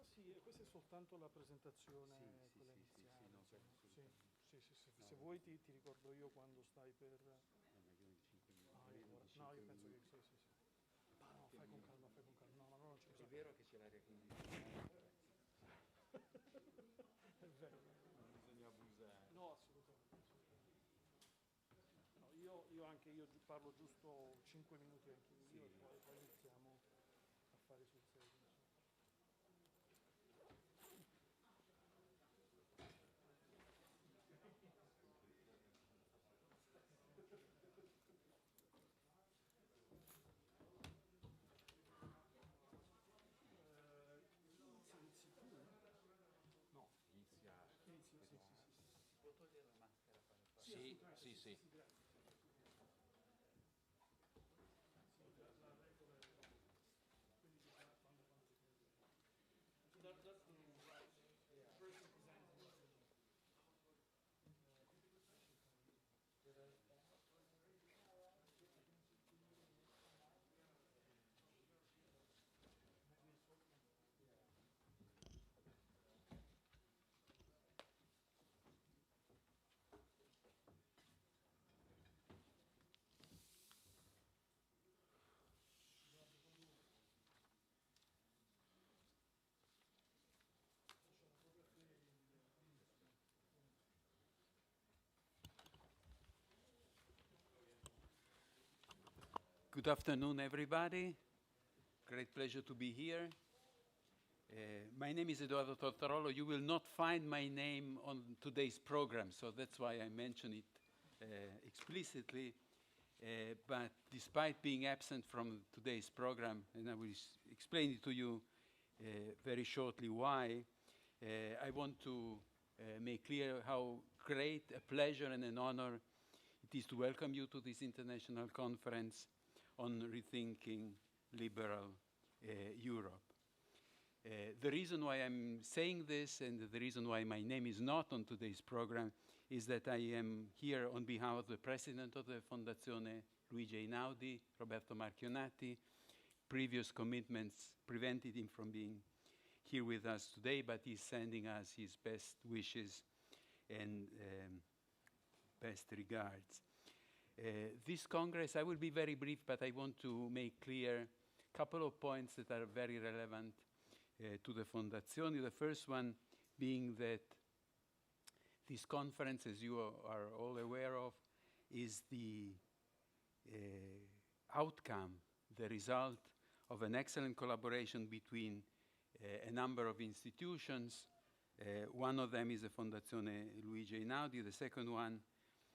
sì, questa è soltanto la presentazione, Sì, quella sì, iniziale. no, Insomma. assolutamente. No, Se vuoi ti ricordo io quando stai per... no, ma io in 5 minuti, No, meno di 5 io penso che minuti. sì. Ah, no, fai con calma, fai con calma. No, ma non c'è È bisogno. vero che c'è l'aria condizionata. È vero. Non bisogna abusare. No, assolutamente. No, io parlo giusto 5 minuti anche io Sì. e poi iniziamo a fare sul serio. Inizi tu? No. Inizia. Inizi, sì. Si può togliere la maschera? Sì, sì, sì. Good afternoon, everybody. Great pleasure to be here. My name is Edoardo Tortarolo. You will not find my name on today's program, so that's why I mention it explicitly. But despite being absent from today's program, and I will explain it to you very shortly why, I want to make clear how great a pleasure and an honor it is to welcome you to this international conference on rethinking liberal Europe. The reason why I'm saying this and the reason why my name is not on today's program is that I am here on behalf of the president of the Fondazione, Luigi Einaudi, Roberto Marchionati. Previous commitments prevented him from being here with us today, but he's sending us his best wishes and best regards. This Congress, I will be very brief, but I want to make clear a couple of points that are very relevant to the Fondazione. The first one being that this conference, as you are all aware of, is the outcome, the result of an excellent collaboration between a number of institutions. One of them is the Fondazione Luigi Einaudi. The second one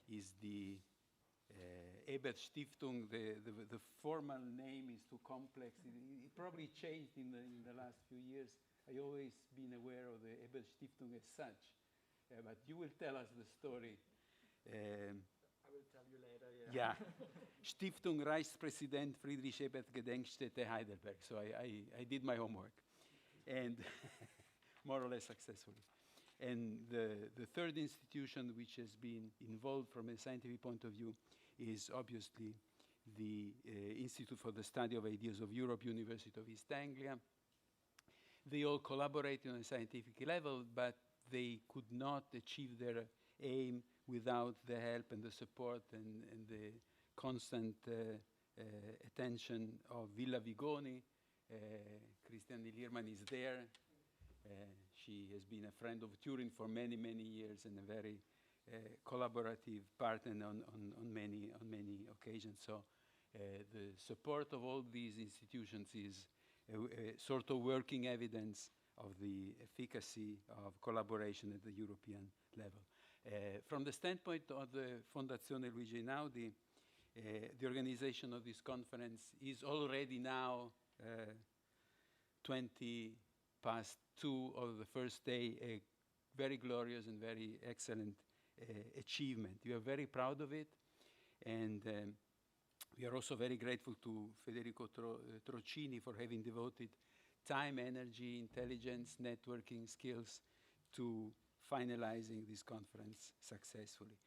is the Ebert Stiftung. The formal name is too complex. It probably changed in the last few years. I've always been aware of the Ebert Stiftung as such. But you will tell us the story. I will tell you later, yeah. Stiftung Reichspräsident Friedrich Ebert Gedenkstätte Heidelberg. So I did my homework. And more or less successfully. And the third institution which has been involved from a scientific point of view is obviously the Institute for the Study of Ideas of Europe, University of East Anglia. They all collaborate on a scientific level, but they could not achieve their aim without the help and the support and the constant attention of Villa Vigoni. Christiane Liermann is there. She has been a friend of Turin for many, many years and a very collaborative partner on many occasions. So the support of all these institutions is a sort of working evidence of the efficacy of collaboration at the European level. From the standpoint of the Fondazione Luigi Einaudi, the organization of this conference is already now 20 past 2 of the first day, a very glorious and very excellent achievement. We are very proud of it, and we are also very grateful to Federico Trocini for having devoted time, energy, intelligence, networking skills to finalizing this conference successfully.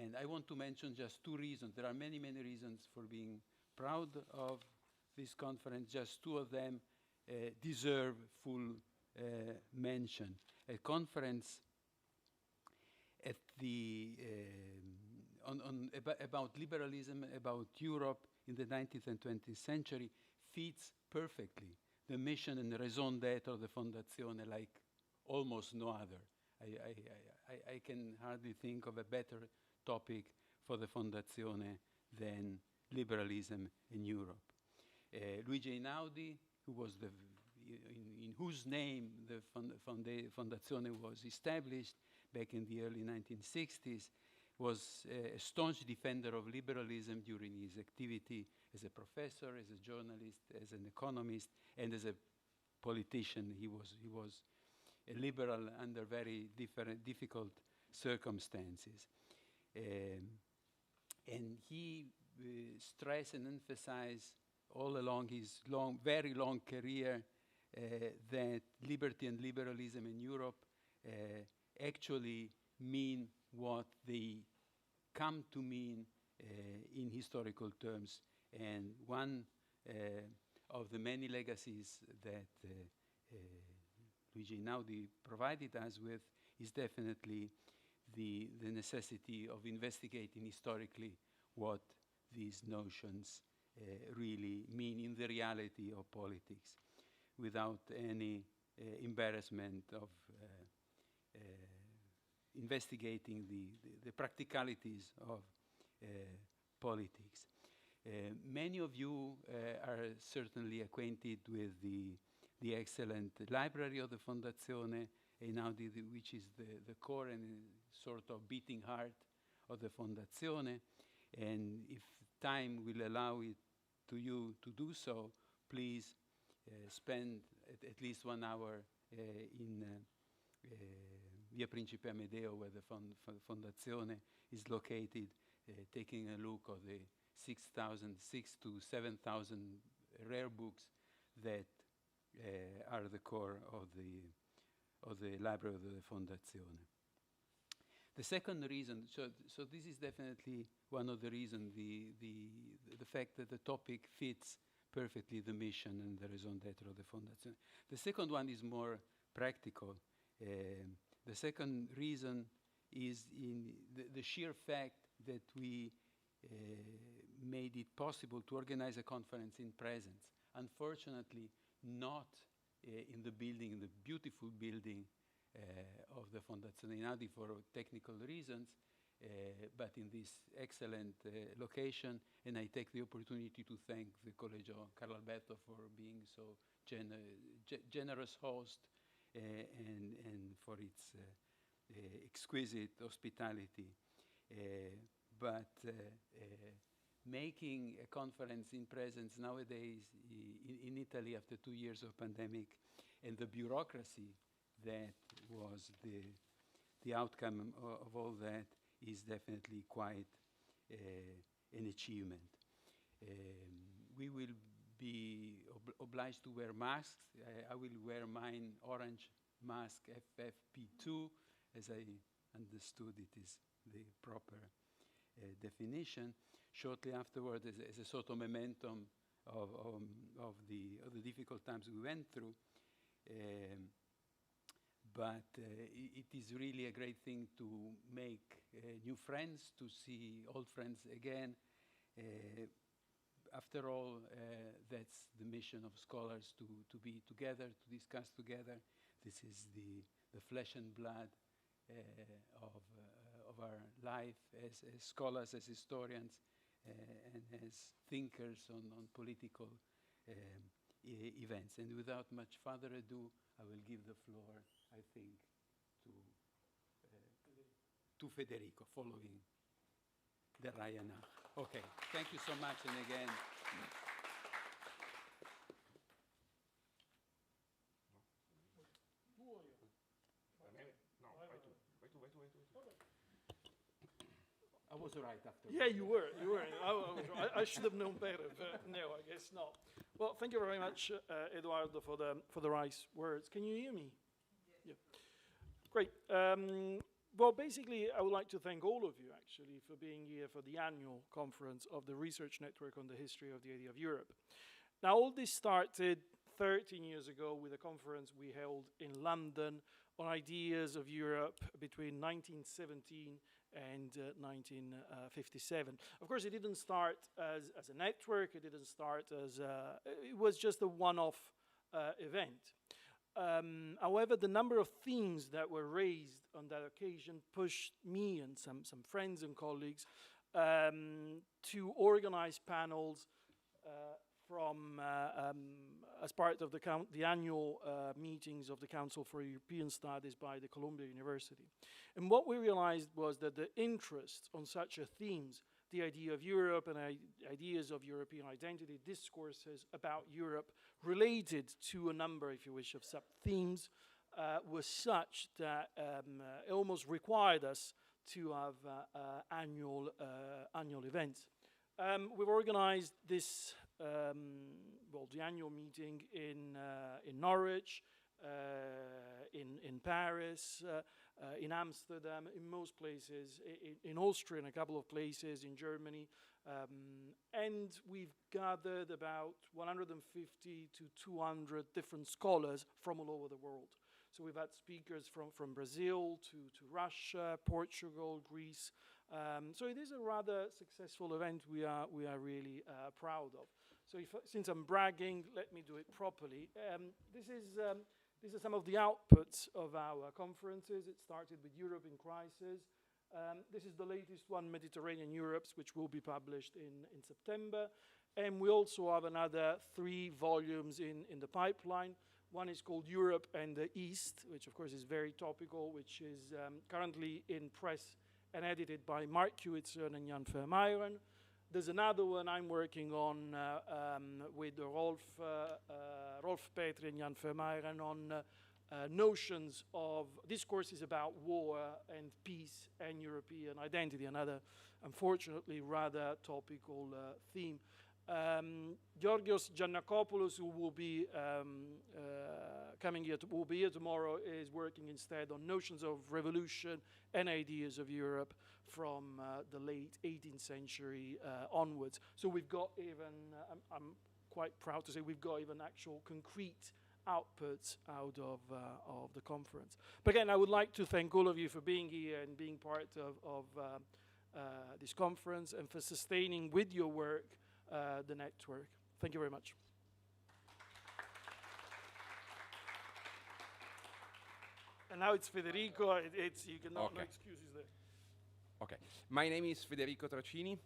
And I want to mention just 2 reasons. There are many, many reasons for being proud of this conference. Just 2 of them deserve full mention. A conference at about liberalism, about Europe in the 19th and 20th century fits perfectly the mission and raison d'etre of the Fondazione like almost no other. I can hardly think of a better topic for the Fondazione than liberalism in Europe. Luigi Einaudi, who was in whose name the Fondazione was established back in the early 1960s, was a staunch defender of liberalism during his activity as a professor, as a journalist, as an economist, and as a politician. He was a liberal under very difficult circumstances. And he stressed and emphasized all along his very long career that liberty and liberalism in Europe actually mean what they come to mean in historical terms. And one of the many legacies that Luigi Einaudi provided us with is definitely the necessity of investigating historically what these notions really mean in the reality of politics, without any embarrassment of investigating the practicalities of politics. Many of you are certainly acquainted with the excellent library of the Fondazione Einaudi, which is the core and sort of beating heart of the Fondazione. And if time will allow it to you to do so, please spend at least 1 hour in Via Principe Amedeo, where the Fondazione is located, taking a look at the 6,000 to 7,000 rare books that are the core of the library of the Fondazione. The second reason, so this is definitely one of the reasons, the fact that the topic fits perfectly the mission and the raison d'etre of the Fondazione. The second one is more practical. The second reason is in the sheer fact that we made it possible to organize a conference in presence. Unfortunately, not in the building, in the beautiful building of the Fondazione Einaudi for technical reasons, but in this excellent location. And I take the opportunity to thank the Collegio Carlo Alberto for being so generous host and for its exquisite hospitality. But making a conference in presence nowadays in Italy after 2 years of pandemic, and the bureaucracy that was the outcome of all that, is definitely quite an achievement. We will be obliged to wear masks. I will wear mine orange mask FFP2, as I understood it is the proper definition. Shortly afterward, as a sort of momentum of the difficult times we went through. But it is really a great thing to make new friends, to see old friends again. After all, that's the mission of scholars, to be together, to discuss together. This is the flesh and blood of our life as scholars, as historians, and as thinkers on political events. And without much further ado, I will give the floor, I think, to Federico, following the Rayana. Okay, thank you so much, and again. I was right after. Yeah, you were. I should have known better, but no, I guess not. Well, thank you very much, Edoardo, for the nice words. Can you hear me? Yes. Yeah. Great. Well, basically, I would like to thank all of you, actually, for being here for the annual conference of the Research Network on the History of the Idea of Europe. Now, all this started 13 years ago with a conference we held in London on ideas of Europe between 1917 and 1957. Of course, it didn't start as a network, it didn't start as it was just a one-off event. However, the number of themes that were raised on that occasion pushed me and some friends and colleagues to organize panels as part of the annual meetings of the Council for European Studies by the Columbia University. And what we realized was that the interest on such a themes, the idea of Europe and ideas of European identity, discourses about Europe related to a number, if you wish, of sub-themes, was such that it almost required us to have annual events. We've organized this, the annual meeting in Norwich, in Paris, in Amsterdam, in most places, in Austria, in a couple of places, in Germany. And we've gathered about 150 to 200 different scholars from all over the world. So we've had speakers from Brazil to Russia, Portugal, Greece. So it is a rather successful event we are really proud of. So since I'm bragging, let me do it properly. These are some of the outputs of our conferences. It started with Europe in Crisis. This is the latest one, Mediterranean Europes, which will be published in September. And we also have another 3 volumes in the pipeline. One is called Europe and the East, which of course is very topical, which is currently in press and edited by Mark Hewitson and Jan Vermeiren. There's another one I'm working on with Rolf Petri and Jan Vermeiren on notions of discourses about war and peace and European identity, another, unfortunately, rather topical theme. Georgios Giannakopoulos, who will be will be here tomorrow, is working instead on notions of revolution and ideas of Europe from the late 18th century onwards. So we've got even, I'm quite proud to say, we've got even actual concrete outputs out of the conference. But again, I would like to thank all of you for being here and being part of this conference and for sustaining with your work the network. Thank you very much. And now it's Federico. You cannot, no excuses there. Okay. My name is Federico Trocini.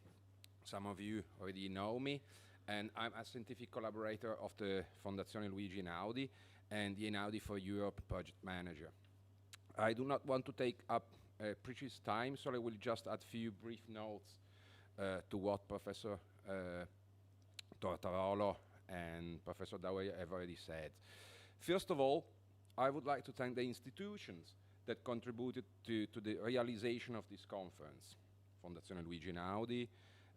Some of you already know me. And I'm a scientific collaborator of the Fondazione Luigi Einaudi and the Einaudi for Europe project manager. I do not want to take up precious time, so I will just add a few brief notes to what Professor Tortarolo and Professor Dauer have already said. First of all, I would like to thank the institutions that contributed to the realization of this conference. Fondazione Luigi Einaudi,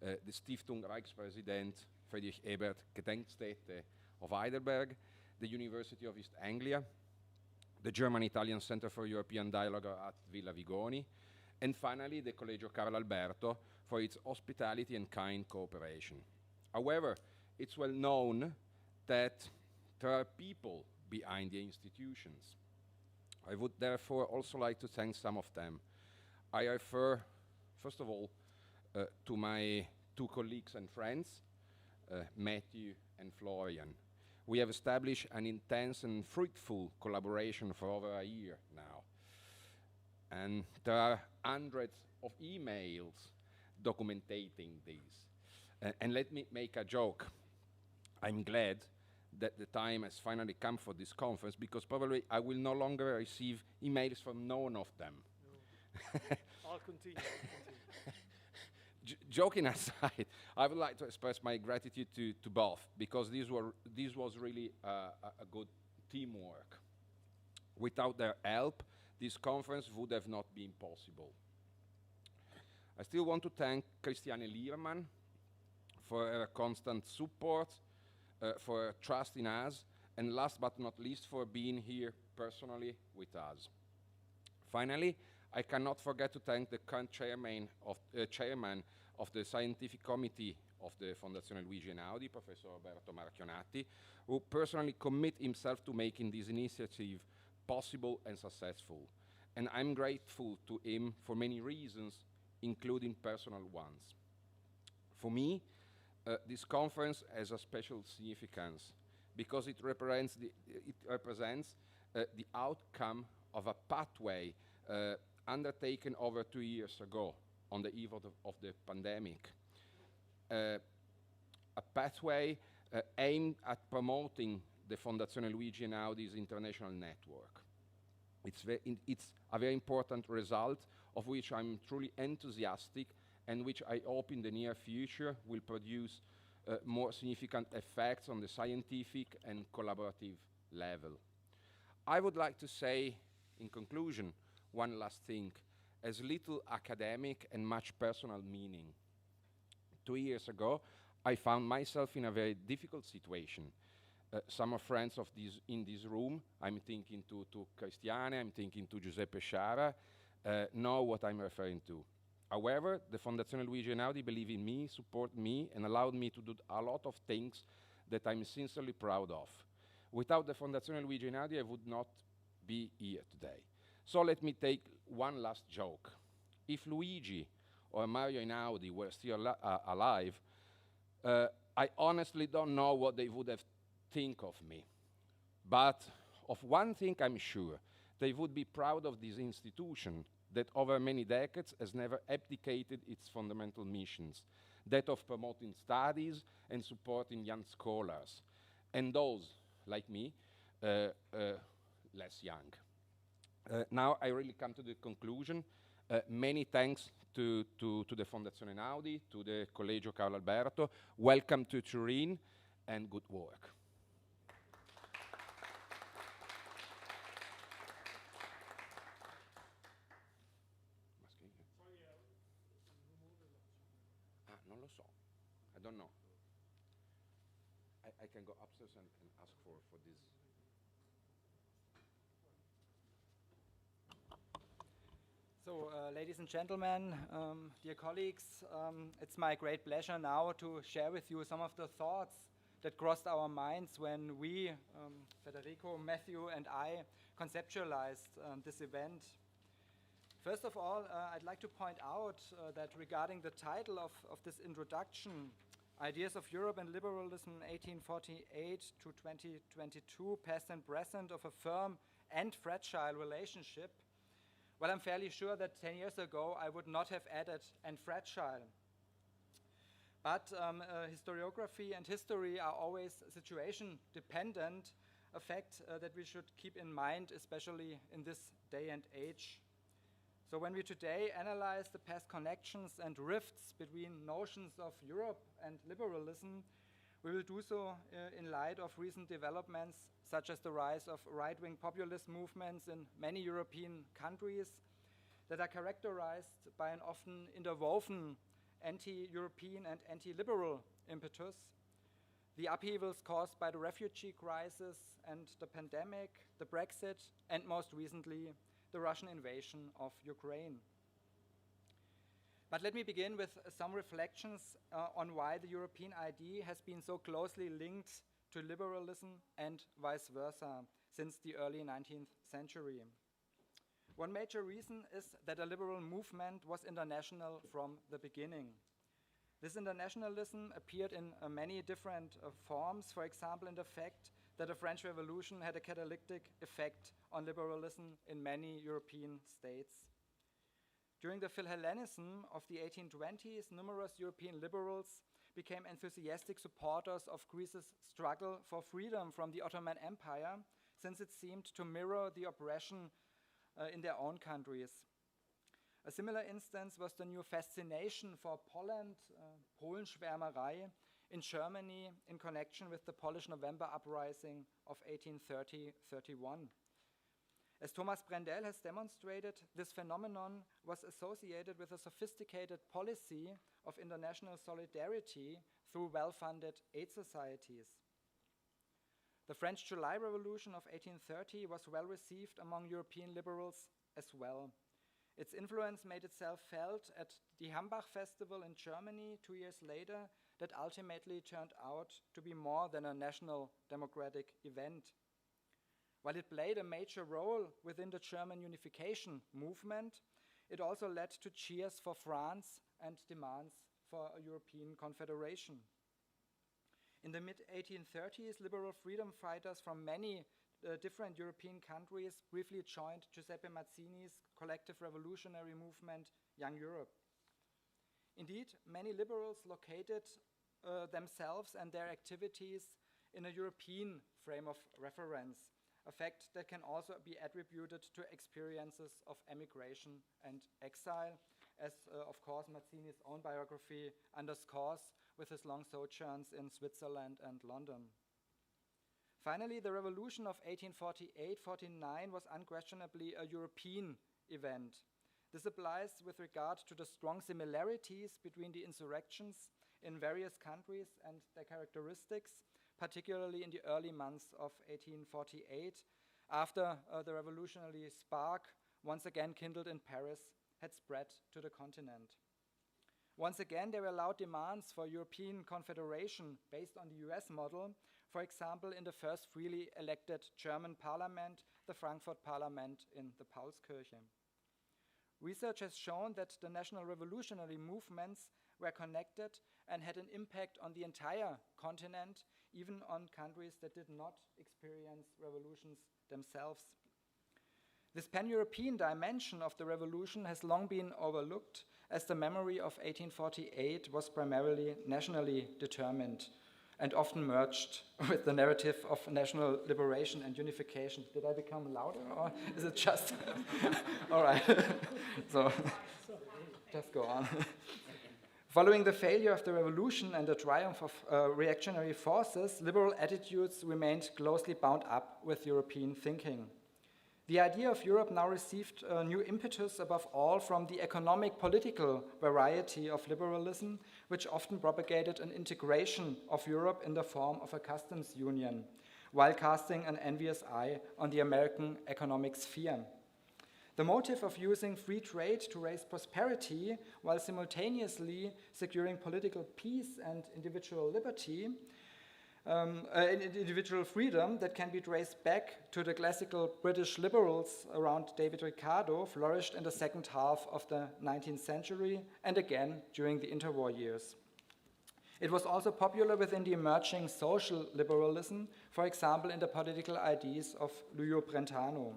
the Stiftung Reichspräsident Friedrich Ebert Gedenkstätte of Heidelberg, the University of East Anglia, the German-Italian Center for European Dialogue at Villa Vigoni, and finally the Collegio Carlo Alberto for its hospitality and kind cooperation. However, it's well known that there are people behind the institutions. I would therefore also like to thank some of them. I refer, first of all, to my 2 colleagues and friends, Matthew and Florian. We have established an intense and fruitful collaboration for over a year now. And there are hundreds of emails documenting this. And let me make a joke. I'm glad that the time has finally come for this conference, because probably I will no longer receive emails from none of them. No. I'll continue. Joking aside, I would like to express my gratitude to both, because this was really a good teamwork. Without their help, this conference would have not been possible. I still want to thank Christiane Liermann for her constant support, for her trust in us, and last but not least, for being here personally with us. Finally, I cannot forget to thank the current chairman of the Scientific Committee of the Fondazione Luigi Einaudi, Professor Alberto Marchionati, who personally commit himself to making this initiative possible and successful. And I'm grateful to him for many reasons, including personal ones. For me, this conference has a special significance because it represents the outcome of a pathway undertaken over 2 years ago on the eve of the pandemic. A pathway aimed at promoting the Fondazione Luigi Einaudi's international network. It's a very important result of which I'm truly enthusiastic and which I hope in the near future will produce more significant effects on the scientific and collaborative level. I would like to say, in conclusion, one last thing, as little academic and much personal meaning. 2 years ago, I found myself in a very difficult situation. Some of friends in this room, I'm thinking to Christiane, I'm thinking to Giuseppe Sciara, know what I'm referring to. However, the Fondazione Luigi Einaudi believe in me, support me, and allowed me to do a lot of things that I'm sincerely proud of. Without the Fondazione Luigi Einaudi, I would not be here today. So let me take one last joke. If Luigi or Mario Einaudi were still alive, I honestly don't know what they would have think of me. But of one thing I'm sure, they would be proud of this institution that over many decades has never abdicated its fundamental missions, that of promoting studies and supporting young scholars, and those, like me, less young. Now I really come to the conclusion. Many thanks to the Fondazione Einaudi, to the Collegio Carlo Alberto. Welcome to Turin, and good work. Non lo so. I don't know. I can go upstairs and ask for this. So, ladies and gentlemen, dear colleagues, it's my great pleasure now to share with you some of the thoughts that crossed our minds when we, Federico, Matthew, and I conceptualized this event. First of all, I'd like to point out that regarding the title of this introduction, Ideas of Europe and Liberalism 1848 to 2022, Past and Present of a Firm and Fragile Relationship, well, I'm fairly sure that 10 years ago I would not have added "and fragile." But historiography and history are always situation dependent, a fact that we should keep in mind, especially in this day and age. So when we today analyze the past connections and rifts between notions of Europe and liberalism, we will do so in light of recent developments such as the rise of right-wing populist movements in many European countries that are characterized by an often interwoven anti-European and anti-liberal impetus, the upheavals caused by the refugee crisis and the pandemic, the Brexit, and most recently, the Russian invasion of Ukraine. But let me begin with some reflections on why the European idea has been so closely linked to liberalism and vice versa since the early 19th century. One major reason is that a liberal movement was international from the beginning. This internationalism appeared in many different forms, for example, in the fact that the French Revolution had a catalytic effect on liberalism in many European states. During the Philhellenism of the 1820s, numerous European liberals became enthusiastic supporters of Greece's struggle for freedom from the Ottoman Empire, since it seemed to mirror the oppression in their own countries. A similar instance was the new fascination for Poland, Polenschwärmerei, in Germany in connection with the Polish November uprising of 1830-31. As Thomas Brendel has demonstrated, this phenomenon was associated with a sophisticated policy of international solidarity through well-funded aid societies. The French July Revolution of 1830 was well received among European liberals as well. Its influence made itself felt at the Hambach Festival in Germany 2 years later, that ultimately turned out to be more than a national democratic event. While it played a major role within the German unification movement, it also led to cheers for France and demands for a European confederation. In the mid-1830s, liberal freedom fighters from many different European countries briefly joined Giuseppe Mazzini's collective revolutionary movement, Young Europe. Indeed, many liberals located themselves and their activities in a European frame of reference, a fact that can also be attributed to experiences of emigration and exile, as of course Mazzini's own biography underscores with his long sojourns in Switzerland and London. Finally, the revolution of 1848-49 was unquestionably a European event. This applies with regard to the strong similarities between the insurrections in various countries and their characteristics, particularly in the early months of 1848, after the revolutionary spark, once again kindled in Paris, had spread to the continent. Once again, there were loud demands for European confederation based on the US model, for example, in the first freely elected German parliament, the Frankfurt Parliament in the Paulskirche. Research has shown that the national revolutionary movements were connected and had an impact on the entire continent, even on countries that did not experience revolutions themselves. This pan-European dimension of the revolution has long been overlooked, as the memory of 1848 was primarily nationally determined and often merged with the narrative of national liberation and unification. Did I become louder, or is it just... All right, so just go on. Following the failure of the revolution and the triumph of reactionary forces, liberal attitudes remained closely bound up with European thinking. The idea of Europe now received a new impetus above all from the economic political variety of liberalism, which often propagated an integration of Europe in the form of a customs union, while casting an envious eye on the American economic sphere. The motive of using free trade to raise prosperity while simultaneously securing political peace and individual liberty, individual freedom that can be traced back to the classical British liberals around David Ricardo flourished in the second half of the 19th century and again during the interwar years. It was also popular within the emerging social liberalism, for example in the political ideas of Luigi Brentano.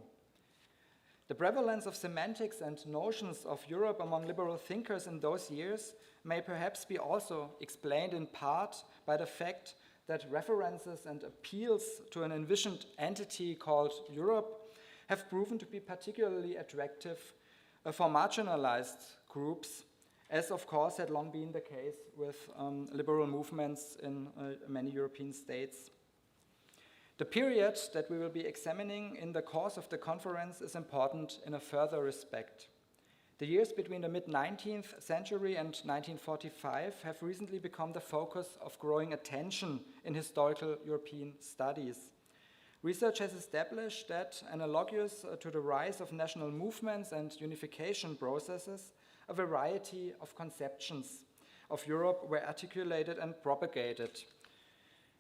The prevalence of semantics and notions of Europe among liberal thinkers in those years may perhaps be also explained in part by the fact that references and appeals to an envisioned entity called Europe have proven to be particularly attractive for marginalized groups, as of course had long been the case with liberal movements in many European states. The period that we will be examining in the course of the conference is important in a further respect. The years between the mid-19th century and 1945 have recently become the focus of growing attention in historical European studies. Research has established that, analogous to the rise of national movements and unification processes, a variety of conceptions of Europe were articulated and propagated.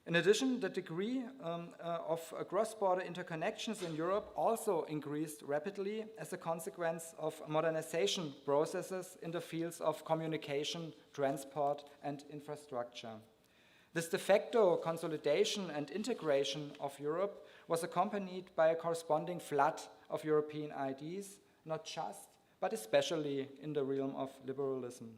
In addition, the degree of cross-border interconnections in Europe also increased rapidly as a consequence of modernization processes in the fields of communication, transport, and infrastructure. This de facto consolidation and integration of Europe was accompanied by a corresponding flood of European ideas, not just, but especially in the realm of liberalism.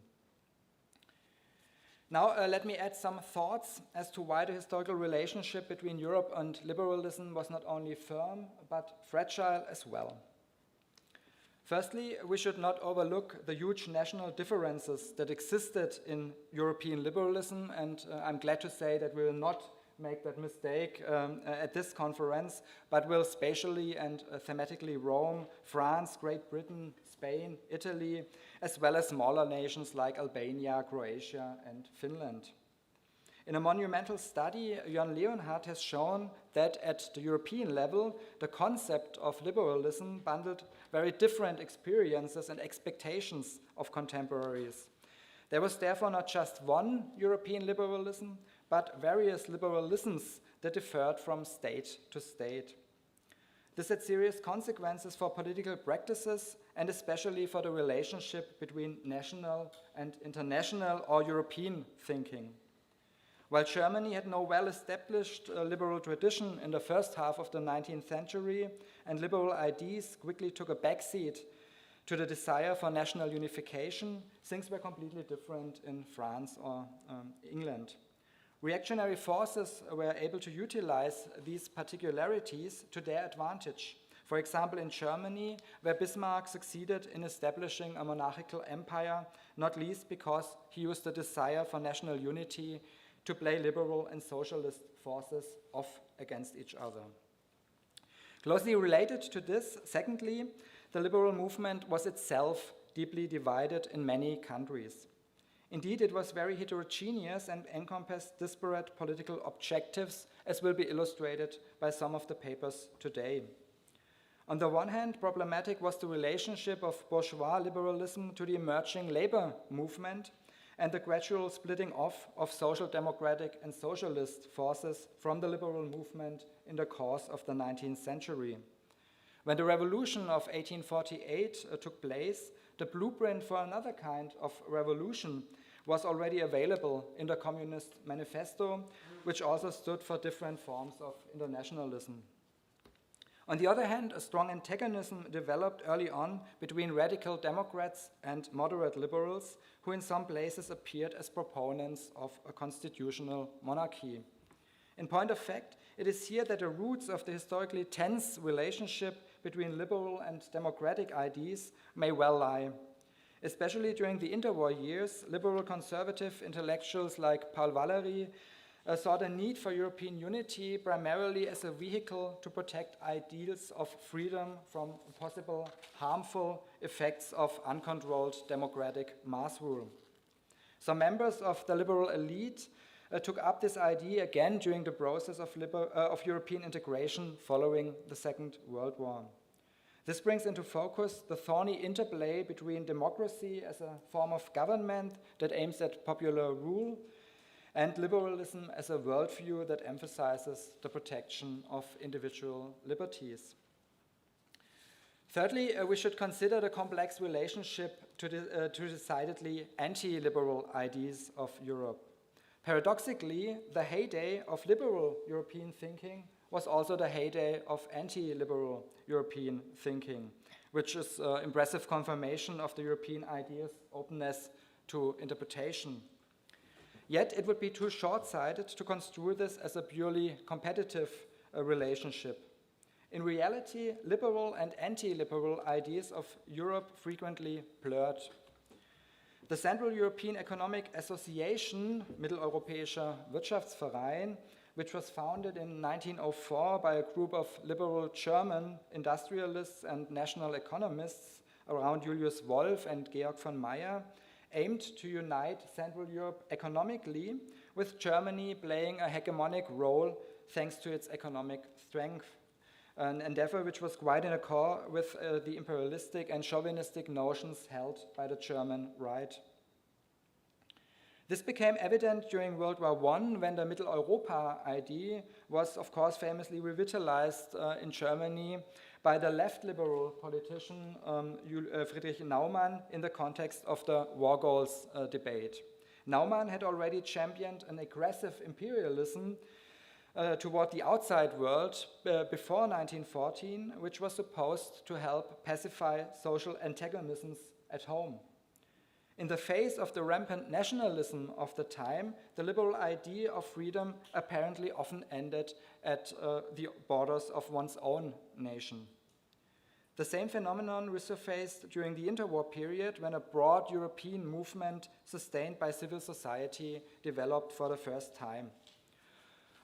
Now, let me add some thoughts as to why the historical relationship between Europe and liberalism was not only firm, but fragile as well. Firstly, we should not overlook the huge national differences that existed in European liberalism, and I'm glad to say that we will not make that mistake at this conference, but will spatially and thematically roam France, Great Britain, Spain, Italy, as well as smaller nations like Albania, Croatia, and Finland. In a monumental study, Jörn Leonhardt has shown that at the European level, the concept of liberalism bundled very different experiences and expectations of contemporaries. There was therefore not just one European liberalism, but various liberalisms that differed from state to state. This had serious consequences for political practices and especially for the relationship between national and international or European thinking. While Germany had no well-established liberal tradition in the first half of the 19th century, and liberal ideas quickly took a backseat to the desire for national unification, things were completely different in France or England. Reactionary forces were able to utilize these particularities to their advantage. For example, in Germany, where Bismarck succeeded in establishing a monarchical empire, not least because he used the desire for national unity to play liberal and socialist forces off against each other. Closely related to this, secondly, the liberal movement was itself deeply divided in many countries. Indeed, it was very heterogeneous and encompassed disparate political objectives, as will be illustrated by some of the papers today. On the one hand, problematic was the relationship of bourgeois liberalism to the emerging labor movement and the gradual splitting off of social democratic and socialist forces from the liberal movement in the course of the 19th century. When the revolution of 1848 took place, the blueprint for another kind of revolution was already available in the Communist Manifesto, which also stood for different forms of internationalism. On the other hand, a strong antagonism developed early on between radical Democrats and moderate liberals, who in some places appeared as proponents of a constitutional monarchy. In point of fact, it is here that the roots of the historically tense relationship between liberal and democratic ideas may well lie. Especially during the interwar years, liberal conservative intellectuals like Paul Valéry saw the need for European unity primarily as a vehicle to protect ideals of freedom from possible harmful effects of uncontrolled democratic mass rule. Some members of the liberal elite took up this idea again during the process of European integration following the Second World War. This brings into focus the thorny interplay between democracy as a form of government that aims at popular rule and liberalism as a worldview that emphasizes the protection of individual liberties. Thirdly, we should consider the complex relationship to decidedly anti-liberal ideas of Europe. Paradoxically, the heyday of liberal European thinking was also the heyday of anti-liberal European thinking, which is impressive confirmation of the European idea's openness to interpretation. Yet it would be too short-sighted to construe this as a purely competitive relationship. In reality, liberal and anti-liberal ideas of Europe frequently blurred. The Central European Economic Association, Mitteleuropäischer Wirtschaftsverein, which was founded in 1904 by a group of liberal German industrialists and national economists around Julius Wolff and Georg von Meyer, aimed to unite Central Europe economically, with Germany playing a hegemonic role thanks to its economic strength, an endeavor which was quite in accord with the imperialistic and chauvinistic notions held by the German right. This became evident during World War I, when the Mitteleuropa idea was, of course, famously revitalized in Germany by the left liberal politician Friedrich Naumann in the context of the war goals debate. Naumann had already championed an aggressive imperialism toward the outside world before 1914, which was supposed to help pacify social antagonisms at home. In the face of the rampant nationalism of the time, the liberal idea of freedom apparently often ended at the borders of one's own nation. The same phenomenon resurfaced during the interwar period, when a broad European movement sustained by civil society developed for the first time.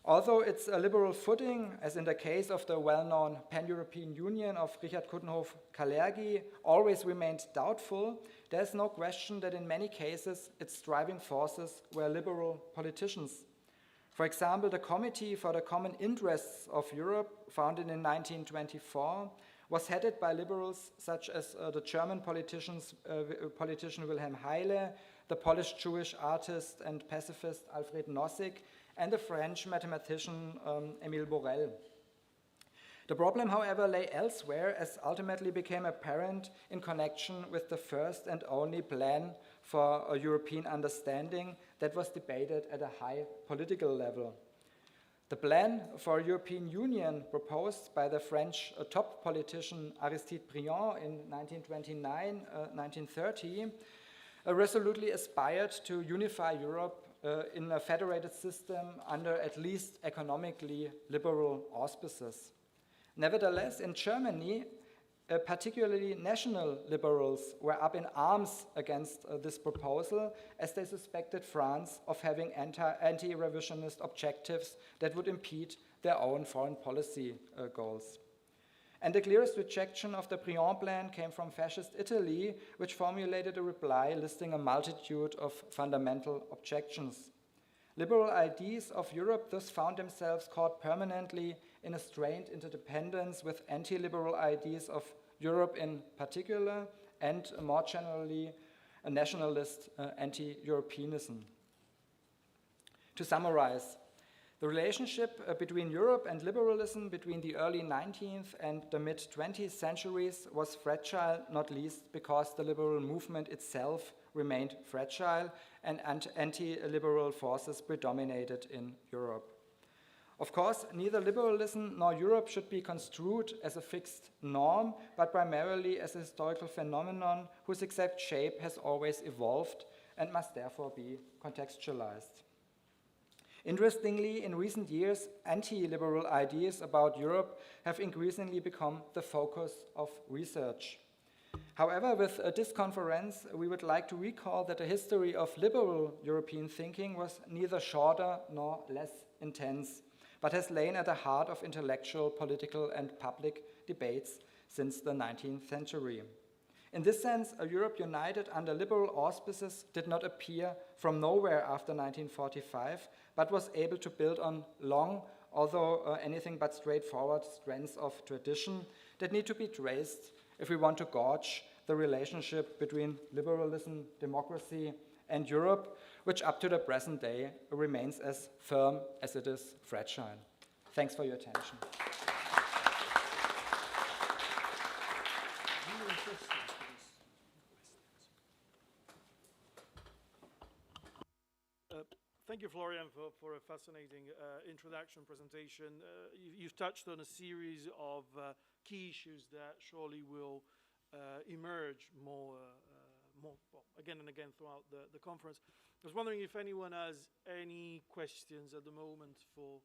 Although its liberal footing, as in the case of the well-known Pan-European Union of Richard Coudenhove-Kalergi, always remained doubtful, there is no question that in many cases its driving forces were liberal politicians. For example, the Committee for the Common Interests of Europe, founded in 1924, was headed by liberals such as the German politician Wilhelm Heile, the Polish Jewish artist and pacifist Alfred Nozick, and the French mathematician Émile Borel. The problem, however, lay elsewhere, as ultimately became apparent in connection with the first and only plan for a European understanding that was debated at a high political level. The plan for a European Union proposed by the French top politician Aristide Briand in 1929-1930 resolutely aspired to unify Europe in a federated system under at least economically liberal auspices. Nevertheless, in Germany, particularly national liberals were up in arms against this proposal, as they suspected France of having anti-revisionist objectives that would impede their own foreign policy goals. And the clearest rejection of the Briand plan came from fascist Italy, which formulated a reply listing a multitude of fundamental objections. Liberal ideas of Europe thus found themselves caught permanently in a strained interdependence with anti-liberal ideas of Europe in particular, and more generally, a nationalist anti-Europeanism. To summarize, the relationship between Europe and liberalism between the early 19th and the mid-20th centuries was fragile, not least because the liberal movement itself remained fragile and anti-liberal forces predominated in Europe. Of course, neither liberalism nor Europe should be construed as a fixed norm, but primarily as a historical phenomenon whose exact shape has always evolved and must therefore be contextualized. Interestingly, in recent years, anti-liberal ideas about Europe have increasingly become the focus of research. However, with this conference, we would like to recall that the history of liberal European thinking was neither shorter nor less intense, but has lain at the heart of intellectual, political, and public debates since the 19th century. In this sense, a Europe united under liberal auspices did not appear from nowhere after 1945, but was able to build on long, although anything but straightforward strands of tradition that need to be traced if we want to gauge the relationship between liberalism, democracy, and Europe, which up to the present day remains as firm as it is fragile. Thanks for your attention. Thank you, Florian, for a fascinating introduction presentation. You've touched on a series of key issues that surely will emerge more, well, again and again throughout the conference. I was wondering if anyone has any questions at the moment for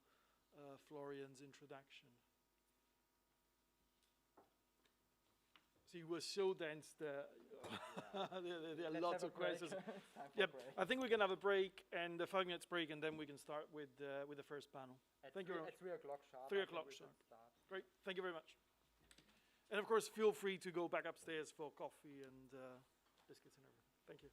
Florian's introduction. So you were so dense that there are lots of questions. Yep, I think we can have a break and a 5 minutes break, and then we can start with the first panel. Thank you very much. At 3 o'clock sharp. 3 o'clock sharp. Great, thank you very much. And of course, feel free to go back upstairs for coffee and biscuits and everything. Thank you.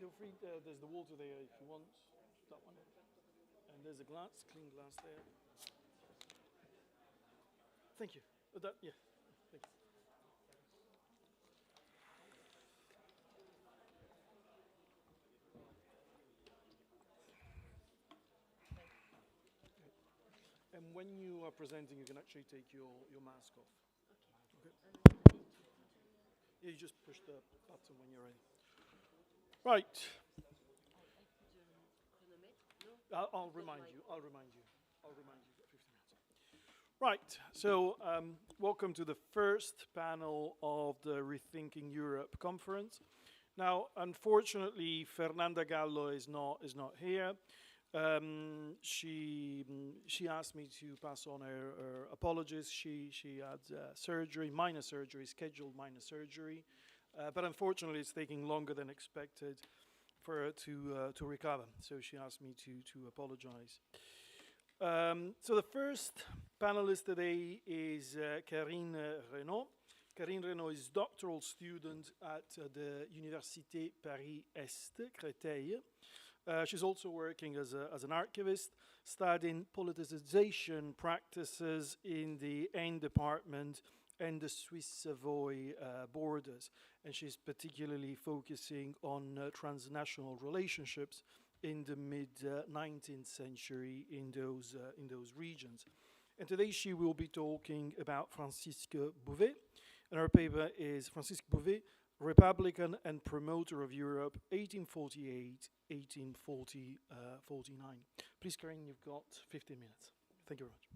feel free, there's the water there if you want, that one. And there's a glass, clean glass there. Thank you. Yeah, thank you. And when you are presenting, you can actually take your mask off. Okay. Yeah, you just push the button when you're ready. Right. I'll remind you. I'll remind you. 50 minutes. Right. So, welcome to the first panel of the Rethinking Europe conference. Now, unfortunately, Fernanda Gallo is not here. She asked me to pass on her apologies. She had surgery, scheduled minor surgery, but unfortunately it's taking longer than expected for her to recover. So she asked me to apologize. So the first panelist today is Carine Renault. Carine Renault is doctoral student at the Université Paris-Est, Créteil. She's also working as an archivist, studying politicization practices in the Aisne department and the Swiss Savoy borders. And she's particularly focusing on transnational relationships in the mid-19th century in those regions. And today she will be talking about Francisque Bouvet. And her paper is Francisque Bouvet, Republican and Promoter of Europe, 1848-1849. Please, Carine, you've got 15 minutes. Thank you very much.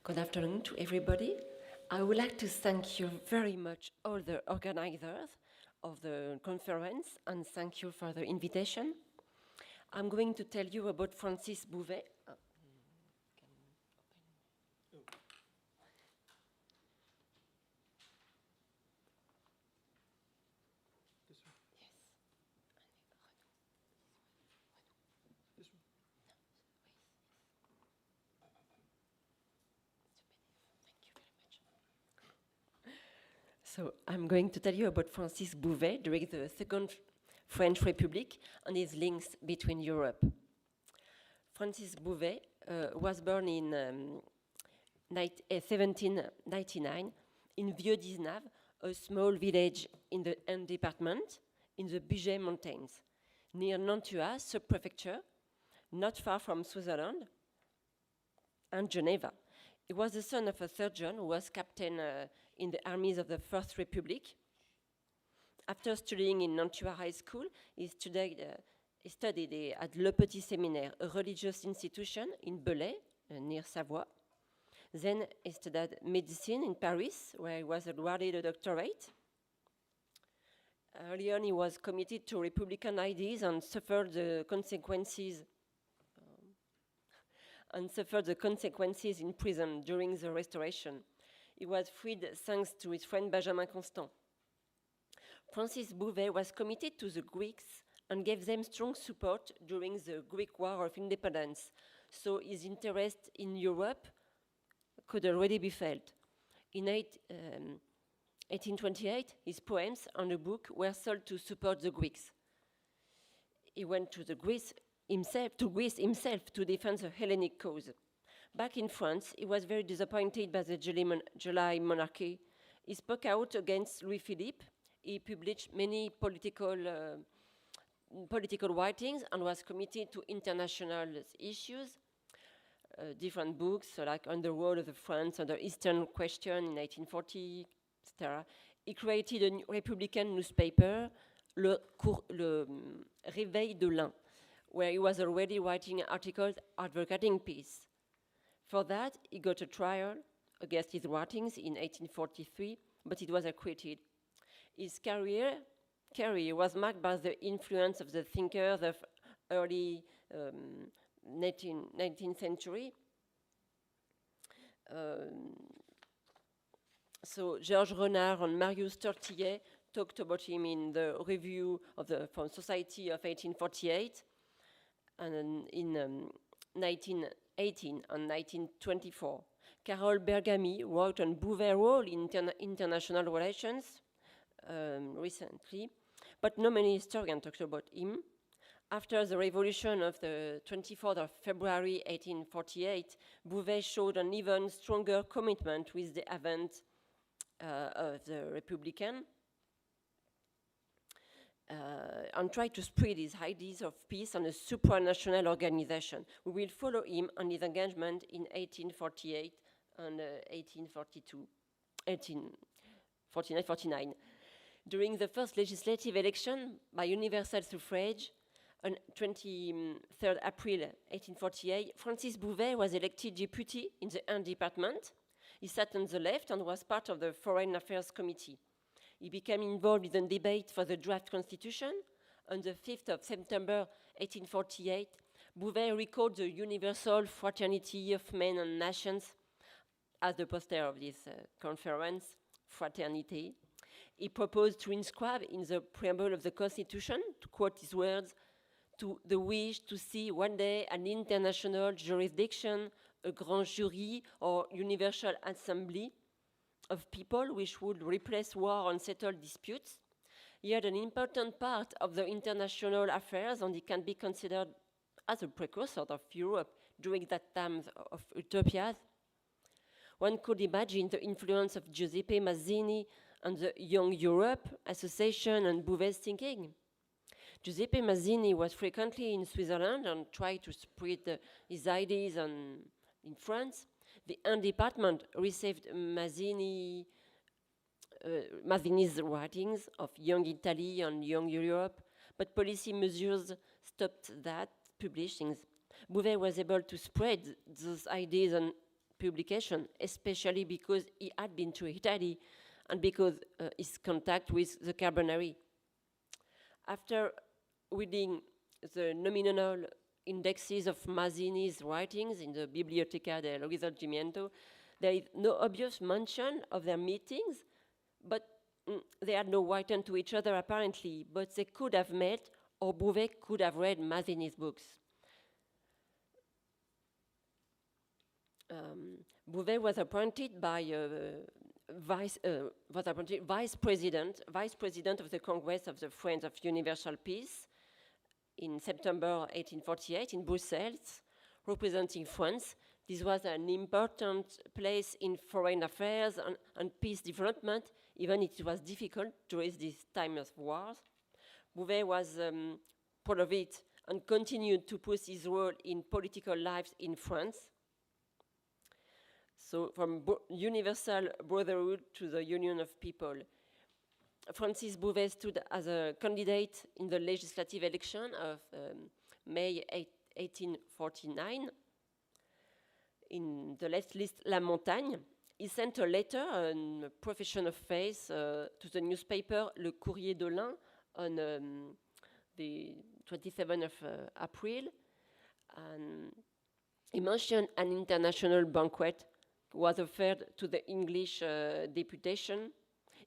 Good afternoon to everybody. I would like to thank you very much, all the organizers of the conference, and thank you for the invitation. I'm going to tell you about Francis Bouvet. So I'm going to tell you about Francis Bouvet during the Second French Republic and his links between Europe. Francis Bouvet was born in 1799 in Vieux-19, a small village in the Aisne department in the Bugey Mountains, near Nantua sub-prefecture, not far from Switzerland and Geneva. He was the son of a surgeon who was captain in the armies of the First Republic. After studying in Nantua High School, he studied at Le Petit Séminaire, a religious institution in Belay, near Savoie. Then he studied medicine in Paris, where he was awarded a doctorate. Early on, he was committed to Republican ideas and suffered the consequences in prison during the Restoration. He was freed thanks to his friend Benjamin Constant. Francis Bouvet was committed to the Greeks and gave them strong support during the Greek War of Independence, so his interest in Europe could already be felt. In 1828, his poems and a book were sold to support the Greeks. He went to Greece himself to defend the Hellenic cause. Back in France, he was very disappointed by the July monarchy. He spoke out against Louis Philippe. He published many political writings and was committed to international issues. Different books, like On the Road of France and the Eastern Question in 1840, etc. He created a Republican newspaper, Le Réveil de l'Ain, where he was already writing articles advocating peace. For that, he got a trial against his writings in 1843, but it was acquitted. His career was marked by the influence of the thinkers of early 19th century. So Georges Renard and Marius Tortillet talked about him in the review of the Society of 1848, and in 1918 and 1924. Carol Bergami worked on Bouvet's role in international relations recently, but not many historians talk about him. After the revolution of the 24th of February 1848, Bouvet showed an even stronger commitment with the advent of the Republican and tried to spread his ideas of peace on a supranational organization. We will follow him on his engagement in 1848 and 1849. During the first legislative election by universal suffrage on 23rd April 1848, Francis Bouvet was elected deputy in the Ain department. He sat on the left and was part of the Foreign Affairs Committee. He became involved in the debate for the draft constitution. On the 5th of September 1848, Bouvet recalled the universal fraternity of men and nations as the poster of this conference, Fraternité. He proposed to inscribe in the preamble of the Constitution, to quote his words, to the wish to see one day an international jurisdiction, a grand jury or universal assembly of people which would replace war and settle disputes. He had an important part of the international affairs and he can be considered as a precursor of Europe during that time of utopias. One could imagine the influence of Giuseppe Mazzini on the Young Europe Association and Bouvet's thinking. Giuseppe Mazzini was frequently in Switzerland and tried to spread his ideas in France. The Ain department received Mazzini's writings of Young Italy and Young Europe, but policy measures stopped that publishing. Bouvet was able to spread those ideas and publication, especially because he had been to Italy and because his contact with the Carbonari. After reading the nominal indexes of Mazzini's writings in the Biblioteca del Risorgimento, there is no obvious mention of their meetings, but they had no written to each other apparently, but they could have met, or Bouvet could have read Mazzini's books. Bouvet was appointed by vice president of the Congress of the Friends of Universal Peace in September 1848 in Brussels, representing France. This was an important place in foreign affairs and peace development, even if it was difficult during this time of wars. Bouvet was proud of it and continued to push his role in political life in France. So from universal brotherhood to the union of people. Francis Bouvet stood as a candidate in the legislative election of May 1849. In the left list La Montagne, he sent a letter, a profession of faith, to the newspaper Le Courrier de l'Ain on the 27th of April. And he mentioned an international banquet was offered to the English deputation.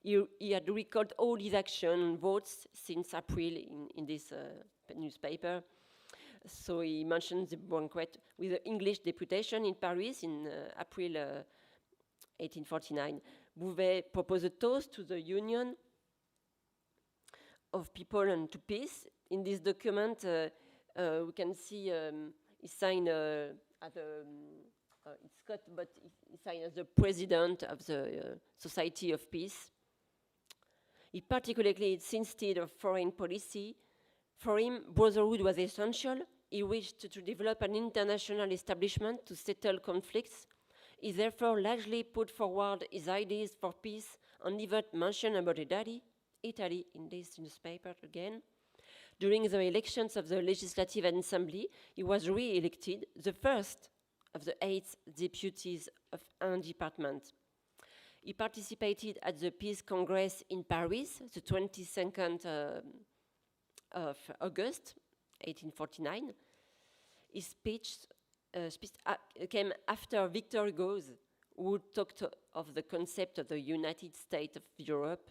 He had recalled all his action and votes since April in this newspaper. So he mentioned the banquet with the English deputation in Paris in April 1849. Bouvet proposed a toast to the union of people and to peace. In this document, we can see he signed as it's Scott, but he signed as the president of the Society of Peace. He particularly insisted on foreign policy. For him, brotherhood was essential. He wished to develop an international establishment to settle conflicts. He therefore largely put forward his ideas for peace and even mentioned about Italy in this newspaper again. During the elections of the Legislative Assembly, he was re-elected, the first of the 8 deputies of Ain department. He participated at the Peace Congress in Paris, the 22nd of August, 1849. His speech came after Victor Hugo's, who talked of the concept of the United States of Europe.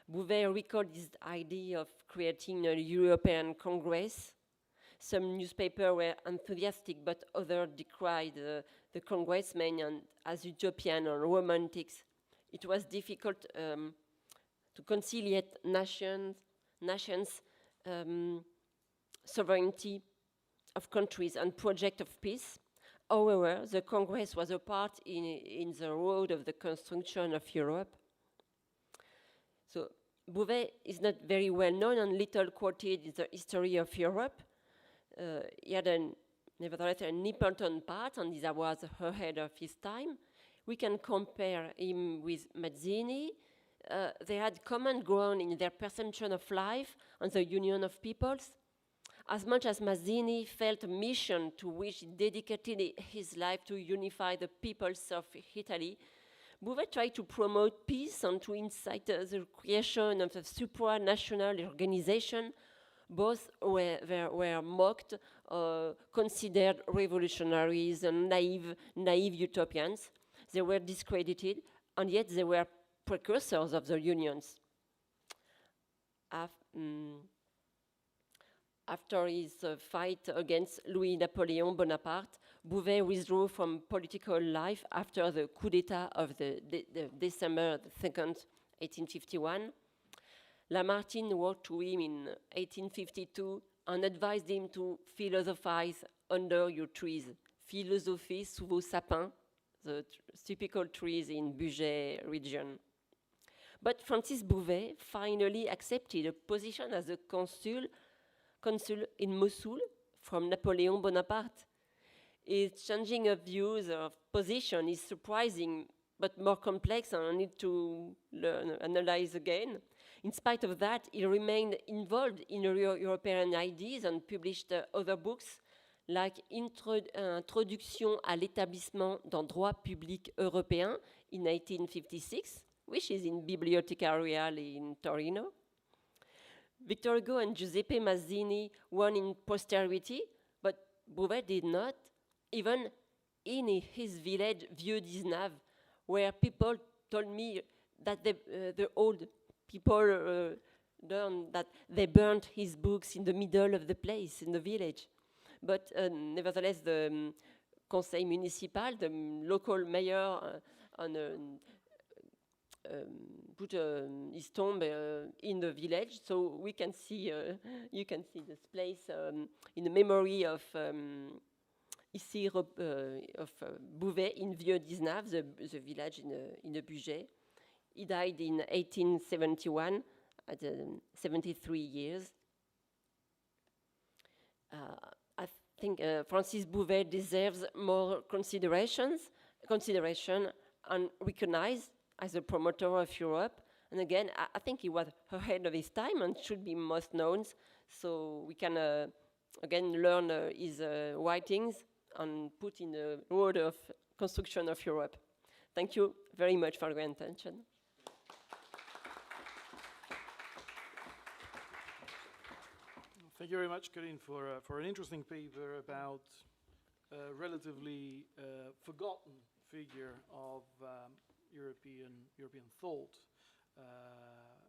Bouvet recalled his idea of creating a European Congress. Some newspapers were enthusiastic, but others decried the congressmen as utopian or romantics. It was difficult to conciliate nations, sovereignty of countries and project of peace. However, the Congress was a part in the road of the construction of Europe. So Bouvet is not very well known and little quoted in the history of Europe. He had nevertheless an important part, and he was ahead of his time. We can compare him with Mazzini. They had common ground in their perception of life and the union of peoples. As much as Mazzini felt a mission to which he dedicated his life to unify the peoples of Italy, Bouvet tried to promote peace and to incite the creation of a supranational organization. Both were mocked, considered revolutionaries and naive utopians. They were discredited, and yet they were precursors of the unions. After his fight against Louis Napoleon Bonaparte, Bouvet withdrew from political life after the coup d'etat of the December 2nd, 1851. Lamartine wrote to him in 1852 and advised him to philosophize under your trees. Philosophie sous vos sapins, the typical trees in Bugey region. But Francis Bouvet finally accepted a position as a consul in Mosul from Napoleon Bonaparte. His changing of views of position is surprising, but more complex, and I need to analyze again. In spite of that, he remained involved in European ideas and published other books like Introduction à l'établissement d'un droit public européen in 1856, which is in Biblioteca Reale in Torino. Victor Hugo and Giuseppe Mazzini won in posterity, but Bouvet did not, even in his village, Vieux-19, where people told me that the old people learned that they burnt his books in the middle of the place, in the village. But nevertheless, the Conseil Municipal, the local mayor, put his tomb in the village, so we can see, you can see this place in the memory of Bouvet in Vieux-19, the village in the Bugey. He died in 1871 at 73 years. I think Francis Bouvet deserves more consideration and recognized as a promoter of Europe. And again, I think he was ahead of his time and should be most known. So we can, again, learn his writings and put in the road of construction of Europe. Thank you very much for your attention. Thank you very much, Carine, for an interesting paper about a relatively forgotten figure of European thought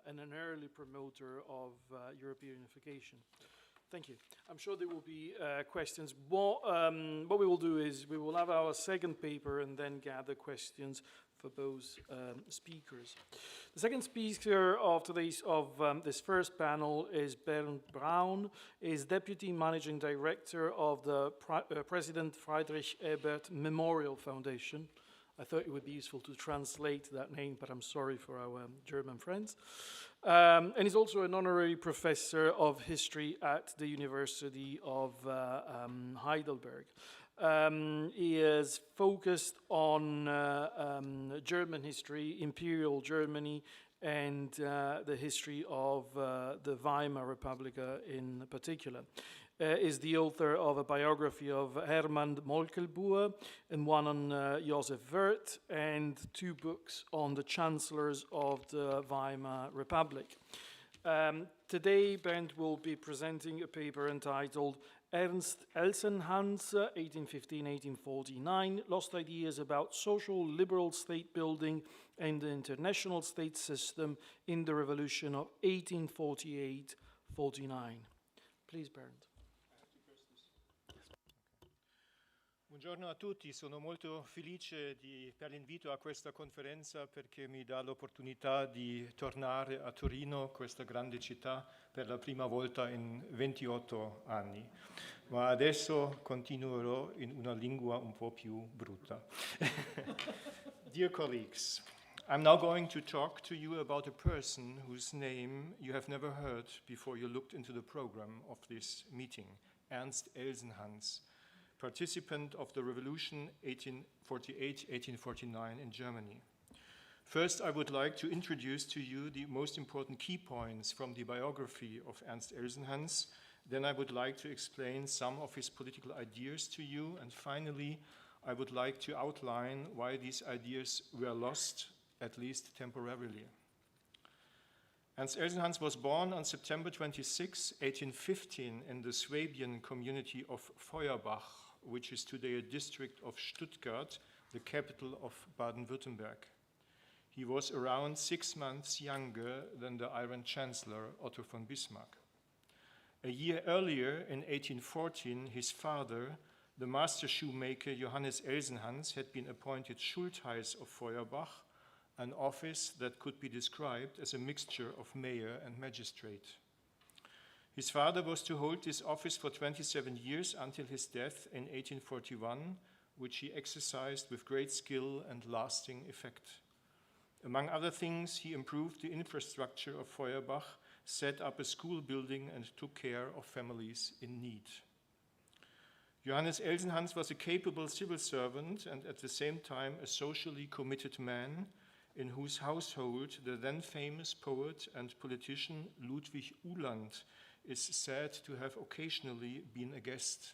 and an early promoter of European unification. Thank you. I'm sure there will be questions. What we will do is we will have our second paper and then gather questions for both speakers. The second speaker of this first panel is Bernd Braun, is Deputy Managing Director of the President Friedrich Ebert Memorial Foundation. I thought it would be useful to translate that name, but I'm sorry for our German friends. And he's also an honorary professor of history at the University of Heidelberg. He is focused on German history, Imperial Germany, and the history of the Weimar Republic in particular. Is the author of a biography of Hermann Molkelbuhr and one on Joseph Wirth, and two books on the chancellors of the Weimar Republic. Today, Bernd will be presenting a paper entitled Ernst Elsenhans, 1815-1849, Lost Ideas about Social Liberal State Building and the International State System in the Revolution of 1848-49. Please, Bernd. Buongiorno a tutti, sono molto felice per l'invito a questa conferenza perché mi dà l'opportunità di tornare a Torino, questa grande città, per la prima volta in 28 anni. Ma adesso continuerò in una lingua un po' più brutta. Dear colleagues, I'm now going to talk to you about a person whose name you have never heard before you looked into the program of this meeting, Ernst Elsenhans, participant of the revolution 1848-1849 in Germany. First, I would like to introduce to you the most important key points from the biography of Ernst Elsenhans. Then I would like to explain some of his political ideas to you. And finally, I would like to outline why these ideas were lost, at least temporarily. Ernst Elsenhans was born on September 26, 1815, in the Swabian community of Feuerbach, which is today a district of Stuttgart, the capital of Baden-Württemberg. He was around 6 months younger than the Iron Chancellor Otto von Bismarck. A year earlier, in 1814, his father, the master shoemaker Johannes Elsenhans, had been appointed Schultheiss of Feuerbach, an office that could be described as a mixture of mayor and magistrate. His father was to hold this office for 27 years until his death in 1841, which he exercised with great skill and lasting effect. Among other things, he improved the infrastructure of Feuerbach, set up a school building, and took care of families in need. Johannes Elsenhans was a capable civil servant and at the same time a socially committed man, in whose household the then famous poet and politician Ludwig Uhland is said to have occasionally been a guest.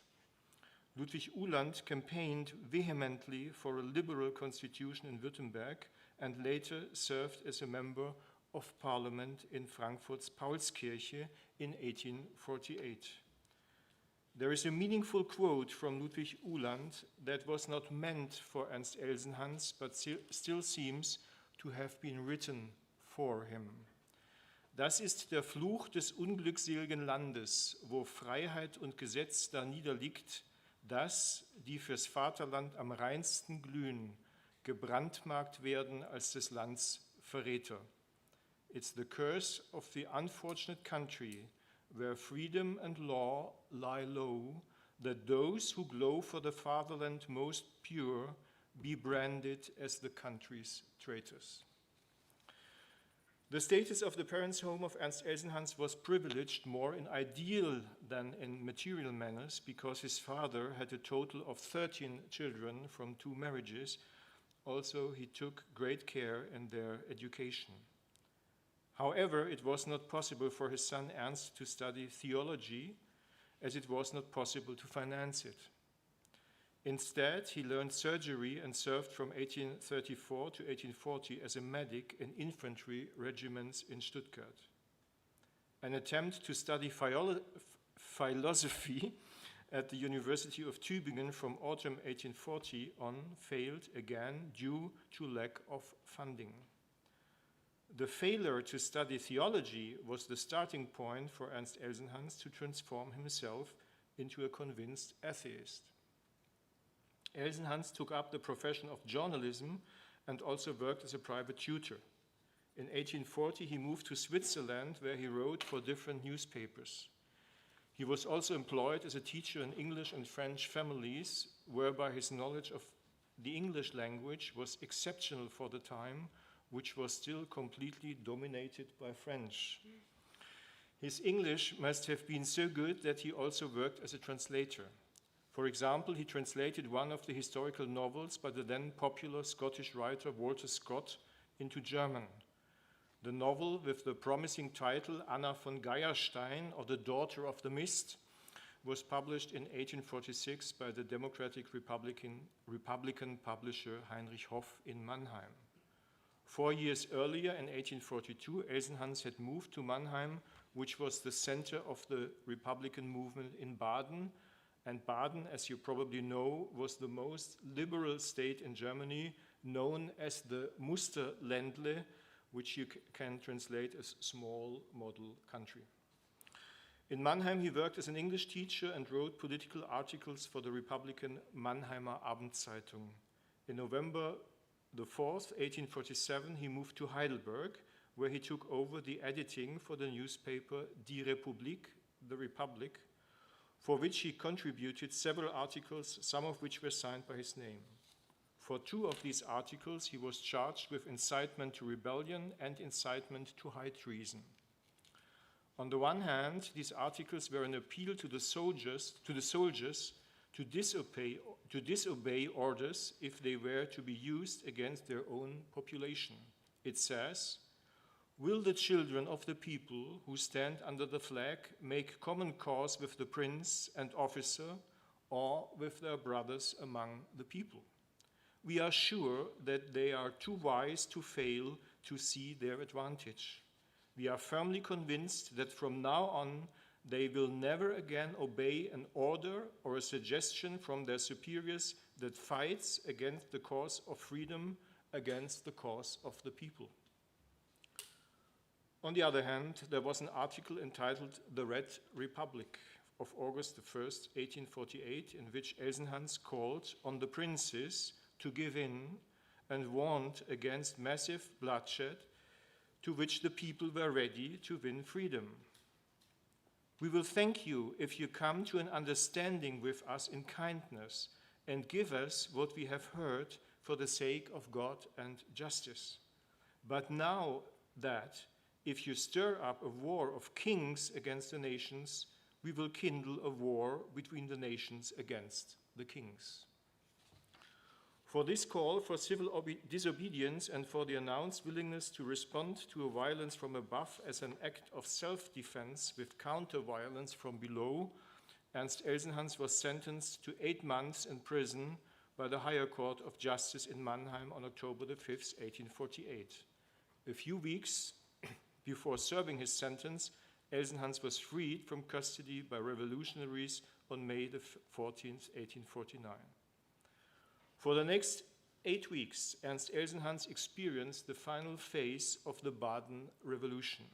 Ludwig Uhland campaigned vehemently for a liberal constitution in Württemberg and later served as a member of parliament in Frankfurt's Paulskirche in 1848. There is a meaningful quote from Ludwig Uhland that was not meant for Ernst Elsenhans, but still seems to have been written for him. Das ist der Fluch des unglückseligen Landes, wo Freiheit und Gesetz da niederliegt, dass, die fürs Vaterland am reinsten glühen, gebrandmarkt werden als des Lands Verräter. It's the curse of the unfortunate country, where freedom and law lie low, that those who glow for the fatherland most pure be branded as the country's traitors. The status of the parents' home of Ernst Elsenhans was privileged more in ideal than in material manners because his father had a total of 13 children from 2 marriages. Also, he took great care in their education. However, it was not possible for his son Ernst to study theology, as it was not possible to finance it. Instead, he learned surgery and served from 1834 to 1840 as a medic in infantry regiments in Stuttgart. An attempt to study philosophy at the University of Tübingen from autumn 1840 on failed again due to lack of funding. The failure to study theology was the starting point for Ernst Elsenhans to transform himself into a convinced atheist. Elsenhans took up the profession of journalism and also worked as a private tutor. In 1840, he moved to Switzerland, where he wrote for different newspapers. He was also employed as a teacher in English and French families, whereby his knowledge of the English language was exceptional for the time, which was still completely dominated by French. His English must have been so good that he also worked as a translator. For example, he translated one of the historical novels by the then popular Scottish writer Walter Scott into German. The novel, with the promising title Anna von Geierstein, or The Daughter of the Mist, was published in 1846 by the Democratic Republican publisher Heinrich Hoff in Mannheim. 4 years earlier, in 1842, Elsenhans had moved to Mannheim, which was the center of the Republican movement in Baden. And Baden, as you probably know, was the most liberal state in Germany, known as the Musterländle, which you can translate as small model country. In Mannheim, he worked as an English teacher and wrote political articles for the Republican Mannheimer Abendzeitung. In November the 4th, 1847, he moved to Heidelberg, where he took over the editing for the newspaper Die Republik, the Republic, for which he contributed several articles, some of which were signed by his name. For 2 of these articles, he was charged with incitement to rebellion and incitement to high treason. On the one hand, these articles were an appeal to the soldiers to disobey orders if they were to be used against their own population. It says, "Will the children of the people who stand under the flag make common cause with the prince and officer or with their brothers among the people? We are sure that they are too wise to fail to see their advantage. We are firmly convinced that from now on they will never again obey an order or a suggestion from their superiors that fights against the cause of freedom, against the cause of the people." On the other hand, there was an article entitled "The Red Republic" of August 1st, 1848, in which Elsenhans called on the princes to give in and warned against massive bloodshed to which the people were ready to win freedom. "We will thank you if you come to an understanding with us in kindness and give us what we have heard for the sake of God and justice. But now that, if you stir up a war of kings against the nations, we will kindle a war between the nations against the kings." For this call for civil disobedience and for the announced willingness to respond to a violence from above as an act of self-defense with counter-violence from below, Ernst Elsenhans was sentenced to 8 months in prison by the Higher Court of Justice in Mannheim on October 5th, 1848. A few weeks before serving his sentence, Elsenhans was freed from custody by revolutionaries on May 14th, 1849. For the next 8 weeks, Ernst Elsenhans experienced the final phase of the Baden Revolution.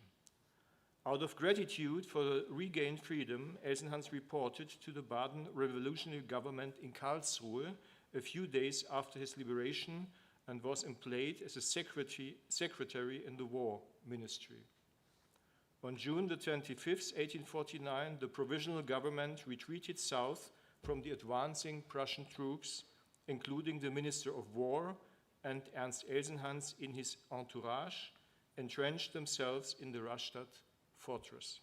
Out of gratitude for the regained freedom, Elsenhans reported to the Baden revolutionary government in Karlsruhe a few days after his liberation and was employed as a secretary in the War Ministry. On June the 25th, 1849, the provisional government retreated south from the advancing Prussian troops, including the Minister of War and Ernst Elsenhans in his entourage, entrenched themselves in the Rastatt fortress.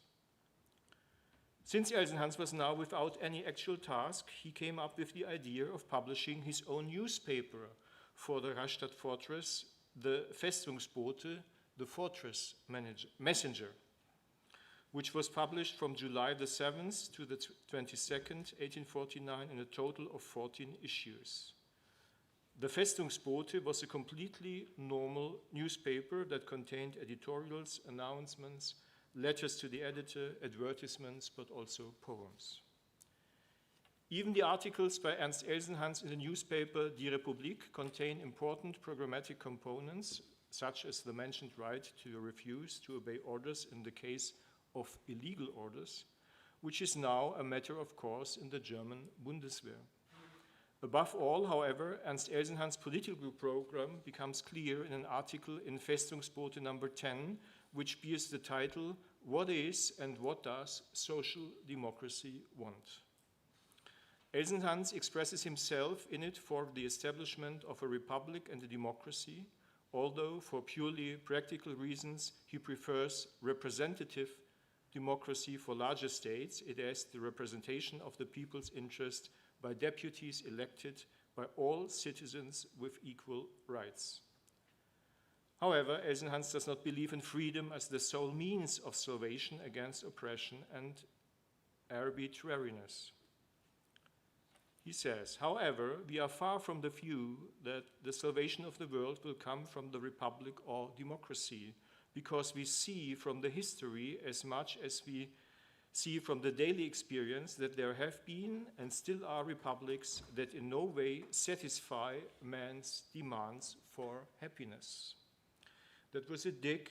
Since Elsenhans was now without any actual task, he came up with the idea of publishing his own newspaper for the Rastatt fortress, the Festungsbote, the fortress messenger, which was published from July the 7th to the 22nd, 1849, in a total of 14 issues. The Festungsbote was a completely normal newspaper that contained editorials, announcements, letters to the editor, advertisements, but also poems. Even the articles by Ernst Elsenhans in the newspaper Die Republik contain important programmatic components, such as the mentioned right to refuse to obey orders in the case of illegal orders, which is now a matter of course in the German Bundeswehr. Above all, however, Ernst Elsenhans' political program becomes clear in an article in Festungsbote number 10, which bears the title, "What is and what does social democracy want?" Elsenhans expresses himself in it for the establishment of a republic and a democracy, although for purely practical reasons he prefers representative democracy for larger states. It is the representation of the people's interest by deputies elected by all citizens with equal rights. However, Elsenhans does not believe in freedom as the sole means of salvation against oppression and arbitrariness. He says, however, we are far from the view that the salvation of the world will come from the republic or democracy, because we see from the history as much as we see from the daily experience that there have been and still are republics that in no way satisfy man's demands for happiness. That was a dig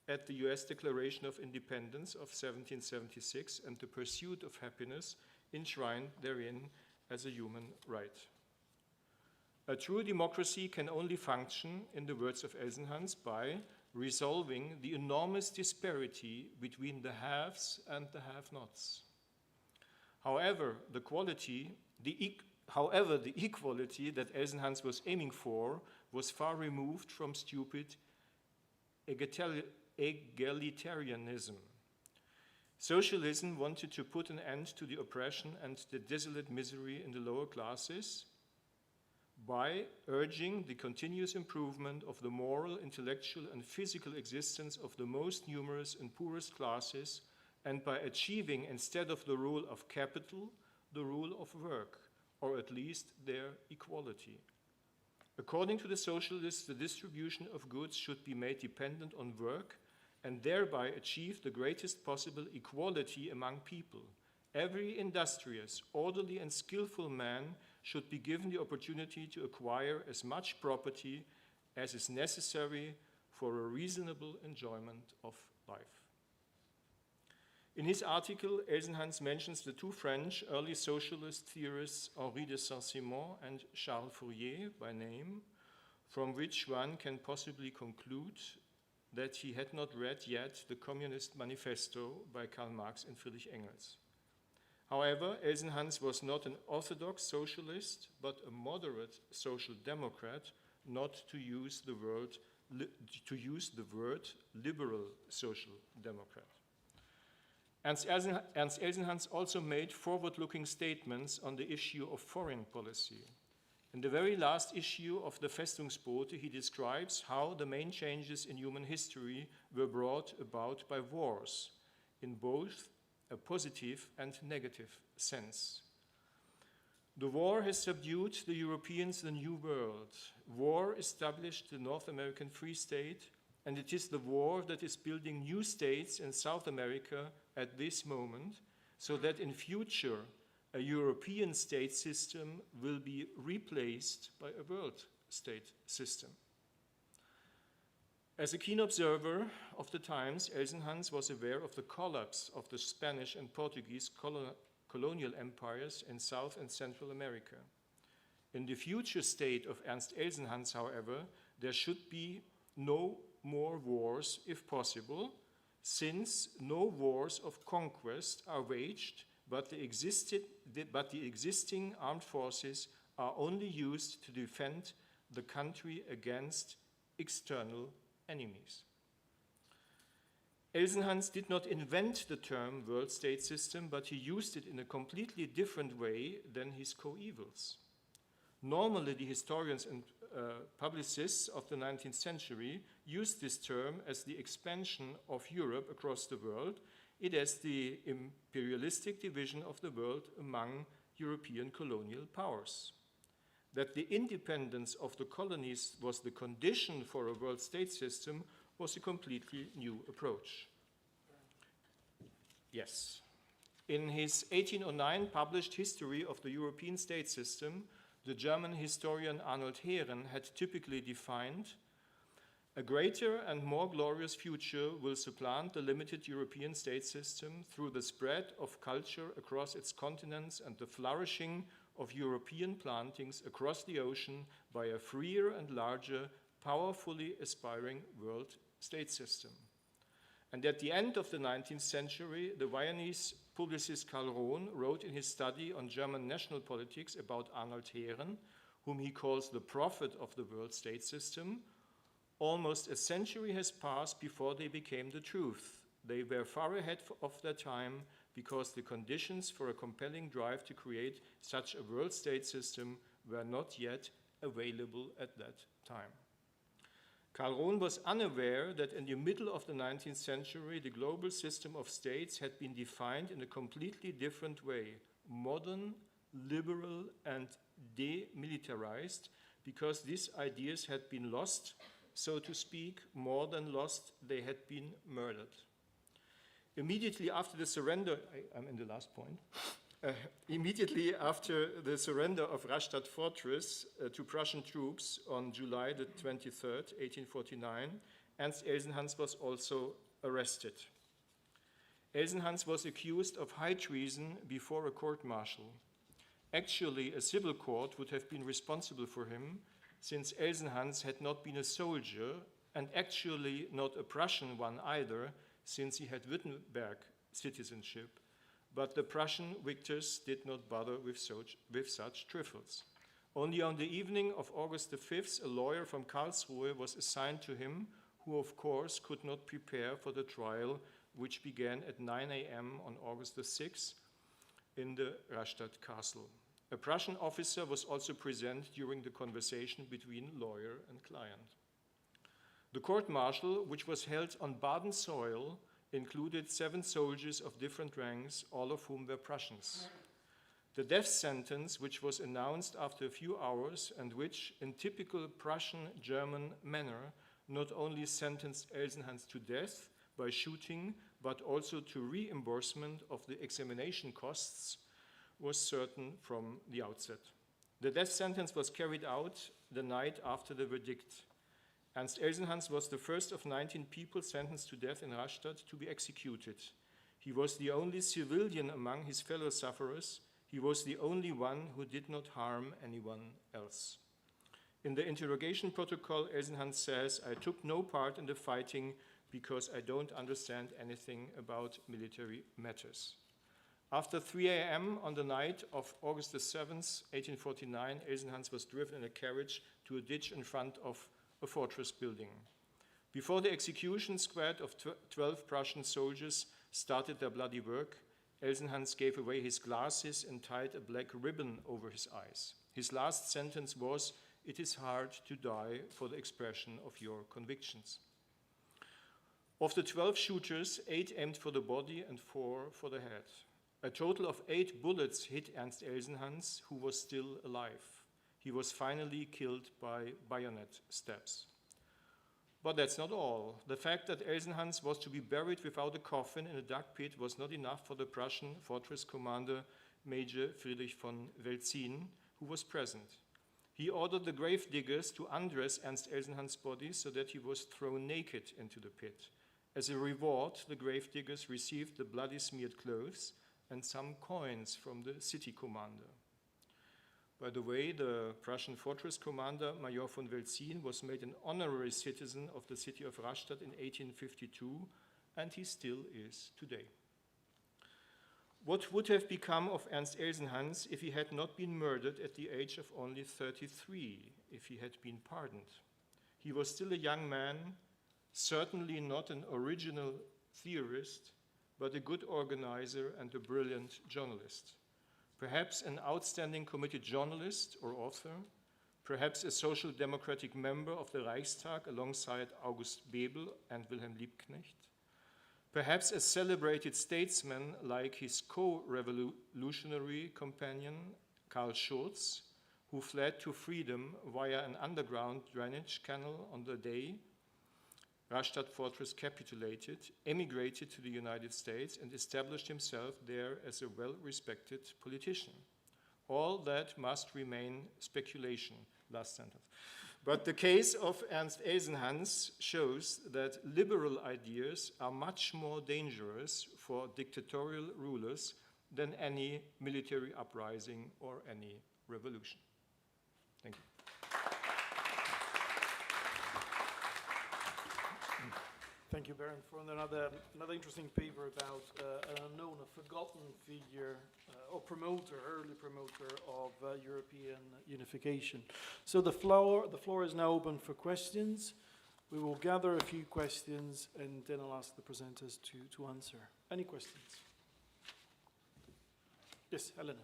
at the US Declaration of Independence of 1776 and the pursuit of happiness enshrined therein as a human right. A true democracy can only function, in the words of Elsenhans, by resolving the enormous disparity between the haves and the have-nots. However, the equality that Elsenhans was aiming for was far removed from stupid egalitarianism. Socialism wanted to put an end to the oppression and the desolate misery in the lower classes by urging the continuous improvement of the moral, intellectual, and physical existence of the most numerous and poorest classes, and by achieving, instead of the rule of capital, the rule of work, or at least their equality. According to the socialists, the distribution of goods should be made dependent on work and thereby achieve the greatest possible equality among people. Every industrious, orderly, and skillful man should be given the opportunity to acquire as much property as is necessary for a reasonable enjoyment of life. In his article, Elsenhans mentions the two French early socialist theorists Henri de Saint-Simon and Charles Fourier by name, from which one can possibly conclude that he had not read yet the Communist Manifesto by Karl Marx and Friedrich Engels. However, Elsenhans was not an orthodox socialist, but a moderate social democrat, not to use the word liberal social democrat. Ernst Elsenhans also made forward-looking statements on the issue of foreign policy. In the very last issue of the Festungsbote, he describes how the main changes in human history were brought about by wars, in both a positive and negative sense. The war has subdued the Europeans to the New World. War established the North American Free State, and it is the war that is building new states in South America at this moment, so that in future a European state system will be replaced by a world state system. As a keen observer of the times, Elsenhans was aware of the collapse of the Spanish and Portuguese colonial empires in South and Central America. In the future state of Ernst Elsenhans, however, there should be no more wars if possible, since no wars of conquest are waged, but the existing armed forces are only used to defend the country against external enemies. Elsenhans did not invent the term world state system, but he used it in a completely different way than his coevals. Normally, the historians and publicists of the 19th century used this term as the expansion of Europe across the world. It is the imperialistic division of the world among European colonial powers. That the independence of the colonies was the condition for a world state system was a completely new approach. Yes. In his 1809 published History of the European State System, the German historian Arnold Heeren had typically defined, a greater and more glorious future will supplant the limited European state system through the spread of culture across its continents and the flourishing of European plantings across the ocean by a freer and larger, powerfully aspiring world state system. And at the end of the 19th century, the Viennese publicist Carlo wrote in his study on German national politics about Arnold Heeren, whom he calls the prophet of the world state system. Almost a century has passed before they became the truth. They were far ahead of their time because the conditions for a compelling drive to create such a world state system were not yet available at that time. Karl Rohn was unaware that in the middle of the 19th century, the global system of states had been defined in a completely different way, modern, liberal, and demilitarized, because these ideas had been lost, so to speak, more than lost, they had been murdered. Immediately after the surrender, I'm in the last point, immediately after the surrender of Rastatt Fortress to Prussian troops on July the 23rd, 1849, Ernst Elsenhans was also arrested. Elsenhans was accused of high treason before a court-martial. Actually, a civil court would have been responsible for him, since Elsenhans had not been a soldier, and actually not a Prussian one either, since he had Württemberg citizenship. But the Prussian victors did not bother with such trifles. Only on the evening of August the 5th, a lawyer from Karlsruhe was assigned to him, who of course could not prepare for the trial, which began at 9 a.m. on August the 6th in the Rastatt castle. A Prussian officer was also present during the conversation between lawyer and client. The court-martial, which was held on Baden soil, included 7 soldiers of different ranks, all of whom were Prussians. The death sentence, which was announced after a few hours and which, in typical Prussian-German manner, not only sentenced Elsenhans to death by shooting, but also to reimbursement of the examination costs, was certain from the outset. The death sentence was carried out the night after the verdict. Ernst Elsenhans was the first of 19 people sentenced to death in Rastatt to be executed. He was the only civilian among his fellow sufferers. He was the only one who did not harm anyone else. In the interrogation protocol, Elsenhans says, "I took no part in the fighting because I don't understand anything about military matters." After 3 a.m. on the night of August the 7th, 1849, Elsenhans was driven in a carriage to a ditch in front of a fortress building. Before the execution squad of 12 Prussian soldiers started their bloody work, Elsenhans gave away his glasses and tied a black ribbon over his eyes. His last sentence was, "It is hard to die for the expression of your convictions." Of the 12 shooters, 8 aimed for the body and 4 for the head. A total of 8 bullets hit Ernst Elsenhans, who was still alive. He was finally killed by bayonet stabs. But that's not all. The fact that Elsenhans was to be buried without a coffin in a duck pit was not enough for the Prussian fortress commander, Major Friedrich von Welzin, who was present. He ordered the grave diggers to undress Ernst Elsenhans' body so that he was thrown naked into the pit. As a reward, the grave diggers received the bloody smeared clothes and some coins from the city commander. By the way, the Prussian fortress commander, Major von Welzin, was made an honorary citizen of the city of Rastatt in 1852, and he still is today. What would have become of Ernst Elsenhans if he had not been murdered at the age of only 33, if he had been pardoned? He was still a young man, certainly not an original theorist, but a good organizer and a brilliant journalist. Perhaps an outstanding committed journalist or author, perhaps a social democratic member of the Reichstag alongside August Bebel and Wilhelm Liebknecht, perhaps a celebrated statesman like his co-revolutionary companion Karl Schurz, who fled to freedom via an underground drainage canal on the day Rastatt fortress capitulated, emigrated to the United States, and established himself there as a well-respected politician. All that must remain speculation. Last sentence. But the case of Ernst Elsenhans shows that liberal ideas are much more dangerous for dictatorial rulers than any military uprising or any revolution. Thank you. Thank you, Baron, for another interesting paper about an unknown, a forgotten figure or promoter, early promoter of European unification. So the floor is now open for questions. We will gather a few questions and then I'll ask the presenters to answer. Any questions? Yes, Helena.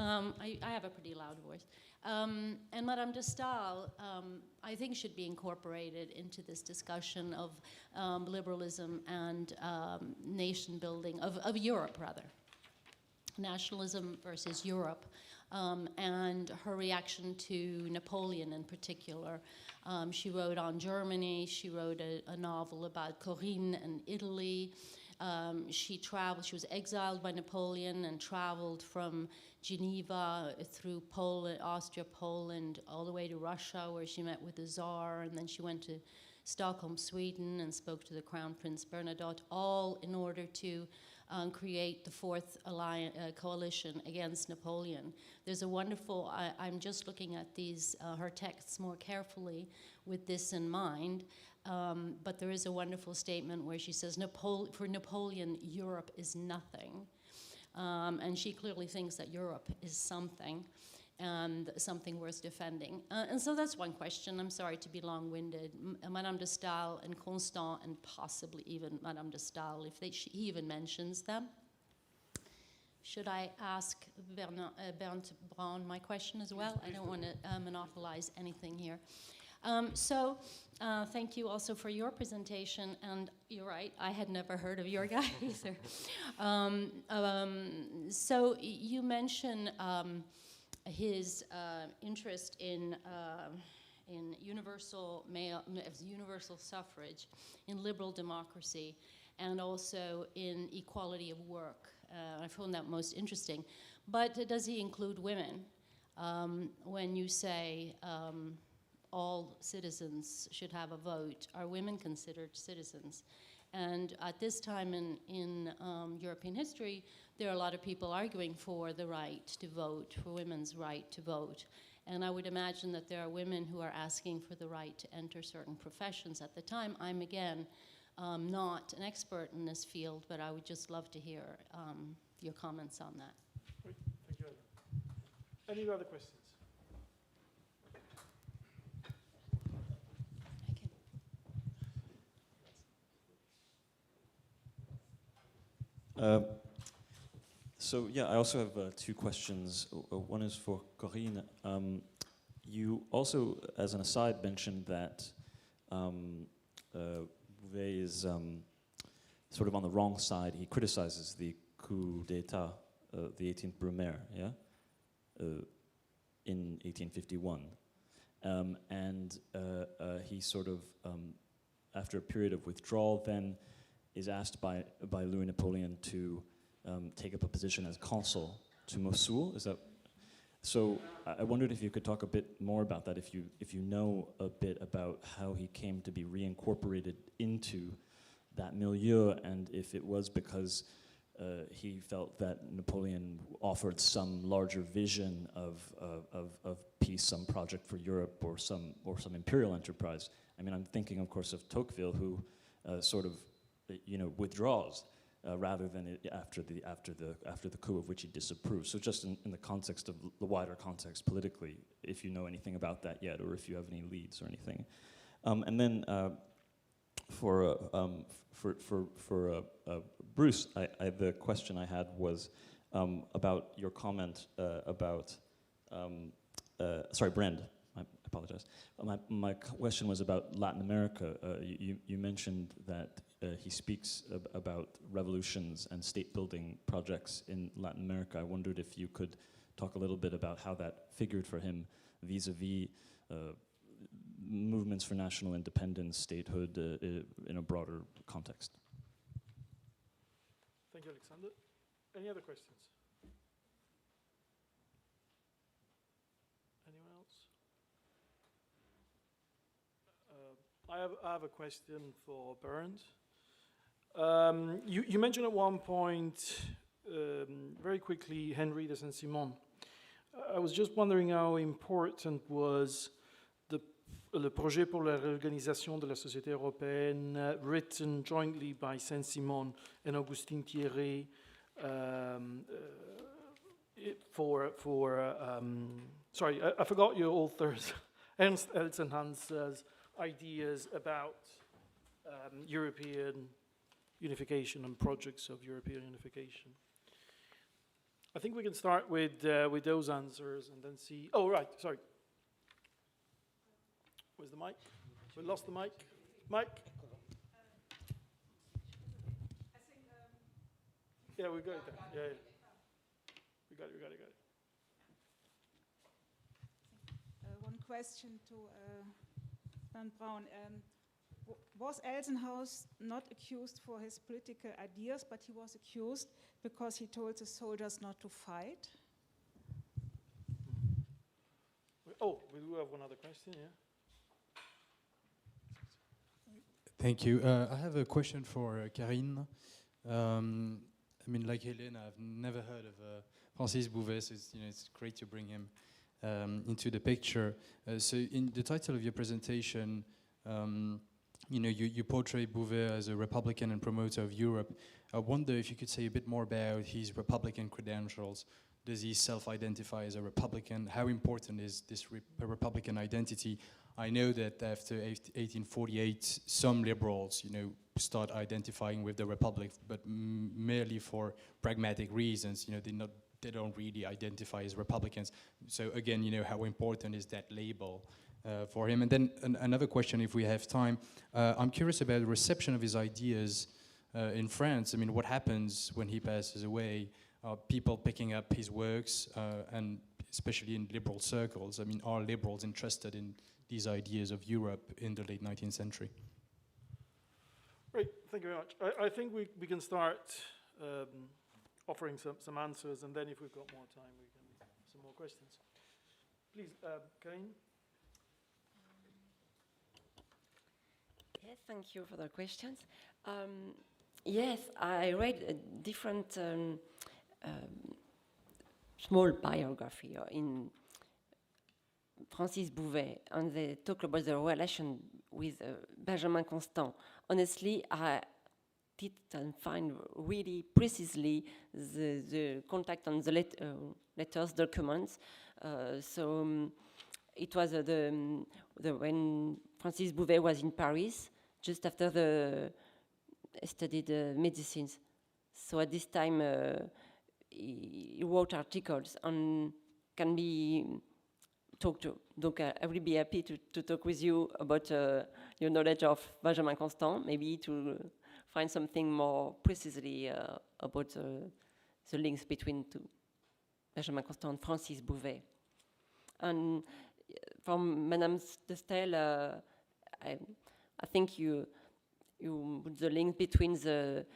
I have a pretty loud voice. And Madame de Stael, I think, should be incorporated into this discussion of liberalism and nation building, of Europe, rather. Nationalism versus Europe, and her reaction to Napoleon in particular. She wrote on Germany, she wrote a novel about Carine and Italy. She traveled, she was exiled by Napoleon and traveled from Geneva through Poland, Austria, Poland, all the way to Russia, where she met with the Tsar, and then she went to Stockholm, Sweden, and spoke to the Crown Prince Bernadotte, all in order to create the fourth coalition against Napoleon. There's a wonderful, I'm just looking at these, her texts more carefully with this in mind, but there is a wonderful statement where she says, for Napoleon, Europe is nothing. And she clearly thinks that Europe is something, and something worth defending. And so that's one question. I'm sorry to be long-winded. Madame de Stael and Constant, and possibly even Madame de Stael, if he even mentions them. Should I ask Bernd Braun my question as well? I don't want to monopolize anything here. Thank you also for your presentation, and you're right, I had never heard of your guy either. So you mentioned his interest in universal suffrage, in liberal democracy, and also in equality of work. I found that most interesting. But does he include women? When you say all citizens should have a vote, are women considered citizens? And at this time in European history, there are a lot of people arguing for the right to vote, for women's right to vote. And I would imagine that there are women who are asking for the right to enter certain professions at the time. I'm, again, not an expert in this field, but I would just love to hear your comments on that. Great. Thank you. Any other questions? So yeah, I also have two questions. One is for Carine. You also, as an aside, mentioned that Bouvet is sort of on the wrong side. He criticizes the coup d'état, the 18th Brumaire, yeah, in 1851, and he sort of, after a period of withdrawal, then is asked by Louis Napoleon to take up a position as consul to Mosul. Is that so? I wondered if you could talk a bit more about that. If you know a bit about how he came to be reincorporated into that milieu, and if it was because he felt that Napoleon offered some larger vision of peace, some project for Europe, or some imperial enterprise. I mean, I'm thinking, of course, of Tocqueville, who sort of, withdraws rather than after the coup, of which he disapproves. So just in the context of the wider context politically, if you know anything about that yet, or if you have any leads or anything, and then for Bruce, the question I had was about your comment about sorry, Brand. I apologize. My question was about Latin America. You mentioned that he speaks about revolutions and state-building projects in Latin America. I wondered if you could talk a little bit about how that figured for him vis-a-vis movements for national independence, statehood, in a broader context. Thank you, Alexander. Any other questions? Anyone else? I have a question for Bernd. You mentioned at one point, very quickly, Henri de Saint-Simon. I was just wondering how important was le projet pour la réorganisation de la société européenne, written jointly by Saint-Simon and Augustin Thierry, sorry, I forgot your authors, Ernst Elsenhans's ideas about European unification and projects of European unification. I think we can start with those answers and then see. Oh, right, sorry. Where's the mic? We lost the mic. Mic? Yeah, we got it there. Yeah, yeah. We got it. One question to Bernd Braun. Was Elsenhaus not accused for his political ideas, but he was accused because he told the soldiers not to fight? Oh, we do have one other question, yeah. Thank you. I have a question for Carine. I mean, like Hélène, I've never heard of Francis Bouvet, so it's great to bring him into the picture. So in the title of your presentation, you portray Bouvet as a Republican and promoter of Europe. I wonder if you could say a bit more about his Republican credentials. Does he self-identify as a Republican? How important is this Republican identity? I know that after 1848, some liberals, start identifying with the Republic, but merely for pragmatic reasons. They don't really identify as Republicans. So again, how important is that label for him? And then another question, if we have time. I'm curious about the reception of his ideas in France. I mean, what happens when he passes away? Are people picking up his works, and especially in liberal circles? I mean, are liberals interested in these ideas of Europe in the late 19th century? Great, thank you very much. I think we can start offering some answers, and then if we've got more time, we can some more questions. Please, Carine. Yes, thank you for the questions. Yes, I read a different small biography in Francis Bouvet, and they talk about the relation with Benjamin Constant. Honestly, I didn't find really precisely the contact on the letters, documents. It was when Francis Bouvet was in Paris, just after he studied medicines. So at this time, he wrote articles and can be talked to. Donc I will be happy to talk with you about your knowledge of Benjamin Constant, maybe to find something more precisely about the links between Benjamin Constant and Francis Bouvet. And from Madame de Stel, I think you put the link between the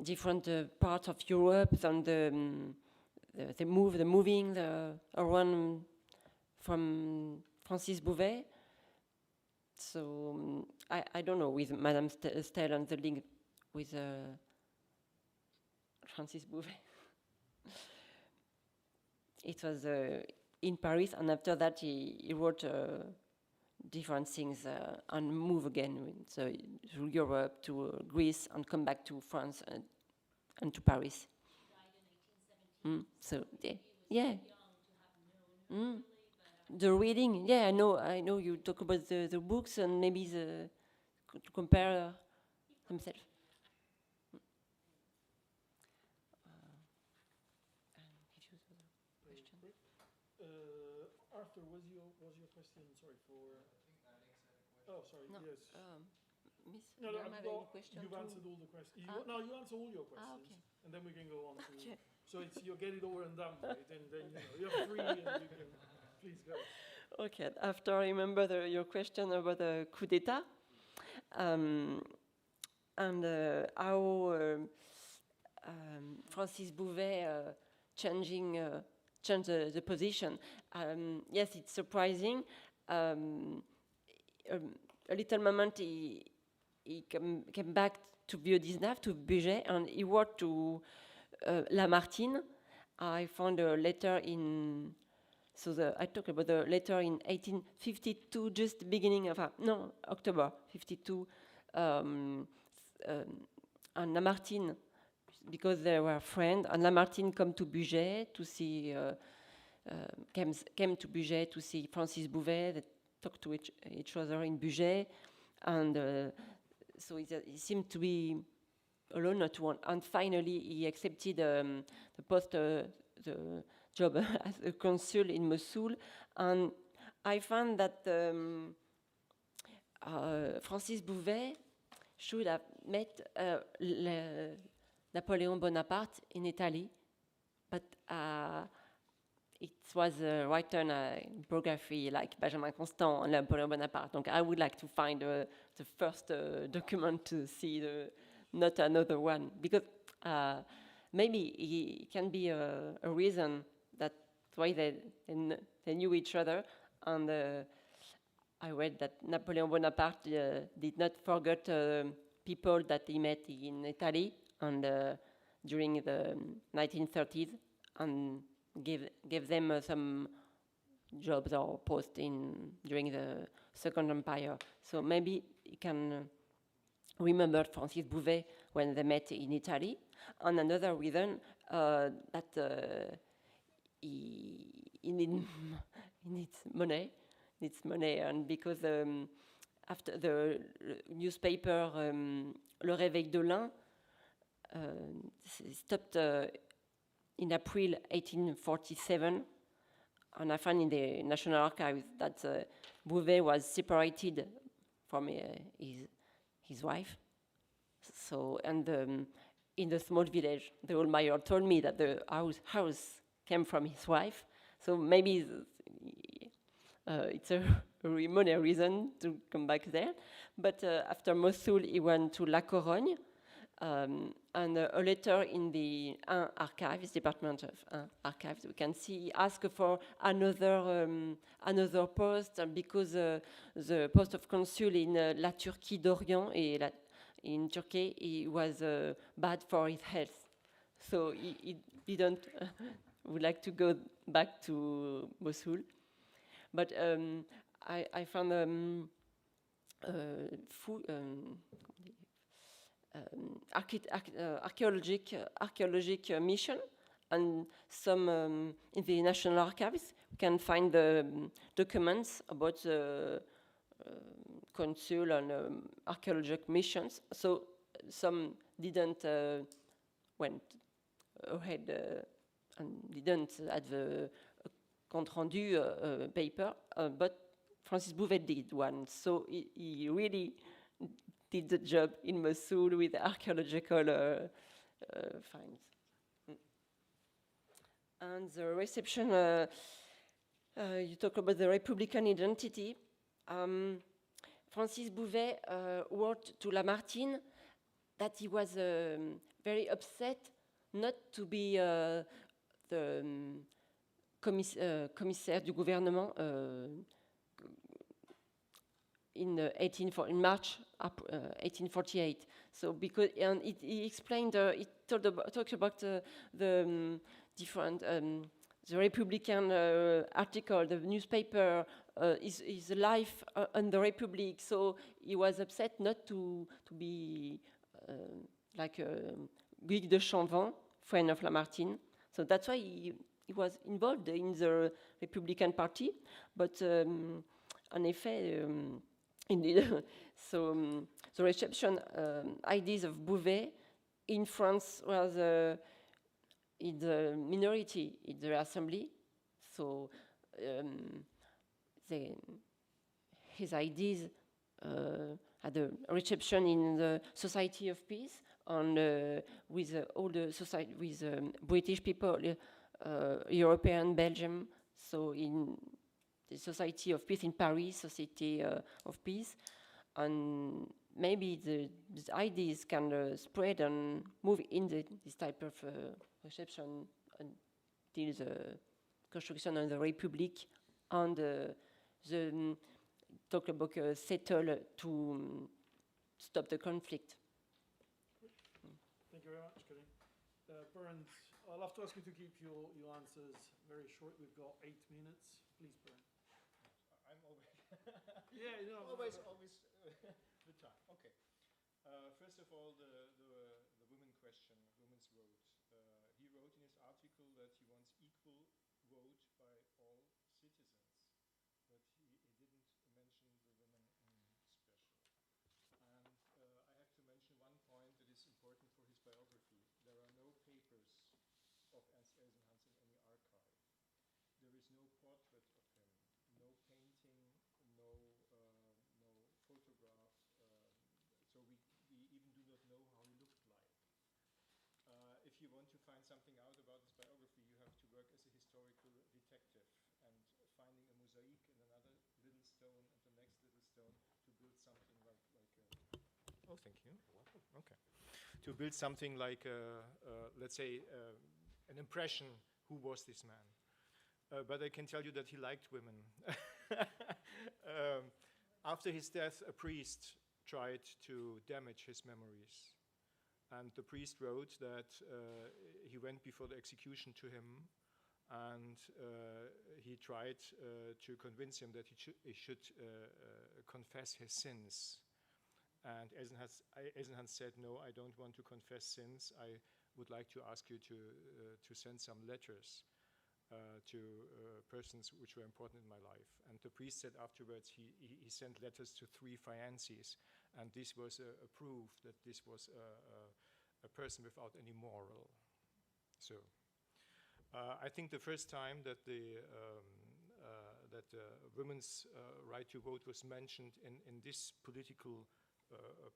different parts of Europe and the moving around from Francis Bouvet. So I don't know with Madame Stel and the link with Francis Bouvet. It was in Paris, and after that he wrote different things and move again through Europe to Greece and come back to France and to Paris. So yeah. The reading, yeah, I know you talk about the books and maybe to compare themselves. Arthur, was your question? Sorry for. Oh, sorry. No, yes. Miss, No, you have any question you've too? answered all the questions. Okay. No, you answer all your questions, Okay. and then we can go on to. Okay. So you get it over and done with, and then you have three, and you can. Please go. Okay. After I remember your question about the coup d'état, and how Francis Bouvet changed the position. Yes, it's surprising. A little moment he came back to Vieux XIX, to Bugey, and he wrote to Lamartine. I found a letter I talk about the letter in 1852, just the beginning of, October 52, and Lamartine, because they were friends, and Lamartine came to Bugey to see, came to Bugey to see Francis Bouvet. They talked to each other in Bugey, and so it seemed to be alone not one. And finally, he accepted the job as a consul in Mosul. And I found that Francis Bouvet should have met Napoleon Bonaparte in Italy, but it was written in biography like Benjamin Constant and Napoleon Bonaparte. Donc I would like to find the first document to see not another one, because maybe it can be a reason that's why they knew each other. And I read that Napoleon Bonaparte did not forget people that he met in Italy and during the 1930s, and gave them some jobs or posts during the Second Empire. So maybe you can remember Francis Bouvet when they met in Italy. And another reason that he needs money, and because after the newspaper Le Réveil de l'Ain stopped in April 1847, and I found in the National Archives that Bouvet was separated from his wife. So, and in the small village, the old mayor told me that the house came from his wife. So maybe it's a money reason to come back there. But after Mosul, he went to La Corogne. And a letter in the archives, Department of Archives, we can see he asked for another post because the post of consul in La Turquie d'Orient in Turkey, he was bad for his health. So he didn't would like to go back to Mosul. But I found archaeologic mission, and some in the National Archives we can find the documents about the consul and archaeological missions. So some didn't went ahead and didn't have the compte rendu paper, but Francis Bouvet did one. So he really did the job in Mosul with archaeological finds. And the reception, you talk about the Republican identity. Francis Bouvet wrote to Lamartine that he was very upset not to be the commissaire du gouvernement in March 1848. So because he explained, he talked about the different the Republican article, the newspaper, his life on the Republic. So he was upset not to be like Guy de Champvent, friend of Lamartine. So that's why he was involved in the Republican Party. But en effet, indeed, so the reception ideas of Bouvet in France was in the minority in the assembly. So his ideas had a reception in the Society of Peace, and with all the society, with British people, European, Belgium. So in the Society of Peace in Paris, Society of Peace, and maybe the ideas can spread and move in this type of reception until the construction of the Republic and the talk about settle to stop the conflict. Thank you very much, Carine. Bernd, I'll have to ask you to keep your answers very short. We've got 8 minutes. Please, Bernd. I'm always yeah, no, always the time. Okay. First of all, the women question, women's vote. He wrote in his article that he wants equal vote by all citizens, but he didn't mention the women in special. And I have to mention one point that is important for want to find something out about his biography, you have to work as a historical detective and finding a mosaic in another little stone and the next little stone to build something like oh, thank you. Welcome. Okay. To build something like, let's say, an impression, who was this man? But I can tell you that he liked women. After his death, a priest tried to damage his memories. And the priest wrote that he went before the execution to him, and he tried to convince him that he should confess his sins. And Eisenhans said, no, I don't want to confess sins. I would like to ask you to send some letters to persons which were important in my life. And the priest said afterwards he sent letters to 3 fiancés, and this was a proof that this was a person without any moral. So I think the first time that the women's right to vote was mentioned in this political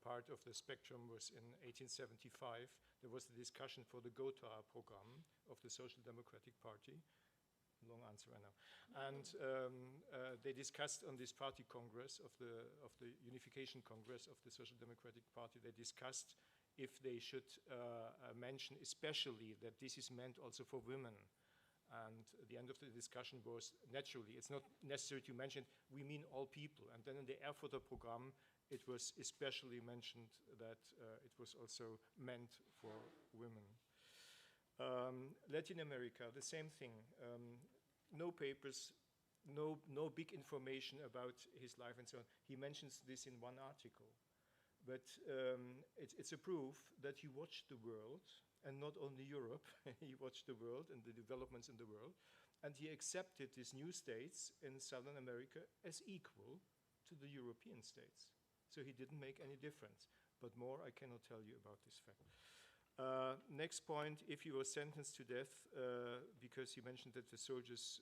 part of the spectrum was in 1875. There was the discussion for the Gotha program of the Social Democratic Party. Long answer right now. And they discussed on this party congress of the Unification Congress of the Social Democratic Party, they discussed if they should mention especially that this is meant also for women. And the end of the discussion was, naturally, it's not necessary to mention, we mean all people. And then in the Erfurter program, it was especially mentioned that it was also meant for women. Latin America, the same thing. No papers, no big information about his life and so on. He mentions this in one article. But it's a proof that he watched the world, and not only Europe, he watched the world and the developments in the world, and he accepted these new states in Southern America as equal to the European states. So he didn't make any difference. But more I cannot tell you about this fact. Next point, if he was sentenced to death, because he mentioned that the soldiers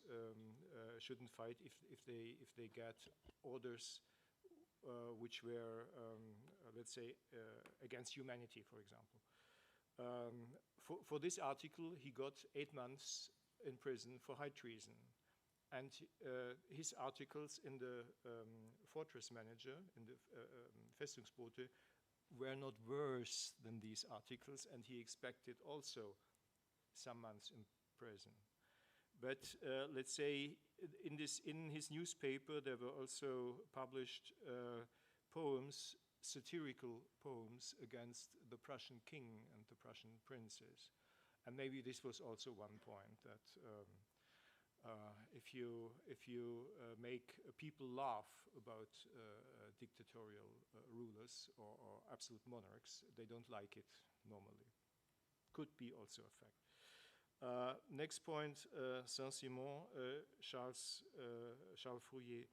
shouldn't fight if they get orders which were, let's say, against humanity, for example. For this article, he got 8 months in prison for high treason. And his articles in the Fortress Manager, in the Festungsbote, were not worse than these articles, and he expected also some months in prison. But let's say in his newspaper there were also published poems, satirical poems against the Prussian king and the Prussian princes. And maybe this was also one point, that if you make people laugh about dictatorial rulers or absolute monarchs, they don't like it normally. Could be also a fact. Next point, Saint-Simon, Charles Fourier.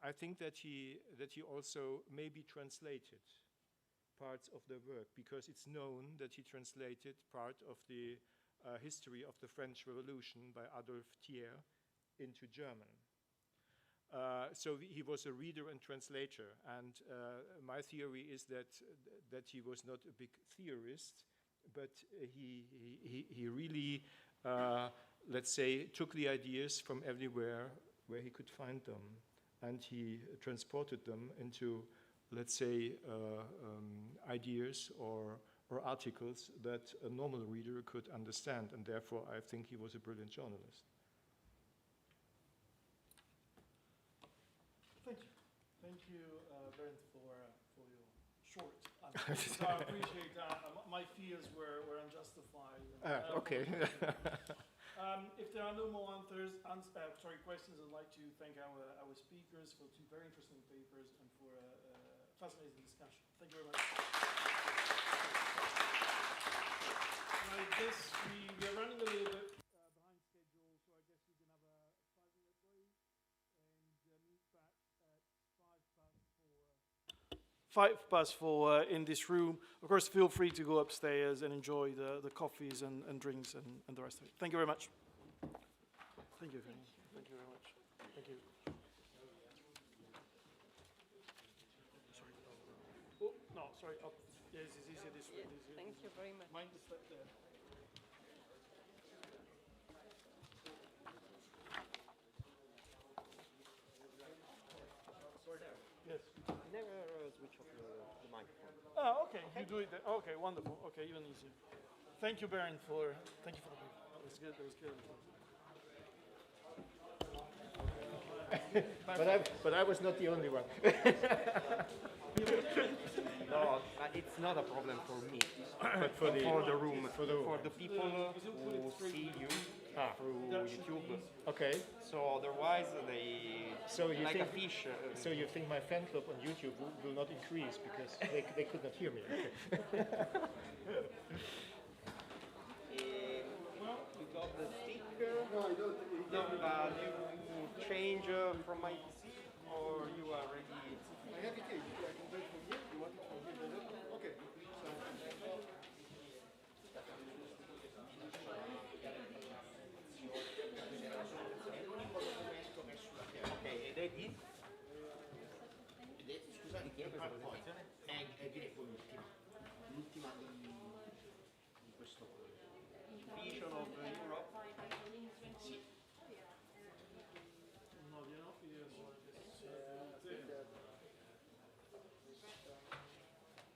I think that he also maybe translated parts of the work, because it's known that he translated part of the history of the French Revolution by Adolphe Thiers into German. So he was a reader and translator, and my theory is that he was not a big theorist, but he really, let's say, took the ideas from everywhere where he could find them, and he transported them into, let's say, ideas or articles that a normal reader could understand, and therefore I think he was a brilliant journalist. Thank you. Thank you, Bernd, for your short answer. So I appreciate that. My fears were unjustified. Okay. If there are no more questions, I'd like to thank our speakers for 2 very interesting papers and for a fascinating discussion. Thank you very much. Like this, we are running a little bit behind schedule, so I guess we can have a 5-minute break and meet back at 4:05 in this room. Of course, feel free to go upstairs and enjoy the coffees and drinks and the rest of it. Thank you very much. Thank you. Thank you very much. Thank you. Sorry. Oh, no, sorry. Up. Yes, it's easier this way. Thank you very much. Mind the step there. you do it. Okay, wonderful. Okay, even easier. Thank you, Baron, for the brief. That was good. That was good. but I was not the only one. No, it's not a problem for me, But for the room, for the people who see you through YouTube. Okay. So otherwise, they So you like think a fish. So you think my fan club on YouTube will not increase because they could not hear me? Okay. You got the sticker. No, I don't. No, you change from my PC, or you are ready? I have it here. I can do it from here. You want it from here? Okay. Okay, ready? Scusate, chi è questa presentazione? È diretto l'ultima di questo. Vision of Europe. Sì.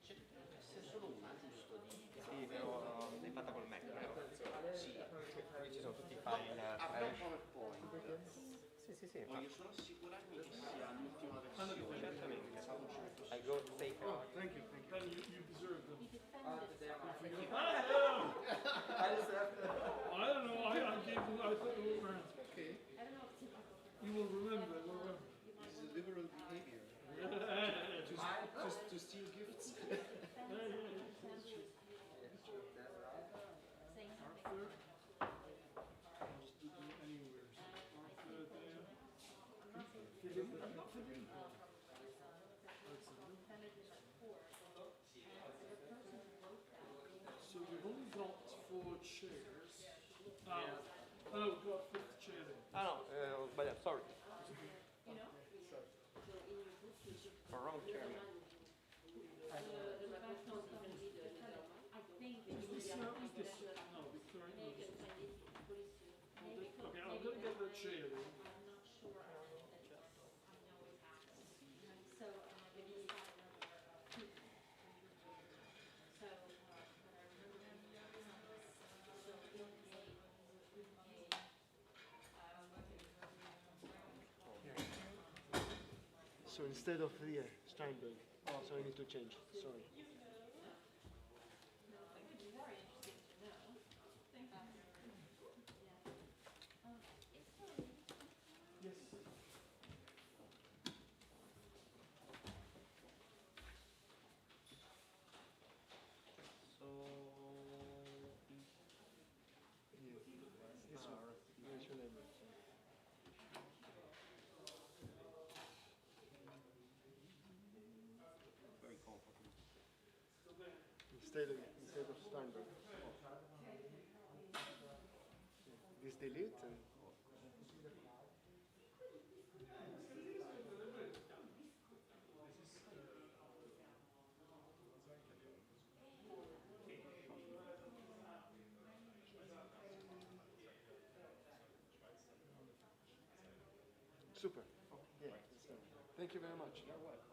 C'è solo una, giusto? Sì, però l'hai fatta col Mac, vero? Sì. Qui ci sono tutti i file. Sì. Voglio solo assicurarmi che sia l'ultima versione. Certamente. I go to take out. Thank you. You deserve them. I don't know. I gave them. I thought they were. Okay. You will remember. This is liberal behavior. Just to steal gifts. So we've only got 4 chairs. Oh, we've got a 5th chair in. Ah no, ho sbagliato, sorry. Wrong chairman. No, Victoria. Okay, I'm going to get that chair in. So instead of here, Steinberg. Oh, so I need to change. Sorry. Instead of Steinberg. This delete and super. Yeah, thank you very much. You're welcome.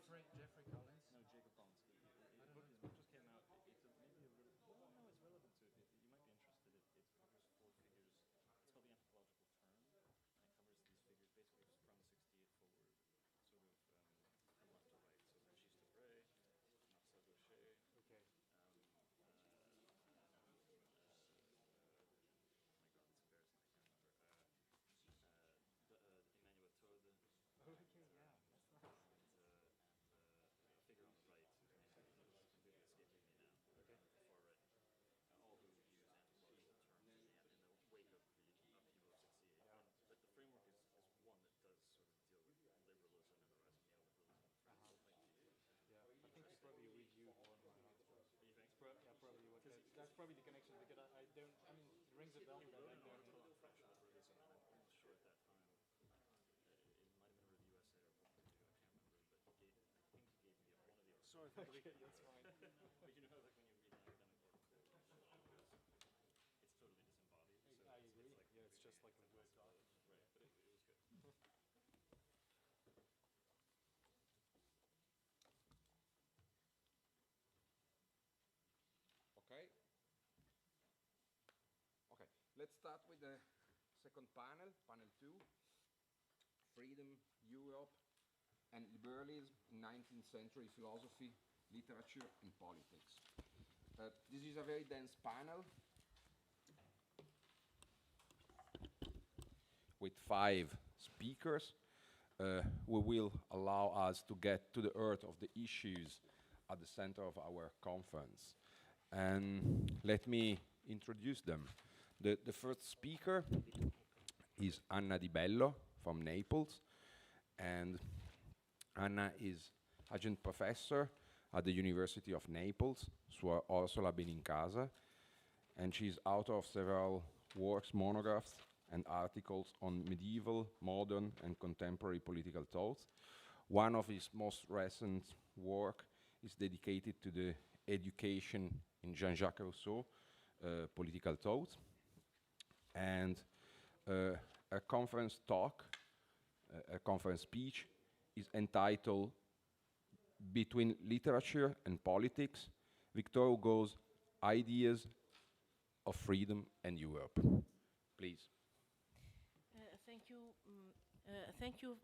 Jeffrey Collins? No, Jacob Collins. The book just came out. It's maybe a little. Well, no, it's relevant to it. You might be interested. It covers 4 figures. It's called the anthropological term, and it covers these figures basically from 68 forward, sort of from left to right. So Regis Debray, Marcel Gaucher. Okay. My God, it's embarrassing. I can't remember. Emmanuel Todd. Okay, yeah, that's nice. And a figure on the right whose name is completely escaping me now. Okay. The far right. All who use anthropological terms in the wake of the upheaval of 68. Yeah. But the framework is one that does sort of deal with liberalism and the rise of neoliberalism. Yeah, I think you probably reviewed one of my articles. You think? Yeah, probably. That's probably the connection because I don't. I mean, it rings a bell. You But wrote I an don't. article on French liberalism, and I'm almost sure at that time it might have been Review Essay or Point Review, I can't remember, but I think he gave me one of the articles. Sorry, Federico. That's fine. But you know how like when you read an academic article, it's totally disembodied. So I agree. It's like Yeah, it's just like a word doc. Right, but it was good. Okay. Okay, let's start with the second panel, panel 2. Freedom, Europe, and liberalism in 19th century philosophy, literature, and politics. This is a very dense panel with 5 speakers who will allow us to get to the heart of the issues at the center of our conference. And let me introduce them. The first speaker is Anna Di Bello from Naples, and Anna is adjunct professor at the University of Naples, Sua Orsola Benincasa, and she's author of several works, monographs, and articles on medieval, modern, and contemporary political thought. One of his most recent work is dedicated to the education in Jean-Jacques Rousseau, political thought. And a conference talk, a conference speech, is entitled Between Literature and Politics, Victor Hugo's Ideas of Freedom and Europe. Please. Thank you,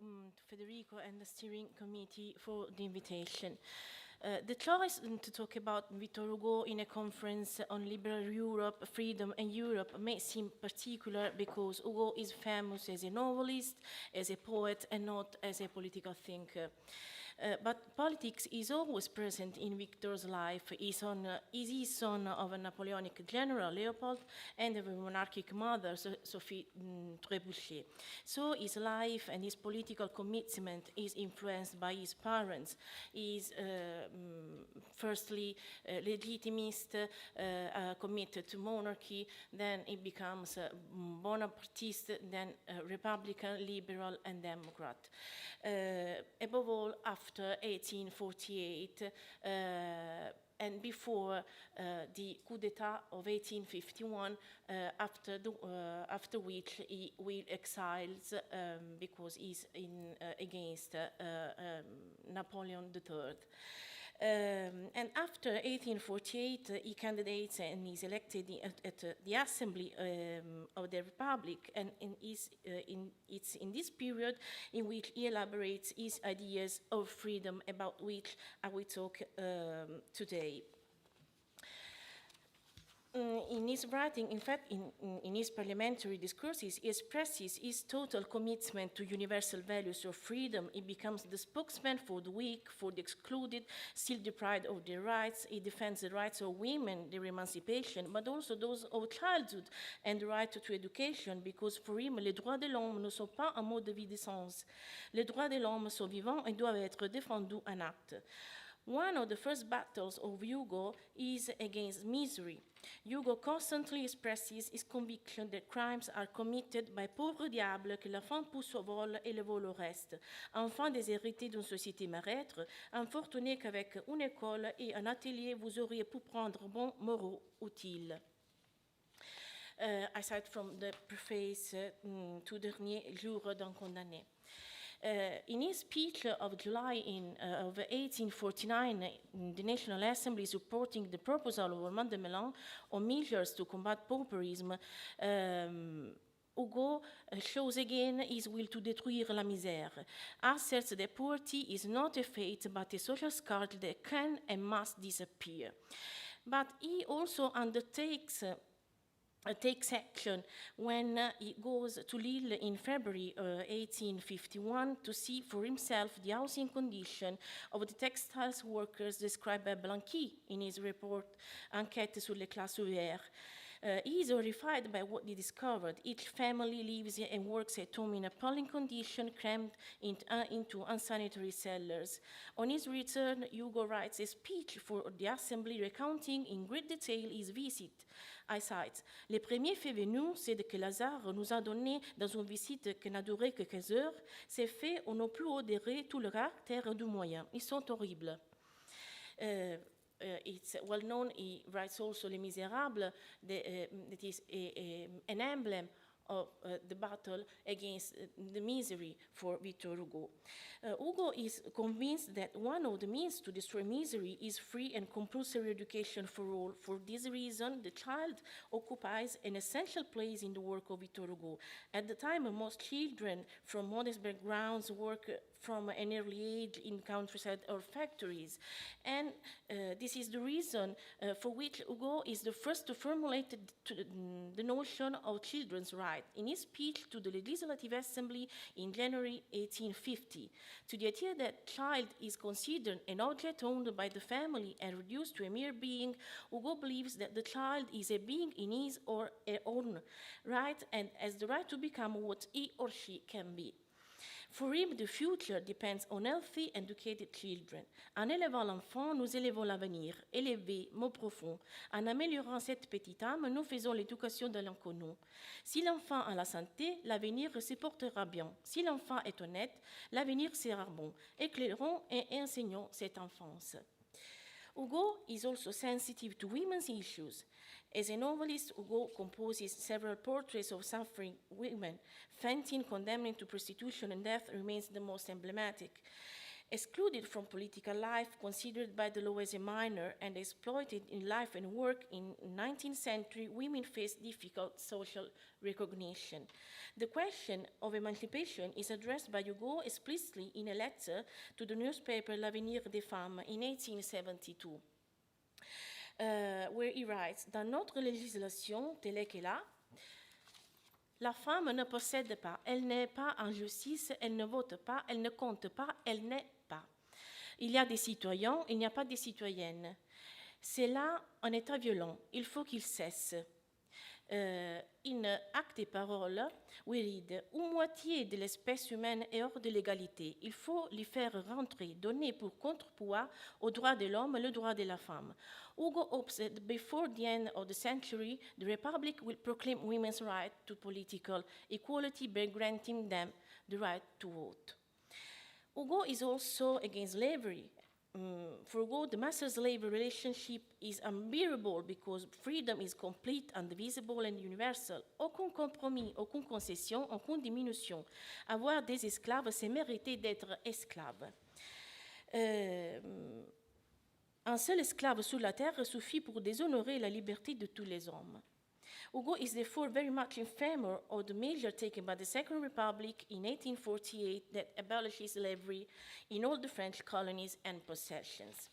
Federico and the steering committee for the invitation. The choice to talk about Victor Hugo in a conference on liberal Europe, freedom and Europe may seem particular because Hugo is famous as a novelist, as a poet, and not as a political thinker. But politics is always present in Victor's life. He is son of a Napoleonic general, Leopold, and of a monarchic mother, Sophie Trebuchet. So his life and his political commitment is influenced by his parents. He is firstly legitimist, committed to monarchy, then he becomes Bonapartiste, then Republican, liberal, and Democrat. Above all, after 1848 and before the coup d'etat of 1851, after which he will exile because he's against Napoleon III. And after 1848, he candidates and is elected at the Assembly of the Republic, and it's in this period in which he elaborates his ideas of freedom, about which I will talk today. In his writing, in fact, in his parliamentary discourses, he expresses his total commitment to universal values of freedom. He becomes the spokesman for the weak, for the excluded, still deprived of their rights. He defends the rights of women, their emancipation, but also those of childhood and the right to education, because for him, les droits de l'homme ne sont pas un mot de vie d'essence. Les droits de l'homme sont vivants et doivent être défendus en acte. One of the first battles of Hugo is against misery. Hugo constantly expresses his conviction that crimes are committed by pauvres diables, que la femme pousse au vol et le vol au reste. Enfant déshérité d'une société marâtre, infortuné qu'avec une école et un atelier, vous auriez pu prendre bons moraux utiles. I cite from the preface tout dernier jour d'un condamné. In his speech of July of 1849, in the National Assembly supporting the proposal of Armand de Melun on measures to combat pauperism, Hugo shows again his will to détruire la misère, asserts that poverty is not a fate but a social scourge that can and must disappear. But he also undertakes takes action when he goes to Lille in February 1851 to see for himself the housing condition of the textiles workers described by Blanqui in his report Enquête sur les classes ouvrières. He is horrified by what he discovered. Each family lives and works at home in appalling condition, crammed into unsanitary cellars. On his return, Hugo writes a speech for the assembly recounting in great detail his visit. I cite, « Les premiers faits venus, c'est que Lazare nous a donné dans une visite qui n'a duré que 15 heures. Ces faits ont au plus haut degré tout le caractère du moyen. Ils sont horribles. » It's well known, he writes also Les Misérables, that is an emblem of the battle against the misery for Victor Hugo. Hugo is convinced that one of the means to destroy misery is free and compulsory education for all. For this reason, the child occupies an essential place in the work of Victor Hugo. At the time, most children from modest backgrounds work from an early age in countryside or factories. And this is the reason for which Hugo is the first to formulate the notion of children's right in his speech to the Legislative Assembly in January 1850. To the idea that child is considered an object owned by the family and reduced to a mere being, Hugo believes that the child is a being in his or her own right and has the right to become what he or she can be. For him, the future depends on healthy, educated children. En élevant l'enfant, nous élevons l'avenir. Élever, mot profond. En améliorant cette petite âme, nous faisons l'éducation de l'inconnu. Si l'enfant a la santé, l'avenir se portera bien. Si l'enfant est honnête, l'avenir sera bon. Éclairons et enseignons cette enfance. Hugo is also sensitive to women's issues. As a novelist, Hugo composes several portraits of suffering women. Fantine, condemning to prostitution and death, remains the most emblematic. Excluded from political life, considered by the law as a minor, and exploited in life and work in the 19th century, women face difficult social recognition. The question of emancipation is addressed by Hugo explicitly in a letter to the newspaper L'Avenir des Femmes in 1872. Where he writes, dans notre législation telle qu'elle est, la femme ne possède pas, elle n'est pas en justice, elle ne vote pas, elle ne compte pas, elle n'est pas. Il y a des citoyens, il n'y a pas de citoyennes. C'est là un état violent, il faut qu'il cesse. In Actes et Paroles, we read, une moitié de l'espèce humaine est hors de l'égalité. Il faut l'y faire rentrer, donner pour contrepoids au droit de l'homme le droit de la femme. Hugo hopes that before the end of the century, the Republic will proclaim women's right to political equality by granting them the right to vote. Hugo is also against slavery. For Hugo, the master-slave relationship is unbearable because freedom is complete, indivisible, and universal. Aucun compromis, aucune concession, aucune diminution. Avoir des esclaves, c'est mériter d'être esclave. Un seul esclave sur la terre suffit pour déshonorer la liberté de tous les hommes. Hugo is therefore very much in favor of the measure taken by the Second Republic in 1848 that abolishes slavery in all the French colonies and possessions.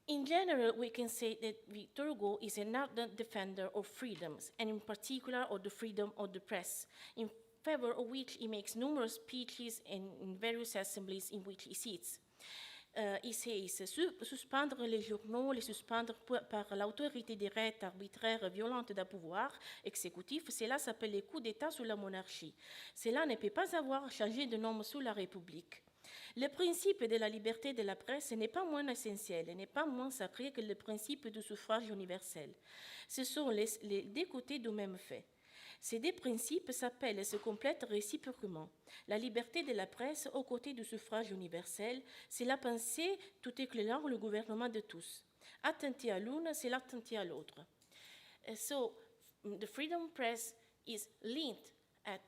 In general, we can say that Victor Hugo is an ardent defender of freedoms, and in particular of the freedom of the press, in favor of which he makes numerous speeches in various assemblies in which he sits. Il says, suspendre les journaux, les suspendre par l'autorité directe, arbitraire, violente d'un pouvoir exécutif, cela s'appelle le coup d'État sous la monarchie. Cela ne peut pas avoir changé de nom sous la République. Le principe de la liberté de la presse n'est pas moins essentiel et n'est pas moins sacré que le principe du suffrage universel. Ce sont les deux côtés du même fait. Ces deux principes s'appellent et se complètent réciproquement. La liberté de la presse aux côtés du suffrage universel, c'est la pensée tout éclairant le gouvernement de tous. Attenter à l'une, c'est l'attenter à l'autre. So, the freedom press is linked at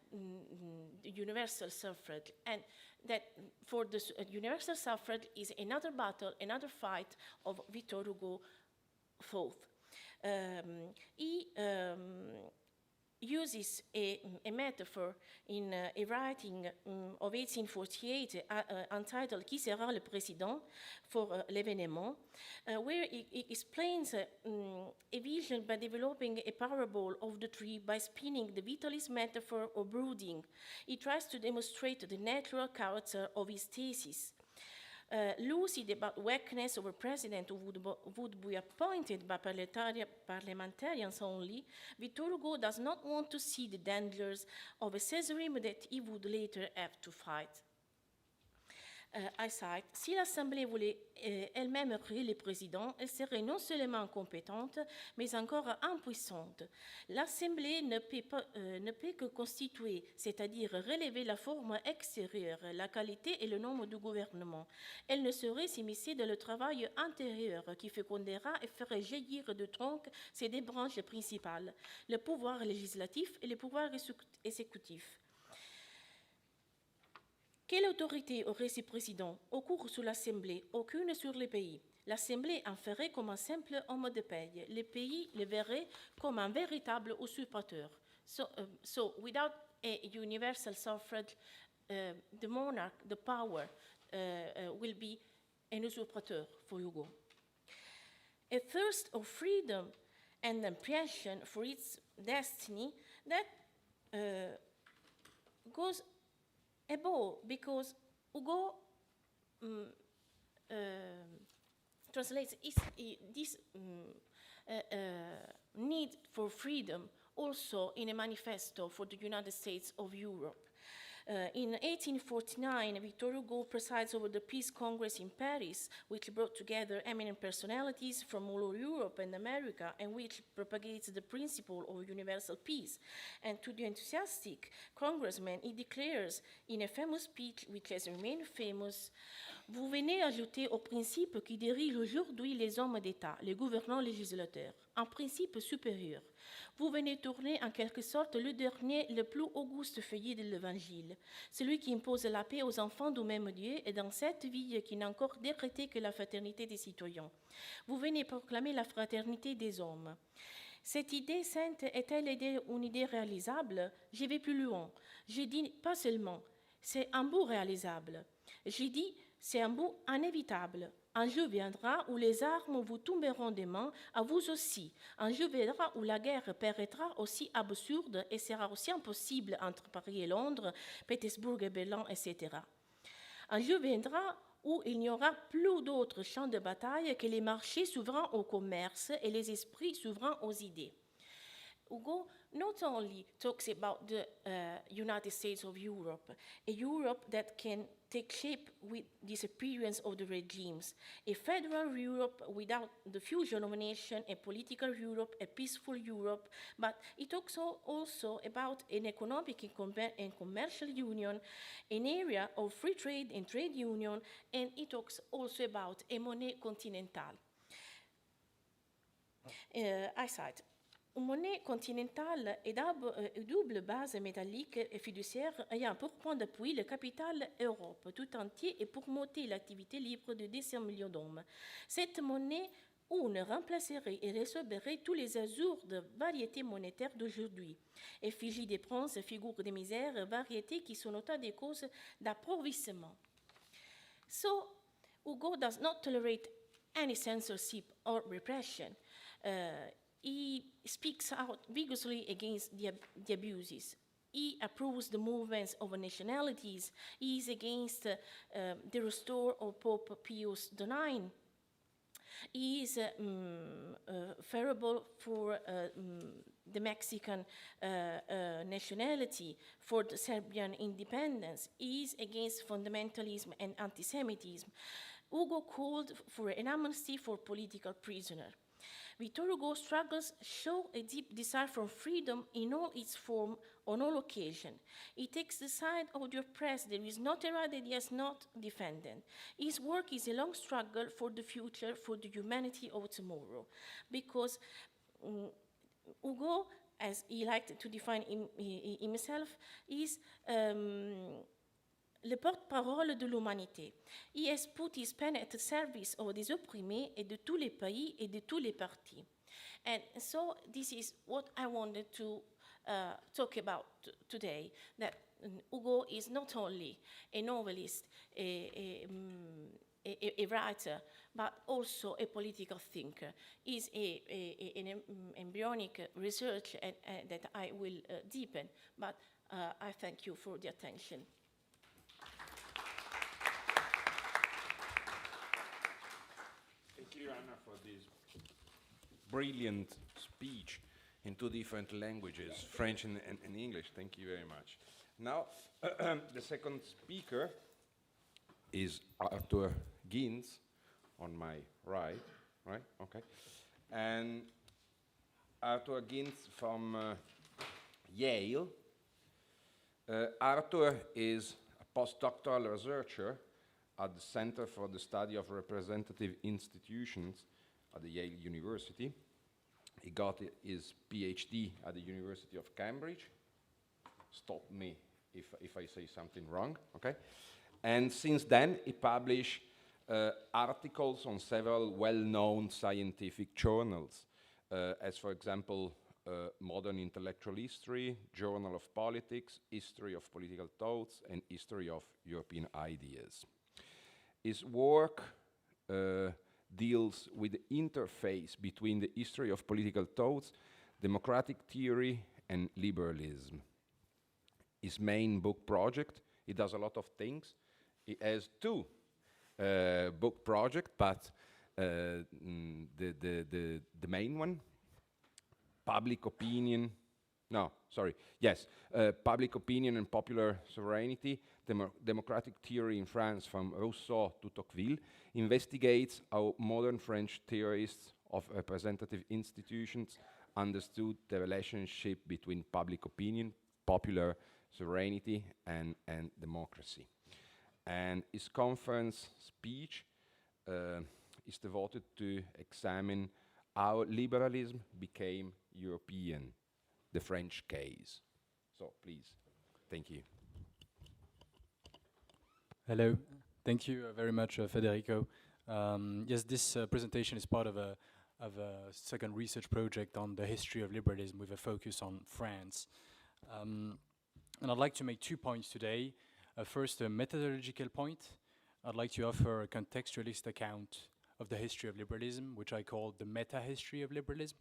the universal suffrage, and that for the universal suffrage is another battle, another fight of Victor Hugo fought. He uses a metaphor in a writing of 1848 entitled Qui sera le président for l'événement, where he explains a vision by developing a parable of the tree by spinning the vitalist metaphor of brooding. He tries to demonstrate the natural character of his thesis. Lucid about weakness of a president who would be appointed by parliamentarians only, Victor Hugo does not want to see the dangers of a Caesarism that he would later have to fight. I cite, si l'Assemblée voulait elle-même créer le président, elle serait non seulement incompétente, mais encore impuissante. L'Assemblée ne peut que constituer, c'est-à-dire relever la forme extérieure, la qualité et le nombre du gouvernement. Elle ne saurait s'immiscer dans le travail intérieur qui fécondera et ferait jaillir de tronc ces deux branches principales, le pouvoir législatif et le pouvoir exécutif. Quelle autorité aurait ce président? Au cours sur l'Assemblée, aucune sur le pays. L'Assemblée en ferait comme un simple homme de paix. Le pays le verrait comme un véritable usurpateur. So without a universal suffrage, the monarch, the power, will be an usurpateur for Hugo. A thirst of freedom and apprehension for its destiny that goes above, because Hugo translates this need for freedom also in a manifesto for the United States of Europe. In 1849, Victor Hugo presides over the Peace Congress in Paris, which brought together eminent personalities from all over Europe and America, and which propagates the principle of universal peace. And to the enthusiastic congressman, he declares in a famous speech, which has remained famous, vous venez ajouter au principe qui dirige aujourd'hui les hommes d'État, les gouvernants législateurs, un principe supérieur. Vous venez tourner en quelque sorte le dernier, le plus auguste feuillet de l'Évangile, celui qui impose la paix aux enfants du même Dieu et dans cette vie qui n'a encore décrété que la fraternité des citoyens. Vous venez proclamer la fraternité des hommes. Cette idée sainte est-elle une idée réalisable? Je vais plus loin. Je dis pas seulement, c'est un bout réalisable. Je dis, c'est un bout inévitable. Un jour viendra où les armes vous tomberont des mains, à vous aussi. Un jour viendra où la guerre paraîtra aussi absurde et sera aussi impossible entre Paris et Londres, Pétersbourg et Berlin, etc. Un jour viendra où il n'y aura plus d'autres champs de bataille que les marchés souverains au commerce et les esprits souverains aux idées. Hugo not only talks about the United States of Europe, a Europe that can take shape with disappearance of the regimes, a federal Europe without the fusion of nations, a political Europe, a peaceful Europe, but he talks also about an economic and commercial union, an area of free trade and trade union, and he talks also about a monnaie continentale. I cite, une monnaie continentale est double base métallique et fiduciaire ayant pour point d'appui le capital Europe tout entier et pour monter l'activité libre de 200 millions d'hommes. Cette monnaie une remplacerait et résorberait tous les absurdes variétés monétaires d'aujourd'hui. Effigie des princes, figure des misères, variétés qui sont autant des causes d'appauvrissement. So, Hugo does not tolerate any censorship or repression. He speaks out vigorously against the abuses. He approves the movements of nationalities. He is against the restore of Pope Pius IX. He is favorable for the Mexican nationality, for the Serbian independence. He is against fundamentalism and anti-Semitism. Hugo called for an amnesty for political prisoners. Victor Hugo's struggles show a deep desire for freedom in all its form, on all occasions. He takes the side of the oppressed. There is not a right that he has not defended. His work is a long struggle for the future, for the humanity of tomorrow. Because Hugo as he liked to define himself, is le porte-parole de l'humanité. He has put his pen at the service of des opprimés et de tous les pays et de tous les partis. And so this is what I wanted to talk about today, that Hugo is not only a novelist, a writer, but also a political thinker. He's an embryonic research that I will deepen, but I thank you for the attention. Thank you, Anna, for this brilliant speech in two different languages, French and English. Thank you very much. Now, the second speaker is Arthur Ginz, on my right, okay. And Arthur Ginz from Yale. Arthur is a postdoctoral researcher at the Center for the Study of Representative Institutions at the Yale University. He got his PhD at the University of Cambridge. Stop me if I say something wrong, okay? And since then, he published articles on several well-known scientific journals, as for example, Modern Intellectual History, Journal of Politics, History of Political Thoughts, and History of European Ideas. His work deals with the interface between the history of political thoughts, democratic theory, and liberalism. His main book project, he does a lot of things. He has two book projects, but the main one, Public Opinion and Popular Sovereignty, Democratic Theory in France from Rousseau to Tocqueville, investigates how modern French theorists of representative institutions understood the relationship between public opinion, popular sovereignty, and democracy. And his conference speech is devoted to examine how liberalism became European, the French case. So please, thank you. Hello, thank you very much, Federico. Yes, this presentation is part of a second research project on the history of liberalism with a focus on France. And I'd like to make 2 points today. First, a methodological point. I'd like to offer a contextualist account of the history of liberalism, which I call the meta-history of liberalism.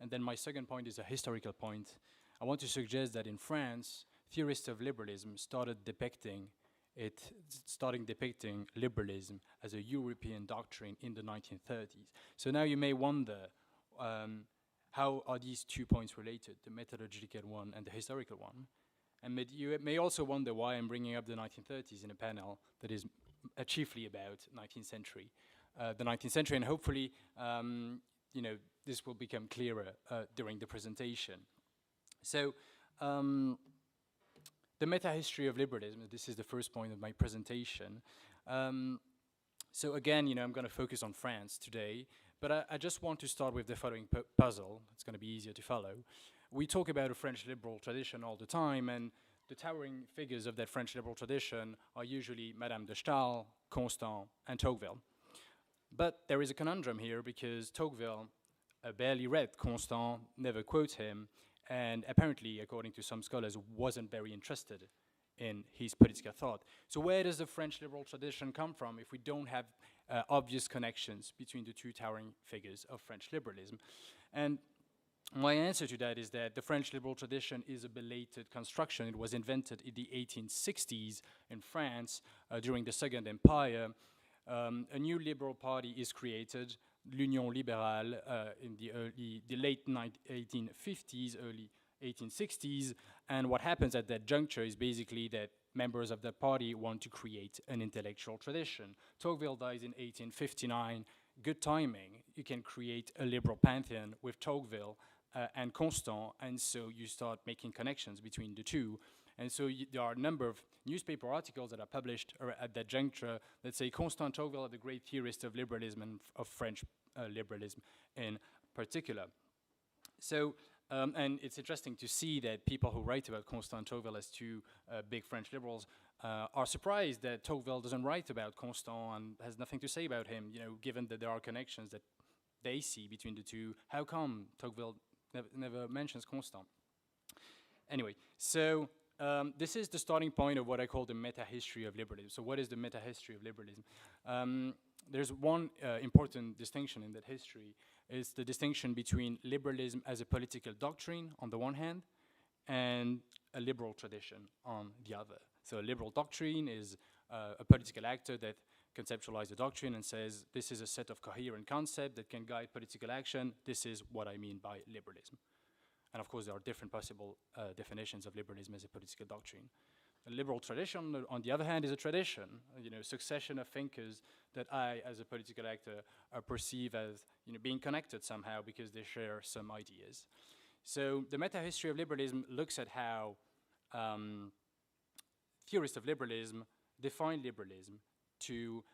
And then my second point is a historical point. I want to suggest that in France, theorists of liberalism started depicting liberalism as a European doctrine in the 1930s. So now you may wonder, how are these 2 points related, the methodological one and the historical one? And you may also wonder why I'm bringing up the 1930s in a panel that is chiefly about the 19th century, and hopefully, this will become clearer during the presentation. So, the meta-history of liberalism, this is the first point of my presentation. So again, I'm going to focus on France today, but I just want to start with the following puzzle. It's going to be easier to follow. We talk about a French liberal tradition all the time, and the towering figures of that French liberal tradition are usually Madame de Staël, Constant, and Tocqueville. But there is a conundrum here, because Tocqueville barely read Constant, never quotes him, and apparently, according to some scholars, wasn't very interested in his political thought. So where does the French liberal tradition come from if we don't have obvious connections between the two towering figures of French liberalism? And my answer to that is that the French liberal tradition is a belated construction. It was invented in the 1860s in France during the Second Empire. A new liberal party is created, l'Union libérale, in the late 1850s, early 1860s, and what happens at that juncture is basically that members of that party want to create an intellectual tradition. Tocqueville dies in 1859, good timing. You can create a liberal pantheon with Tocqueville and Constant, and so you start making connections between the two. And so there are a number of newspaper articles that are published at that juncture that say Constant and Tocqueville are the great theorists of liberalism and of French liberalism in particular. So And it's interesting to see that people who write about Constant and Tocqueville as two big French liberals are surprised that Tocqueville doesn't write about Constant and has nothing to say about him, given that there are connections that they see between the two. How come Tocqueville never mentions Constant? Anyway, so this is the starting point of what I call the meta-history of liberalism. So what is the meta-history of liberalism? There's one important distinction in that history. It's the distinction between liberalism as a political doctrine on the one hand and a liberal tradition on the other. So a liberal doctrine is a political actor that conceptualizes a doctrine and says, this is a set of coherent concepts that can guide political action. This is what I mean by liberalism. And of course, there are different possible definitions of liberalism as a political doctrine. A liberal tradition, on the other hand, is a tradition, succession of thinkers that I, as a political actor, perceive as being connected somehow because they share some ideas. So the meta-history of liberalism looks at how theorists of liberalism define liberalism to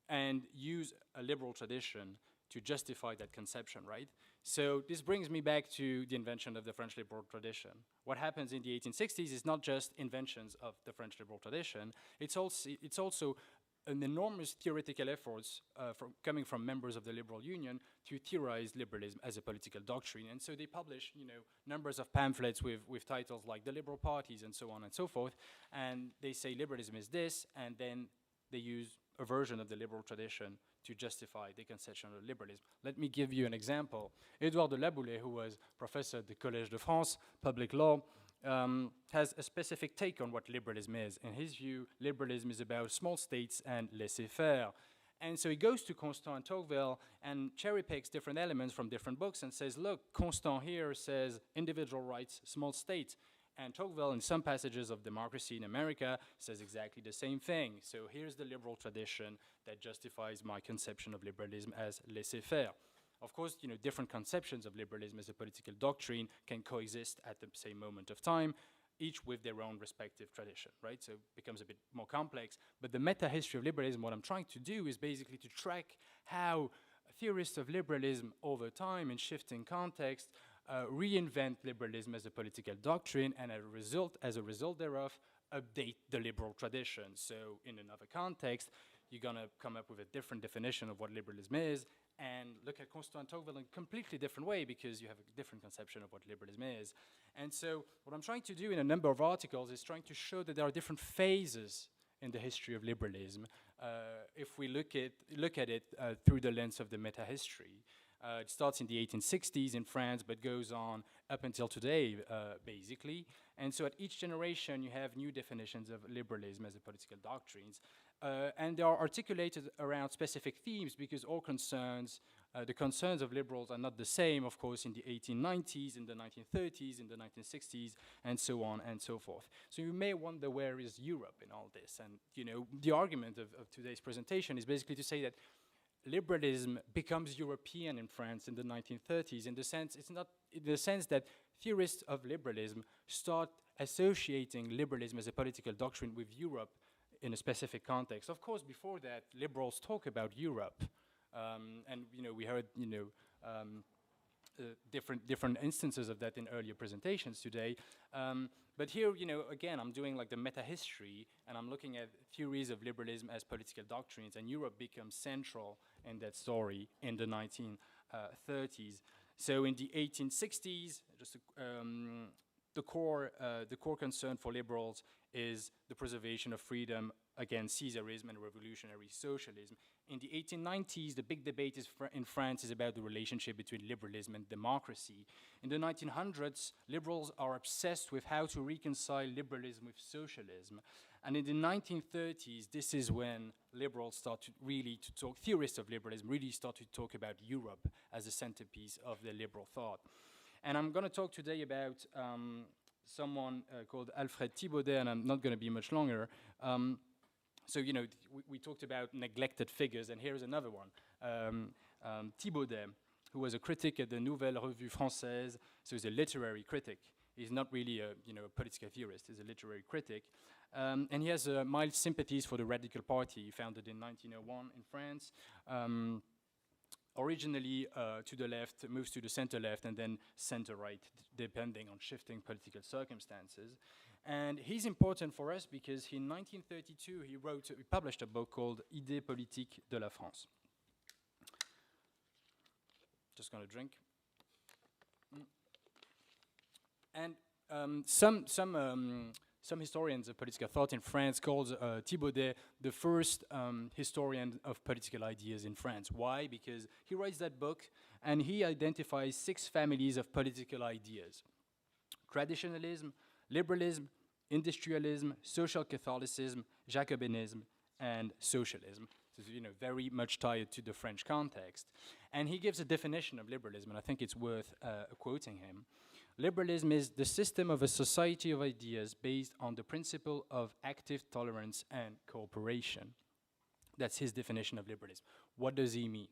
and use a liberal tradition to justify that conception, right? So this brings me back to the invention of the French liberal tradition. What happens in the 1860s is not just inventions of the French liberal tradition, it's also an enormous theoretical efforts coming from members of the Liberal Union to theorize liberalism as a political doctrine. And so they publish, numbers of pamphlets with titles like the liberal parties and so on and so forth. And they say liberalism is this, and then they use a version of the liberal tradition to justify the conception of liberalism. Let me give you an example. Edoardo Laboulaye, who was professor at the Collège de France, public law, has a specific take on what liberalism is. In his view, liberalism is about small states and laissez-faire. And so he goes to Constant and Tocqueville and cherry picks different elements from different books and says, look, Constant here says individual rights, small state. And Tocqueville, in some passages of Democracy in America, says exactly the same thing. So here's the liberal tradition that justifies my conception of liberalism as laissez-faire. Of course, different conceptions of liberalism as a political doctrine can coexist at the same moment of time, each with their own respective tradition, right? So it becomes a bit more complex. But the meta-history of liberalism, what I'm trying to do is basically to track how theorists of liberalism over time in shifting context reinvent liberalism as a political doctrine, and as a result thereof, update the liberal tradition. So in another context, you're going to come up with a different definition of what liberalism is and look at Constant and Tocqueville in a completely different way because you have a different conception of what liberalism is. And so what I'm trying to do in a number of articles is trying to show that there are different phases in the history of liberalism if we look at it through the lens of the meta-history. It starts in the 1860s in France, but goes on up until today, basically. And so at each generation, you have new definitions of liberalism as a political doctrines. And they are articulated around specific themes because all concerns, the concerns of liberals are not the same, of course, in the 1890s, in the 1930s, in the 1960s, and so on and so forth. So you may wonder, where is Europe in all this? And, the argument of today's presentation is basically to say that liberalism becomes European in France in the 1930s in the sense that theorists of liberalism start associating liberalism as a political doctrine with Europe in a specific context. Of course, before that, liberals talk about Europe, and we heard different instances of that in earlier presentations today. But here, again, I'm doing like the meta-history, and I'm looking at theories of liberalism as political doctrines, and Europe becomes central in that story in the 1930s. So in the 1860s, just the core concern for liberals is the preservation of freedom against Caesarism and revolutionary socialism. In the 1890s, the big debate in France is about the relationship between liberalism and democracy. In the 1900s, liberals are obsessed with how to reconcile liberalism with socialism. And in the 1930s, this is when liberals start to talk, theorists of liberalism really start to talk about Europe as a centerpiece of the liberal thought. And I'm going to talk today about someone called Alfred Thibodeau, and I'm not going to be much longer. So, we talked about neglected figures, and here's another one. Thibodeau, who was a critic at the Nouvelle Revue Française, so he's a literary critic. He's not really a political theorist, he's a literary critic. And he has mild sympathies for the Radical Party, founded in 1901 in France. originally to the left, moves to the center left, and then center right, depending on shifting political circumstances. And he's important for us because in 1932 he published a book called Idées politiques de la France. Just gonna drink. And some historians of political thought in France called Thibodeau the first historian of political ideas in France. Why? Because he writes that book and he identifies 6 families of political ideas: traditionalism, liberalism, industrialism, social Catholicism, Jacobinism, and socialism. So, very much tied to the French context. And he gives a definition of liberalism, and I think it's worth quoting him. Liberalism is the system of a society of ideas based on the principle of active tolerance and cooperation. That's his definition of liberalism. What does he mean?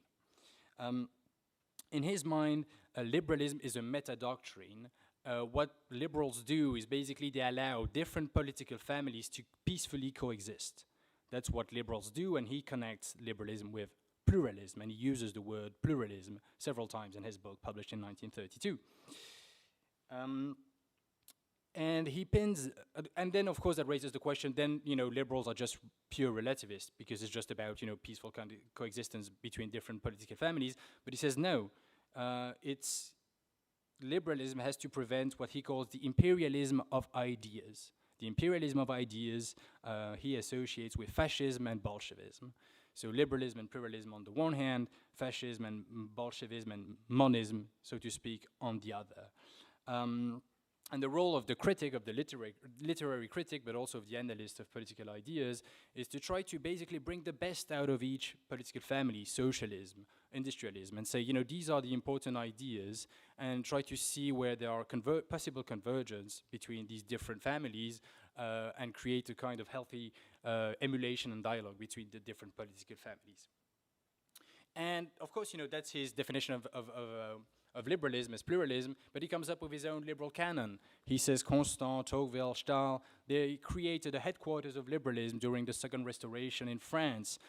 In his mind, liberalism is a meta-doctrine. What liberals do is basically they allow different political families to peacefully coexist. That's what liberals do, and he connects liberalism with pluralism, and he uses the word pluralism several times in his book published in 1932. And he pins, and then of course that raises the question, then, liberals are just pure relativists because it's just about, peaceful coexistence between different political families. But he says no, liberalism has to prevent what he calls the imperialism of ideas. The imperialism of ideas he associates with fascism and Bolshevism. So liberalism and pluralism on the one hand, fascism and Bolshevism and monism, so to speak, on the other. And the role of the critic, of the literary critic, but also of the analyst of political ideas, is to try to basically bring the best out of each political family, socialism, industrialism, and say, these are the important ideas, and try to see where there are possible convergence between these different families, and create a kind of healthy emulation and dialogue between the different political families. And of course, that's his definition of liberalism as pluralism, but he comes up with his own liberal canon. He says Constant, Tocqueville, Stahl, they created a headquarters of liberalism during the Second Restoration in France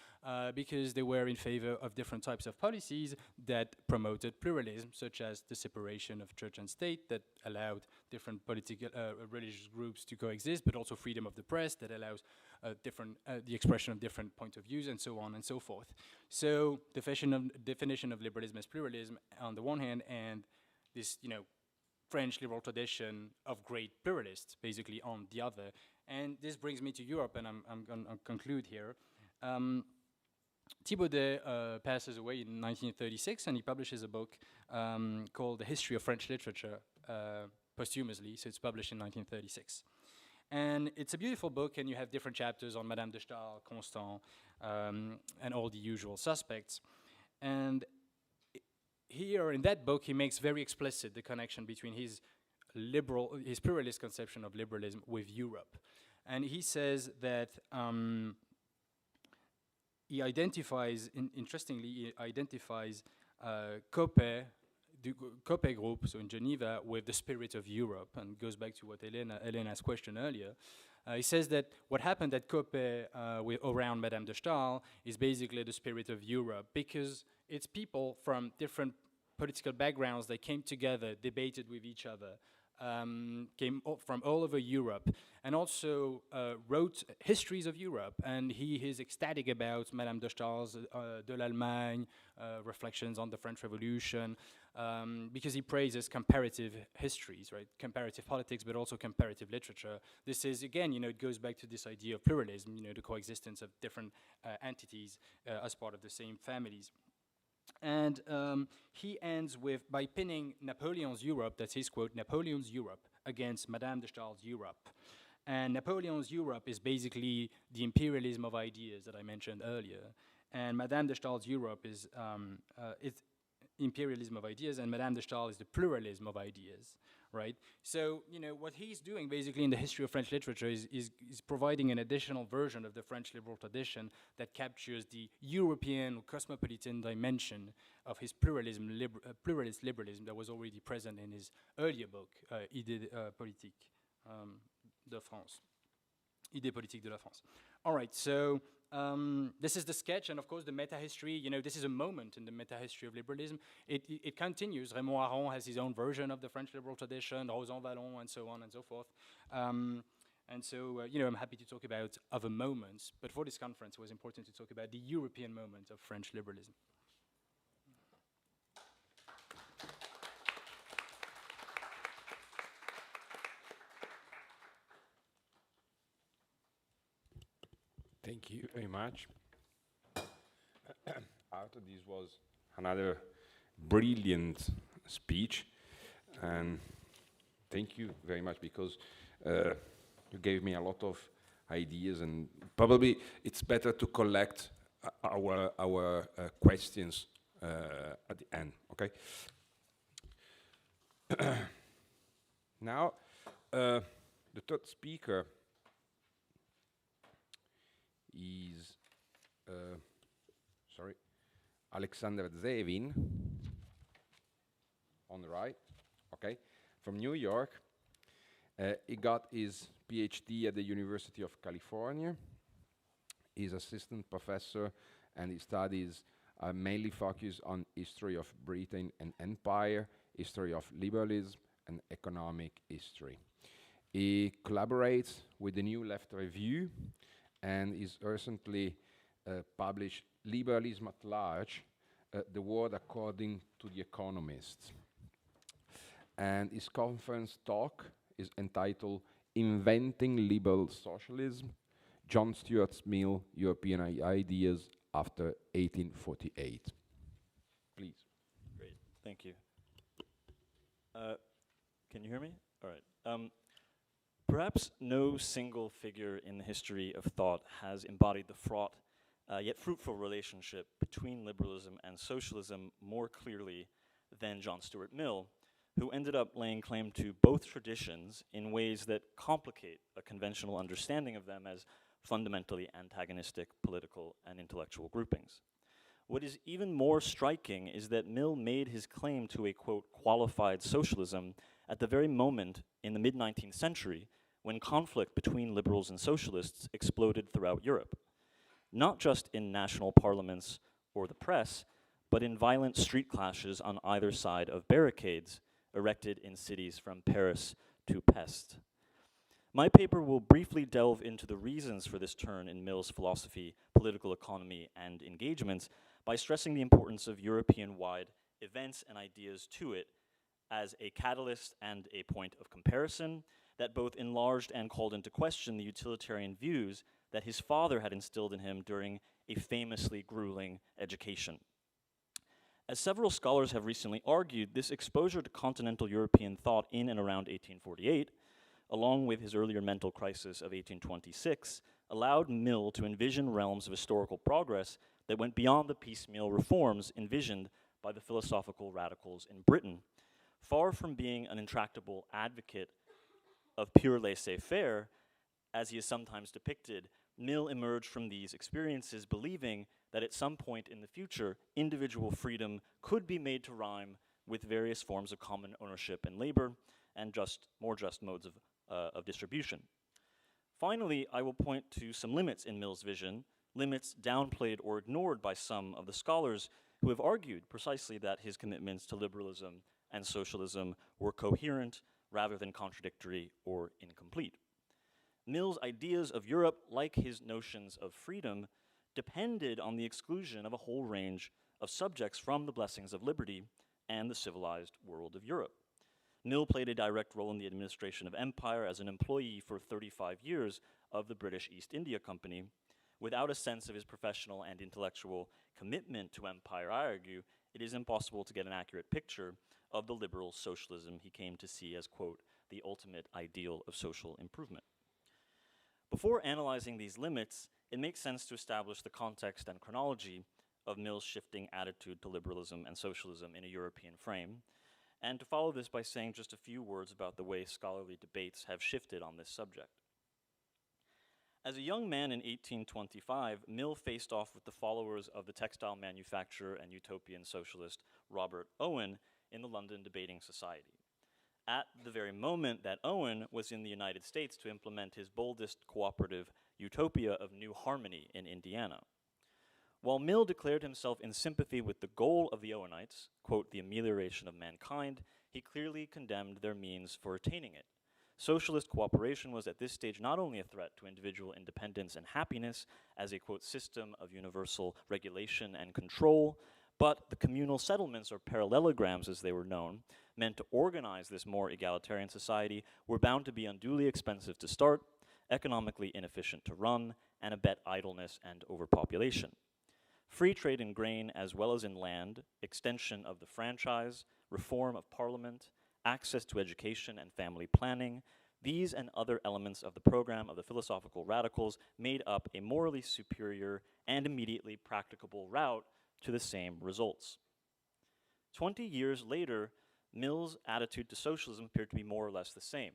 because they were in favor of different types of policies that promoted pluralism, such as the separation of church and state that allowed different political, religious groups to coexist, but also freedom of the press that allows the expression of different point of views, and so on and so forth. So definition of liberalism as pluralism on the one hand, and this, French liberal tradition of great pluralists, basically, on the other. And this brings me to Europe, and I'm going to conclude here. Thibodeau passes away in 1936, and he publishes a book called The History of French Literature posthumously, so it's published in 1936. And it's a beautiful book, and you have different chapters on Madame de Stael, Constant, and all the usual suspects. And here in that book, he makes very explicit the connection between his pluralist conception of liberalism with Europe. And he says that he identifies, interestingly, he identifies Copé, the Copé group, so in Geneva, with the spirit of Europe, and goes back to what Elena's question earlier. He says that what happened at Copé around Madame de Stael is basically the spirit of Europe, because it's people from different political backgrounds that came together, debated with each other, came from all over Europe, and also wrote histories of Europe. And he is ecstatic about Madame de Stael's De l'Allemagne, reflections on the French Revolution, because he praises comparative histories, right? Comparative politics, but also comparative literature. This is, again, it goes back to this idea of pluralism, the coexistence of different entities as part of the same families. And he ends by pinning Napoleon's Europe, that's his quote, Napoleon's Europe against Madame de Stael's Europe. And Napoleon's Europe is basically the imperialism of ideas that I mentioned earlier. And Madame de Stael's Europe is it's imperialism of ideas, and Madame de Stael is the pluralism of ideas, right? So, what he's doing basically in the history of French literature is providing an additional version of the French liberal tradition that captures the European cosmopolitan dimension of his pluralist liberalism that was already present in his earlier book, Idées politiques de France. Idées politiques de la France. All right, so this is the sketch, and of course the meta-history, you know, this is a moment in the meta-history of liberalism. It continues. Raymond Aron has his own version of the French liberal tradition, Rosan Vallon, and so on and so forth. And so, you know, I'm happy to talk about other moments, but for this conference it was important to talk about the European moment of French liberalism. Thank you very much. After this was another brilliant speech, and thank you very much because you gave me a lot of ideas, and probably it's better to collect our questions at the end. Okay. Now, the third speaker is Alexander Zevin on the right, okay, from New York. He got his PhD at the University of California. He's assistant professor, and his studies are mainly focused on history of Britain and empire, history of liberalism, and economic history. He collaborates with the New Left Review, and he's recently published Liberalism at Large, the World According to the Economist. And his conference talk is entitled Inventing Liberal Socialism, John Stuart Mill, European Ideas After 1848. Please. Great, thank you. Can you hear me? All right. Perhaps no single figure in the history of thought has embodied the fraught yet fruitful relationship between liberalism and socialism more clearly than John Stuart Mill, who ended up laying claim to both traditions in ways that complicate a conventional understanding of them as fundamentally antagonistic political and intellectual groupings. What is even more striking is that Mill made his claim to a, quote, qualified socialism at the very moment in the mid-19th century when conflict between liberals and socialists exploded throughout Europe, not just in national parliaments or the press, but in violent street clashes on either side of barricades erected in cities from Paris to Pest. My paper will briefly delve into the reasons for this turn in Mill's philosophy, political economy, and engagements by stressing the importance of European-wide events and ideas to it as a catalyst and a point of comparison that both enlarged and called into question the utilitarian views that his father had instilled in him during a famously grueling education. As several scholars have recently argued, this exposure to continental European thought in and around 1848, along with his earlier mental crisis of 1826, allowed Mill to envision realms of historical progress that went beyond the piecemeal reforms envisioned by the philosophical radicals in Britain. Far from being an intractable advocate of pure laissez-faire, as he is sometimes depicted, Mill emerged from these experiences believing that at some point in the future, individual freedom could be made to rhyme with various forms of common ownership and labor and more just modes of distribution. Finally, I will point to some limits in Mill's vision, limits downplayed or ignored by some of the scholars who have argued precisely that his commitments to liberalism and socialism were coherent rather than contradictory or incomplete. Mill's ideas of Europe, like his notions of freedom, depended on the exclusion of a whole range of subjects from the blessings of liberty and the civilized world of Europe. Mill played a direct role in the administration of empire as an employee for 35 years of the British East India Company. Without a sense of his professional and intellectual commitment to empire, I argue, it is impossible to get an accurate picture of the liberal socialism he came to see as, quote, the ultimate ideal of social improvement. Before analyzing these limits, it makes sense to establish the context and chronology of Mill's shifting attitude to liberalism and socialism in a European frame, and to follow this by saying just a few words about the way scholarly debates have shifted on this subject. As a young man in 1825, Mill faced off with the followers of the textile manufacturer and utopian socialist Robert Owen in the London Debating Society. at the very moment that Owen was in the United States to implement his boldest cooperative utopia of New Harmony in Indiana. While Mill declared himself in sympathy with the goal of the Owenites, quote, the amelioration of mankind, he clearly condemned their means for attaining it. Socialist cooperation was at this stage not only a threat to individual independence and happiness as a, quote, system of universal regulation and control, but the communal settlements, or parallelograms as they were known, meant to organize this more egalitarian society, were bound to be unduly expensive to start, economically inefficient to run, and abet idleness and overpopulation. Free trade in grain as well as in land, extension of the franchise, reform of parliament, access to education and family planning, these and other elements of the program of the philosophical radicals made up a morally superior and immediately practicable route to the same results. 20 years later, Mill's attitude to socialism appeared to be more or less the same.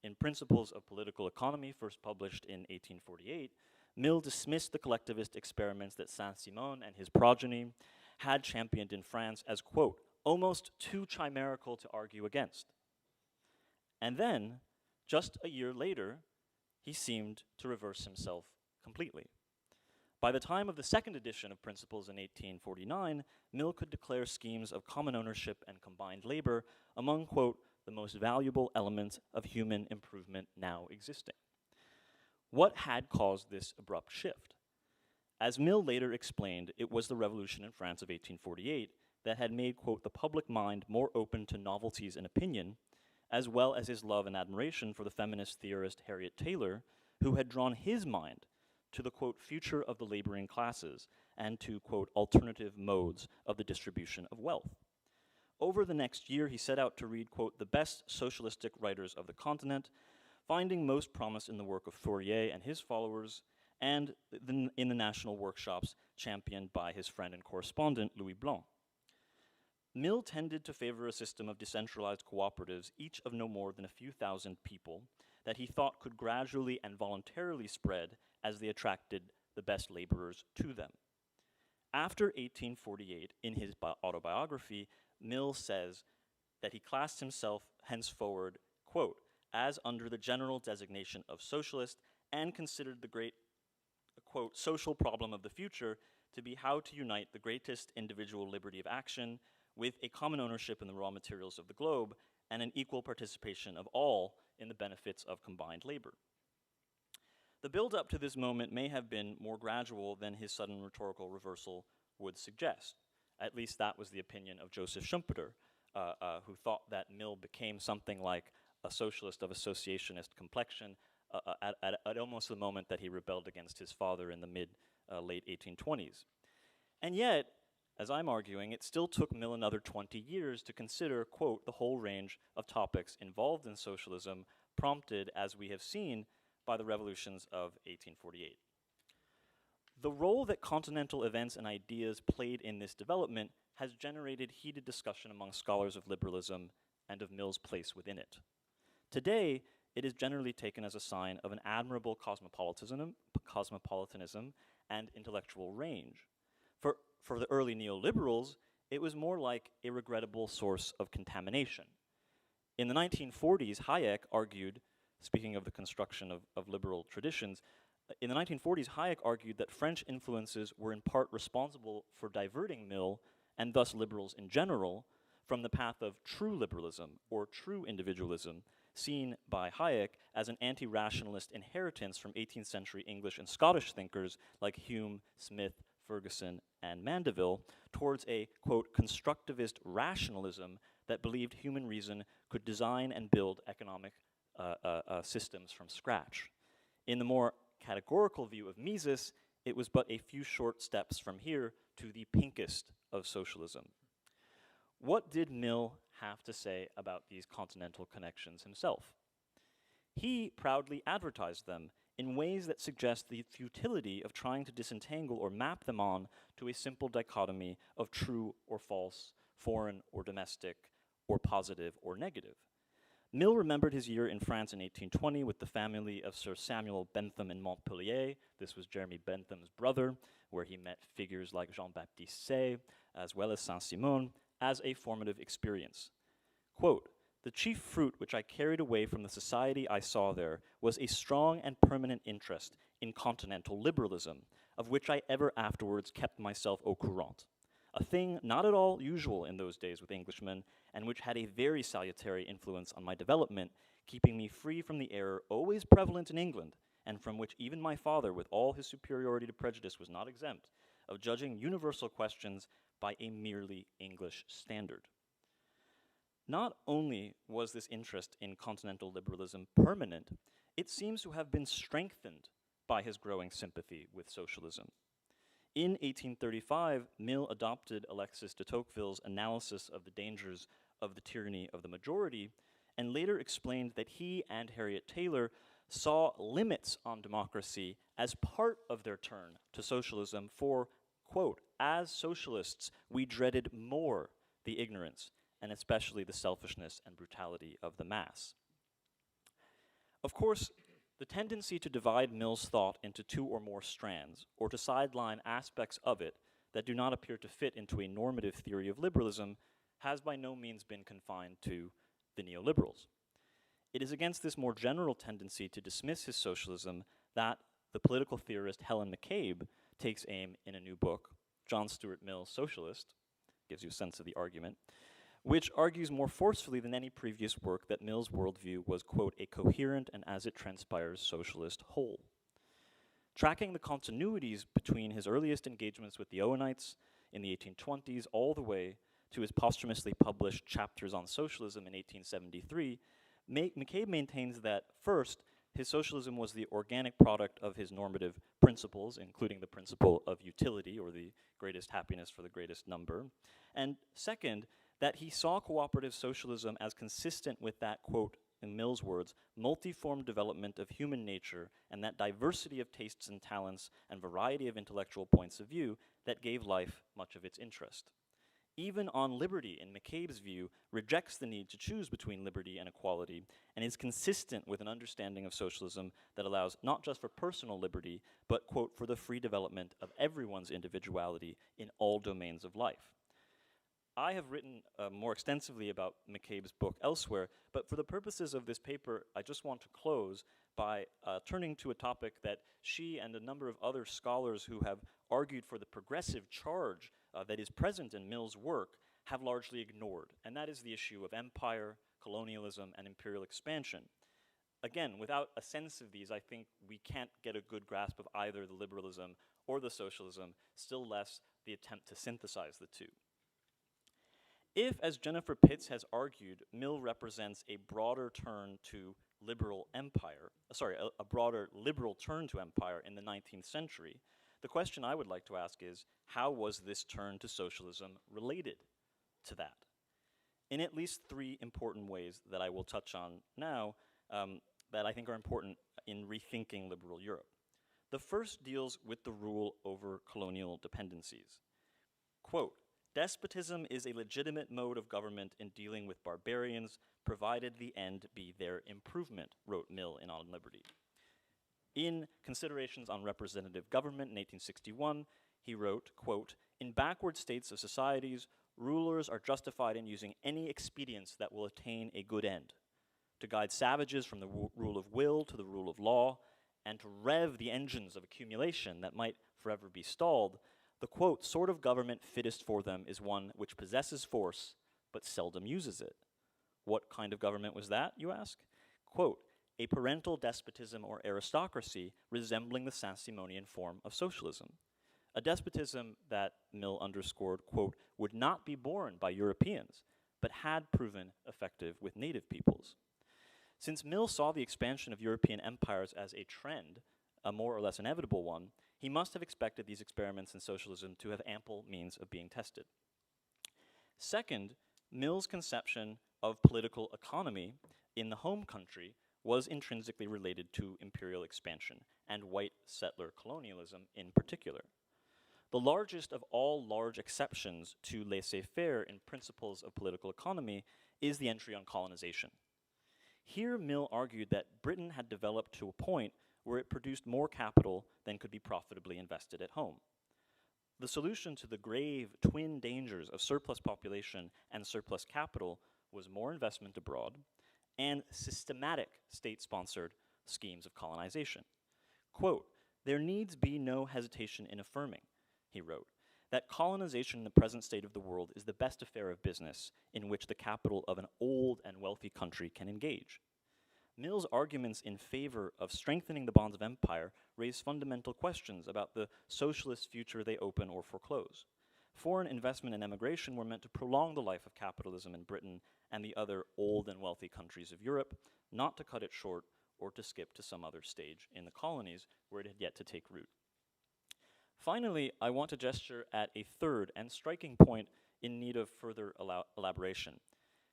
In Principles of Political Economy, first published in 1848, Mill dismissed the collectivist experiments that Saint-Simon and his progeny had championed in France as, quote, almost too chimerical to argue against. And then, just a year later, he seemed to reverse himself completely. By the time of the second edition of Principles in 1849, Mill could declare schemes of common ownership and combined labor among, quote, the most valuable elements of human improvement now existing. What had caused this abrupt shift? As Mill later explained, it was the revolution in France of 1848 that had made, quote, the public mind more open to novelties in opinion, as well as his love and admiration for the feminist theorist Harriet Taylor, who had drawn his mind to the, quote, future of the laboring classes and to, quote, alternative modes of the distribution of wealth. Over the next year, he set out to read, quote, the best socialistic writers of the continent, finding most promise in the work of Fourier and his followers, and in the national workshops championed by his friend and correspondent, Louis Blanc. Mill tended to favor a system of decentralized cooperatives, each of no more than a few thousand people, that he thought could gradually and voluntarily spread as they attracted the best laborers to them. After 1848, in his autobiography, Mill says that he classed himself henceforward, quote, as under the general designation of socialist, and considered the great, quote, social problem of the future to be how to unite the greatest individual liberty of action with a common ownership in the raw materials of the globe and an equal participation of all in the benefits of combined labor. The build-up to this moment may have been more gradual than his sudden rhetorical reversal would suggest. At least that was the opinion of Joseph Schumpeter, who thought that Mill became something like a socialist of associationist complexion at almost the moment that he rebelled against his father in the late 1820s. And yet, as I'm arguing, it still took Mill another 20 years to consider, quote, the whole range of topics involved in socialism, prompted, as we have seen, by the revolutions of 1848. The role that continental events and ideas played in this development has generated heated discussion among scholars of liberalism and of Mill's place within it. Today, it is generally taken as a sign of an admirable cosmopolitanism and intellectual range. For the early neoliberals, it was more like a regrettable source of contamination. In the 1940s, Hayek argued, speaking of the construction of liberal traditions, in the 1940s, Hayek argued that French influences were in part responsible for diverting Mill, and thus liberals in general, from the path of true liberalism, or true individualism, seen by Hayek as an anti-rationalist inheritance from 18th century English and Scottish thinkers like Hume, Smith, Ferguson, and Mandeville, towards a, quote, constructivist rationalism that believed human reason could design and build economic systems from scratch. In the more categorical view of Mises, it was but a few short steps from here to the pinkest of socialism. What did Mill have to say about these continental connections himself? He proudly advertised them in ways that suggest the futility of trying to disentangle or map them on to a simple dichotomy of true or false, foreign or domestic, or positive or negative. Mill remembered his year in France in 1820 with the family of Sir Samuel Bentham in Montpellier. This was Jeremy Bentham's brother, where he met figures like Jean-Baptiste Say, as well as Saint-Simon, as a formative experience. Quote, The chief fruit which I carried away from the society I saw there was a strong and permanent interest in continental liberalism, of which I ever afterwards kept myself au courant, a thing not at all usual in those days with Englishmen, and which had a very salutary influence on my development, keeping me free from the error always prevalent in England, and from which even my father, with all his superiority to prejudice, was not exempt, of judging universal questions by a merely English standard. Not only was this interest in continental liberalism permanent, it seems to have been strengthened by his growing sympathy with socialism. In 1835, Mill adopted Alexis de Tocqueville's analysis of the dangers of the tyranny of the majority, and later explained that he and Harriet Taylor saw limits on democracy as part of their turn to socialism for, quote, as socialists, we dreaded more the ignorance and especially the selfishness and brutality of the mass. Of course, the tendency to divide Mill's thought into two or more strands, or to sideline aspects of it that do not appear to fit into a normative theory of liberalism, has by no means been confined to the neoliberals. It is against this more general tendency to dismiss his socialism that the political theorist Helen McCabe takes aim in a new book, John Stuart Mill's Socialist, gives you a sense of the argument, which argues more forcefully than any previous work that Mill's worldview was, quote, a coherent and as it transpires socialist whole. Tracking the continuities between his earliest engagements with the Owenites in the 1820s all the way to his posthumously published chapters on socialism in 1873, McCabe maintains that, first, his socialism was the organic product of his normative principles, including the principle of utility, or the greatest happiness for the greatest number, and second, that he saw cooperative socialism as consistent with that, quote, in Mill's words, multiform development of human nature and that diversity of tastes and talents and variety of intellectual points of view that gave life much of its interest. Even on liberty, in McCabe's view, rejects the need to choose between liberty and equality and is consistent with an understanding of socialism that allows not just for personal liberty, but, quote, for the free development of everyone's individuality in all domains of life. I have written more extensively about McCabe's book elsewhere, but for the purposes of this paper, I just want to close by turning to a topic that she and a number of other scholars who have argued for the progressive charge that is present in Mill's work have largely ignored, and that is the issue of empire, colonialism, and imperial expansion. Again, without a sense of these, I think we can't get a good grasp of either the liberalism or the socialism, still less the attempt to synthesize the two. If, as Jennifer Pitts has argued, Mill represents a broader turn to liberal empire, a broader liberal turn to empire in the 19th century, the question I would like to ask is, how was this turn to socialism related to that? In at least three important ways that I will touch on now that I think are important in rethinking liberal Europe. The first deals with the rule over colonial dependencies. Quote, despotism is a legitimate mode of government in dealing with barbarians, provided the end be their improvement, wrote Mill in On Liberty. In Considerations on Representative Government in 1861, he wrote, quote, in backward states of societies, rulers are justified in using any expedients that will attain a good end, to guide savages from the rule of will to the rule of law, and to rev the engines of accumulation that might forever be stalled. The, quote, sort of government fittest for them is one which possesses force, but seldom uses it. What kind of government was that, you ask? Quote, a parental despotism or aristocracy resembling the Saint-Simonian form of socialism. A despotism that, Mill underscored, quote, would not be borne by Europeans, but had proven effective with native peoples. Since Mill saw the expansion of European empires as a trend, a more or less inevitable one, he must have expected these experiments in socialism to have ample means of being tested. Second, Mill's conception of political economy in the home country was intrinsically related to imperial expansion and white settler colonialism in particular. The largest of all large exceptions to laissez-faire in principles of political economy is the entry on colonization. Here, Mill argued that Britain had developed to a point where it produced more capital than could be profitably invested at home. The solution to the grave twin dangers of surplus population and surplus capital was more investment abroad and systematic state-sponsored schemes of colonization. Quote, "There needs be no hesitation in affirming," he wrote, "that colonization in the present state of the world is the best affair of business in which the capital of an old and wealthy country can engage." Mill's arguments in favor of strengthening the bonds of empire raise fundamental questions about the socialist future they open or foreclose. Foreign investment and emigration were meant to prolong the life of capitalism in Britain and the other old and wealthy countries of Europe, not to cut it short or to skip to some other stage in the colonies where it had yet to take root. Finally, I want to gesture at a third and striking point in need of further elaboration.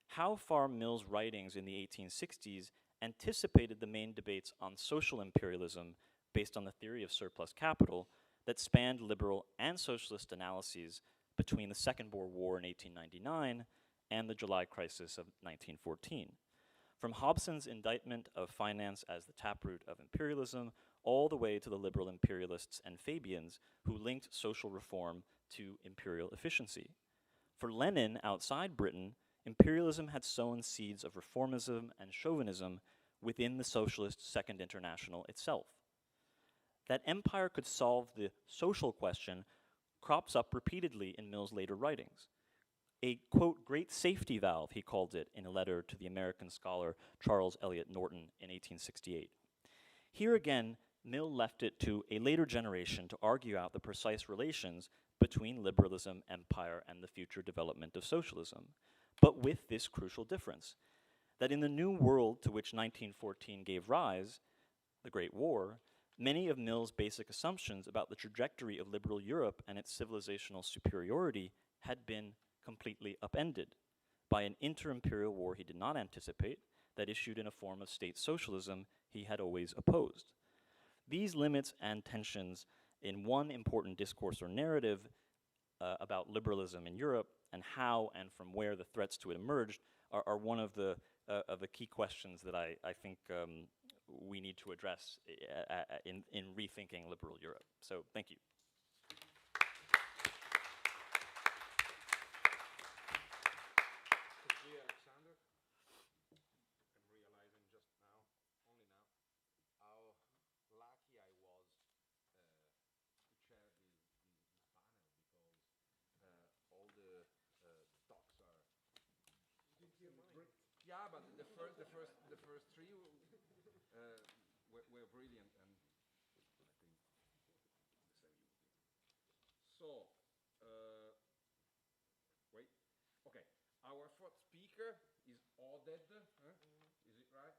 How far Mill's writings in the 1860s anticipated the main debates on social imperialism based on the theory of surplus capital that spanned liberal and socialist analyses between the Second Boer War in 1899 and the July crisis of 1914. From Hobson's indictment of finance as the taproot of imperialism all the way to the liberal imperialists and Fabians who linked social reform to imperial efficiency. For Lenin outside Britain, imperialism had sown seeds of reformism and chauvinism within the socialist Second International itself. That empire could solve the social question crops up repeatedly in Mill's later writings. A, quote, "great safety valve," he called it in a letter to the American scholar Charles Eliot Norton in 1868. Here again, Mill left it to a later generation to argue out the precise relations between liberalism, empire, and the future development of socialism, but with this crucial difference, that in the new world to which 1914 gave rise, the Great War, many of Mill's basic assumptions about the trajectory of liberal Europe and its civilizational superiority had been completely upended by an inter-imperial war he did not anticipate that issued in a form of state socialism he had always opposed. These limits and tensions in one important discourse or narrative about liberalism in Europe and how and from where the threats to it emerged are one of the key questions that I think we need to address in rethinking liberal Europe. So thank you. Yeah, but the first three were brilliant, and I think the same. So, wait. Okay, our fourth speaker is Oded. Is it right?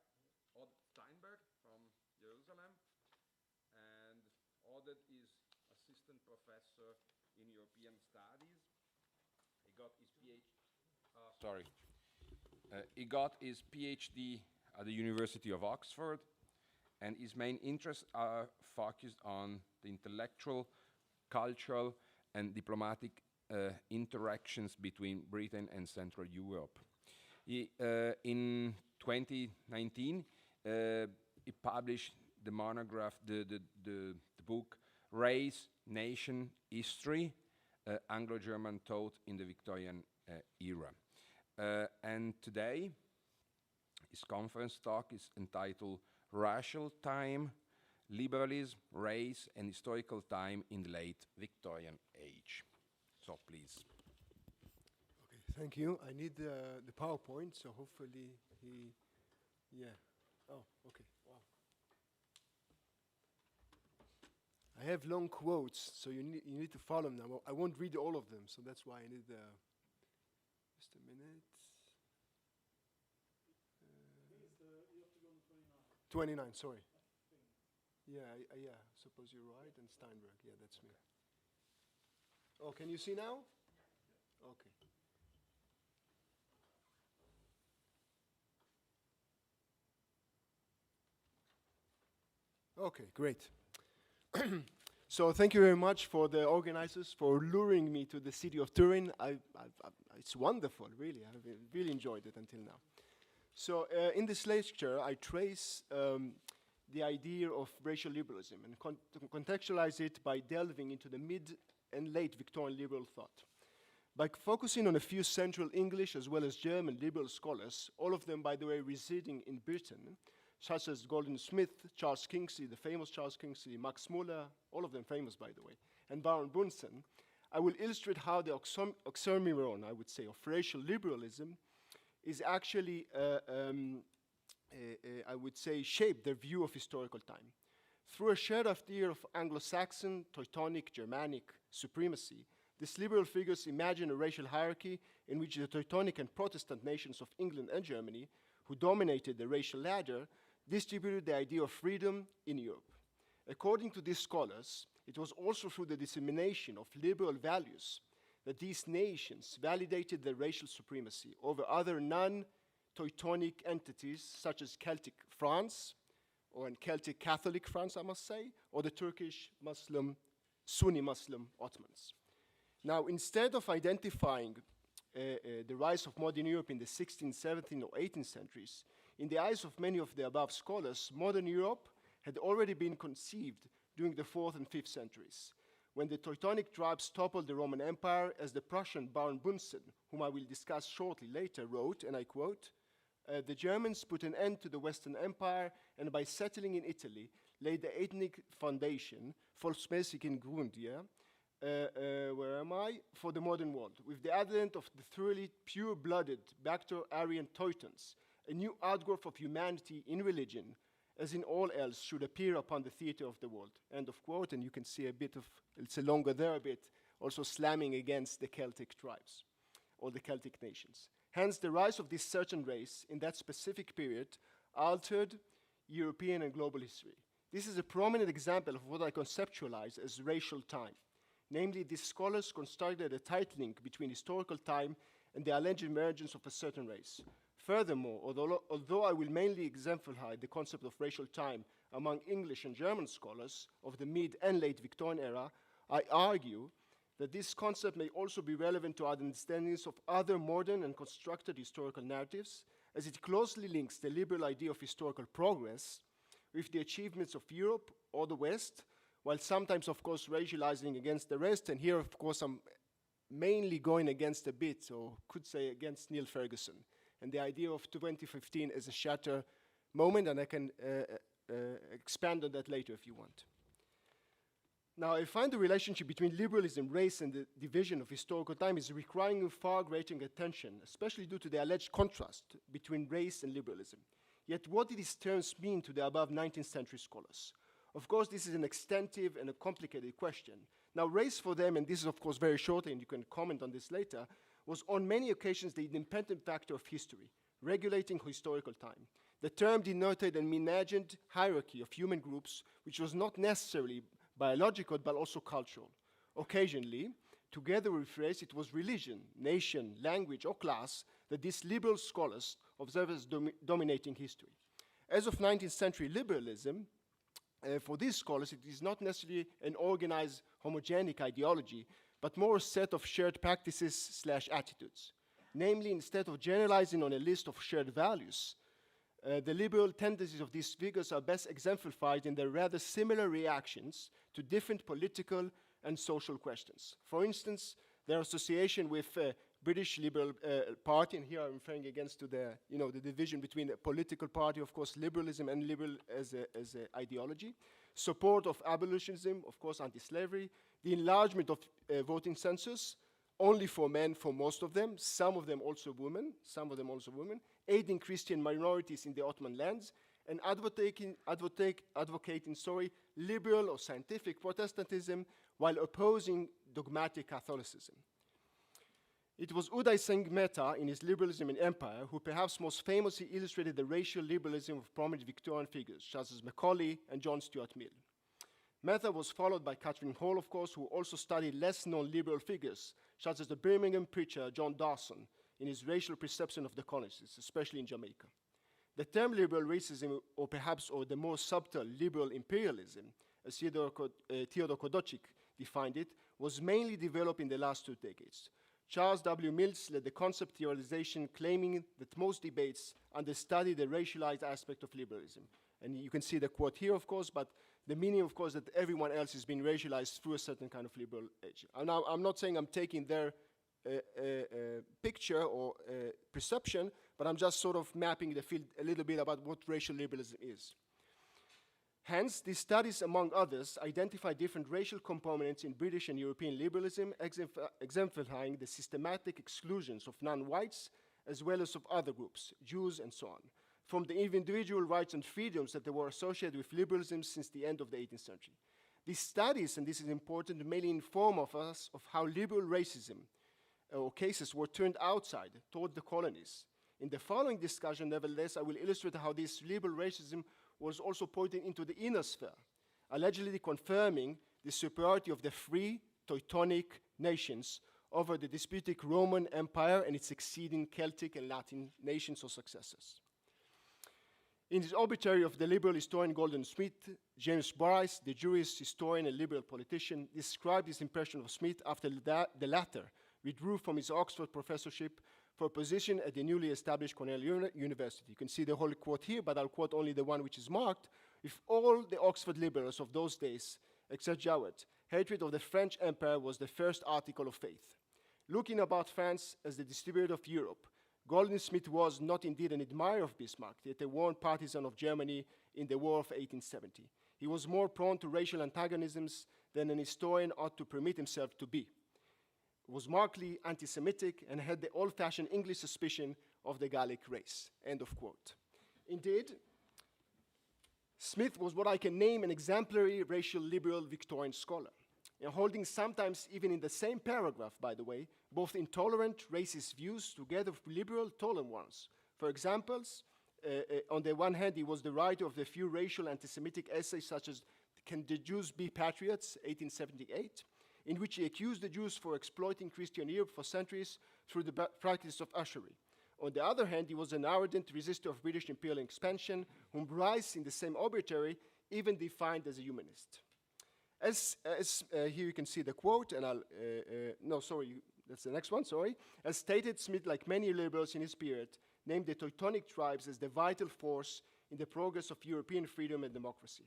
Od Steinberg from Jerusalem, and Oded is assistant professor in European studies. He got his PhD. He got his PhD at the University of Oxford, and his main interests are focused on the intellectual, cultural, and diplomatic interactions between Britain and Central Europe. In 2019, he published the monograph, the book Race, Nation, History, Anglo-German Thought in the Victorian Era. And today, his conference talk is entitled Racial Time, Liberalism, Race, and Historical Time in the Late Victorian Age. So please. Okay, thank you. I need the PowerPoint, so hopefully yeah. Oh, okay, wow. I have long quotes, so you need to follow them now. I won't read all of them, so that's why I need just a minute. You have to go on 29. 29, sorry. Yeah, yeah, suppose you're right, and Steinberg, yeah, that's me. Oh, can you see now? Okay. Okay, great. So thank you very much for the organizers for luring me to the city of Turin. It's wonderful, really. I've really enjoyed it until now. So in this lecture, I trace the idea of racial liberalism and contextualize it by delving into the mid and late Victorian liberal thought. By focusing on a few central English as well as German liberal scholars, all of them, by the way, residing in Britain, such as Golden Smith, Charles Kingsley, the famous Charles Kingsley, Max Mueller, all of them famous, by the way, and Baron Bunsen, I will illustrate how the oxymoron, I would say, of racial liberalism is actually, I would say, shaped their view of historical time. Through a shared idea of Anglo-Saxon, Teutonic, Germanic supremacy, these liberal figures imagine a racial hierarchy in which the Teutonic and Protestant nations of England and Germany, who dominated the racial ladder, distributed the idea of freedom in Europe. According to these scholars, it was also through the dissemination of liberal values that these nations validated their racial supremacy over other non-Teutonic entities such as Celtic France, or in Celtic Catholic France, I must say, or the Turkish Muslim, Sunni Muslim Ottomans. Now, instead of identifying the rise of modern Europe in the 16th, 17th, or 18th centuries, in the eyes of many of the above scholars, modern Europe had already been conceived during the 4th and 5th centuries, when the Teutonic tribes toppled the Roman Empire, as the Prussian Baron Bunsen, whom I will discuss shortly later, wrote, and I quote, the Germans put an end to the Western Empire, and by settling in Italy, laid the ethnic foundation, Volksmäßigen Grund, for the modern world. With the advent of the thoroughly pure-blooded Bactro-Aryan Teutons, a new outgrowth of humanity in religion, as in all else, should appear upon the theater of the world. End of quote, and you can see a bit of, it's a longer there a bit, also slamming against the Celtic tribes, or the Celtic nations. Hence, the rise of this certain race in that specific period altered European and global history. This is a prominent example of what I conceptualize as racial time. Namely, these scholars constructed a tight link between historical time and the alleged emergence of a certain race. Furthermore, although I will mainly exemplify the concept of racial time among English and German scholars of the mid and late Victorian era, I argue that this concept may also be relevant to other understandings of other modern and constructed historical narratives, as it closely links the liberal idea of historical progress with the achievements of Europe or the West, while sometimes, of course, racializing against the rest. And here, of course, I'm mainly going against a bit, or could say against Neil Ferguson, and the idea of 2015 as a shatter moment, and I can expand on that later if you want. Now, I find the relationship between liberalism, race, and the division of historical time is requiring far greater attention, especially due to the alleged contrast between race and liberalism. Yet, what do these terms mean to the above 19th century scholars? Of course, this is an extensive and a complicated question. Now, race for them, and this is of course very short, and you can comment on this later, was on many occasions the independent factor of history, regulating historical time. The term denoted an imagined hierarchy of human groups, which was not necessarily biological, but also cultural. Occasionally, together with race, it was religion, nation, language, or class that these liberal scholars observed as dominating history. As of 19th century liberalism, for these scholars, it is not necessarily an organized, homogenic ideology, but more a set of shared practices / attitudes. Namely, instead of generalizing on a list of shared values, the liberal tendencies of these figures are best exemplified in their rather similar reactions to different political and social questions. For instance, their association with British Liberal Party, and here I'm referring against to the, the division between a political party, of course, liberalism and liberal as an ideology, support of abolitionism, of course, anti-slavery, the enlargement of voting census, only for men for most of them, some of them also women, aiding Christian minorities in the Ottoman lands, and advocating liberal or scientific Protestantism while opposing dogmatic Catholicism. It was Uday Singh Mehta in his Liberalism in Empire who perhaps most famously illustrated the racial liberalism of prominent Victorian figures, such as Macaulay and John Stuart Mill. Mehta was followed by Catherine Hall, of course, who also studied less-known liberal figures, such as the Birmingham preacher John Dawson in his racial perception of the colonists, especially in Jamaica. The term liberal racism, or the more subtle liberal imperialism, as Theodor Kodocik defined it, was mainly developed in the last 2 decades. Charles W. Mills led the concept theorization, claiming that most debates understudy the racialized aspect of liberalism. And you can see the quote here, of course, but the meaning, of course, that everyone else is being racialized through a certain kind of liberal age. Now, I'm not saying I'm taking their picture or perception, but I'm just sort of mapping the field a little bit about what racial liberalism is. Hence, these studies, among others, identify different racial components in British and European liberalism, exemplifying the systematic exclusions of non-whites as well as of other groups, Jews and so on, from the individual rights and freedoms that they were associated with liberalism since the end of the 18th century. These studies, and this is important, mainly inform of us of how liberal racism or cases were turned outside toward the colonies. In the following discussion, nevertheless, I will illustrate how this liberal racism was also pointed into the inner sphere, allegedly confirming the superiority of the free Teutonic nations over the disputed Roman Empire and its succeeding Celtic and Latin nations or successors. In his obituary of the liberal historian Golden Smith, James Bryce, the jurist, historian, and liberal politician, described his impression of Smith after the latter withdrew from his Oxford professorship for a position at the newly established Cornell University. You can see the whole quote here, but I'll quote only the one which is marked. If all the Oxford liberals of those days, except Jowett, hatred of the French Empire was the first article of faith. Looking about France as the distributor of Europe, Golden Smith was not indeed an admirer of Bismarck, yet a warm partisan of Germany in the War of 1870. He was more prone to racial antagonisms than an historian ought to permit himself to be. Was markedly anti-Semitic and had the old-fashioned English suspicion of the Gallic race, end of quote. Indeed, Smith was what I can name an exemplary racial liberal Victorian scholar, and holding sometimes even in the same paragraph, by the way, both intolerant racist views together with liberal tolerant ones. For examples, on the one hand, he was the writer of the few racial anti-Semitic essays such as Can the Jews Be Patriots, 1878, in which he accused the Jews for exploiting Christian Europe for centuries through the practice of ushery. On the other hand, he was an ardent resistor of British imperial expansion, whom Bryce, in the same obituary, even defined as a humanist. Here you can see the quote, and that's the next one, sorry. As stated, Smith, like many liberals in his period, named the Teutonic tribes as the vital force in the progress of European freedom and democracy.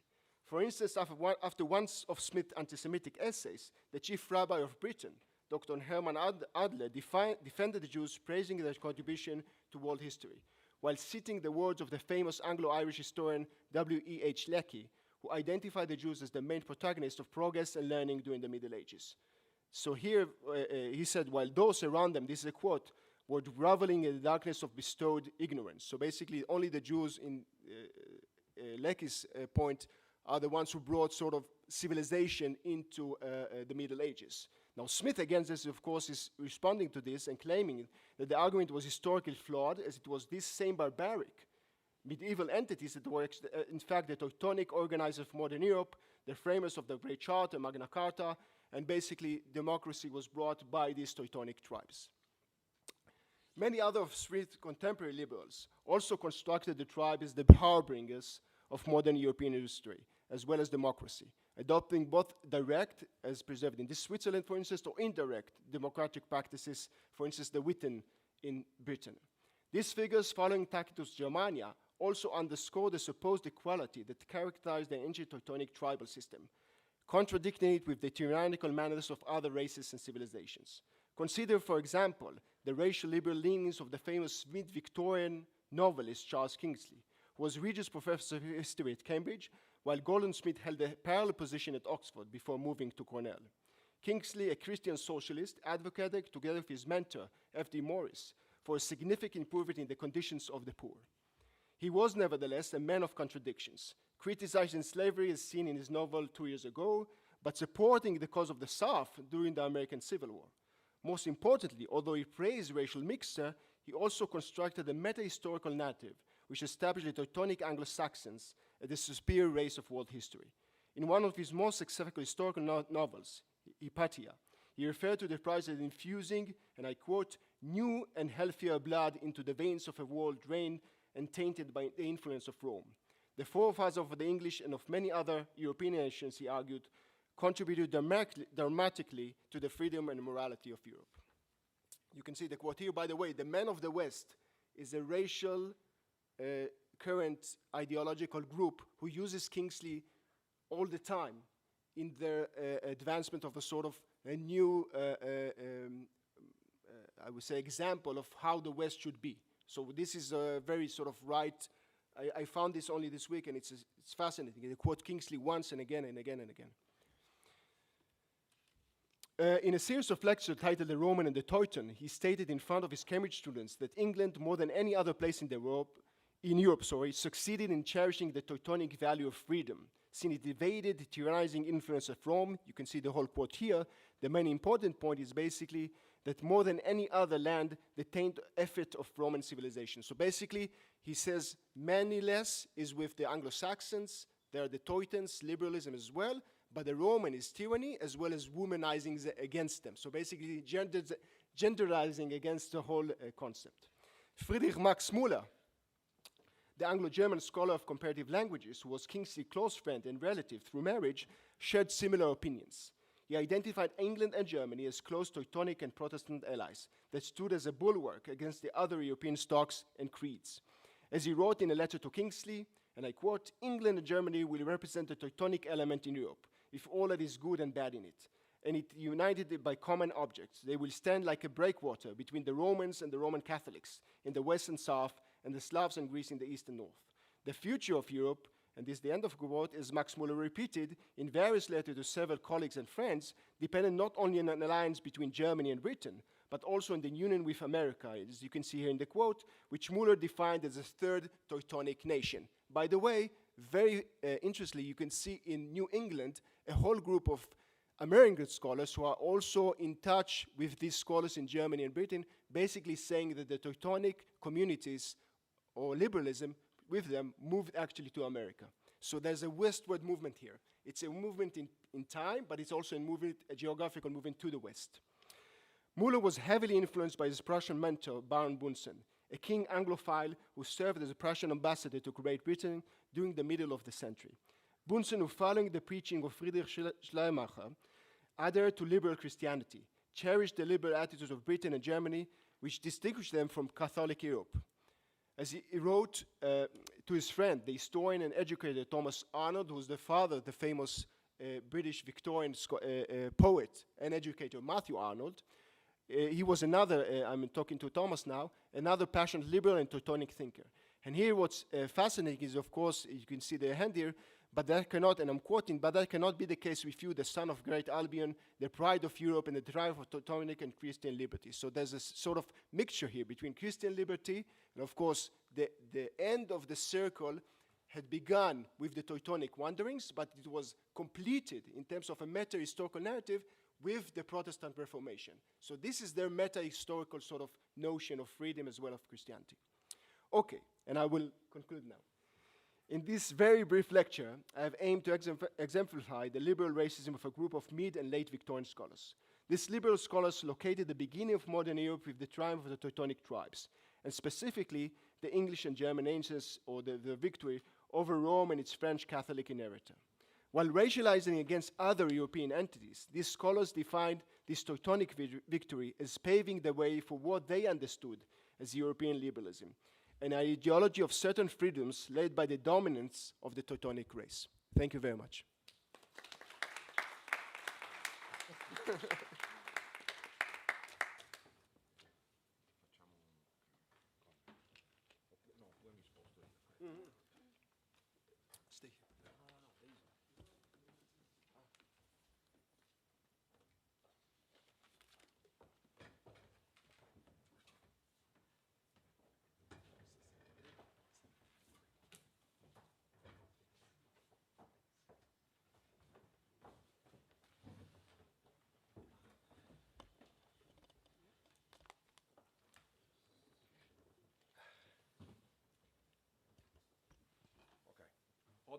For instance, after one of Smith's anti-Semitic essays, the chief rabbi of Britain, Dr. Hermann Adler, defended the Jews, praising their contribution to world history, while citing the words of the famous Anglo-Irish historian W.E.H. Lecky, who identified the Jews as the main protagonists of progress and learning during the Middle Ages. So here he said, while those around them, this is a quote, were groveling in the darkness of bestowed ignorance. So basically only the Jews, in Lecky's point, are the ones who brought sort of civilization into the Middle Ages. Now Smith, against this, of course, is responding to this and claiming that the argument was historically flawed, as it was this same barbaric medieval entities that were, in fact, the Teutonic organizers of modern Europe, the framers of the Great Charter, Magna Carta, and basically democracy was brought by these Teutonic tribes. Many other of Smith's contemporary liberals also constructed the tribe as the harbingers of modern European history, as well as democracy, adopting both direct, as preserved in this Switzerland, for instance, or indirect democratic practices, for instance, the Witten in Britain. These figures, following Tacitus' Germania, also underscore the supposed equality that characterized the ancient Teutonic tribal system, contradicting it with the tyrannical manners of other races and civilizations. Consider, for example, the racial liberal leanings of the famous mid-Victorian novelist Charles Kingsley, who was Regius Professor of History at Cambridge, while Golden Smith held a parallel position at Oxford before moving to Cornell. Kingsley, a Christian socialist, advocated, together with his mentor, F.D. Morris, for a significant improvement in the conditions of the poor. He was, nevertheless, a man of contradictions, criticizing slavery as seen in his novel 2 years ago, but supporting the cause of the South during the American Civil War. Most importantly, although he praised racial mixture, he also constructed a meta-historical narrative which established the Teutonic Anglo-Saxons as the superior race of world history. In one of his most successful historical novels, Hypatia, he referred to the process as infusing, and I quote, new and healthier blood into the veins of a world drained and tainted by the influence of Rome. The forefathers of the English and of many other European nations, he argued, contributed dramatically to the freedom and morality of Europe. You can see the quote here. By the way, the men of the West is a racial current ideological group who uses Kingsley all the time in their advancement of a sort of a new I would say, example of how the West should be. So this is a very sort of right. I found this only this week, and it's fascinating. They quote Kingsley once and again and again and again. In a series of lectures titled The Roman and the Teuton, he stated in front of his Cambridge students that England, more than any other place in Europe, succeeded in cherishing the Teutonic value of freedom, since it evaded the tyrannizing influence of Rome. You can see the whole quote here. The main important point is basically that more than any other land, the taint effort of Roman civilization. So basically, he says many less is with the Anglo-Saxons, there are the Teutons, liberalism as well, but the Roman is tyranny as well as womanizing against them. So basically, genderizing against the whole concept. Friedrich Max Mueller, the Anglo-German scholar of comparative languages, who was Kingsley's close friend and relative through marriage, shared similar opinions. He identified England and Germany as close Teutonic and Protestant allies that stood as a bulwark against the other European stocks and creeds. As he wrote in a letter to Kingsley, and I quote, "England and Germany will represent the Teutonic element in Europe, with all that is good and bad in it, and it united by common objects. They will stand like a breakwater between the Romans and the Roman Catholics in the west and south, and the Slavs and Greece in the east and north. The future of Europe," and this is the end of the quote, as Max Mueller repeated in various letters to several colleagues and friends, depended not only on an alliance between Germany and Britain, but also on the union with America, as you can see here in the quote, which Mueller defined as a third Teutonic nation. By the way, very interestingly, you can see in New England a whole group of American scholars who are also in touch with these scholars in Germany and Britain, basically saying that the Teutonic communities or liberalism with them moved actually to America. So there's a westward movement here. It's a movement in time, but it's also a geographical movement to the west. Mueller was heavily influenced by his Prussian mentor, Baron Bunsen, a king Anglophile who served as a Prussian ambassador to Great Britain during the middle of the century. Bunsen, who following the preaching of Friedrich Schleiermacher, adhered to liberal Christianity, cherished the liberal attitudes of Britain and Germany, which distinguished them from Catholic Europe. As he wrote to his friend, the historian and educator Thomas Arnold, who was the father of the famous British Victorian poet and educator Matthew Arnold, he was another, I'm talking to Thomas now, another passionate liberal and Teutonic thinker. And here what's fascinating is, of course, you can see the hand here, but that cannot, and I'm quoting, "But that cannot be the case with you, the son of great Albion, the pride of Europe, and the drive of Teutonic and Christian liberty." So there's a sort of mixture here between Christian liberty, and of course, the end of the circle had begun with the Teutonic wanderings, but it was completed in terms of a meta-historical narrative with the Protestant Reformation. So this is their meta-historical sort of notion of freedom as well as Christianity. Okay, and I will conclude now. In this very brief lecture, I have aimed to exemplify the liberal racism of a group of mid and late Victorian scholars. These liberal scholars located the beginning of modern Europe with the triumph of the Teutonic tribes, and specifically the English and German ancients, or the victory over Rome and its French Catholic inheritor. While racializing against other European entities, these scholars defined this Teutonic victory as paving the way for what they understood as European liberalism, an ideology of certain freedoms led by the dominance of the Teutonic race. Thank you very much.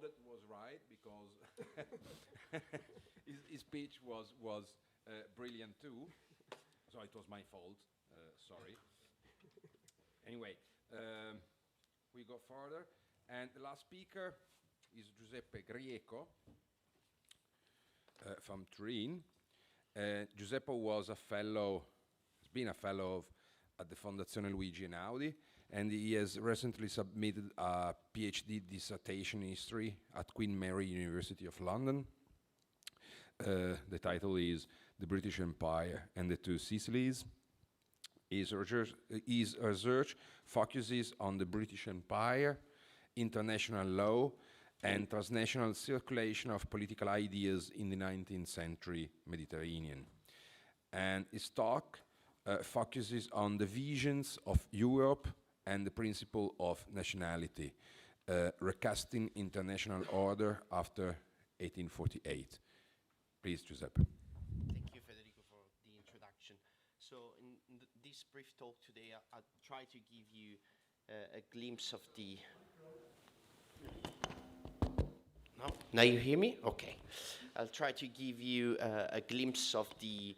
That was right, because his speech was brilliant too, so it was my fault, sorry. Anyway, we go further, and the last speaker is Giuseppe Giuseppo from Turin. Giuseppe was a fellow, has been a fellow at the Fondazione Luigi Einaudi, and he has recently submitted a PhD dissertation in history at Queen Mary University of London. The title is "The British Empire and the Two Sicilies." His research focuses on the British Empire, international law, and transnational circulation of political ideas in the 19th century Mediterranean. And his talk focuses on the visions of Europe and the principle of nationality, recasting international order after 1848. Please, Giuseppe. Thank you, Federico, for the introduction. So in this brief talk today, I'll try to give you a glimpse of the... No? Now you hear me? Okay. I'll try to give you a glimpse of the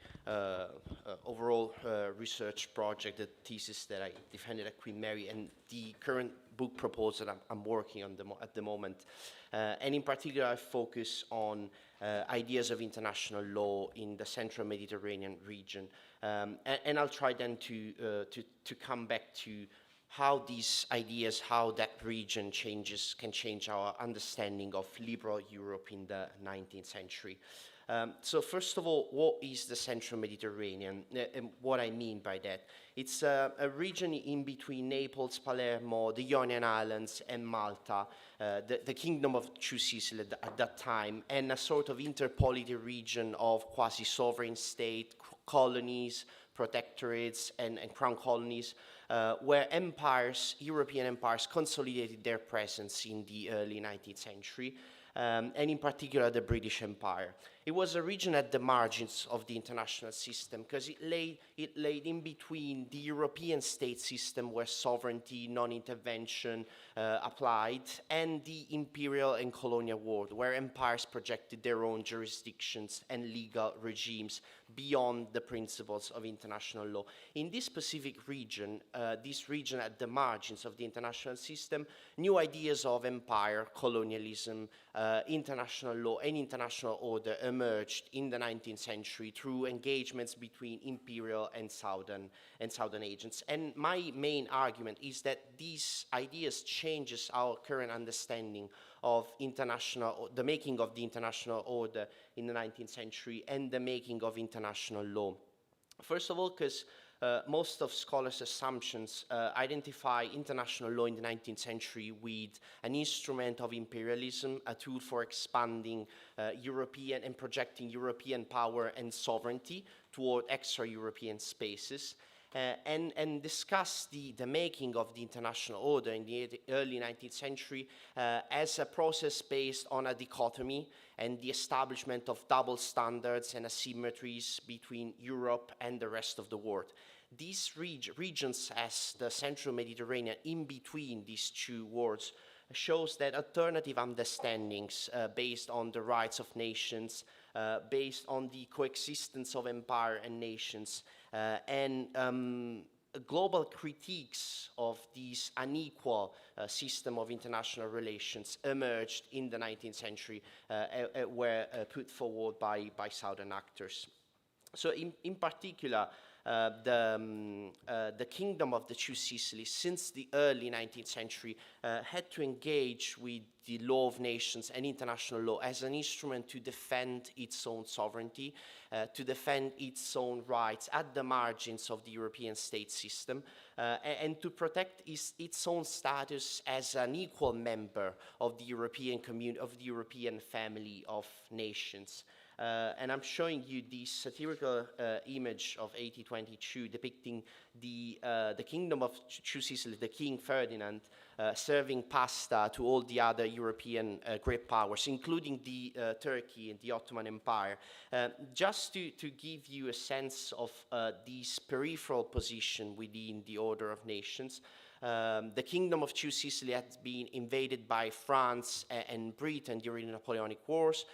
overall research project, the thesis that I defended at Queen Mary, and the current book proposal that I'm working on at the moment. And in particular, I focus on ideas of international law in the central Mediterranean region. And I'll try then to come back to how these ideas, how that region can change our understanding of liberal Europe in the 19th century. So first of all, what is the Central Mediterranean, and what I mean by that? It's a region in between Naples, Palermo, the Ionian Islands, and Malta, the Kingdom of Two Sicily at that time, and a sort of interpolity region of quasi-sovereign state, colonies, protectorates, and crown colonies, where European empires consolidated their presence in the early 19th century, and in particular the British Empire. It was a region at the margins of the international system because it laid in between the European state system where sovereignty, non-intervention applied, and the imperial and colonial world where empires projected their own jurisdictions and legal regimes beyond the principles of international law. In this specific region, this region at the margins of the international system, new ideas of empire, colonialism, international law, and international order emerged in the 19th century through engagements between imperial and southern agents. And my main argument is that these ideas changes our current understanding of the making of the international order in the 19th century and the making of international law. First of all, because most of scholars' assumptions identify international law in the 19th century with an instrument of imperialism, a tool for expanding European and projecting European power and sovereignty toward extra-European spaces, and discuss the making of the international order in the early 19th century as a process based on a dichotomy and the establishment of double standards and asymmetries between Europe and the rest of the world. These regions as the Central Mediterranean, in between these two worlds, shows that alternative understandings based on the rights of nations, based on the coexistence of empire and nations, and global critiques of this unequal system of international relations emerged in the 19th century, were put forward by southern actors. So in particular, the Kingdom of the Two Sicilies, since the early 19th century, had to engage with the law of nations and international law as an instrument to defend its own sovereignty, to defend its own rights at the margins of the European state system, and to protect its own status as an equal member of the European community, of the European family of nations. And I'm showing you this satirical image of 1822 depicting the Kingdom of Two Sicilies, the King Ferdinand, serving pasta to all the other European great powers, including the Turkey and the Ottoman Empire. Just to give you a sense of this peripheral position within the order of nations, the Kingdom of Two Sicily had been invaded by France and Britain during the Napoleonic Wars.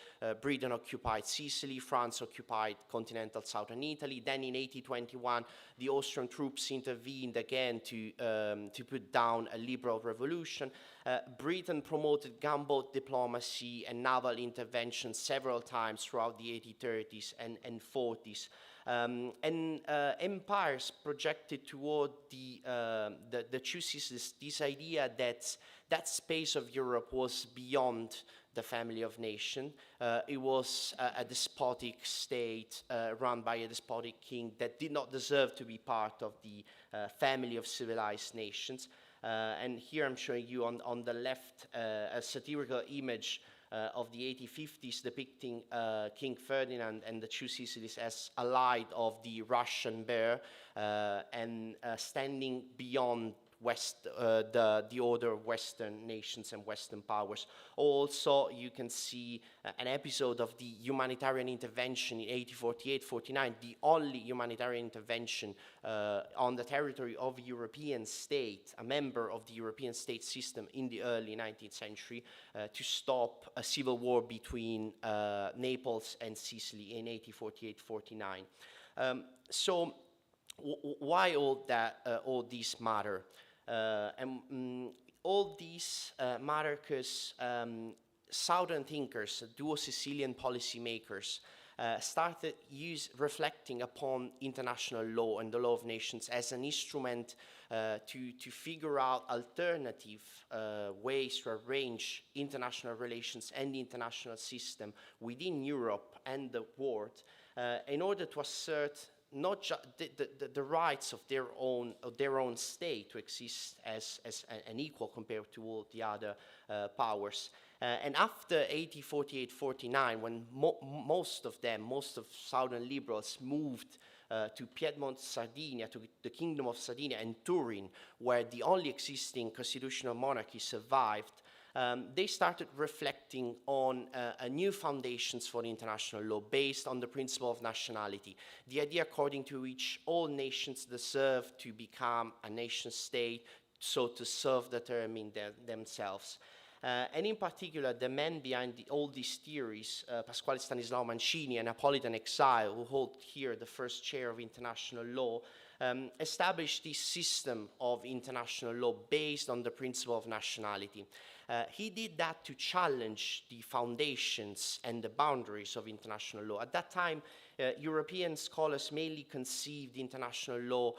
Britain occupied Sicily, France occupied continental southern Italy. Then in 1821, the Austrian troops intervened again to put down a liberal revolution. Britain promoted gunboat diplomacy and naval intervention several times throughout the 1830s and 40s. Empires projected toward the two systems this idea that that space of Europe was beyond the family of nations. It was a despotic state run by a despotic king that did not deserve to be part of the family of civilized nations. And here I'm showing you on the left a satirical image of the 1850s depicting King Ferdinand and the two Sicilies as allied of the Russian bear and standing beyond the order of Western nations and Western powers. Also, you can see an episode of the humanitarian intervention in 1848-49, the only humanitarian intervention on the territory of a European state, a member of the European state system in the early 19th century, to stop a civil war between Naples and Sicily in 1848-49. So why all these matter? All these matter because Southern thinkers, dual Sicilian policymakers, started reflecting upon international law and the law of nations as an instrument to figure out alternative ways to arrange international relations and the international system within Europe and the world in order to assert not just the rights of their own state to exist as an equal compared to all the other powers. And after 1848-49, when most of Southern liberals moved to Piedmont, Sardinia, to the Kingdom of Sardinia and Turin, where the only existing constitutional monarchy survived, they started reflecting on new foundations for international law based on the principle of nationality, the idea according to which all nations deserve to become a nation state, so to self-determine themselves. And in particular, the men behind all these theories, Pasquale Stanislao Mancini, a Napolitan exile who hold here the first chair of international law, established this system of international law based on the principle of nationality. He did that to challenge the foundations and the boundaries of international law. At that time, European scholars mainly conceived international law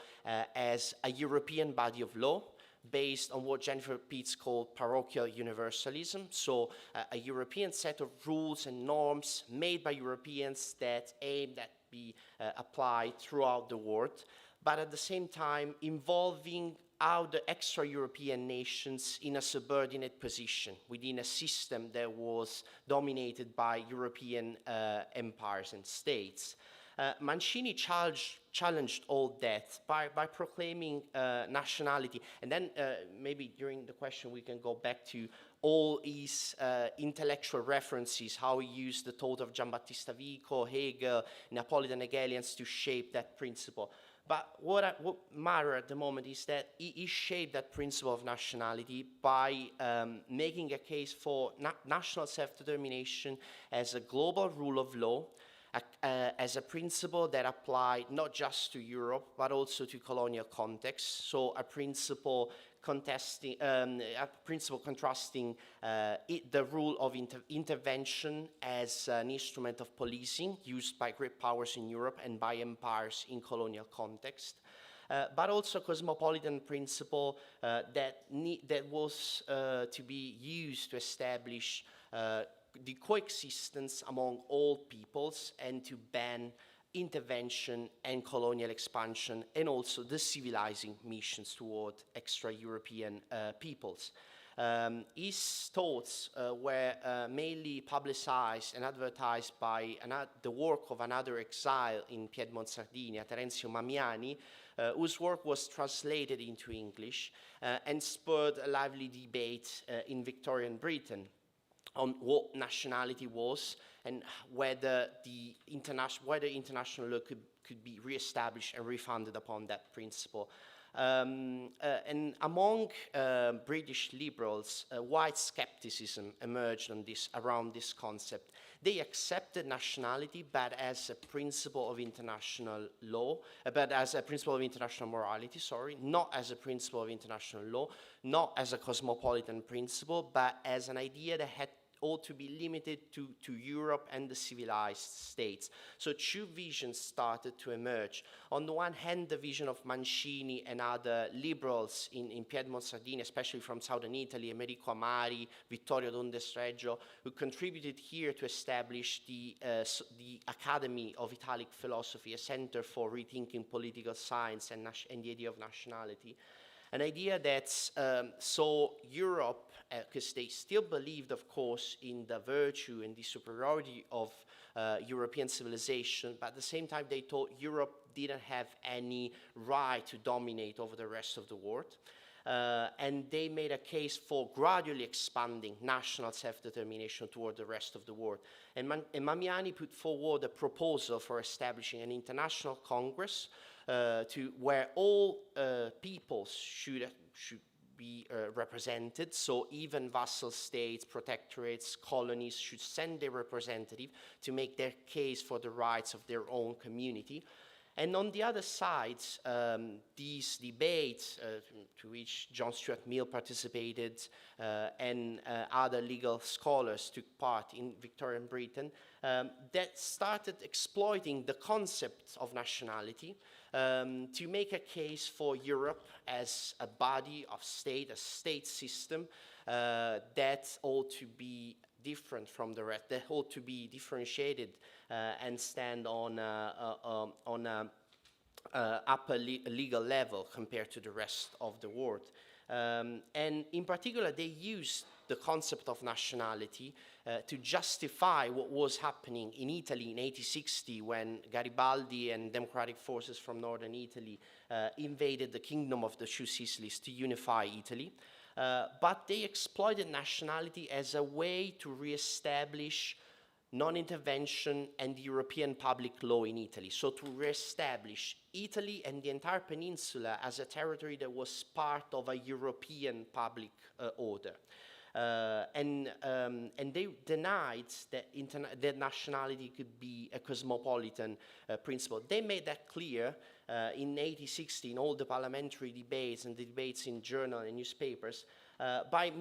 as a European body of law based on what Jennifer Pitts called parochial universalism, so a European set of rules and norms made by Europeans that aimed at be applied throughout the world, but at the same time involving other extra-European nations in a subordinate position within a system that was dominated by European empires and states. Mancini challenged all that by proclaiming nationality. And then maybe during the question we can go back to all his intellectual references, how he used the thought of Giambattista Vico, Hegel, Napoleon Hegelians to shape that principle. But what matters at the moment is that he shaped that principle of nationality by making a case for national self-determination as a global rule of law, as a principle that applied not just to Europe, but also to colonial contexts. So a principle contrasting the rule of intervention as an instrument of policing used by great powers in Europe and by empires in colonial context. But also cosmopolitan principle that was to be used to establish the coexistence among all peoples and to ban intervention and colonial expansion and also the civilizing missions toward extra-European peoples. His thoughts were mainly publicized and advertised by the work of another exile in Piedmont, Sardinia, Terenzio Mamiani, whose work was translated into English and spurred a lively debate in Victorian Britain on what nationality was and whether international law could be reestablished and refounded upon that principle. And among British liberals, wide skepticism emerged on around this concept. They accepted nationality, but as a principle of international law, but as a principle of international morality, sorry, not as a principle of international law, not as a cosmopolitan principle, but as an idea that ought to be limited to Europe and the civilized states. So two visions started to emerge. On the one hand, the vision of Mancini and other liberals in Piedmont, Sardinia, especially from southern Italy, Americo Amari, Vittorio D'Ondestreggio, who contributed here to establish the Academy of Italic Philosophy, a center for rethinking political science and the idea of nationality. An idea that saw Europe, because they still believed, of course, in the virtue and the superiority of European civilization, but at the same time they thought Europe didn't have any right to dominate over the rest of the world. And they made a case for gradually expanding national self-determination toward the rest of the world. And Mamiani put forward a proposal for establishing an international congress where all peoples should be represented, so even vassal states, protectorates, colonies should send their representative to make their case for the rights of their own community. And on the other side, these debates, to which John Stuart Mill participated and other legal scholars took part in Victorian Britain, that started exploiting the concept of nationality to make a case for Europe as a body of state, a state system that ought to be different from the rest, that ought to be differentiated and stand on upper legal level compared to the rest of the world. And in particular, they used the concept of nationality to justify what was happening in Italy in 1860 when Garibaldi and democratic forces from northern Italy invaded the kingdom of the Two Sicilies to unify Italy. But they exploited nationality as a way to reestablish non-intervention and European public law in Italy. So to reestablish Italy and the entire peninsula as a territory that was part of a European public order. And they denied that nationality could be a cosmopolitan principle. They made that clear in 1860 in all the parliamentary debates and the debates in journal and newspapers by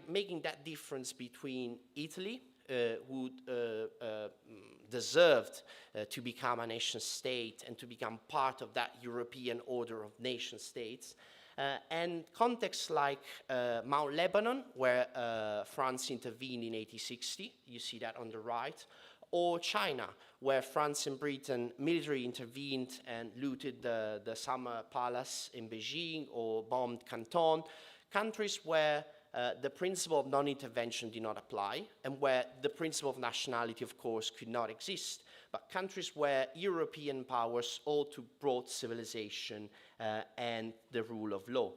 making that difference between Italy, who deserved to become a nation state and to become part of that European order of nation states, and contexts like Mount Lebanon, where France intervened in 1860, you see that on the right, or China, where France and Britain military intervened and looted the Summer Palace in Beijing or bombed Canton, countries where the principle of non-intervention did not apply, and where the principle of nationality, of course, could not exist, but countries where European powers ought to brought civilization and the rule of law.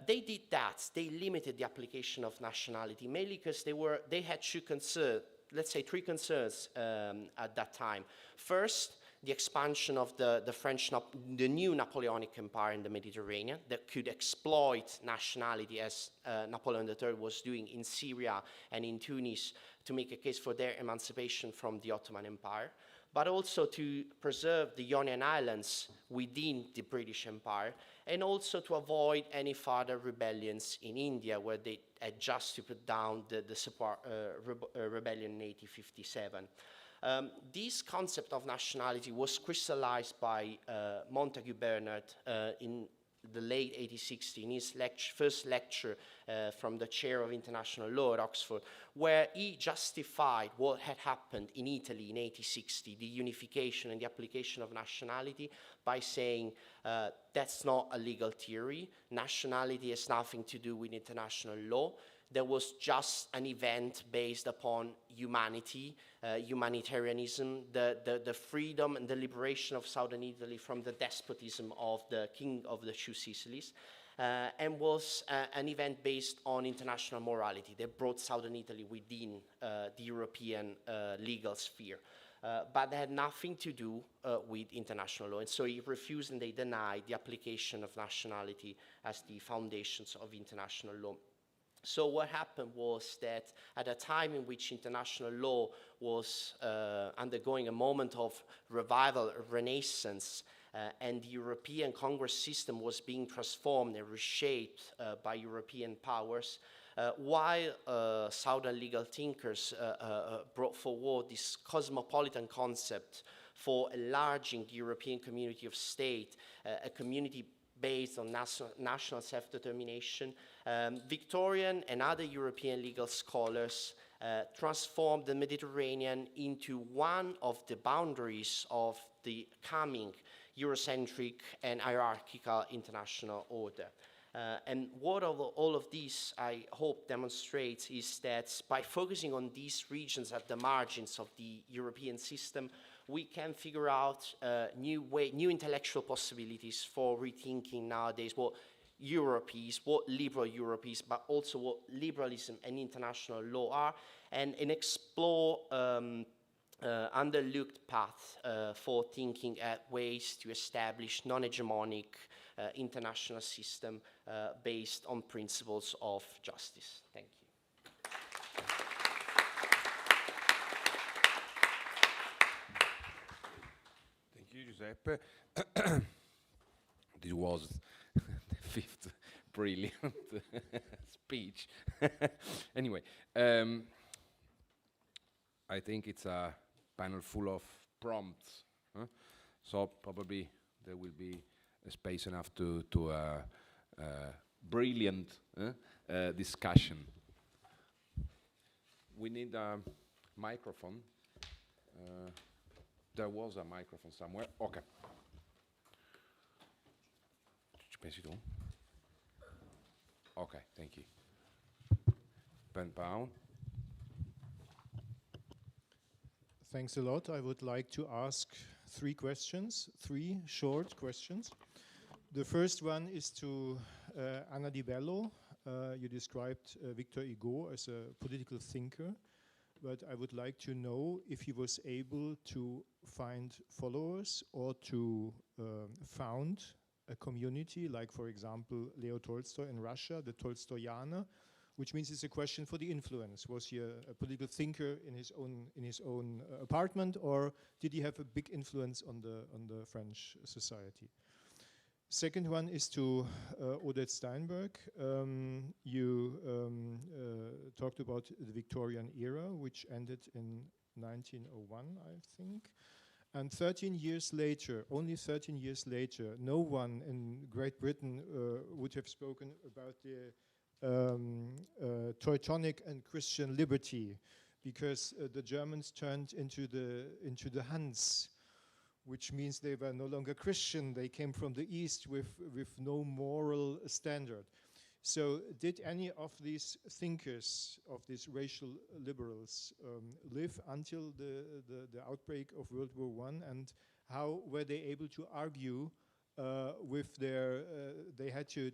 They did that. They limited the application of nationality, mainly because they had two concerns, let's say three concerns at that time. First, the expansion of the new Napoleonic Empire in the Mediterranean that could exploit nationality as Napoleon III was doing in Syria and in Tunis to make a case for their emancipation from the Ottoman Empire, but also to preserve the Ionian Islands within the British Empire, and also to avoid any further rebellions in India, where they had just to put down the rebellion in 1857. This concept of nationality was crystallized by Montagu Bernard in the late 1860s in his first lecture from the chair of international law at Oxford, where he justified what had happened in Italy in 1860, the unification and the application of nationality, by saying that's not a legal theory. Nationality has nothing to do with international law. There was just an event based upon humanity, humanitarianism, the freedom and the liberation of southern Italy from the despotism of the king of the Two Sicilies, and was an event based on international morality that brought southern Italy within the European legal sphere. but they had nothing to do with international law. And so he refused and they denied the application of nationality as the foundations of international law. So what happened was that at a time in which international law was undergoing a moment of revival, renaissance, and the European Congress system was being transformed and reshaped by European powers, while Southern legal thinkers brought forward this cosmopolitan concept for enlarging the European community of state, a community based on national self-determination, Victorian and other European legal scholars transformed the Mediterranean into one of the boundaries of the coming Eurocentric and hierarchical international order. And what all of this, I hope, demonstrates is that by focusing on these regions at the margins of the European system, we can figure out new intellectual possibilities for rethinking nowadays what Europe is, what liberal Europe is, but also what liberalism and international law are, and explore underlooked path for thinking at ways to establish non-hegemonic international system based on principles of justice. Thank you. Thank you, Giuseppe. This was the fifth brilliant speech. Anyway, I think it's a panel full of prompts, huh? So probably there will be space enough to brilliant discussion. We need a microphone. There was a microphone somewhere. Okay. Ci pensi tu? Okay, thank you. Ben Brown. Thanks a lot. I would like to ask three short questions. The first one is to Anna Di Bello. You described Victor Hugo as a political thinker, but I would like to know if he was able to find followers or to found a community, like, for example, Leo Tolstoy in Russia, the Tolstoyaner, which means it's a question for the influence. Was he a political thinker in his own apartment, or did he have a big influence on the French society? Second one is to Odette Steinberg. You talked about the Victorian era, which ended in 1901, I think. And 13 years later, only 13 years later, no one in Great Britain would have spoken about the Teutonic and Christian liberty, because the Germans turned into the Huns, which means they were no longer Christian. They came from the East with no moral standard. So did any of these thinkers, of these racial liberals, live until the outbreak of World War I? And how were they able to argue with their, they had to,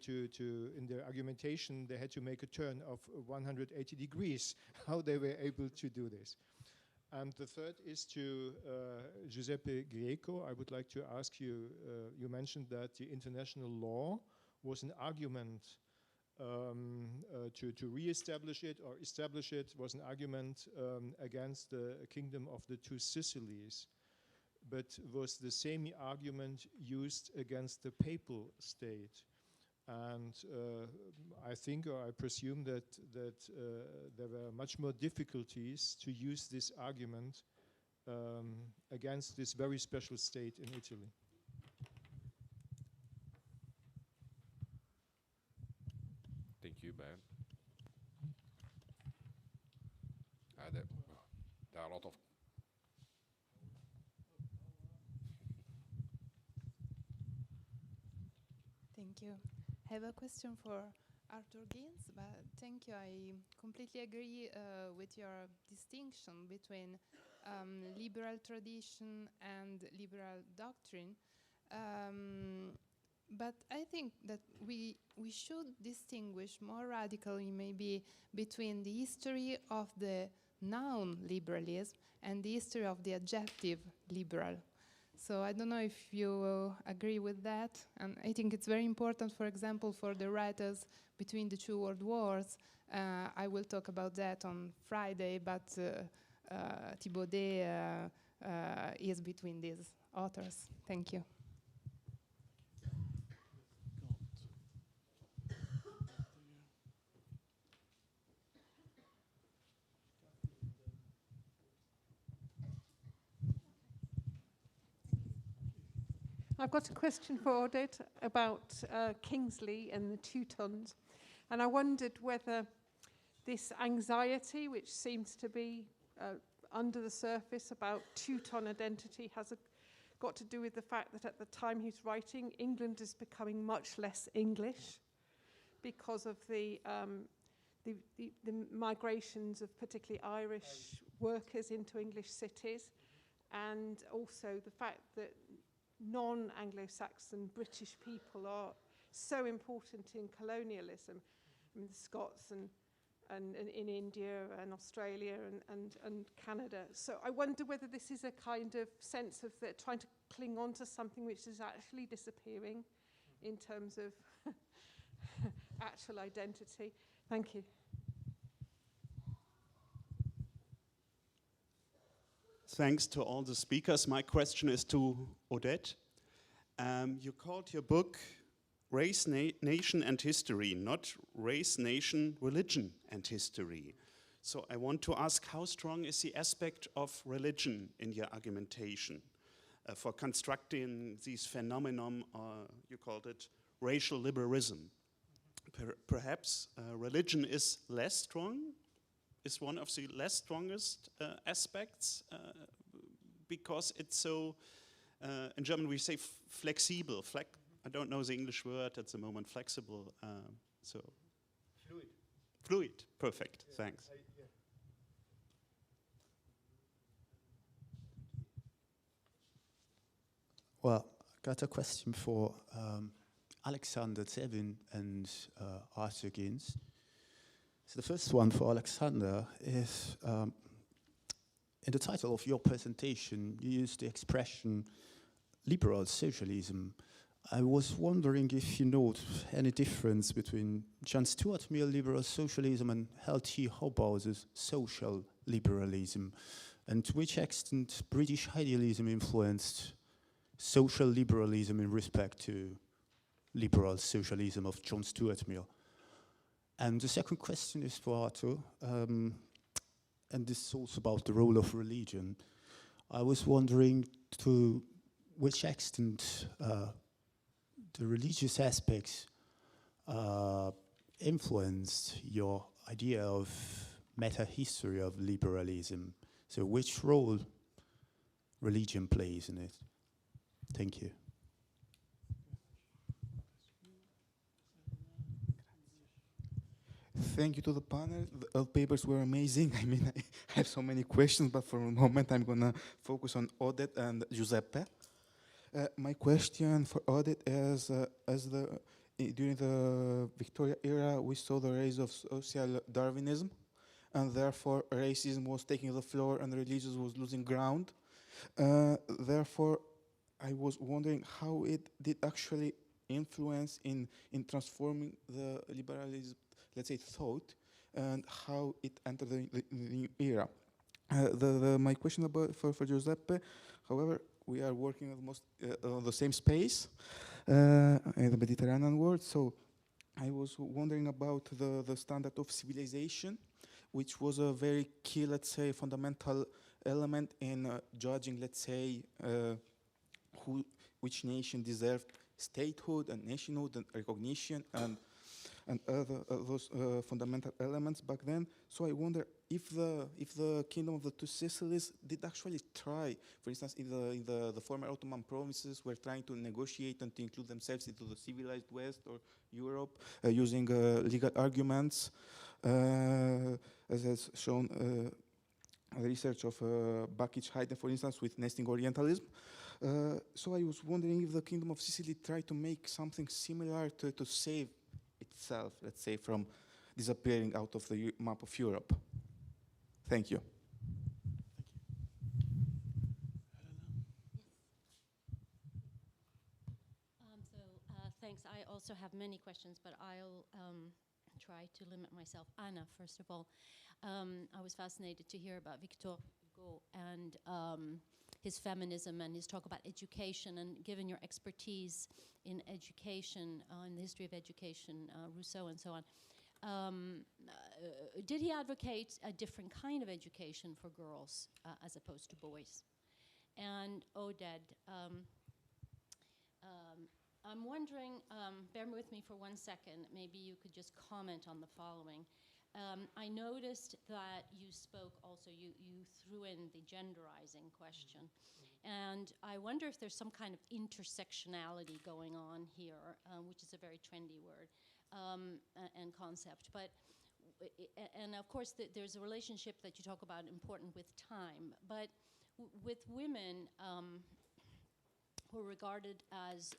in their argumentation, they had to make a turn of 180 degrees, how they were able to do this? And the third is to Giuseppe Giuseppo. I would like to ask you, you mentioned that the international law was an argument to re-establish it or establish it, was an argument against the kingdom of the two Sicilies. But was the same argument used against the papal state? And I think, or I presume that there were much more difficulties to use this argument against this very special state in Italy. Thank you, Ben. There are a lot of Thank you. I have a question for Arthur Ginz, but thank you. I completely agree with your distinction between liberal tradition and liberal doctrine. But I think that we should distinguish more radically maybe between the history of the noun liberalism and the history of the adjective liberal. So I don't know if you agree with that. And I think it's very important, for example, for the writers between the two world wars. I will talk about that on Friday, but Thibodeau is between these authors. Thank you. I've got a question for Audit about Kingsley and the Teutons. And I wondered whether this anxiety, which seems to be under the surface about Teuton identity, has got to do with the fact that at the time he's writing, England is becoming much less English because of the migrations of particularly Irish workers into English cities, and also the fact that non-Anglo-Saxon British people are so important in colonialism. I mean, the Scots and in India and Australia and Canada. So I wonder whether this is a kind of sense of trying to cling on to something which is actually disappearing in terms of actual identity. Thank you. Thanks to all the speakers. My question is to Odette. You called your book Race, Nation and History, not Race, Nation, Religion and History. So I want to ask, how strong is the aspect of religion in your argumentation for constructing these phenomenon, you called it racial liberalism? Perhaps religion is less strong, is one of the less strongest aspects because it's so, in German we say flexible. I don't know the English word at the moment, flexible. So fluid. Fluid, perfect, yeah, thanks. Yeah. Well, I got a question for Alexander, Zevin, and Arthur Gins. So the first one for Alexander is, in the title of your presentation, you used the expression liberal socialism. I was wondering if you note any difference between John Stuart Mill liberal socialism and L.T. Hobbaus's social liberalism, and to which extent British idealism influenced social liberalism in respect to liberal socialism of John Stuart Mill. And the second question is for Arthur, and this is also about the role of religion. I was wondering to which extent the religious aspects influenced your idea of meta-history of liberalism. So which role religion plays in it? Thank you. Thank you to the panel. The papers were amazing. I mean, I have so many questions, but for a moment I'm going to focus on Odette and Giuseppe. My question for Odette is, during the Victoria era, we saw the rise of social Darwinism, and therefore racism was taking the floor and religion was losing ground. Therefore, I was wondering how it did actually influence in transforming the liberalism, let's say, thought, and how it entered the new era. My question about for Giuseppe, however, we are working on the same space in the Mediterranean world, so I was wondering about the standard of civilization, which was a very key, let's say, fundamental element in judging, let's say, which nation deserved statehood and nationhood and recognition and other those fundamental elements back then. So I wonder if the Kingdom of the Two Sicilies did actually try, for instance, in the former Ottoman provinces, were trying to negotiate and to include themselves into the civilized West or Europe using legal arguments, as has shown the research of Bakic Haydn, for instance, with nesting Orientalism. So I was wondering if the Kingdom of Sicily tried to make something similar to save itself, let's say, from disappearing out of the map of Europe. Thank you. Thanks. I also have many questions, but I'll try to limit myself. Anna, first of all, I was fascinated to hear about Victor Hugo and his feminism and his talk about education. And given your expertise in education, in the history of education, Rousseau and so on, did he advocate a different kind of education for girls as opposed to boys? And Oded, I'm wondering, bear with me for 1 second, maybe you could just comment on the following. I noticed that you spoke also, you threw in the genderizing question. And I wonder if there's some kind of intersectionality going on here, which is a very trendy word and concept. But, and of course, there's a relationship that you talk about important with time. But with women who are regarded as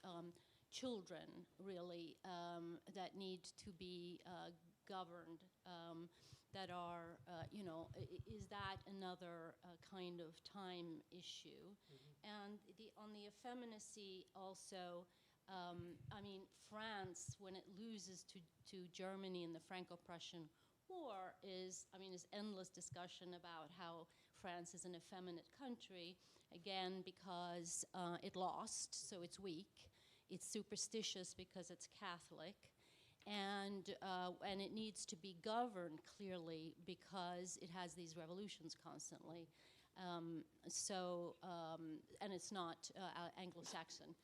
children, really, that need to be governed, that are, you know, is that another kind of time issue? And on the effeminacy also, I mean, France, when it loses to Germany in the Franco-Prussian War, is, I mean, there's endless discussion about how France is an effeminate country, again, because it lost, so it's weak. It's superstitious because it's Catholic, and it needs to be governed clearly because it has these revolutions constantly. And it's not Anglo-Saxon.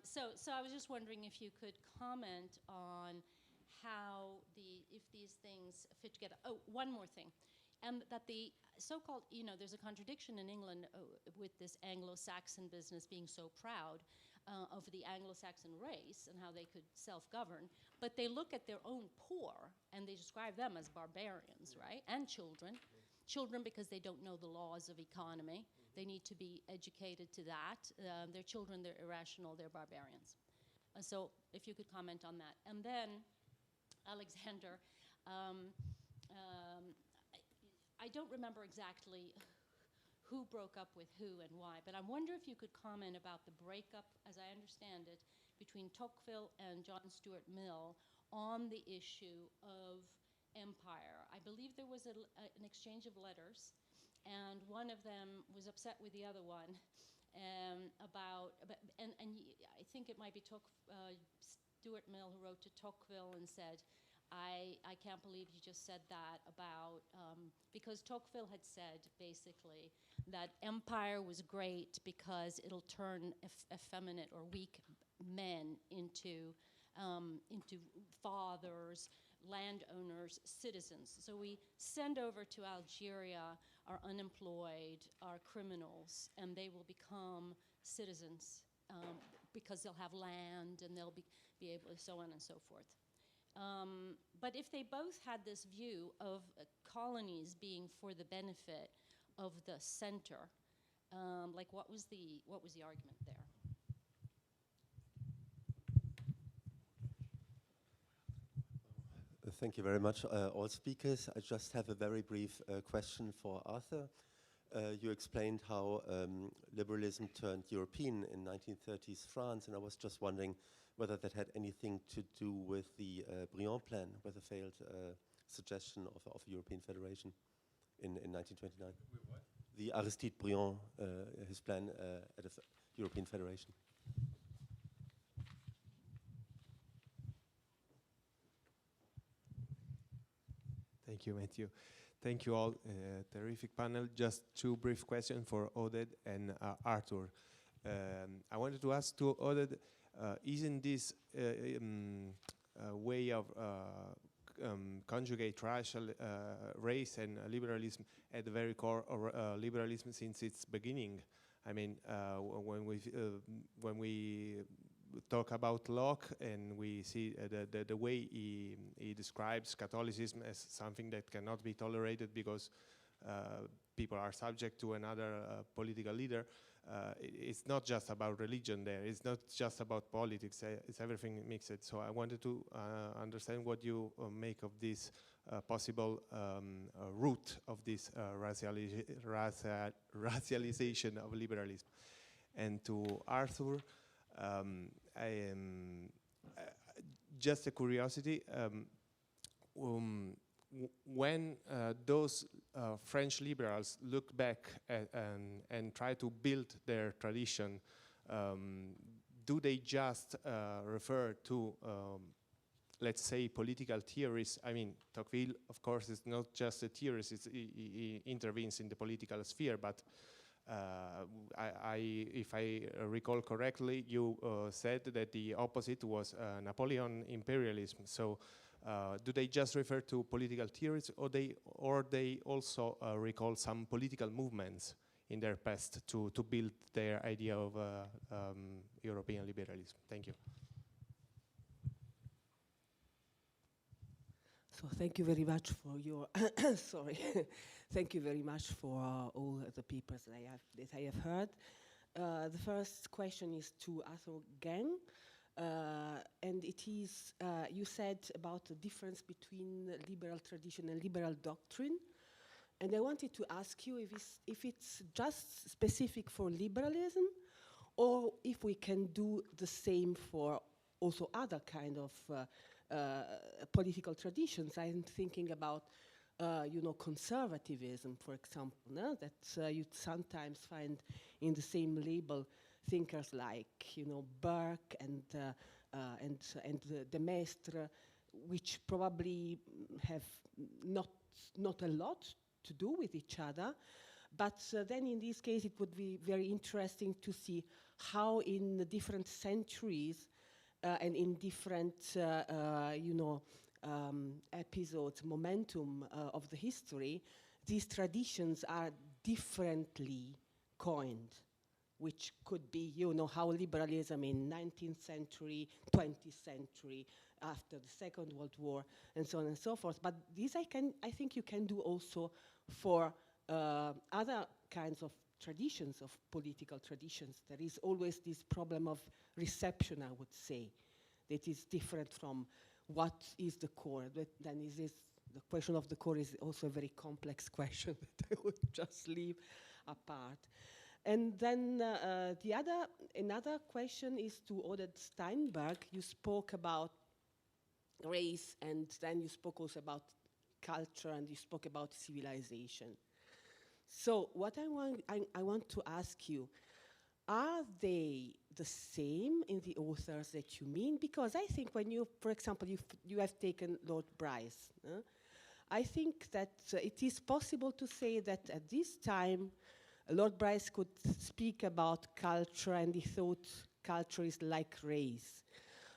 So I was just wondering if you could comment on how if these things fit together. Oh, one more thing. And that the so-called, you know, there's a contradiction in England with this Anglo-Saxon business being so proud of the Anglo-Saxon race and how they could self-govern, but they look at their own poor and they describe them as barbarians, right? And children. Children because they don't know the laws of economy. They need to be educated to that. They're children, they're irrational, they're barbarians. So if you could comment on that. And then, Alexander, I don't remember exactly who broke up with who and why, but I wonder if you could comment about the breakup, as I understand it, between Tocqueville and John Stuart Mill on the issue of empire. I believe there was an exchange of letters, and one of them was upset with the other one about, and I think it might be Stuart Mill who wrote to Tocqueville and said, I can't believe you just said that about, because Tocqueville had said, basically, that empire was great because it'll turn effeminate or weak men into fathers, landowners, citizens. So we send over to Algeria our unemployed, our criminals, and they will become citizens because they'll have land and they'll be able to, so on and so forth. But if they both had this view of colonies being for the benefit of the center, like what was the argument there? Thank you very much, all speakers. I just have a very brief question for Arthur. You explained how liberalism turned European in 1930s France, and I was just wondering whether that had anything to do with the Briand plan, with the failed suggestion of a European federation in 1929. What? The Aristide Briand, his plan at a European federation. Thank you, Matthew. Thank you all. Terrific panel. Just two brief questions for Oded and Arthur. I wanted to ask to Oded, isn't this way of conjugate race and liberalism at the very core of liberalism since its beginning? I mean, when we talk about Locke and we see the way he describes Catholicism as something that cannot be tolerated because people are subject to another political leader, it's not just about religion there, it's not just about politics, it's everything mixed. So I wanted to understand what you make of this possible root of this racialization of liberalism. And to Arthur, I am just a curiosity. When those French liberals look back and try to build their tradition, do they just refer to, let's say, political theories? I mean, Tocqueville, of course, is not just a theorist, he intervenes in the political sphere, but if I recall correctly, you said that the opposite was Napoleon imperialism. So do they just refer to political theories, or they also recall some political movements in their past to build their idea of European liberalism? Thank you. So thank you very much for your sorry. Thank you very much for all the papers that I have heard. The first question is to Arthur Gang. And it is, you said about the difference between liberal tradition and liberal doctrine. And I wanted to ask you if it's just specific for liberalism, or if we can do the same for also other kind of political traditions. I'm thinking about, conservatism, for example, that you sometimes find in the same label thinkers like, Burke and de Maistre, which probably have not a lot to do with each other. But then in this case, it would be very interesting to see how in the different centuries and in different, episodes, momentum of the history, these traditions are differently coined, which could be, how liberalism in 19th century, 20th century, after the Second World War, and so on and so forth. But this I think you can do also for other kinds of traditions, of political traditions. There is always this problem of reception, I would say, that is different from what is the core. But then the question of the core is also a very complex question that I would just leave apart. And then another question is to Oded Steinberg. You spoke about race, and then you spoke also about culture, and you spoke about civilization. So what I want to ask you, are they the same in the authors that you mean? Because I think when you, for example, you have taken Lord Bryce, I think that it is possible to say that at this time, Lord Bryce could speak about culture, and he thought culture is like race.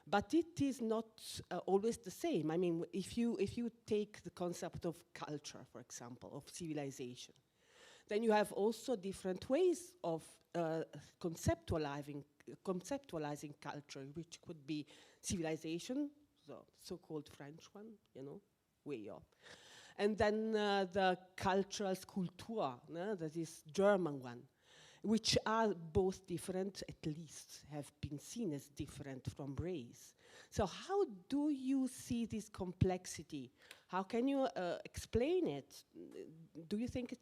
But it is not always the same. I mean, if you take the concept of culture, for example, of civilization, then you have also different ways of conceptualizing culture, which could be civilization, the so-called French one, way of. And then the cultural Kultur, that is German one, which are both different, at least have been seen as different from race. So how do you see this complexity? How can you explain it? Do you think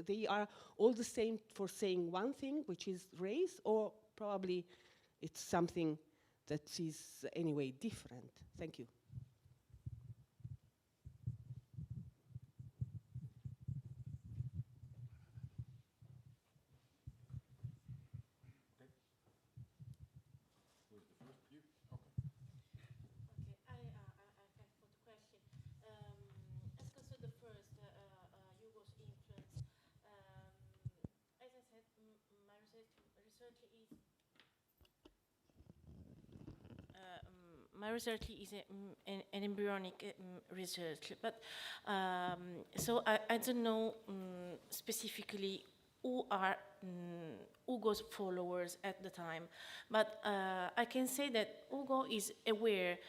they are all the same for saying one thing, which is race, or probably it's something that is anyway different? Thank you. My research is an embryonic research, but so I don't know specifically who are Hugo's followers at the time, but I can say that Hugo is aware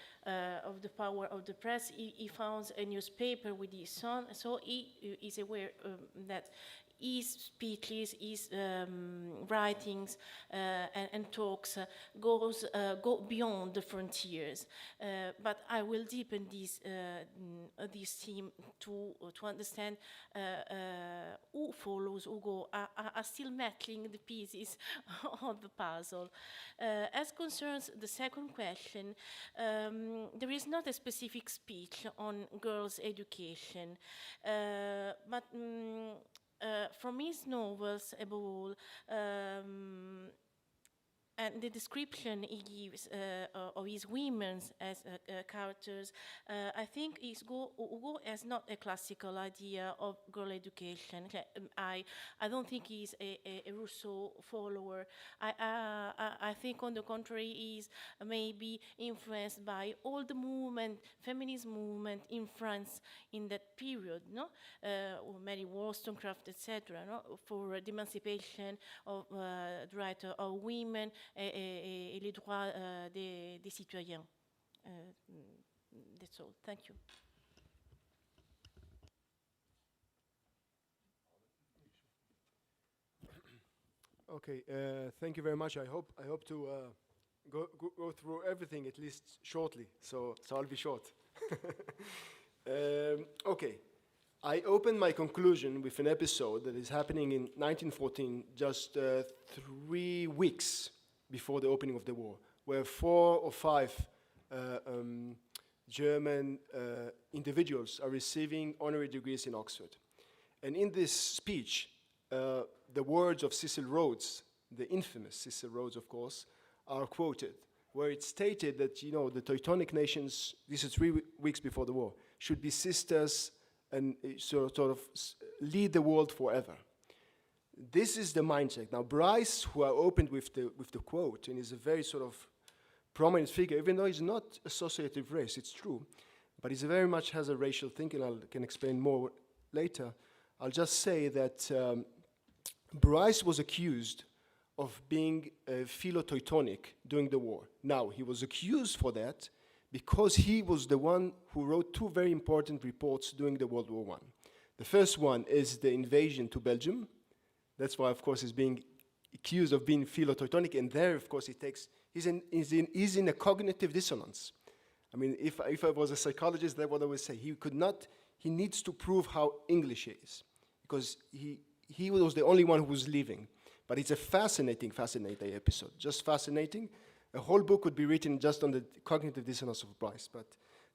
of the power of the press. He founds a newspaper with his son, so he is aware that his speeches, his writings and talks go beyond the frontiers. But I will deepen this theme to understand who follows, who go, are still mettling the pieces of the puzzle. As concerns the second question, there is not a specific speech on girls' education, but from his novels, above all, and the description he gives of his women as characters, I think Hugo has not a classical idea of girl education. I don't think he's a Rousseau follower. I think, on the contrary, he's maybe influenced by all the movement, feminist movement in France in that period, no? Or Mary Wollstonecraft, etc., no? For the emancipation of the right of women, et les droits des citoyens. That's all. Thank you. Okay, thank you very much. I hope to go through everything at least shortly. So I'll be short. Okay, I opened my conclusion with an episode that is happening in 1914, just 3 weeks before the opening of the war, where 4 or 5 German individuals are receiving honorary degrees in Oxford. And in this speech, the words of Cecil Rhodes, the infamous Cecil Rhodes, of course, are quoted, where it's stated that, the Teutonic nations, this is 3 weeks before the war, should be sisters and sort of lead the world forever. This is the mindset. Now, Bryce, who I opened with the quote, and is a very sort of prominent figure, even though he's not associated with race, it's true, but he very much has a racial thinking. I can explain more later. I'll just say that Bryce was accused of being philo-Teutonic during the war. Now, he was accused for that because he was the one who wrote 2 very important reports during the World War I. The first one is the invasion to Belgium. That's why, of course, he's being accused of being philo-Teutonic, and there, of course, he's in a cognitive dissonance. I mean, if I was a psychologist, that's what I would say. He needs to prove how English he is, because he was the only one who was leaving. But it's a fascinating episode, just fascinating. A whole book would be written just on the cognitive dissonance of Bryce, but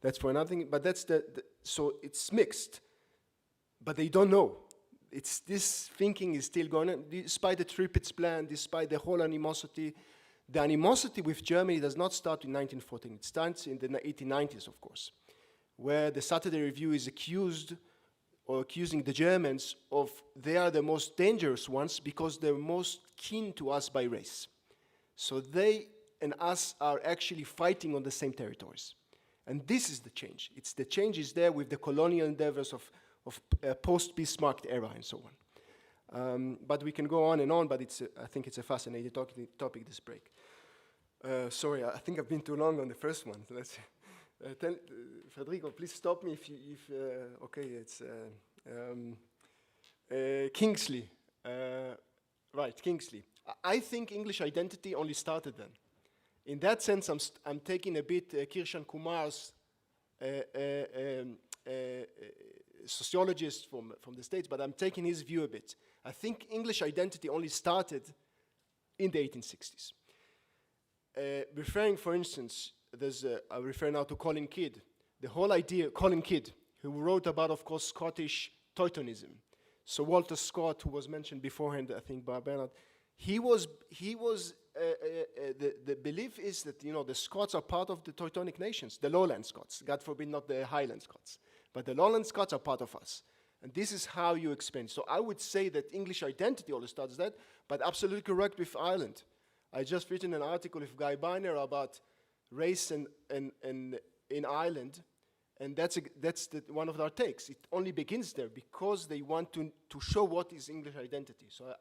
that's for another thing. But that's so it's mixed, but they don't know. This thinking is still going on, despite the Tripitz plan, despite the whole animosity. The animosity with Germany does not start in 1914. It starts in the 1890s, of course, where the Saturday Review is accusing the Germans of they are the most dangerous ones because they're most keen to us by race. So they and us are actually fighting on the same territories. And this is the change. The change is there with the colonial endeavors of post-Bismarck era and so on. But we can go on and on, but I think it's a fascinating topic, this break. Sorry, I think I've been too long on the first one. So let's Federico, please stop me if okay, it's Kingsley. Right, Kingsley. I think English identity only started then. In that sense, I'm taking a bit Kirshan Kumar's sociologist from the States, but I'm taking his view a bit. I think English identity only started in the 1860s. Referring, for instance, I refer now to Colin Kidd. The whole idea, Colin Kidd, who wrote about, of course, Scottish Teutonism. So Walter Scott, who was mentioned beforehand, I think by Bernard, the belief is that, the Scots are part of the Teutonic nations, the lowland Scots, God forbid not the highland Scots, but the lowland Scots are part of us. And this is how you explain. So I would say that English identity always starts that, but absolutely correct with Ireland. I just written an article with Guy Biner about race in Ireland, and that's one of our takes. It only begins there because they want to show what is English identity. So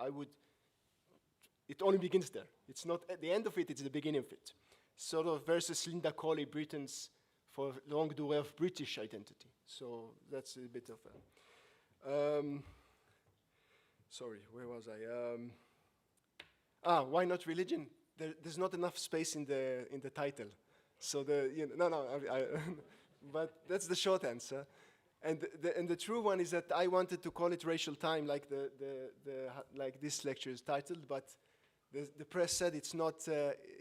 it only begins there. It's not at the end of it, it's the beginning of it. Sort of versus Linda Colley, Britain's for longue durée of British identity. So that's a bit of a... sorry, where was I? Why not religion? There's not enough space in the title. So but that's the short answer. And the true one is that I wanted to call it racial time, like like this lecture is titled, but the press said it's not.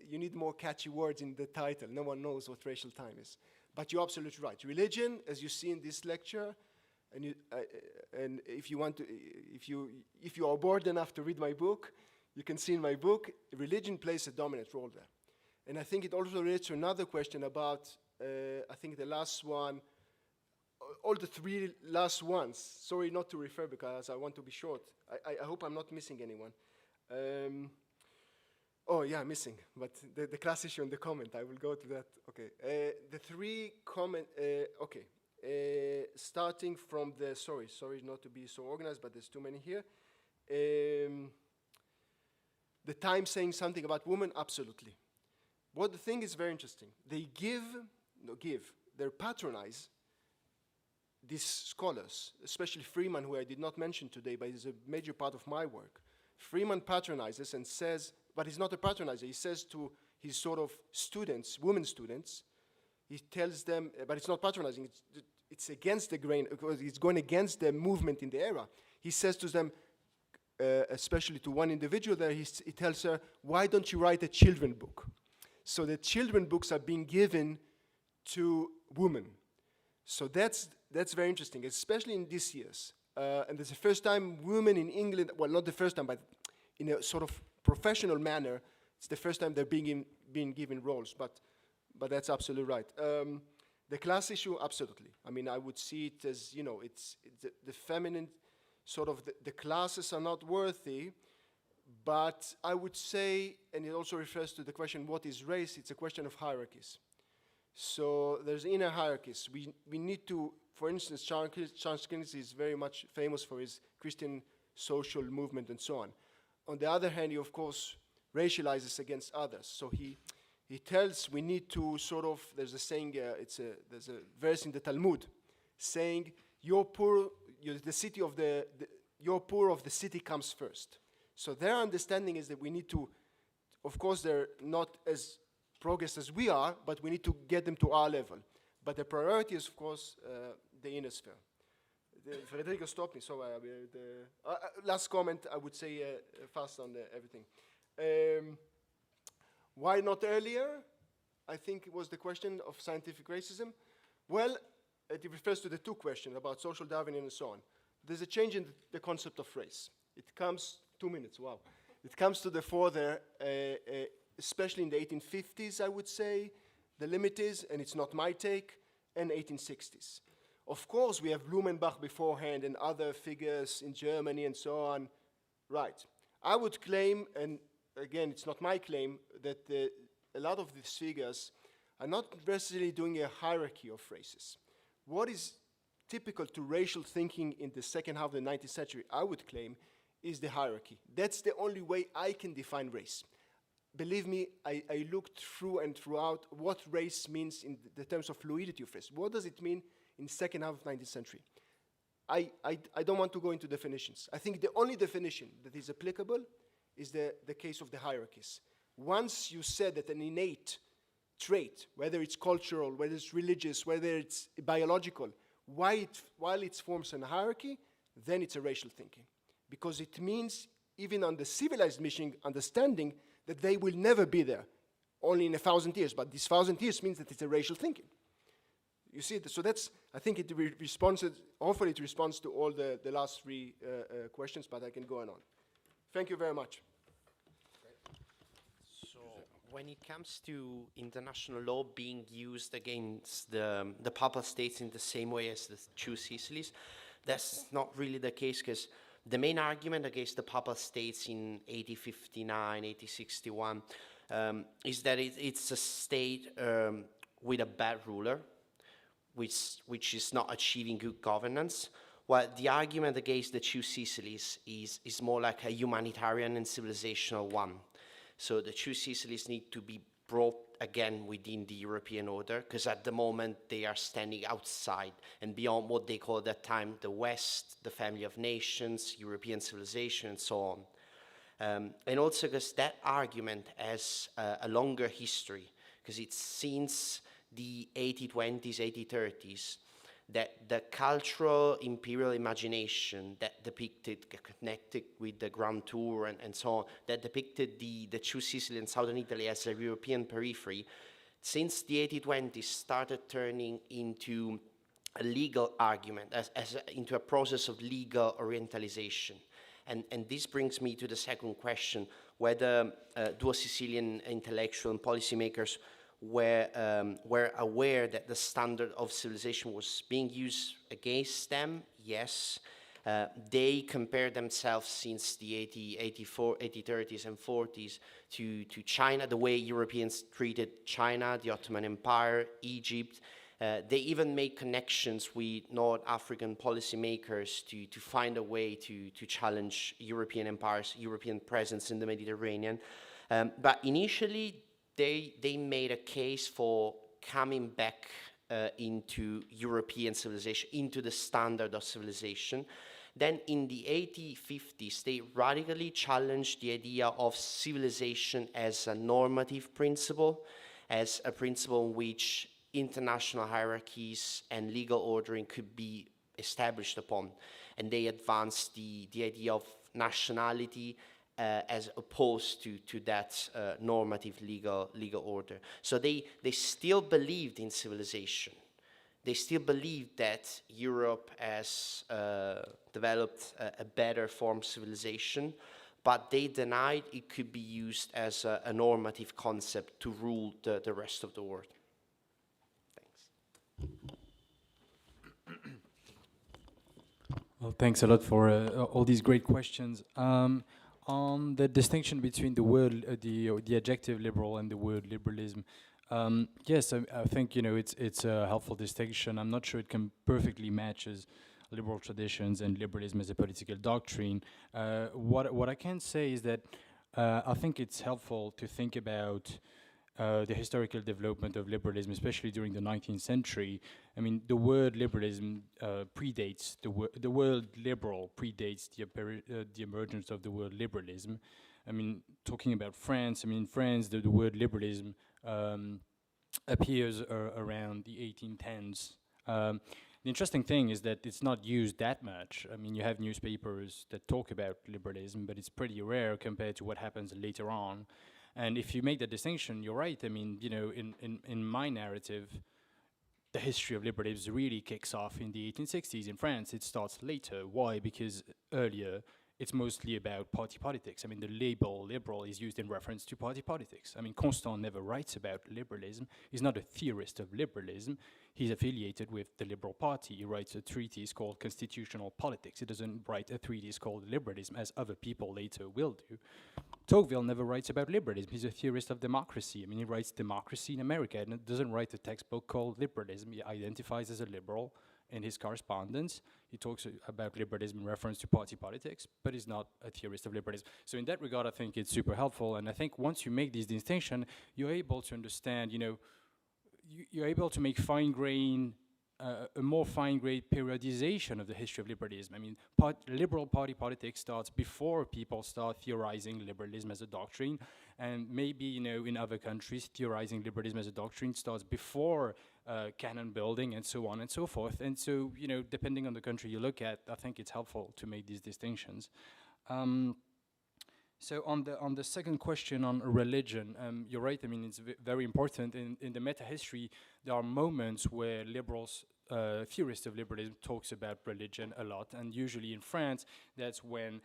You need more catchy words in the title. No one knows what racial time is. But you're absolutely right. Religion, as you see in this lecture, and if you are bored enough to read my book, you can see in my book, religion plays a dominant role there. And I think it also relates to another question about, I think the last one, all the three last ones. Sorry not to refer because I want to be short. I hope I'm not missing anyone. Missing, but the class issue and the comment, I will go to that. Okay, the three comment, starting from the, sorry not to be so organized, but there's too many here. The Times saying something about women, absolutely. What the thing is very interesting, they they patronize these scholars, especially Freeman, who I did not mention today, but is a major part of my work. Freeman patronizes and says, but he's not a patronizer, he says to his sort of students, women students, he tells them, but it's not patronizing, it's against the grain, because it's going against the movement in the era. He says to them, especially to one individual there, he tells her, why don't you write a children book? So the children books are being given to women. So that's very interesting, especially in these years. And it's the first time women in England, well, not the first time, but in a sort of professional manner, it's the first time they're being given roles, but that's absolutely right. The class issue, absolutely. I mean, I would see it as, it's the feminine, sort of the classes are not worthy, but I would say, and it also refers to the question, what is race? It's a question of hierarchies. So there's inner hierarchies. We need to, for instance, Charles Kinsey is very much famous for his Christian social movement and so on. On the other hand, he of course racializes against others. So he tells we need to sort of, there's a saying, there's a verse in the Talmud saying, you're poor of the city comes first. So their understanding is that we need to, of course they're not as progress as we are, but we need to get them to our level. But the priority is, of course, the inner sphere. Federico, stop me. So last comment, I would say fast on everything. Why not earlier? I think it was the question of scientific racism. Well, it refers to the two questions about social Darwinism and so on. There's a change in the concept of race. It comes, 2 minutes, wow. It comes to the fore there, especially in the 1850s, I would say. The limit is, and it's not my take, and 1860s. Of course, we have Blumenbach beforehand and other figures in Germany and so on. Right. I would claim, and again, it's not my claim, that a lot of these figures are not necessarily doing a hierarchy of races. What is typical to racial thinking in the second half of the 19th century, I would claim, is the hierarchy. That's the only way I can define race. Believe me, I looked through and throughout what race means in the terms of fluidity of race. What does it mean in the second half of the 19th century? I don't want to go into definitions. I think the only definition that is applicable is the case of the hierarchies. Once you said that an innate trait, whether it's cultural, whether it's religious, whether it's biological, while it forms a hierarchy, then it's a racial thinking. Because it means, even on the civilized mission understanding, that they will never be there, only in 1,000 years. But this 1,000 years means that it's a racial thinking. You see, so that's, I think it hopefully it responds to all the last three questions, but I can go on. Thank you very much. So when it comes to international law being used against the Papal States in the same way as the two Sicilies, that's not really the case, because the main argument against the Papal States in 1859, 1861 is that it's a state with a bad ruler, which is not achieving good governance, while the argument against the two Sicilies is more like a humanitarian and civilizational one. So the two Sicilies need to be brought again within the European order, because at the moment they are standing outside and beyond what they call at that time the West, the family of nations, European civilization, and so on. And also because that argument has a longer history, because it's since the 1820s, 1830s, that the cultural imperial imagination that depicted, connected with the Grand Tour and so on, that depicted the two Sicily and southern Italy as a European periphery, since the 1820s started turning into a legal argument, into a process of legal orientalization. And this brings me to the second question, whether dual Sicilian intellectual and policymakers were aware that the standard of civilization was being used against them. Yes. They compared themselves since the 1830s and 40s to China, the way Europeans treated China, the Ottoman Empire, Egypt. They even made connections with North African policymakers to find a way to challenge European empires, European presence in the Mediterranean. But initially, they made a case for coming back into European civilization, into the standard of civilization. Then in the 1850s, they radically challenged the idea of civilization as a normative principle, as a principle in which international hierarchies and legal ordering could be established upon. And they advanced the idea of nationality as opposed to that normative legal order. So they still believed in civilization. They still believed that Europe has developed a better form of civilization, but they denied it could be used as a normative concept to rule the rest of the world. Well, thanks a lot for all these great questions. On the distinction between the word, the adjective liberal and the word liberalism, yes, I think it's a helpful distinction. I'm not sure it can perfectly matches liberal traditions and liberalism as a political doctrine. What I can say is that I think it's helpful to think about the historical development of liberalism, especially during the 19th century. I mean, the word liberalism predates the word liberal predates the emergence of the word liberalism. I mean, talking about France, I mean, in France, the word liberalism appears around the 1810s. The interesting thing is that it's not used that much. I mean, you have newspapers that talk about liberalism, but it's pretty rare compared to what happens later on. And if you make that distinction, you're right. I mean, in my narrative, the history of liberalism really kicks off in the 1860s in France. It starts later. Why? Because earlier, it's mostly about party politics. I mean, the label liberal is used in reference to party politics. I mean, Constant never writes about liberalism. He's not a theorist of liberalism. He's affiliated with the Liberal Party. He writes a treatise called Constitutional Politics. He doesn't write a treatise called Liberalism, as other people later will do. Tocqueville never writes about liberalism. He's a theorist of democracy. I mean, he writes Democracy in America and doesn't write a textbook called Liberalism. He identifies as a liberal in his correspondence. He talks about liberalism in reference to party politics, but he's not a theorist of liberalism. So in that regard, I think it's super helpful. And I think once you make this distinction, you're able to understand, you're able to make fine-grained, a more fine-grained periodization of the history of liberalism. I mean, liberal party politics starts before people start theorizing liberalism as a doctrine, and maybe, in other countries, theorizing liberalism as a doctrine starts before canon building and so on and so forth. And so, depending on the country you look at, I think it's helpful to make these distinctions. So on the second question on religion, you're right. I mean, it's very important. In the meta-history, there are moments where liberals, theorists of liberalism, talks about religion a lot. And usually in France, that's when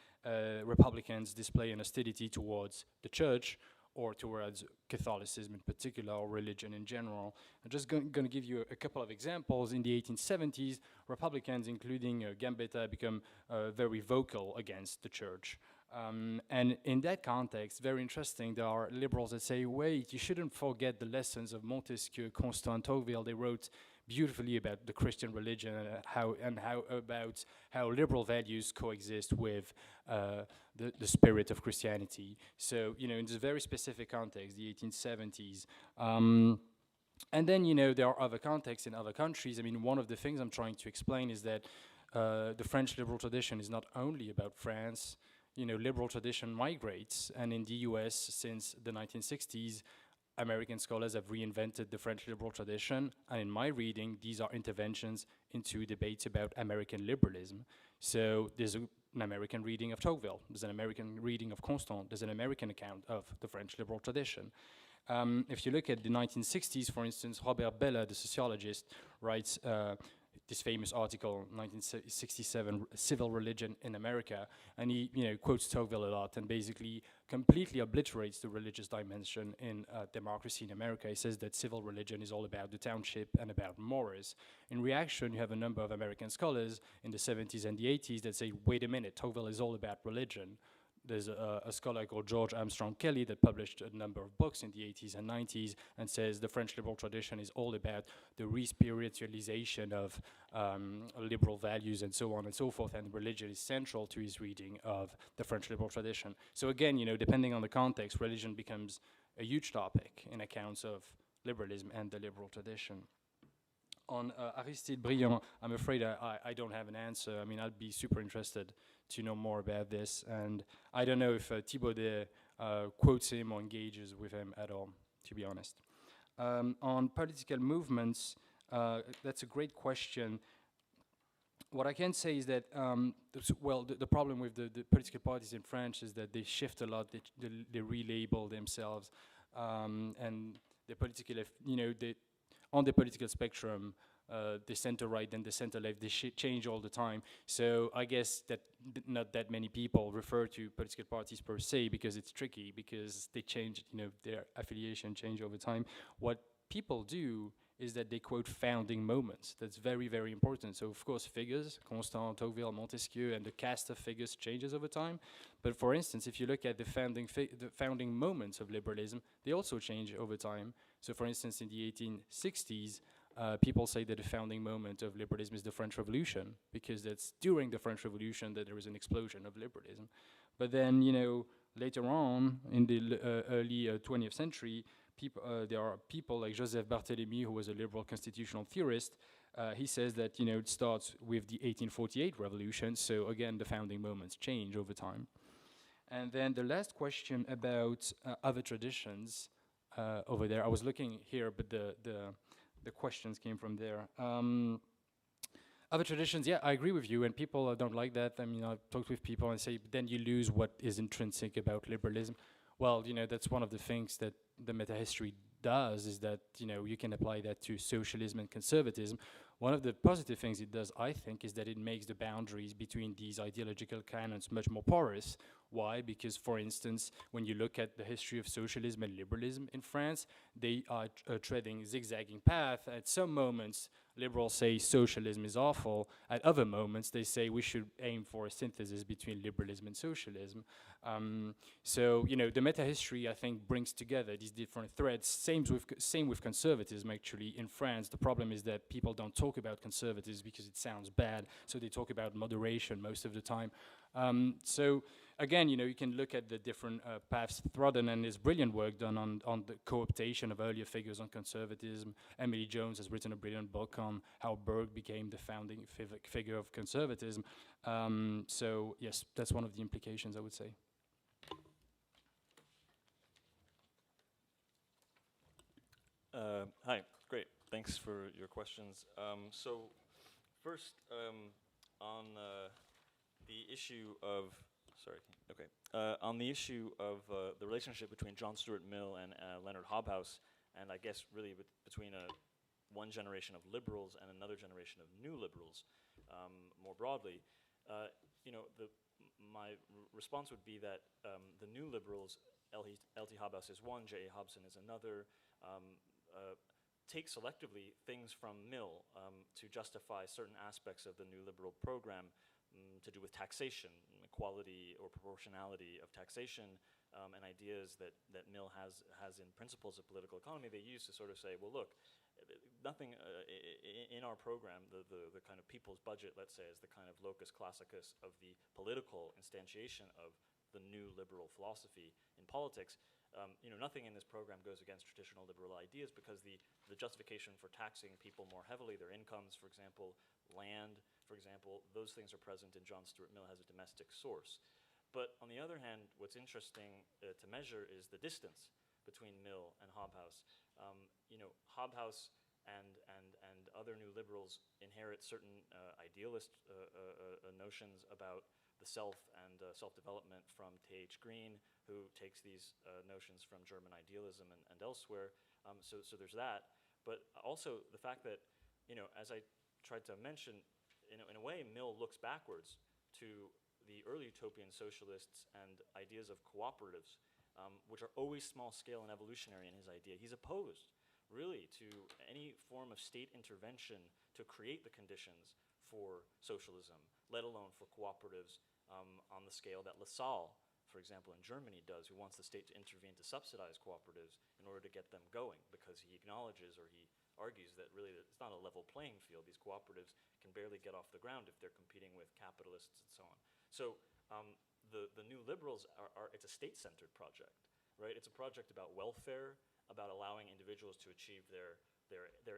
Republicans display an hostility towards the church or towards Catholicism in particular, or religion in general. I'm just going to give you a couple of examples. In the 1870s, Republicans, including Gambetta, become very vocal against the church. And in that context, very interesting, there are liberals that say, wait, you shouldn't forget the lessons of Montesquieu, Constant, Tocqueville. They wrote beautifully about the Christian religion and how liberal values coexist with the spirit of Christianity. So, you know, in this very specific context, the 1870s. And then, you know, there are other contexts in other countries. I mean, one of the things I'm trying to explain is that the French liberal tradition is not only about France. You know, liberal tradition migrates, and in the US since the 1960s, American scholars have reinvented the French liberal tradition, and in my reading, these are interventions into debates about American liberalism. So there's an American reading of Tocqueville, there's an American reading of Constant, there's an American account of the French liberal tradition. If you look at the 1960s, for instance, Robert Bellah, the sociologist, writes this famous article, 1967, Civil Religion in America, and he, you know, quotes Tocqueville a lot and basically completely obliterates the religious dimension in democracy in America. He says that civil religion is all about the township and about morals. In reaction, you have a number of American scholars in the 70s and the 80s that say, wait a minute, Tocqueville is all about religion. There's a scholar called George Armstrong Kelly that published a number of books in the 80s and 90s and says the French liberal tradition is all about the re-spiritualization of liberal values and so on and so forth, and religion is central to his reading of the French liberal tradition. So again, you know, depending on the context, religion becomes a huge topic in accounts of liberalism and the liberal tradition. On Aristide Briand, I'm afraid I don't have an answer. I mean, I'd be super interested to know more about this, and I don't know if Thibodeau quotes him or engages with him at all, to be honest. On political movements, that's a great question. What I can say is that, the problem with the political parties in France is that they shift a lot, they relabel themselves, and the political, you know, on the political spectrum, the center-right and the center-left, they change all the time. So I guess that not that many people refer to political parties per se because it's tricky, because they change, you know, their affiliation change over time. What people do is that they quote founding moments. That's very, very important. So of course figures, Constant, Tocqueville, Montesquieu, and the cast of figures changes over time. But for instance, if you look at the founding moments of liberalism, they also change over time. So for instance, in the 1860s, people say that the founding moment of liberalism is the French Revolution, because that's during the French Revolution that there was an explosion of liberalism. But then, you know, later on, in the early 20th century, there are people like Joseph Barthélemy, who was a liberal constitutional theorist. He says that, you know, it starts with the 1848 revolution. So again, the founding moments change over time. And then the last question about other traditions over there. I was looking here, but the questions came from there. Other traditions, yeah, I agree with you, and people don't like that. I mean, I've talked with people and say, but then you lose what is intrinsic about liberalism. Well, you know, that's one of the things that the meta-history does, is that, you know, you can apply that to socialism and conservatism. One of the positive things it does, I think, is that it makes the boundaries between these ideological canons much more porous. Why? Because, for instance, when you look at the history of socialism and liberalism in France, they are treading zigzagging path. At some moments, liberals say socialism is awful. At other moments, they say we should aim for a synthesis between liberalism and socialism. So, you know, the meta-history, I think, brings together these different threads. Same with conservatism, actually. In France, the problem is that people don't talk about conservatism because it sounds bad, so they talk about moderation most of the time. So again, you know, you can look at the different paths trodden, and there's brilliant work done on the co-optation of earlier figures on conservatism. Emily Jones has written a brilliant book on how Burke became the founding figure of conservatism. So yes, that's one of the implications, I would say. Hi, great. Thanks for your questions. So first, on the issue of, on the issue of the relationship between John Stuart Mill and Leonard Hobhouse, and I guess really between one generation of liberals and another generation of new liberals, more broadly, you know, my response would be that the new liberals, L.T. Hobhouse is one, J.A. Hobson is another, take selectively things from Mill to justify certain aspects of the new liberal program to do with taxation, equality or proportionality of taxation, and ideas that Mill has in principles of political economy. They use to sort of say, well, look, nothing in our program, the kind of people's budget, let's say, is the kind of locus classicus of the political instantiation of the new liberal philosophy in politics. Nothing in this program goes against traditional liberal ideas, because the justification for taxing people more heavily, their incomes, for example, land, for example, those things are present in John Stuart Mill as a domestic source. But on the other hand, what's interesting to measure is the distance between Mill and Hobhouse. Hobhouse and other new liberals inherit certain idealist notions about the self and self-development from T.H. Green, who takes these notions from German idealism and elsewhere. So there's that. But also the fact that, as I tried to mention, in a way, Mill looks backwards to the early utopian socialists and ideas of cooperatives, which are always small scale and evolutionary in his idea. He's opposed, really, to any form of state intervention to create the conditions for socialism, let alone for cooperatives on the scale that Lassalle, for example, in Germany does, who wants the state to intervene to subsidize cooperatives in order to get them going, because he acknowledges, or he argues, that really it's not a level playing field. These cooperatives can barely get off the ground if they're competing with capitalists and so on. So the new liberals it's a state-centered project, right? It's a project about welfare, about allowing individuals to achieve their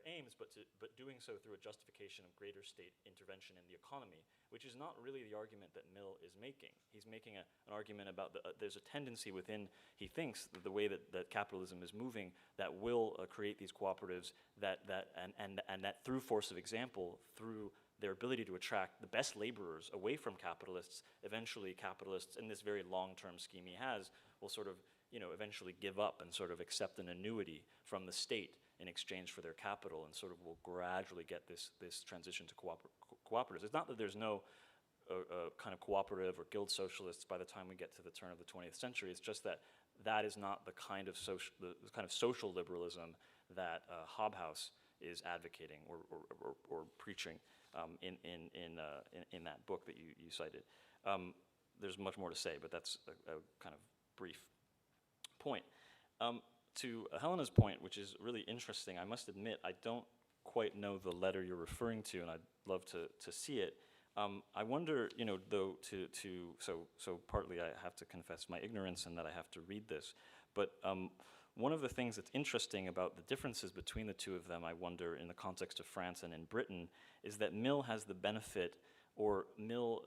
aims, but doing so through a justification of greater state intervention in the economy, which is not really the argument that Mill is making. He's making an argument about there's a tendency within, he thinks, the way that capitalism is moving, that will create these cooperatives and that through force of example, through their ability to attract the best laborers away from capitalists, eventually capitalists, in this very long-term scheme he has, will sort of eventually give up and sort of accept an annuity from the state in exchange for their capital, and sort of will gradually get this transition to cooperatives. It's not that there's no kind of cooperative or guild socialists by the time we get to the turn of the 20th century. It's just that is not the kind of social liberalism that Hobhouse is advocating or preaching in that book that you cited. There's much more to say, but that's a kind of brief point. To Helena's point, which is really interesting, I must admit I don't quite know the letter you're referring to, and I'd love to see it. I wonder, though, so partly I have to confess my ignorance and that I have to read this, but one of the things that's interesting about the differences between the two of them, I wonder, in the context of France and in Britain, is that Mill has the benefit, or Mill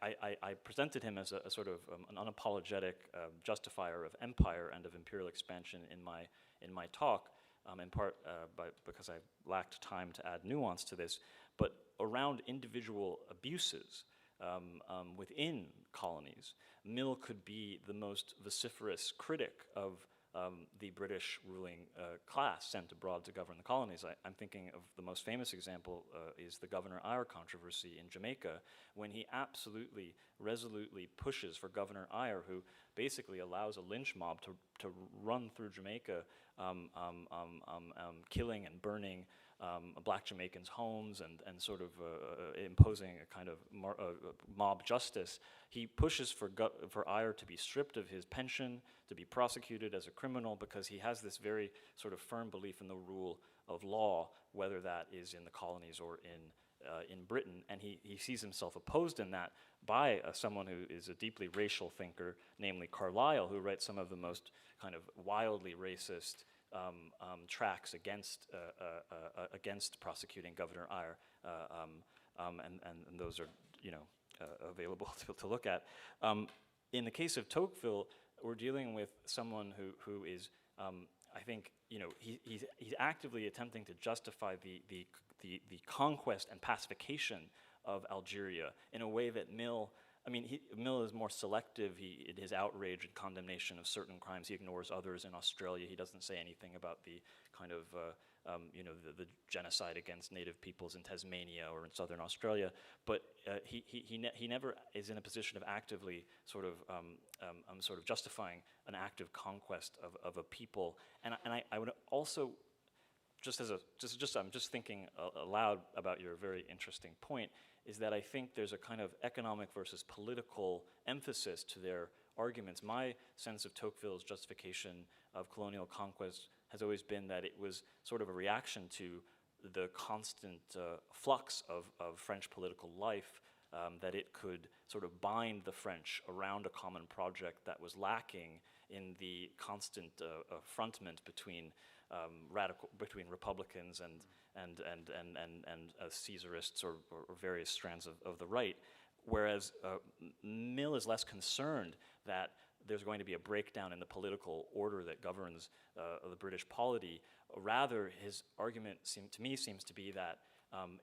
I presented him as a sort of an unapologetic justifier of empire and of imperial expansion in my talk, in part because I lacked time to add nuance to this, but around individual abuses within colonies, Mill could be the most vociferous critic of the British ruling class sent abroad to govern the colonies. I'm thinking of the most famous example is the Governor Eyre controversy in Jamaica, when he absolutely, resolutely pushes for Governor Eyre, who basically allows a lynch mob to run through Jamaica, killing and burning black Jamaicans' homes and sort of imposing a kind of mob justice. He pushes for Eyre to be stripped of his pension, to be prosecuted as a criminal, because he has this very sort of firm belief in the rule of law, whether that is in the colonies or in Britain, and he sees himself opposed in that by someone who is a deeply racial thinker, namely Carlyle, who writes some of the most kind of wildly racist tracts against prosecuting Governor Eyre, and those are available to look at. In the case of Tocqueville, we're dealing with someone who is, I think, he's actively attempting to justify the conquest and pacification of Algeria in a way that Mill is more selective in his outrage and condemnation of certain crimes. He ignores others. In Australia, he doesn't say anything about the kind of, the genocide against native peoples in Tasmania or in southern Australia. But he never is in a position of actively sort of justifying an active conquest of a people. And I would also, I'm just thinking aloud about your very interesting point, is that I think there's a kind of economic versus political emphasis to their arguments. My sense of Tocqueville's justification of colonial conquest has always been that it was sort of a reaction to the constant flux of French political life, that it could sort of bind the French around a common project that was lacking in the constant affrontment between between Republicans and Caesarists or various strands of the right. Whereas Mill is less concerned that there's going to be a breakdown in the political order that governs the British polity. Rather, his argument to me seems to be that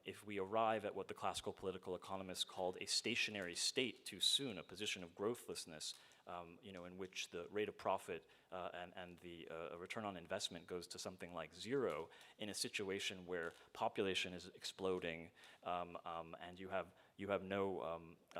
if we arrive at what the classical political economists called a stationary state too soon, a position of growthlessness, in which the rate of profit and the return on investment goes to something like zero, in a situation where population is exploding and you have no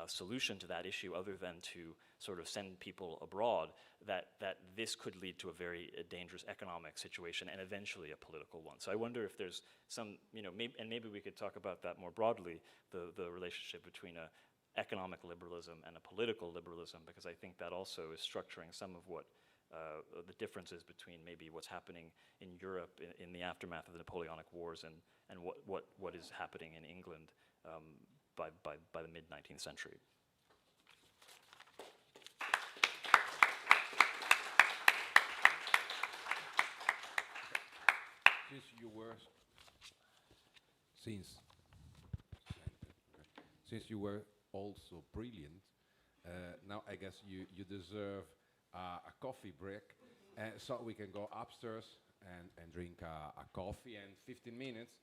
solution to that issue other than to sort of send people abroad, that this could lead to a very dangerous economic situation and eventually a political one. So I wonder if there's some, maybe we could talk about that more broadly, the relationship between a economic liberalism and a political liberalism, because I think that also is structuring some of what the differences between maybe what's happening in Europe in the aftermath of the Napoleonic Wars and what is happening in England by the mid-19th century. Since you were also brilliant, now I guess you deserve a coffee break, so we can go upstairs and drink a coffee, and 15 minutes.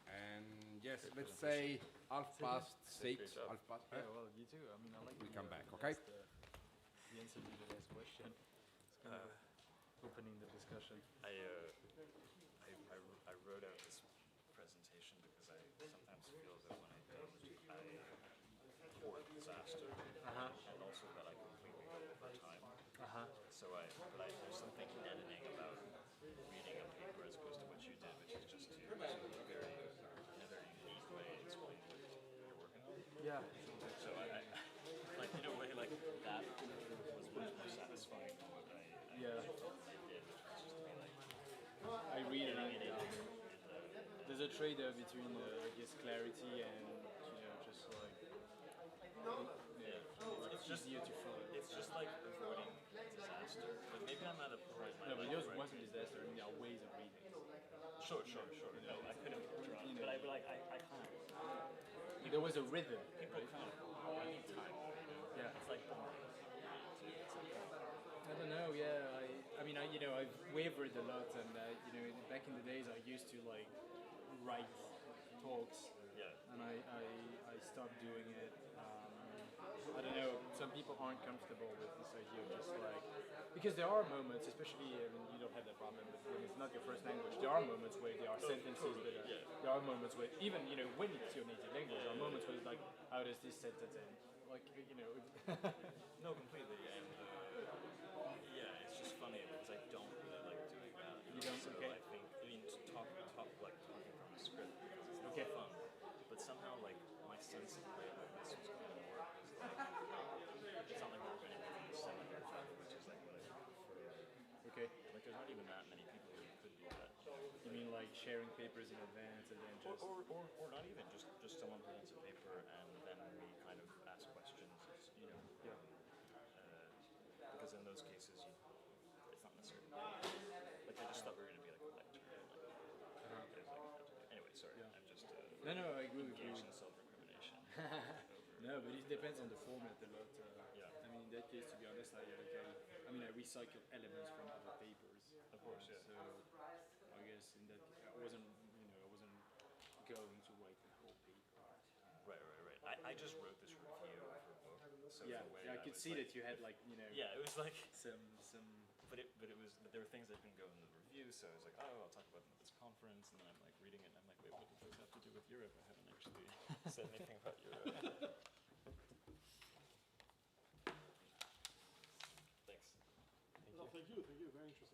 And yes, let's say 6:30. Yeah, well, you too. I mean, I like. We come back, okay? The answer to the last question. It's kind of opening the discussion. I wrote out this presentation because I sometimes feel that when I don't, I hoard disaster, and also that I completely go over time. So there's something deadening about reading a paper as opposed to what you did, which is just to in a very neat way explain what you're working on. Yeah. So I like, in a way, like that was much more satisfying than what I did, which was just to be like, I read it. it. There's a trade-off between, I guess, clarity and, just like, it's just easier to follow. It's just like avoiding disaster. But maybe I'm at a point. No, but yours wasn't disaster. I mean, there are ways of reading. Sure. No, I could have drawn, but I can't. There was a rhythm. People kind of need time. Yeah. It's like boring. I don't know. Yeah, I've wavered a lot, and back in the days I used to like write talks. Yeah. And I stopped doing it. I don't know. Some people aren't comfortable with this idea of just like, because there are moments, especially you don't have that problem, but when it's not your first language, there are moments where there are sentences that are, there are moments where even when it's your native language, there are moments where it's like, how does this sentence end? Like No, completely. And it's just funny because I don't really like doing that. You don't? So Okay. I think talking from a script because it's fun, but somehow like my sense of the way that this was going to work is like it's not like we're going to do the seminar, which is like what I prefer. Okay. Like there's not even that many people who could do that. You mean like sharing papers in advance and then just or not even just someone presents a paper and then we kind of ask questions. Because in those cases it's not necessarily like I just thought we were going to be like a lecture. Anyway, sorry. Yeah. I'm just No, I agree with you. engaged in self-recrimination. No, but it depends on the format a lot. Yeah. I mean, in that case, to be honest, I recycle elements from other papers. Of course, yeah. So I guess in that I wasn't going to write the whole paper. Right. I just wrote this review for a book. So Yeah, in a way I could see that you had like Yeah, it was like some. But there were things that didn't go in the review, so I was like, oh, I'll talk about them at this conference, and then I'm like reading it, and I'm like, wait, what does this have to do with Europe? I haven't actually said anything about Europe. Thanks. Thank you. Very interesting.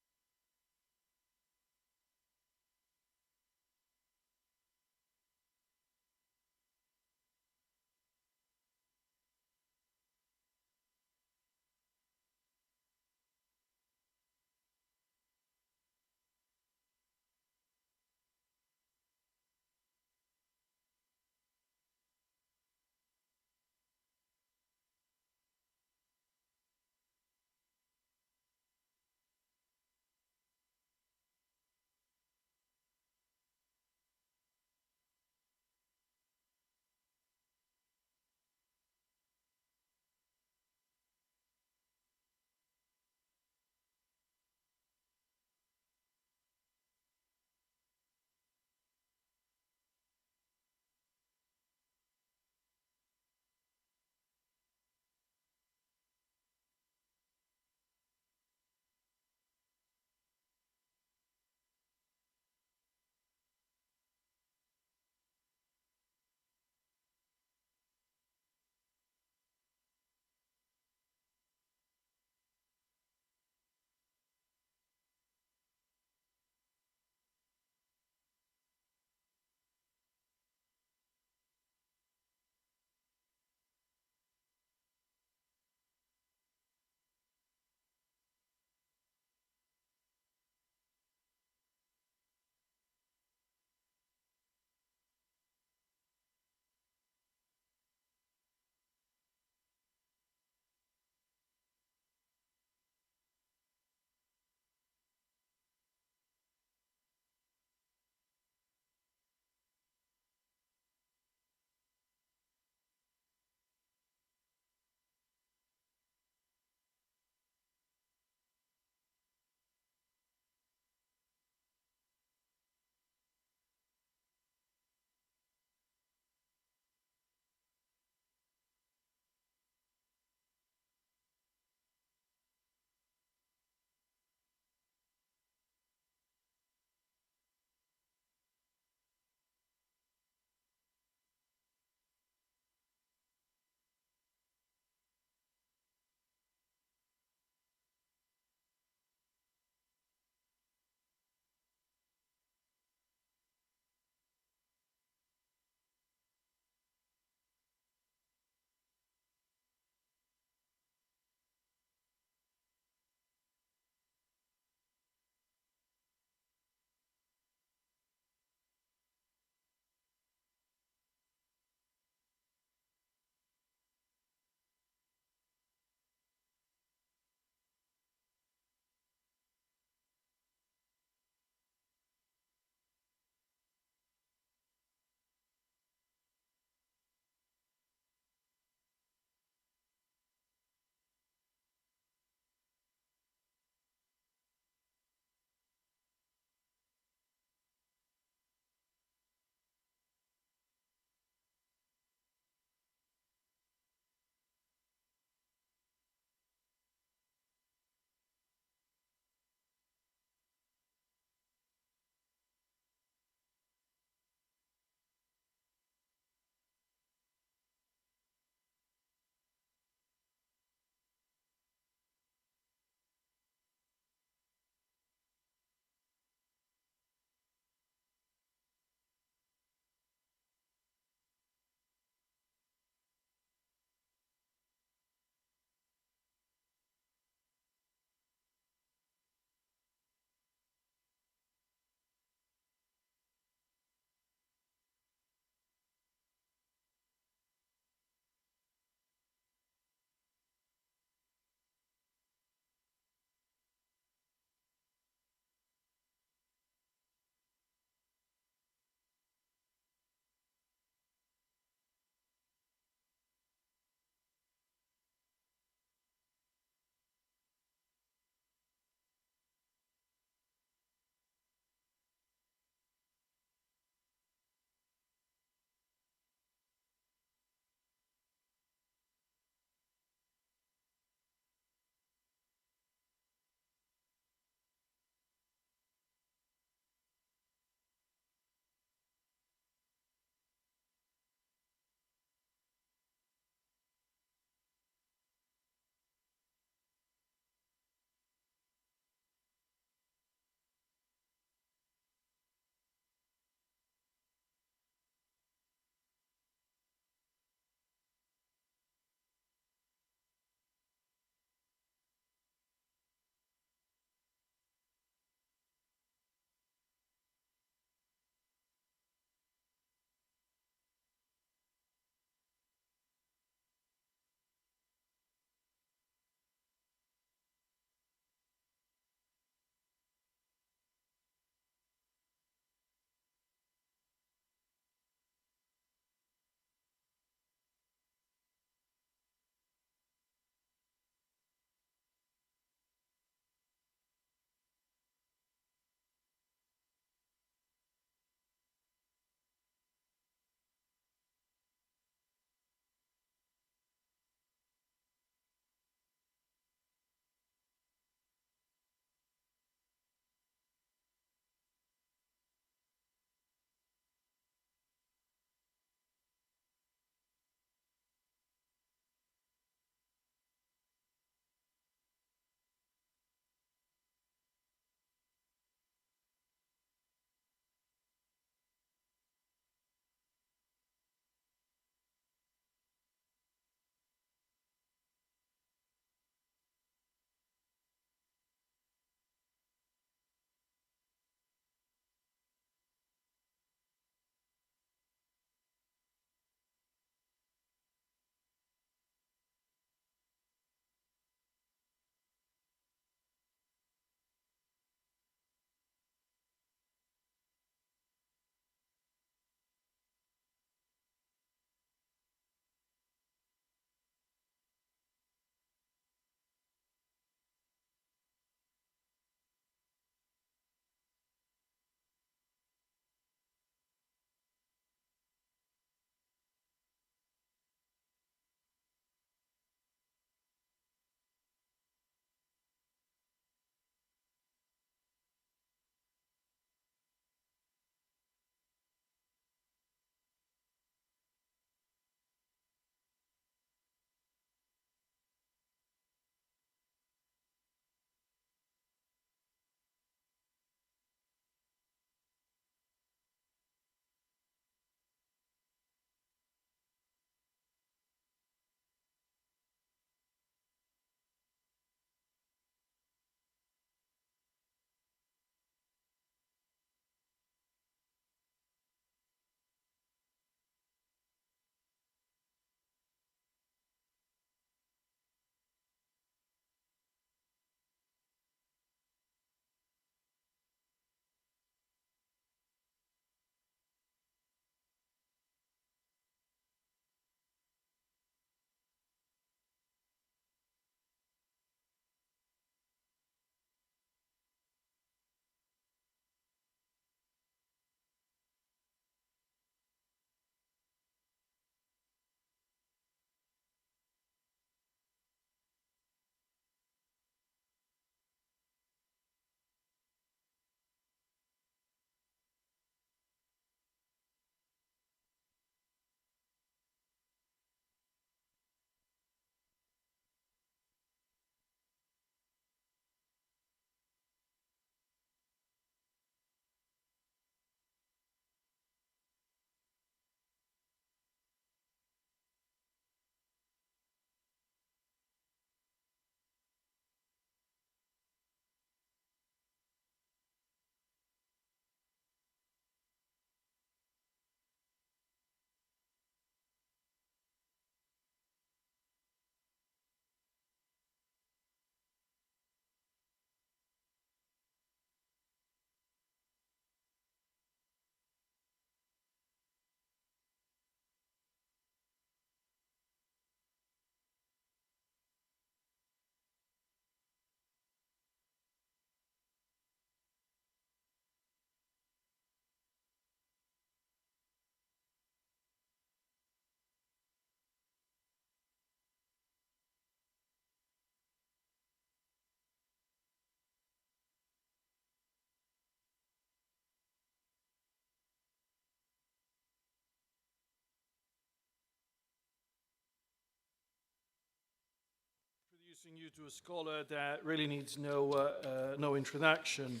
introducing you to a scholar that really needs no introduction.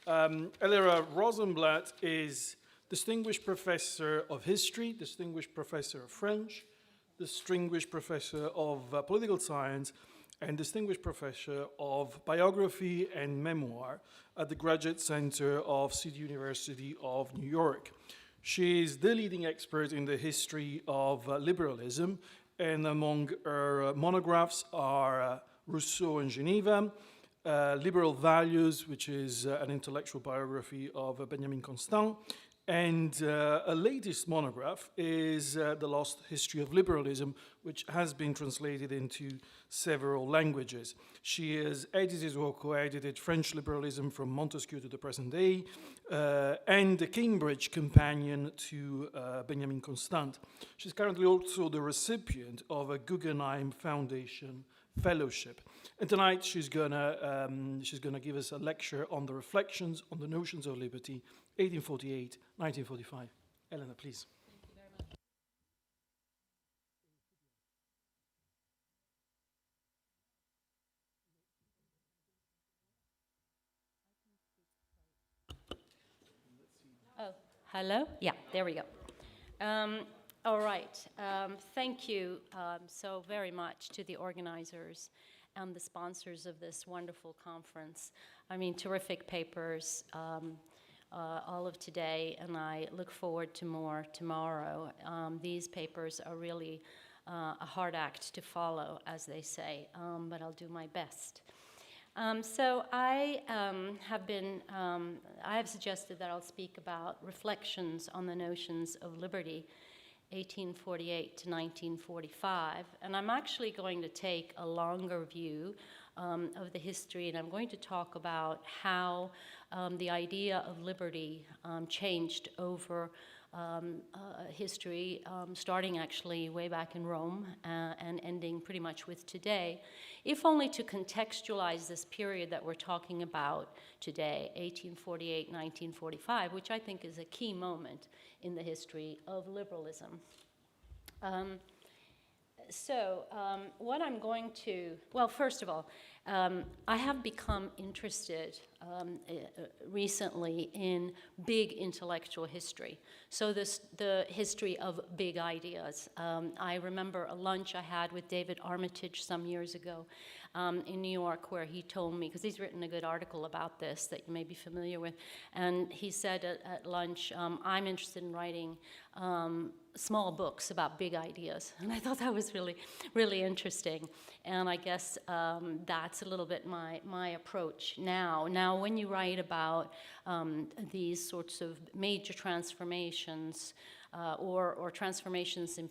Elera Rosenblatt is Distinguished Professor of History, Distinguished Professor of French, Distinguished Professor of Political Science, and Distinguished Professor of Biography and Memoir at the Graduate Center of City University of New York. She is the leading expert in the history of liberalism, and among her monographs are Rousseau in Geneva, Liberal Values, which is an intellectual biography of Benjamin Constant, and a latest monograph is The Lost History of Liberalism, which has been translated into several languages. She has edited or co-edited French Liberalism from Montesquieu to the present day, and a Cambridge companion to Benjamin Constant. She's currently also the recipient of a Guggenheim Foundation Fellowship. And tonight she's gonna give us a lecture on the reflections on the notions of liberty, 1848, 1945. Elena, please. Thank you very much. Oh, hello? Yeah, there we go. All right. Thank you so very much to the organizers and the sponsors of this wonderful conference. I mean, terrific papers all of today, and I look forward to more tomorrow. These papers are really a hard act to follow, as they say, but I'll do my best. So I have suggested that I'll speak about reflections on the notions of liberty, 1848 to 1945, and I'm actually going to take a longer view of the history, and I'm going to talk about how the idea of liberty changed over history, starting actually way back in Rome and ending pretty much with today, if only to contextualize this period that we're talking about today, 1848, 1945, which I think is a key moment in the history of liberalism. What I'm going to, well, first of all, I have become interested recently in big intellectual history. So the history of big ideas. I remember a lunch I had with David Armitage some years ago in New York, where he told me, because he's written a good article about this that you may be familiar with, and he said at lunch, I'm interested in writing small books about big ideas. And I thought that was really, really interesting. And I guess that's a little bit my approach now. Now, when you write about these sorts of major transformations or transformations in,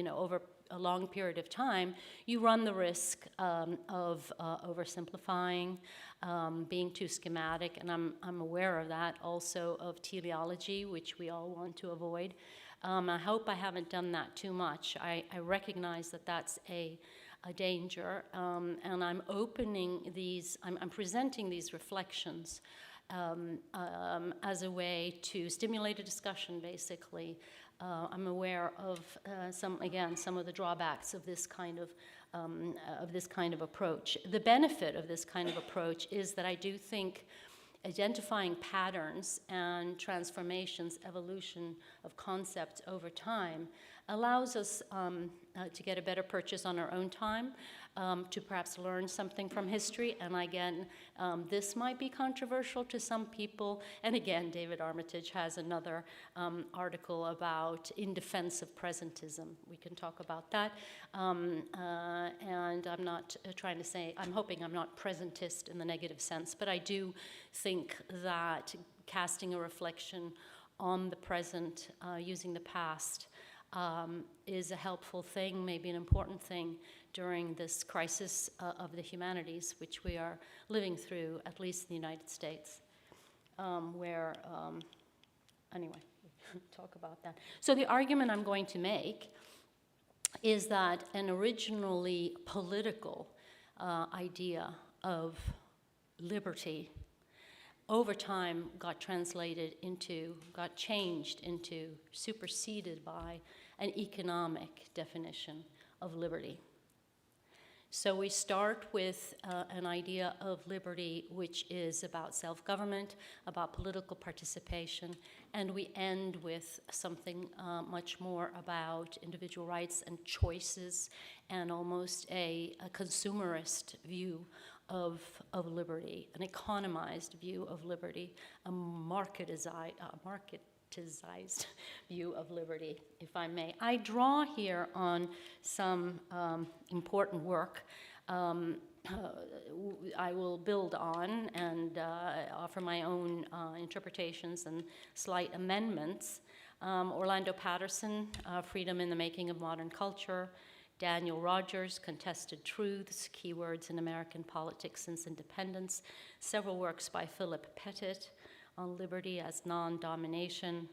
over a long period of time, you run the risk of oversimplifying, being too schematic, and I'm aware of that, also of teleology, which we all want to avoid. I hope I haven't done that too much. I recognize that that's a danger, and I'm opening these, I'm presenting these reflections as a way to stimulate a discussion, basically. I'm aware of some of the drawbacks of this kind of approach. The benefit of this kind of approach is that I do think identifying patterns and transformations, evolution of concepts over time, allows us to get a better purchase on our own time, to perhaps learn something from history. And again, this might be controversial to some people. And again, David Armitage has another article about in defense of presentism. We can talk about that. And I'm not trying to say, I'm hoping I'm not presentist in the negative sense, but I do think that casting a reflection on the present, using the past, is a helpful thing, maybe an important thing during this crisis of the humanities, which we are living through, at least in the United States, where, anyway, we can talk about that. So the argument I'm going to make is that an originally political idea of liberty over time got changed into, superseded by an economic definition of liberty. So we start with an idea of liberty which is about self-government, about political participation, and we end with something much more about individual rights and choices, and almost a consumerist view of liberty, an economized view of liberty, a marketized view of liberty, if I may. I draw here on some important work I will build on and offer my own interpretations and slight amendments. Orlando Patterson, Freedom in the Making of Modern Culture. Daniel Rogers, Contested Truths, Keywords in American Politics Since Independence. Several works by Philip Pettit on liberty as non-domination.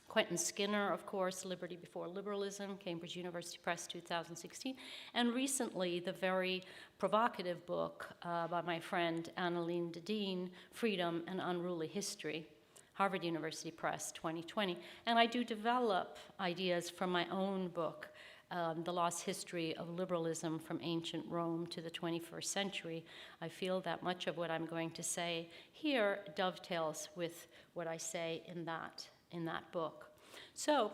Quentin Skinner, of course, Liberty Before Liberalism, Cambridge University Press, 2016. And recently, the very provocative book by my friend Annalene Dedeen, Freedom and Unruly History, Harvard University Press, 2020. And I do develop ideas from my own book, The Lost History of Liberalism from Ancient Rome to the 21st Century. I feel that much of what I'm going to say here dovetails with what I say in that book. So,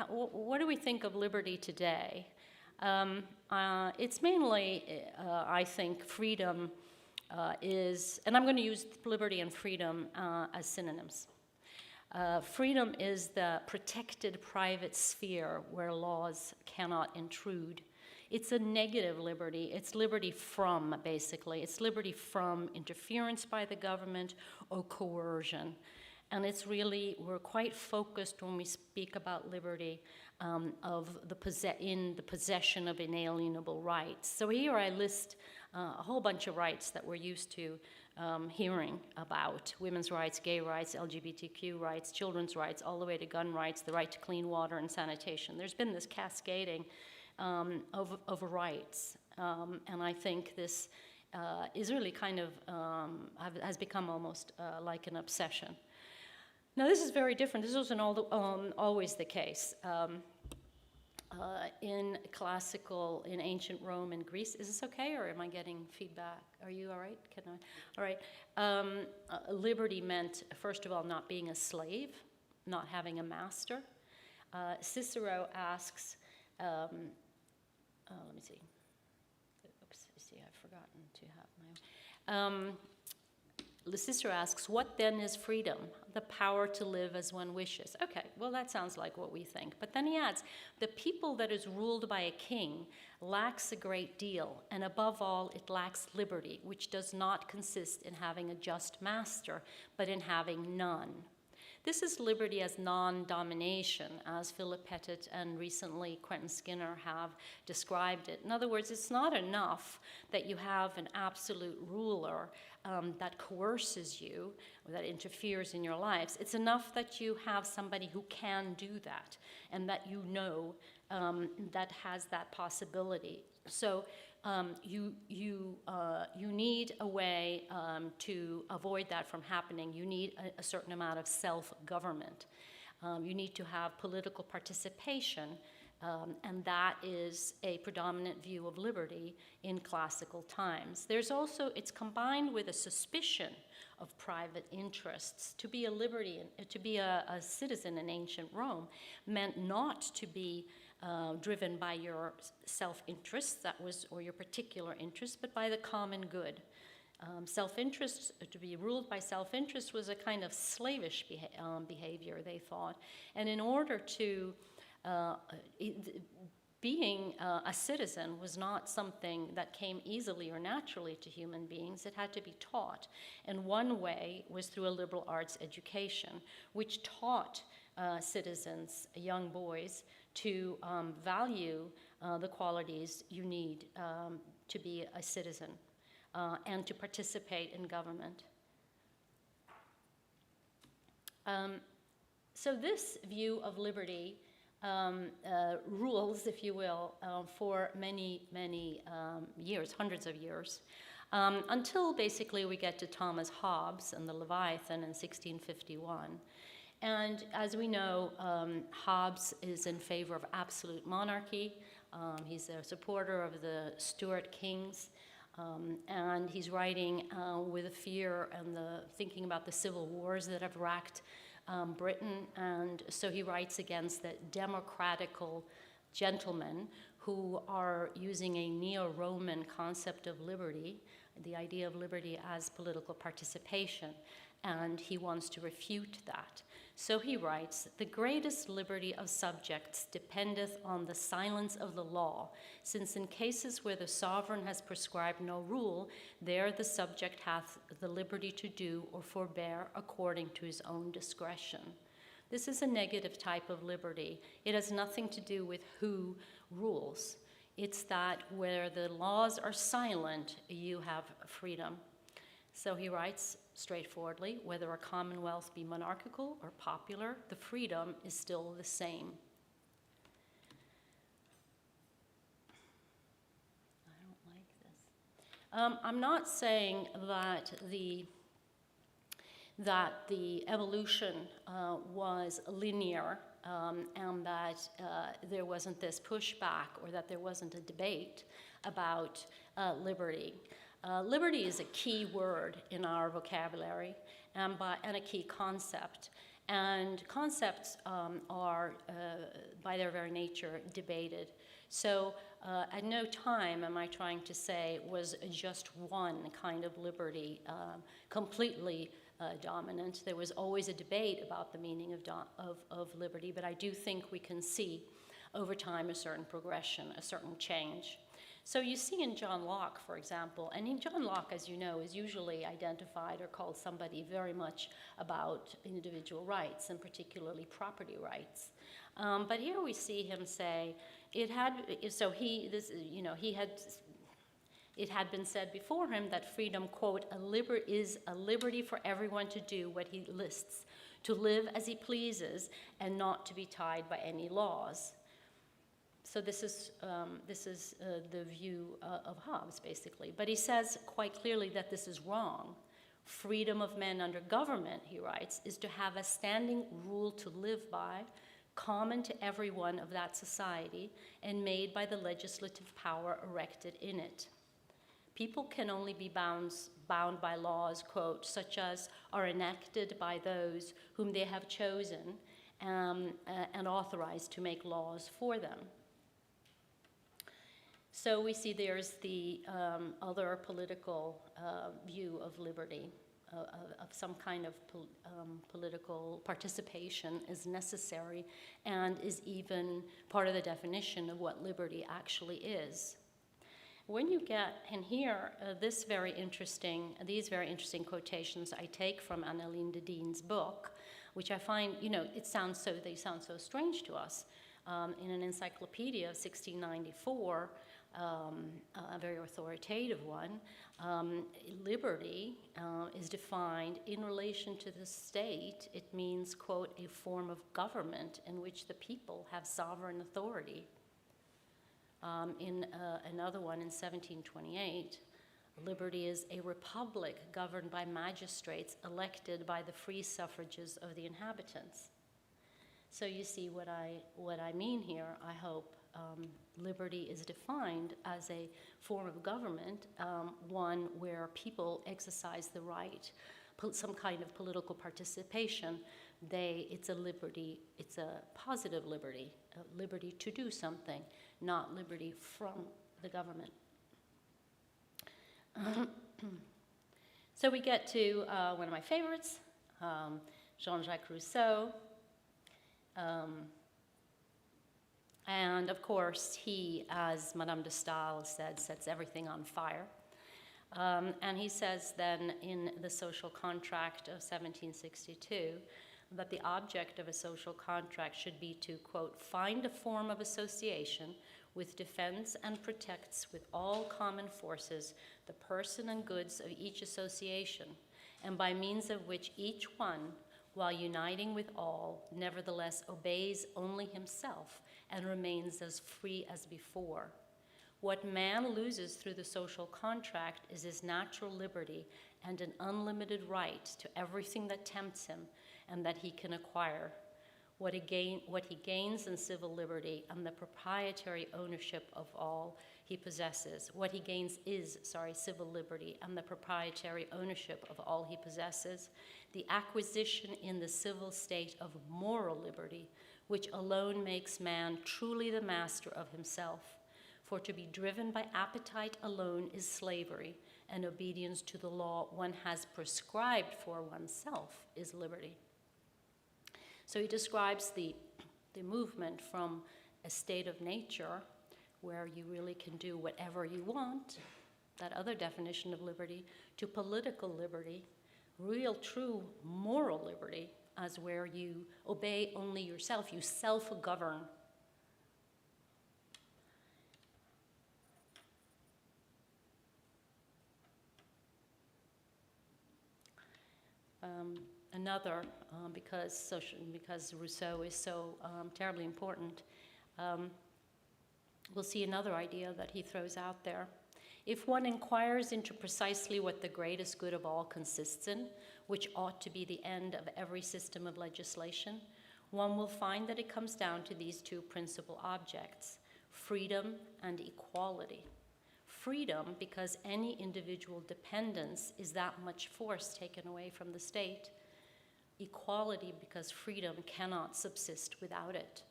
what do we think of liberty today? It's mainly, I think, freedom is, and I'm going to use liberty and freedom as synonyms. Freedom is the protected private sphere where laws cannot intrude. It's a negative liberty. It's liberty from, basically. It's liberty from interference by the government or coercion. And it's really, we're quite focused when we speak about liberty of in the possession of inalienable rights. So here I list a whole bunch of rights that we're used to hearing about: women's rights, gay rights, LGBTQ rights, children's rights, all the way to gun rights, the right to clean water and sanitation. There's been this cascading of rights, and I think this is really kind of, has become almost like an obsession. Now, this is very different. This wasn't always the case. In classical, in ancient Rome and Greece, is this okay, or am I getting feedback? Are you all right? Can I? All right. Liberty meant, first of all, not being a slave, not having a master. Cicero asks, let me see. Oops, see, I've forgotten to have my own. Cicero asks, what then is freedom? The power to live as one wishes. Okay, well, that sounds like what we think. But then he adds, the people that is ruled by a king lacks a great deal, and above all, it lacks liberty, which does not consist in having a just master, but in having none. This is liberty as non-domination, as Philip Pettit and recently Quentin Skinner have described it. In other words, it's not enough that you have an absolute ruler that coerces you, or that interferes in your lives. It's enough that you have somebody who can do that, and that you know that has that possibility. So you need a way to avoid that from happening. You need a certain amount of self-government. You need to have political participation, and that is a predominant view of liberty in classical times. There's also, it's combined with a suspicion of private interests. To be a liberty, to be a citizen in ancient Rome meant not to be driven by your self-interest, or your particular interest, but by the common good. Self-interest, to be ruled by self-interest, was a kind of slavish behavior, they thought. And in order to, being a citizen was not something that came easily or naturally to human beings. It had to be taught. And one way was through a liberal arts education, which taught citizens, young boys, to value the qualities you need to be a citizen and to participate in government. So this view of liberty rules, if you will, for many, many years, hundreds of years, until basically we get to Thomas Hobbes and the Leviathan in 1651. And as we know, Hobbes is in favor of absolute monarchy, He's a supporter of the Stuart kings, and he's writing with a fear and thinking about the civil wars that have racked Britain, and so he writes against the democratical gentlemen who are using a neo-Roman concept of liberty, the idea of liberty as political participation, and he wants to refute that. So he writes, "The greatest liberty of subjects dependeth on the silence of the law, since in cases where the sovereign has prescribed no rule, there the subject hath the liberty to do or forbear according to his own discretion." This is a negative type of liberty. It has nothing to do with who rules. It's that where the laws are silent, you have freedom. So he writes straightforwardly, whether a commonwealth be monarchical or popular, the freedom is still the same. I don't like this. I'm not saying that the evolution was linear and that there wasn't this pushback or that there wasn't a debate about liberty. Liberty is a key word in our vocabulary and a key concept. And concepts are, by their very nature, debated. So at no time am I trying to say was just one kind of liberty completely dominant. There was always a debate about the meaning of liberty, but I do think we can see over time a certain progression, a certain change. So you see in John Locke, for example, and in John Locke, as you know, is usually identified or called somebody very much about individual rights, and particularly property rights. But here we see him say, it had been said before him that freedom, quote, is a liberty for everyone to do what he lists, to live as he pleases, and not to be tied by any laws. So this is the view of Hobbes, basically. But he says quite clearly that this is wrong. Freedom of men under government, he writes, is to have a standing rule to live by, common to everyone of that society, and made by the legislative power erected in it. People can only be bound by laws, quote, such as are enacted by those whom they have chosen and authorized to make laws for them. So we see there's the other political view of liberty, of some kind of political participation is necessary and is even part of the definition of what liberty actually is. When you get in here, these very interesting quotations I take from Anneline de Dien's book, which I find, they sound so strange to us. In an encyclopedia of 1694, a very authoritative one, liberty is defined in relation to the state. It means, quote, a form of government in which the people have sovereign authority. In another one in 1728, liberty is a republic governed by magistrates elected by the free suffrages of the inhabitants. So you see what I mean here, I hope. Liberty is defined as a form of government, one where people exercise the right, some kind of political participation. It's a liberty, it's a positive liberty, a liberty to do something, not liberty from the government. So we get to one of my favorites, Jean-Jacques Rousseau. And of course, he, as Madame de Staël said, sets everything on fire. And he says then in the social contract of 1762 that the object of a social contract should be to, quote, find a form of association which defends and protects with all common forces the person and goods of each association, and by means of which each one, while uniting with all, nevertheless obeys only himself and remains as free as before. What man loses through the social contract is his natural liberty and an unlimited right to everything that tempts him and that he can acquire. what he gains in civil liberty and the proprietary ownership of all he possesses. What he gains is, civil liberty and the proprietary ownership of all he possesses, the acquisition in the civil state of moral liberty, which alone makes man truly the master of himself. For to be driven by appetite alone is slavery, and obedience to the law one has prescribed for oneself is liberty. So he describes the movement from a state of nature where you really can do whatever you want, that other definition of liberty, to political liberty, real, true moral liberty, as where you obey only yourself, you self-govern. Because Rousseau is so terribly important, we'll see another idea that he throws out there. If one inquires into precisely what the greatest good of all consists in, which ought to be the end of every system of legislation, one will find that it comes down to these two principal objects, freedom and equality. Freedom, because any individual dependence is that much force taken away from the state. Equality, because freedom cannot subsist without it.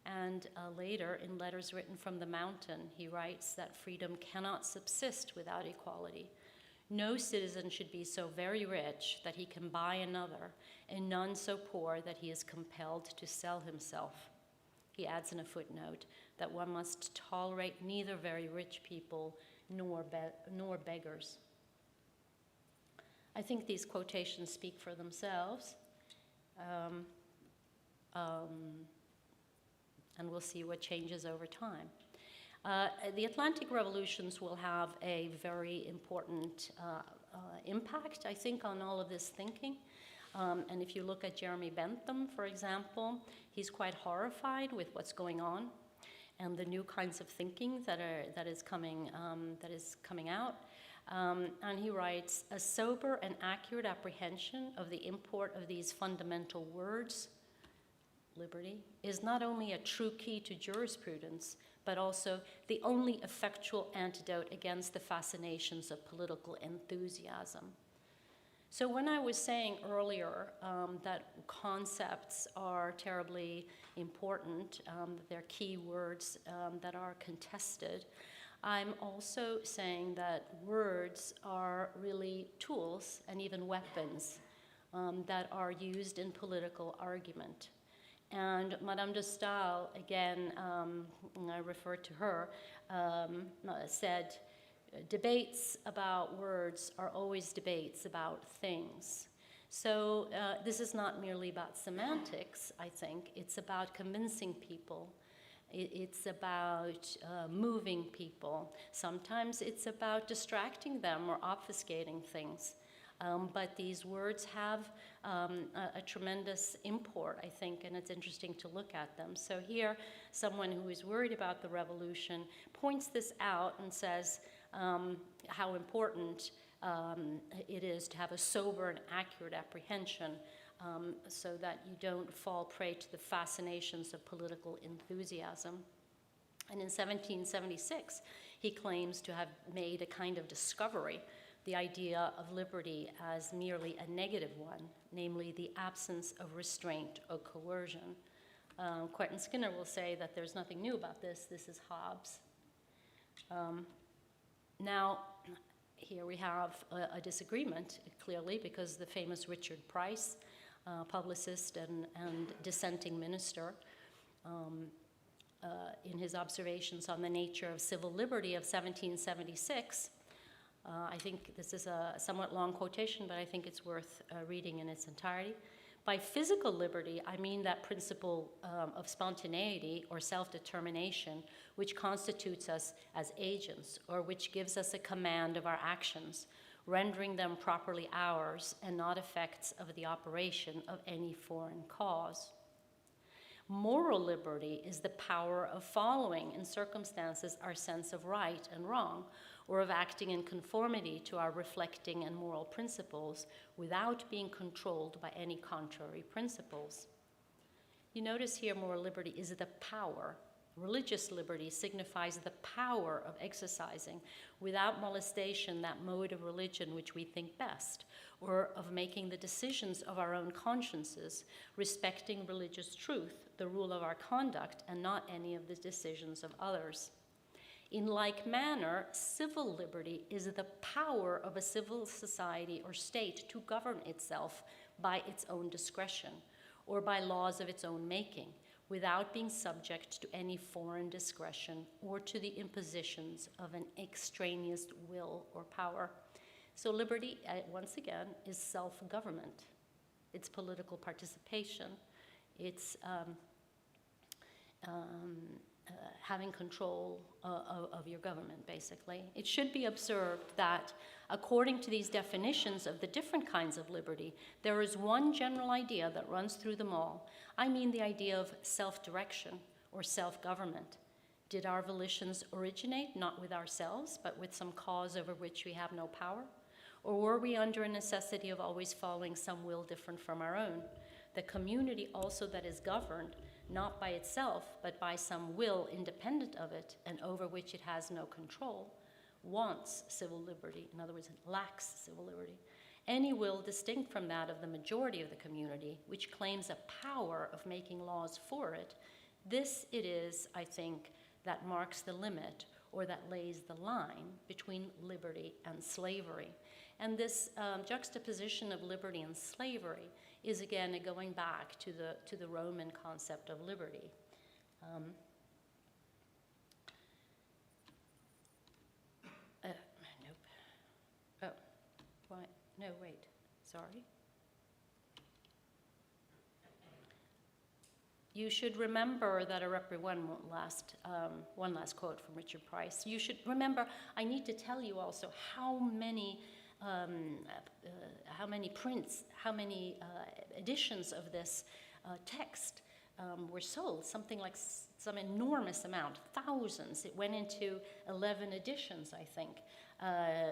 And later, in Letters Written from the Mountain, he writes that freedom cannot subsist without equality. No citizen should be so very rich that he can buy another, and none so poor that he is compelled to sell himself. He adds in a footnote that one must tolerate neither very rich people nor beggars. I think these quotations speak for themselves. And we'll see what changes over time. The Atlantic revolutions will have a very important impact, I think, on all of this thinking. And if you look at Jeremy Bentham, for example, he's quite horrified with what's going on and the new kinds of thinking that is coming out. And he writes, a sober and accurate apprehension of the import of these fundamental words, liberty, is not only a true key to jurisprudence, but also the only effectual antidote against the fascinations of political enthusiasm. So when I was saying earlier that concepts are terribly important, they're key words that are contested, I'm also saying that words are really tools and even weapons that are used in political argument. And Madame de Staël, again, I refer to her, said, debates about words are always debates about things. So this is not merely about semantics, I think. It's about convincing people. It's about moving people. Sometimes it's about distracting them or obfuscating things. But these words have a tremendous import, I think, and it's interesting to look at them. So here, someone who is worried about the revolution points this out and says how important it is to have a sober and accurate apprehension so that you don't fall prey to the fascinations of political enthusiasm. And in 1776, he claims to have made a kind of discovery, the idea of liberty as merely a negative one, namely the absence of restraint or coercion. Quentin Skinner will say that there's nothing new about this. This is Hobbes. Now, here we have a disagreement, clearly, because the famous Richard Price, publicist and dissenting minister, in his observations on the nature of civil liberty of 1776, I think this is a somewhat long quotation, but I think it's worth reading in its entirety. By physical liberty, I mean that principle of spontaneity or self-determination which constitutes us as agents, or which gives us a command of our actions, rendering them properly ours and not effects of the operation of any foreign cause. Moral liberty is the power of following in circumstances our sense of right and wrong, or of acting in conformity to our reflecting and moral principles without being controlled by any contrary principles. You notice here moral liberty is the power. Religious liberty signifies the power of exercising without molestation that mode of religion which we think best, or of making the decisions of our own consciences, respecting religious truth, the rule of our conduct, and not any of the decisions of others. In like manner, civil liberty is the power of a civil society or state to govern itself by its own discretion, or by laws of its own making, without being subject to any foreign discretion or to the impositions of an extraneous will or power. So liberty, once again, is self-government. It's political participation. It's having control of your government, basically. It should be observed that, according to these definitions of the different kinds of liberty, there is one general idea that runs through them all. I mean the idea of self-direction or self-government. Did our volitions originate not with ourselves, but with some cause over which we have no power? Or were we under a necessity of always following some will different from our own? The community also that is governed not by itself, but by some will independent of it and over which it has no control, wants civil liberty. In other words, it lacks civil liberty. Any will distinct from that of the majority of the community, which claims a power of making laws for it, this it is, I think, that marks the limit or that lays the line between liberty and slavery. And this juxtaposition of liberty and slavery is again going back to the Roman concept of liberty. Nope. Oh, why? No, wait. Sorry. You should remember that one last quote from Richard Price. You should remember, I need to tell you also how many prints, how many editions of this text were sold, something like some enormous amount, thousands. It went into 11 editions, I think.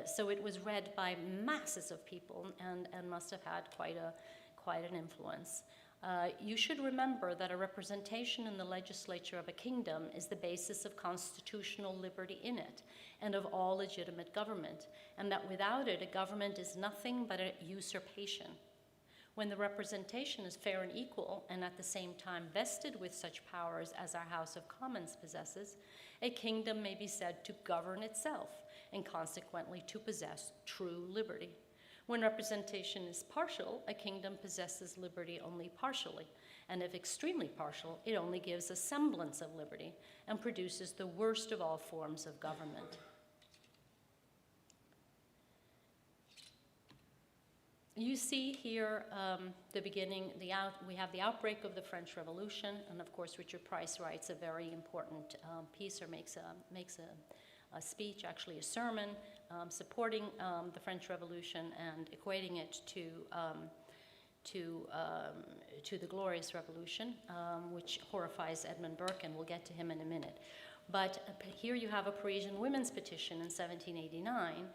So it was read by masses of people and must have had quite an influence. You should remember that a representation in the legislature of a kingdom is the basis of constitutional liberty in it and of all legitimate government, and that without it, a government is nothing but a usurpation. When the representation is fair and equal, and at the same time vested with such powers as our House of Commons possesses, a kingdom may be said to govern itself, and consequently to possess true liberty. When representation is partial, a kingdom possesses liberty only partially, and if extremely partial, it only gives a semblance of liberty and produces the worst of all forms of government. You see here the beginning, we have the outbreak of the French Revolution, and of course Richard Price writes a very important piece, or makes a speech, actually a sermon, supporting the French Revolution and equating it to the Glorious Revolution, which horrifies Edmund Burke, and we'll get to him in a minute. But here you have a Parisian women's petition in 1789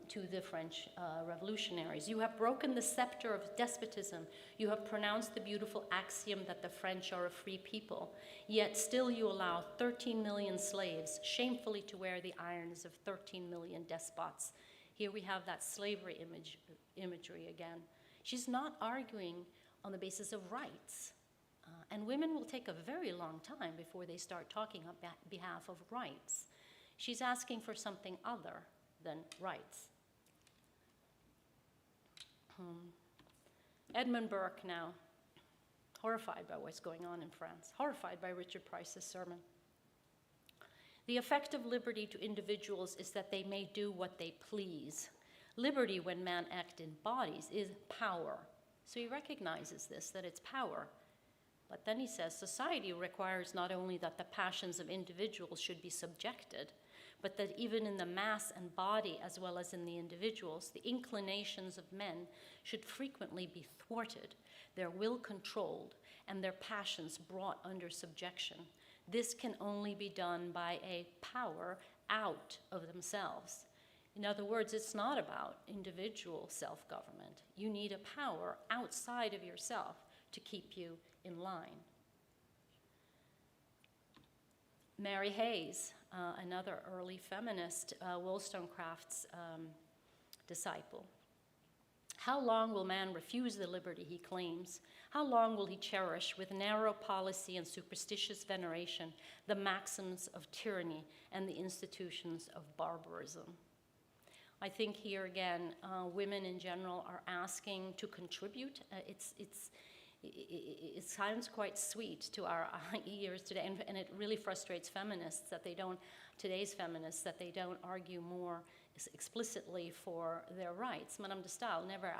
to the French revolutionaries. You have broken the scepter of despotism. You have pronounced the beautiful axiom that the French are a free people. Yet still you allow 13 million slaves shamefully to wear the irons of 13 million despots. Here we have that slavery imagery again. She's not arguing on the basis of rights. And women will take a very long time before they start talking on behalf of rights. She's asking for something other than rights. Edmund Burke now, horrified by what's going on in France, horrified by Richard Price's sermon. The effect of liberty to individuals is that they may do what they please. Liberty, when man acts in bodies, is power. So he recognizes this, that it's power. But then he says, society requires not only that the passions of individuals should be subjected, but that even in the mass and body, as well as in the individuals, the inclinations of men should frequently be thwarted, their will controlled, and their passions brought under subjection. This can only be done by a power out of themselves. In other words, it's not about individual self-government. You need a power outside of yourself to keep you in line. Mary Hayes, another early feminist, Wollstonecraft's disciple. How long will man refuse the liberty he claims? How long will he cherish with narrow policy and superstitious veneration the maxims of tyranny and the institutions of barbarism? I think here again, women in general are asking to contribute. It sounds quite sweet to our ears today, and it really frustrates feminists that they don't, today's feminists, that they don't argue more explicitly for their rights. Madame de Stael never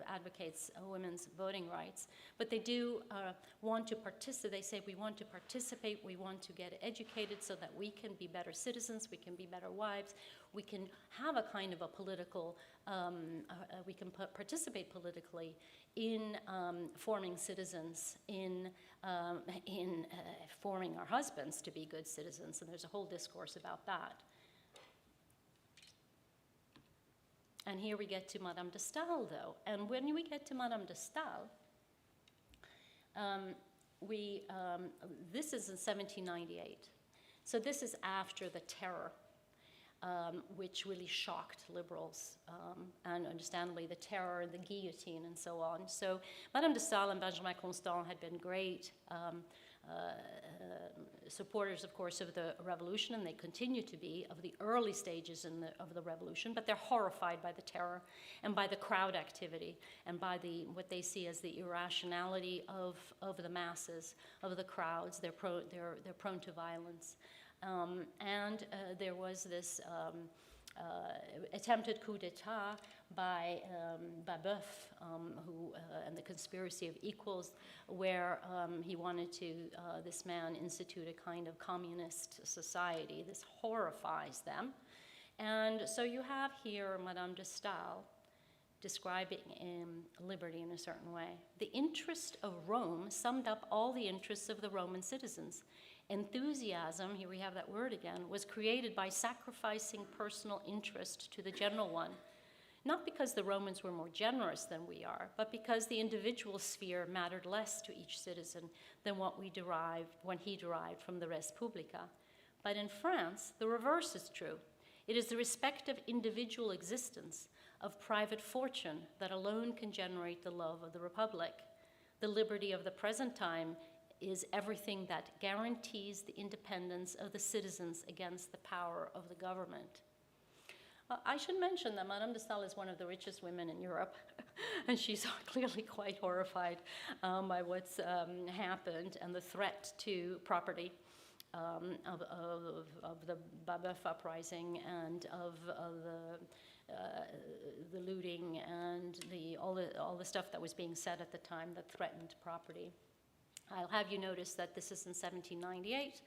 advocates women's voting rights, but they do want to participate. They say we want to participate, we want to get educated so that we can be better citizens, we can be better wives, we can have a kind of a political, we can participate politically in forming citizens, in forming our husbands to be good citizens, and there's a whole discourse about that. And here we get to Madame de Stael, though. And when we get to Madame de Stael, this is in 1798. So this is after the terror, which really shocked liberals, and understandably the terror, the guillotine, and so on. So Madame de Stael and Benjamin Constant had been great supporters, of course, of the revolution, and they continue to be, of the early stages of the revolution, but they're horrified by the terror and by the crowd activity and by what they see as the irrationality of the masses, of the crowds. They're prone to violence. There was this attempted coup d'etat by Babeuf, and the conspiracy of equals, where he wanted to, this man, institute a kind of communist society. This horrifies them. And so you have here Madame de Stael describing liberty in a certain way. The interest of Rome summed up all the interests of the Roman citizens. Enthusiasm, here we have that word again, was created by sacrificing personal interest to the general one. Not because the Romans were more generous than we are, but because the individual sphere mattered less to each citizen than what he derived from the res publica. But in France, the reverse is true. It is the respective individual existence of private fortune that alone can generate the love of the Republic. The liberty of the present time is everything that guarantees the independence of the citizens against the power of the government. I should mention that Madame de Stael is one of the richest women in Europe, and she's clearly quite horrified by what's happened and the threat to property of the Babeuf uprising and of the looting and all the stuff that was being said at the time that threatened property. I'll have you notice that this is in 1798,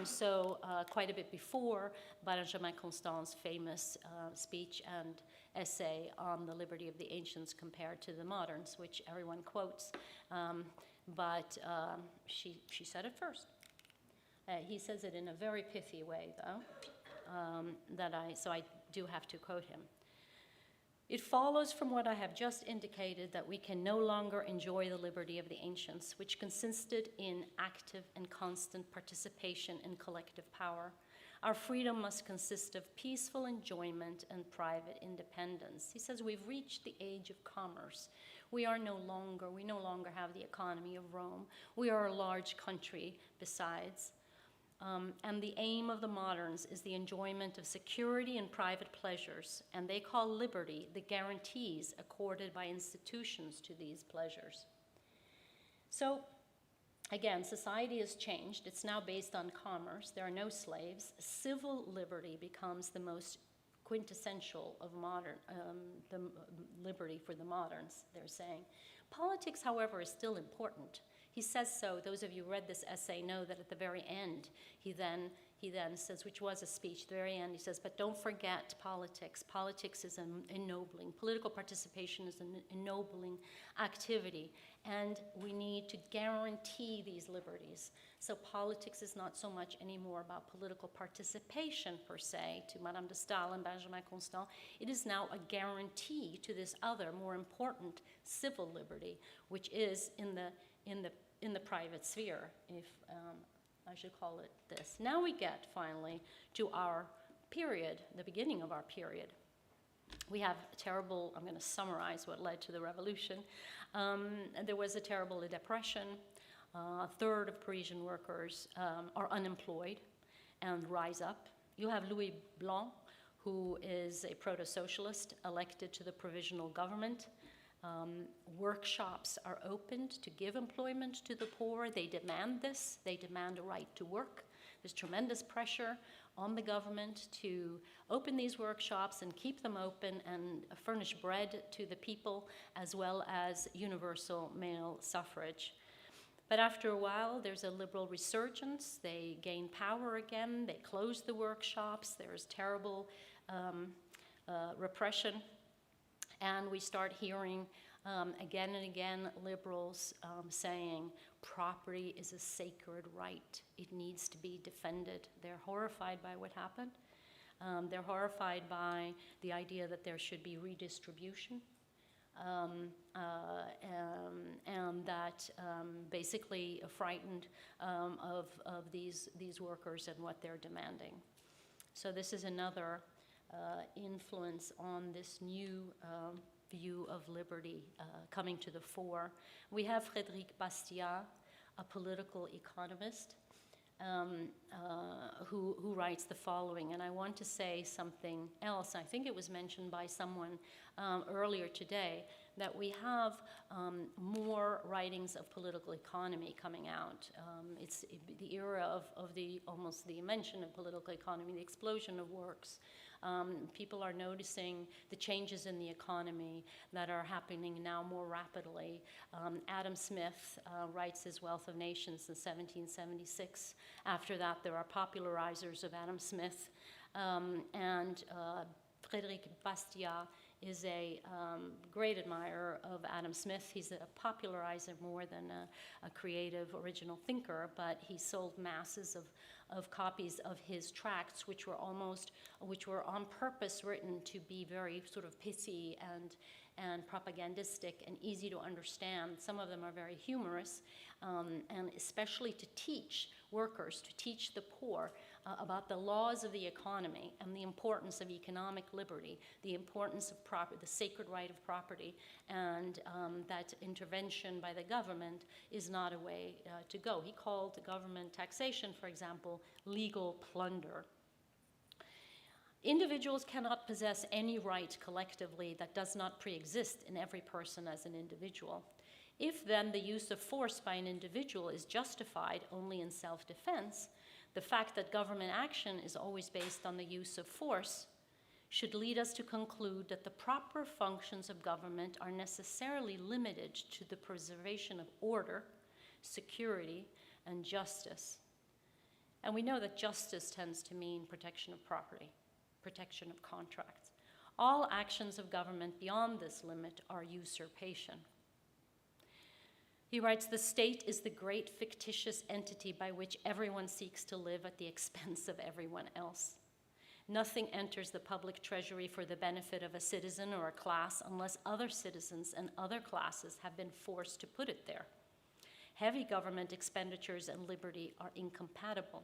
so quite a bit before Benjamin Constant's famous speech and essay on the liberty of the ancients compared to the moderns, which everyone quotes, but she said it first. He says it in a very pithy way, though, so I do have to quote him. It follows from what I have just indicated that we can no longer enjoy the liberty of the ancients, which consisted in active and constant participation in collective power. Our freedom must consist of peaceful enjoyment and private independence. He says we've reached the age of commerce. We no longer have the economy of Rome. We are a large country besides. And the aim of the moderns is the enjoyment of security and private pleasures, and they call liberty the guarantees accorded by institutions to these pleasures. So, again, society has changed. It's now based on commerce. There are no slaves. Civil liberty becomes the most quintessential of modern, the liberty for the moderns, they're saying. Politics, however, is still important. He says so. Those of you who read this essay know that at the very end, he then says, which was a speech, at the very end, he says, but don't forget politics. Politics is an ennobling. Political participation is an ennobling activity, and we need to guarantee these liberties. So politics is not so much anymore about political participation, per se, to Madame de Stael and Benjamin Constant. It is now a guarantee to this other, more important civil liberty, which is in the private sphere, I should call it this. Now we get, finally, to our period, the beginning of our period. We have a terrible, I'm going to summarize what led to the revolution. There was a terrible depression. A third of Parisian workers are unemployed and rise up. You have Louis Blanc, who is a proto-socialist elected to the provisional government. Workshops are opened to give employment to the poor. They demand this. They demand a right to work. There's tremendous pressure on the government to open these workshops and keep them open and furnish bread to the people, as well as universal male suffrage. But after a while, there's a liberal resurgence. They gain power again. They close the workshops. There's terrible repression. And we start hearing again and again liberals saying property is a sacred right. It needs to be defended. They're horrified by what happened. They're horrified by the idea that there should be redistribution. And that basically frightened of these workers and what they're demanding. So this is another influence on this new view of liberty coming to the fore. We have Frédéric Bastiat, a political economist, who writes the following, and I want to say something else. I think it was mentioned by someone earlier today that we have more writings of political economy coming out. It's the era of almost the invention of political economy, the explosion of works. People are noticing the changes in the economy that are happening now more rapidly. Adam Smith writes his Wealth of Nations in 1776. After that, there are popularizers of Adam Smith. And Frédéric Bastiat is a great admirer of Adam Smith. He's a popularizer more than a creative, original thinker, but he sold masses of copies of his tracts, which were on purpose written to be very sort of pithy and propagandistic and easy to understand. Some of them are very humorous, and especially to teach workers, to teach the poor about the laws of the economy and the importance of economic liberty, the importance of the sacred right of property, and that intervention by the government is not a way to go. He called government taxation, for example, legal plunder. Individuals cannot possess any right collectively that does not pre-exist in every person as an individual. If then the use of force by an individual is justified only in self-defense, the fact that government action is always based on the use of force should lead us to conclude that the proper functions of government are necessarily limited to the preservation of order, security, and justice. And we know that justice tends to mean protection of property, protection of contracts. All actions of government beyond this limit are usurpation. He writes, the state is the great fictitious entity by which everyone seeks to live at the expense of everyone else. Nothing enters the public treasury for the benefit of a citizen or a class unless other citizens and other classes have been forced to put it there. Heavy government expenditures and liberty are incompatible.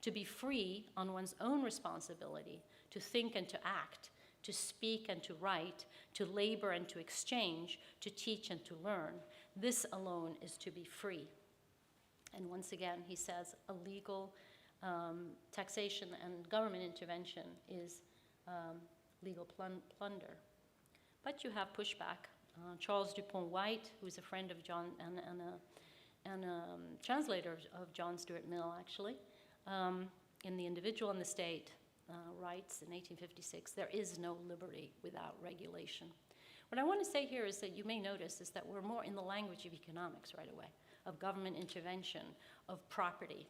To be free on one's own responsibility, to think and to act, to speak and to write, to labor and to exchange, to teach and to learn, this alone is to be free. And once again, he says, illegal taxation and government intervention is legal plunder. But you have pushback. Charles Dupont-White, who is a friend of John and a translator of John Stuart Mill, actually, in The Individual and the State, writes in 1856, there is no liberty without regulation. What I want to say here is that you may notice is that we're more in the language of economics right away, of government intervention, of property.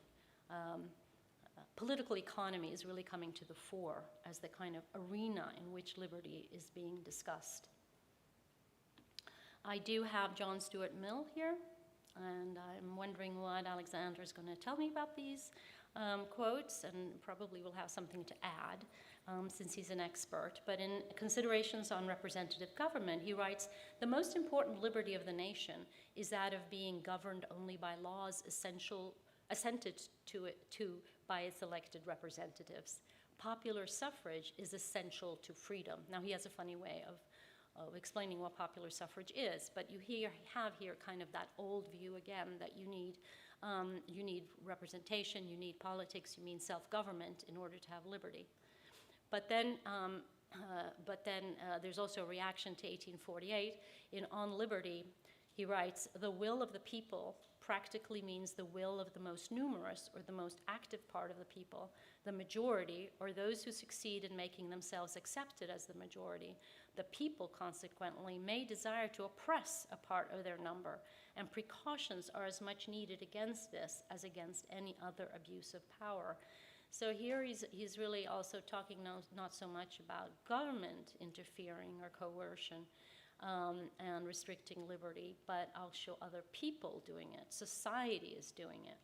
Political economy is really coming to the fore as the kind of arena in which liberty is being discussed. I do have John Stuart Mill here, and I'm wondering what Alexander is going to tell me about these quotes, and probably will have something to add since he's an expert. But in Considerations on Representative Government, he writes, the most important liberty of the nation is that of being governed only by laws essential assented to it by its elected representatives. Popular suffrage is essential to freedom. Now, he has a funny way of explaining what popular suffrage is, but you have here kind of that old view again that you need representation, you need politics, you need self-government in order to have liberty. But then there's also a reaction to 1848. On Liberty, he writes, "The will of the people practically means the will of the most numerous or the most active part of the people, the majority, or those who succeed in making themselves accepted as the majority. The people, consequently, may desire to oppress a part of their number, and precautions are as much needed against this as against any other abuse of power." So here he's really also talking not so much about government interfering or coercion, and restricting liberty, but I'll show other people doing it. Society is doing it.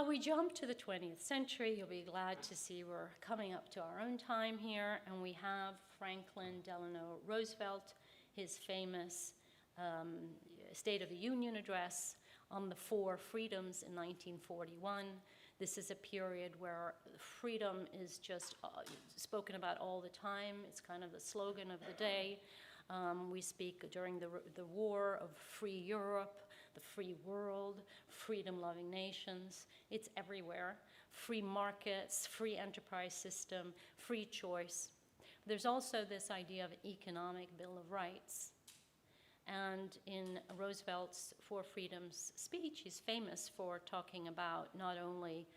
We jump to the 20th century. You'll be glad to see we're coming up to our own time here, and we have Franklin Delano Roosevelt, his famous State of the Union address on the 4 freedoms in 1941. This is a period where freedom is just spoken about all the time. It's kind of the slogan of the day. We speak during the war of free Europe, the free world, freedom-loving nations. It's everywhere. Free markets, free enterprise system, free choice. There's also this idea of economic Bill of Rights. And in Roosevelt's 4 Freedoms speech, he's famous for talking about not only,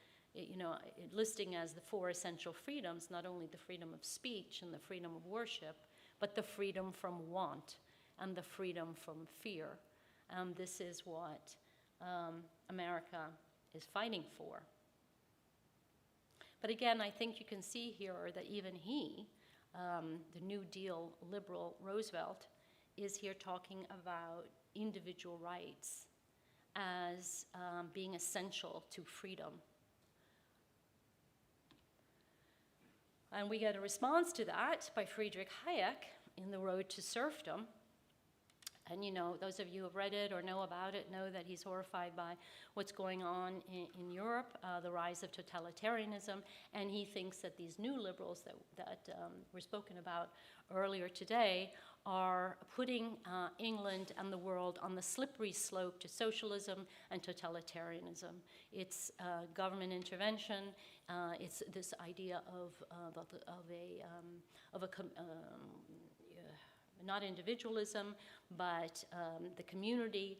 listing as the 4 essential freedoms, not only the freedom of speech and the freedom of worship, but the freedom from want and the freedom from fear. And this is what America is fighting for. But again, I think you can see here that even he, the New Deal liberal Roosevelt, is here talking about individual rights as being essential to freedom. And we get a response to that by Friedrich Hayek in The Road to Serfdom. And those of you who have read it or know about it know that he's horrified by what's going on in Europe, the rise of totalitarianism, and he thinks that these new liberals that were spoken about earlier today are putting England and the world on the slippery slope to socialism and totalitarianism. It's government intervention. It's this idea not individualism, but the community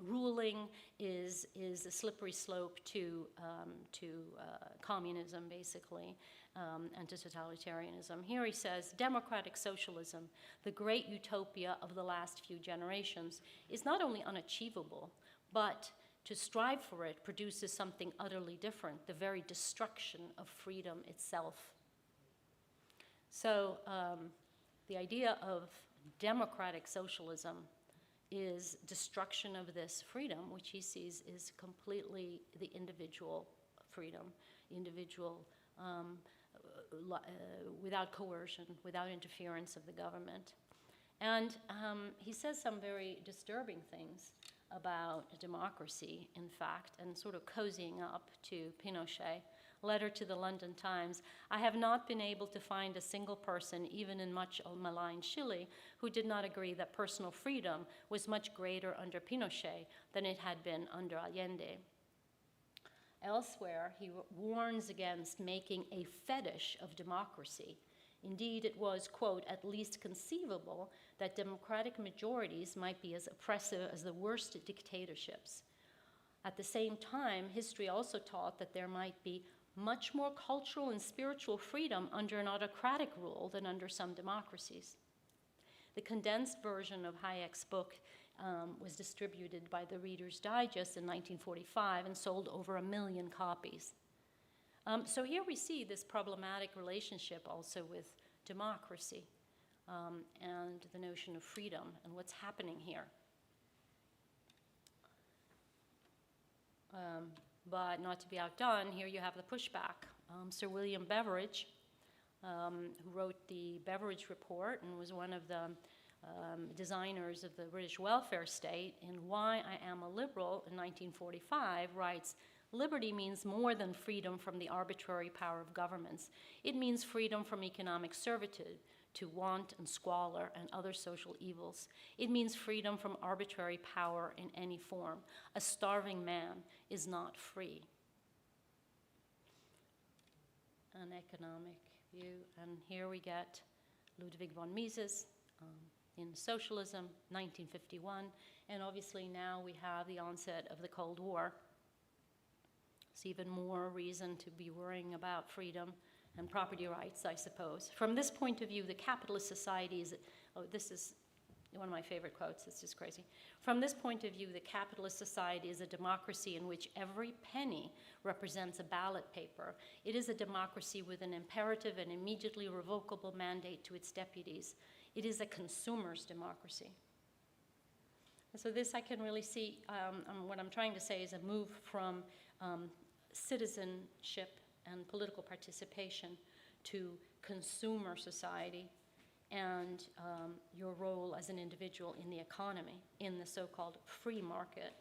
ruling is a slippery slope to communism, basically, and to totalitarianism. Here he says, democratic socialism, the great utopia of the last few generations, is not only unachievable, but to strive for it produces something utterly different, the very destruction of freedom itself. So the idea of democratic socialism is destruction of this freedom, which he sees is completely the individual freedom, individual without coercion, without interference of the government. And he says some very disturbing things about democracy, in fact, and sort of cozying up to Pinochet. Letter to the London Times, I have not been able to find a single person, even in much maligned Chile, who did not agree that personal freedom was much greater under Pinochet than it had been under Allende. Elsewhere, he warns against making a fetish of democracy. Indeed, it was, quote, at least conceivable that democratic majorities might be as oppressive as the worst dictatorships. At the same time, history also taught that there might be much more cultural and spiritual freedom under an autocratic rule than under some democracies. The condensed version of Hayek's book was distributed by the Reader's Digest in 1945 and sold over 1 million copies. So here we see this problematic relationship also with democracy and the notion of freedom and what's happening here. But not to be outdone, here you have the pushback. Sir William Beveridge, who wrote the Beveridge Report and was one of the designers of the British welfare state, in Why I Am a Liberal in 1945, writes, "Liberty means more than freedom from the arbitrary power of governments. It means freedom from economic servitude to want and squalor and other social evils. It means freedom from arbitrary power in any form. A starving man is not free." An economic view, and here we get Ludwig von Mises in Socialism, 1951, and obviously now we have the onset of the Cold War. It's even more reason to be worrying about freedom and property rights, I suppose. From this point of view, the capitalist society is, oh, this is one of my favorite quotes, it's just crazy. From this point of view, the capitalist society is a democracy in which every penny represents a ballot paper. It is a democracy with an imperative and immediately revocable mandate to its deputies. It is a consumer's democracy. And so this I can really see, what I'm trying to say is a move from citizenship and political participation to consumer society and your role as an individual in the economy, in the so-called free market.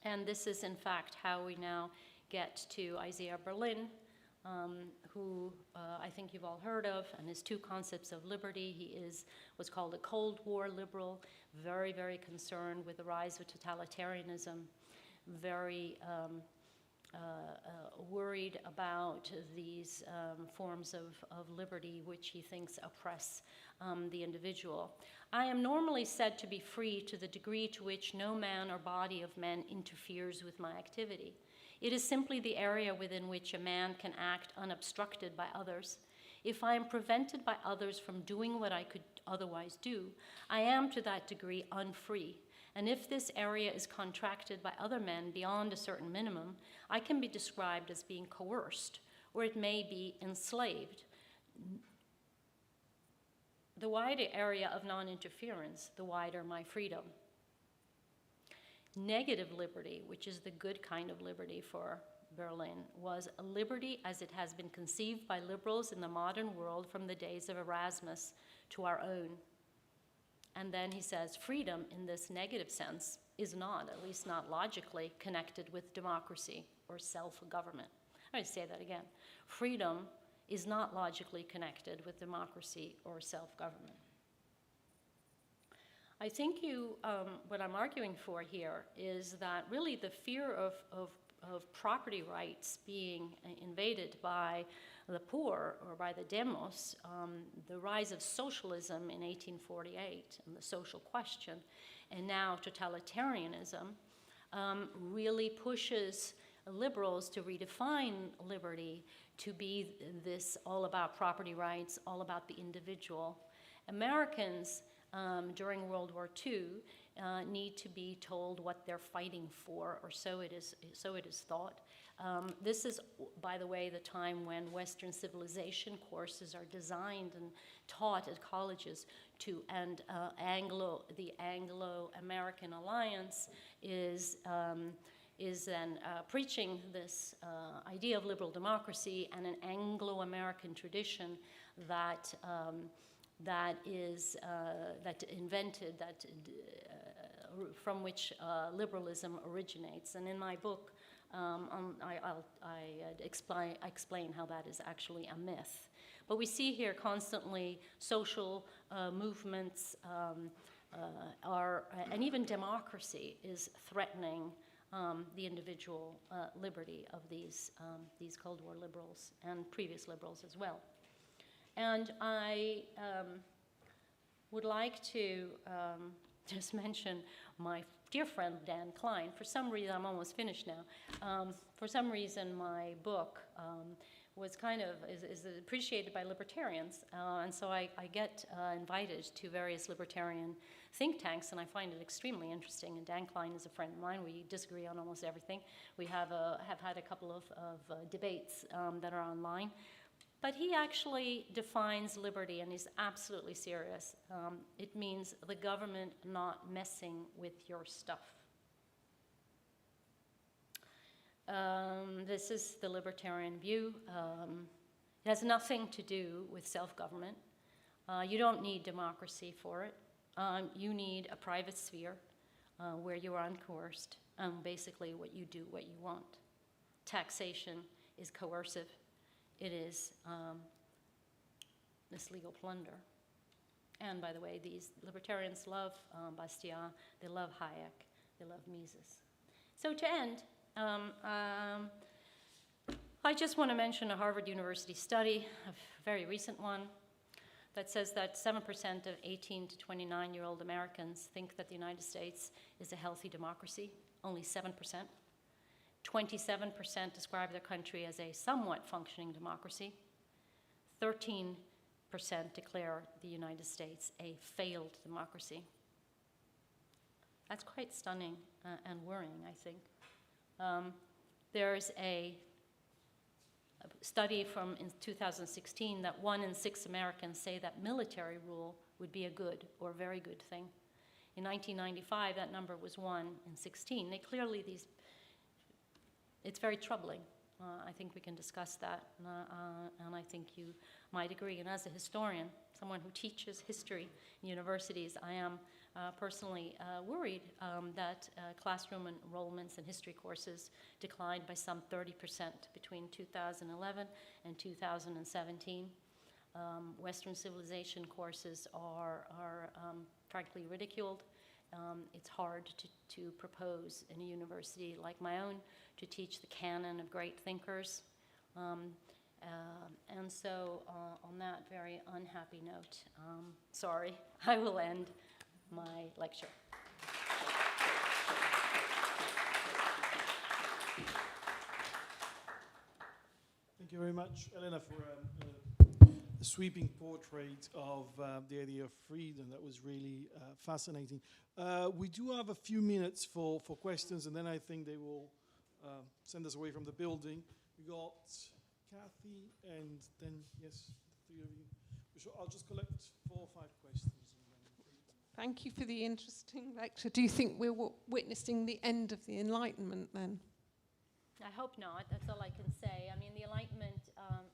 And this is, in fact, how we now get to Isaiah Berlin, who I think you've all heard of, and his two concepts of liberty. He is what's called a Cold War liberal, very, very concerned with the rise of totalitarianism, very worried about these forms of liberty which he thinks oppress the individual. "I am normally said to be free to the degree to which no man or body of men interferes with my activity. It is simply the area within which a man can act unobstructed by others. If I am prevented by others from doing what I could otherwise do, I am to that degree unfree. And if this area is contracted by other men beyond a certain minimum, I can be described as being coerced, or it may be enslaved. The wider area of non-interference, the wider my freedom." Negative liberty, which is the good kind of liberty for Berlin, was a liberty as it has been conceived by liberals in the modern world from the days of Erasmus to our own. And then he says, freedom in this negative sense is not, at least not logically, connected with democracy or self-government. I'm going to say that again. Freedom is not logically connected with democracy or self-government. I think what I'm arguing for here is that really the fear of property rights being invaded by the poor or by the demos, the rise of socialism in 1848 and the social question, and now totalitarianism, really pushes liberals to redefine liberty to be this all about property rights, all about the individual. Americans during World War II need to be told what they're fighting for, or so it is thought. This is, by the way, the time when Western civilization courses are designed and taught at colleges and the Anglo-American alliance is then preaching this idea of liberal democracy and an Anglo-American tradition that from which liberalism originates. And in my book, I explain how that is actually a myth. But we see here constantly social movements and even democracy is threatening the individual liberty of these Cold War liberals and previous liberals as well. And I would like to just mention my dear friend Dan Klein. For some reason, I'm almost finished now. For some reason, my book was is appreciated by libertarians, and so I get invited to various libertarian think tanks, and I find it extremely interesting. And Dan Klein is a friend of mine. We disagree on almost everything. We have had a couple of debates that are online. But he actually defines liberty, and he's absolutely serious. It means the government not messing with your stuff. This is the libertarian view. It has nothing to do with self-government. You don't need democracy for it. You need a private sphere where you are uncoerced, basically what you do, what you want. Taxation is coercive. It is this legal plunder. And by the way, these libertarians love Bastiat, they love Hayek, they love Mises. So to end, I just want to mention a Harvard University study, a very recent one, that says that 7% of 18 to 29-year-old Americans think that the United States is a healthy democracy, only 7%. 27% describe their country as a somewhat functioning democracy. 13% declare the United States a failed democracy. That's quite stunning and worrying, I think. There's a study from in 2016 that 1 in 6 Americans say that military rule would be a good or very good thing. In 1995, that number was 1 in 16. It's very troubling. I think we can discuss that, and I think you might agree. And as a historian, someone who teaches history in universities, I am personally worried that classroom enrollments in history courses declined by some 30% between 2011 and 2017. Western civilization courses are frankly ridiculed. It's hard to propose in a university like my own to teach the canon of great thinkers. And so on that very unhappy note, sorry, I will end my lecture. Thank you very much, Elena, for a sweeping portrait of the idea of freedom. That was really fascinating. We do have a few minutes for questions, and then I think they will send us away from the building. We got Kathy, and then, yes, the three of you. I'll just collect 4 or 5 questions. Thank you for the interesting lecture. Do you think we're witnessing the end of the Enlightenment then? I hope not. That's all I can say. I mean, the Enlightenment,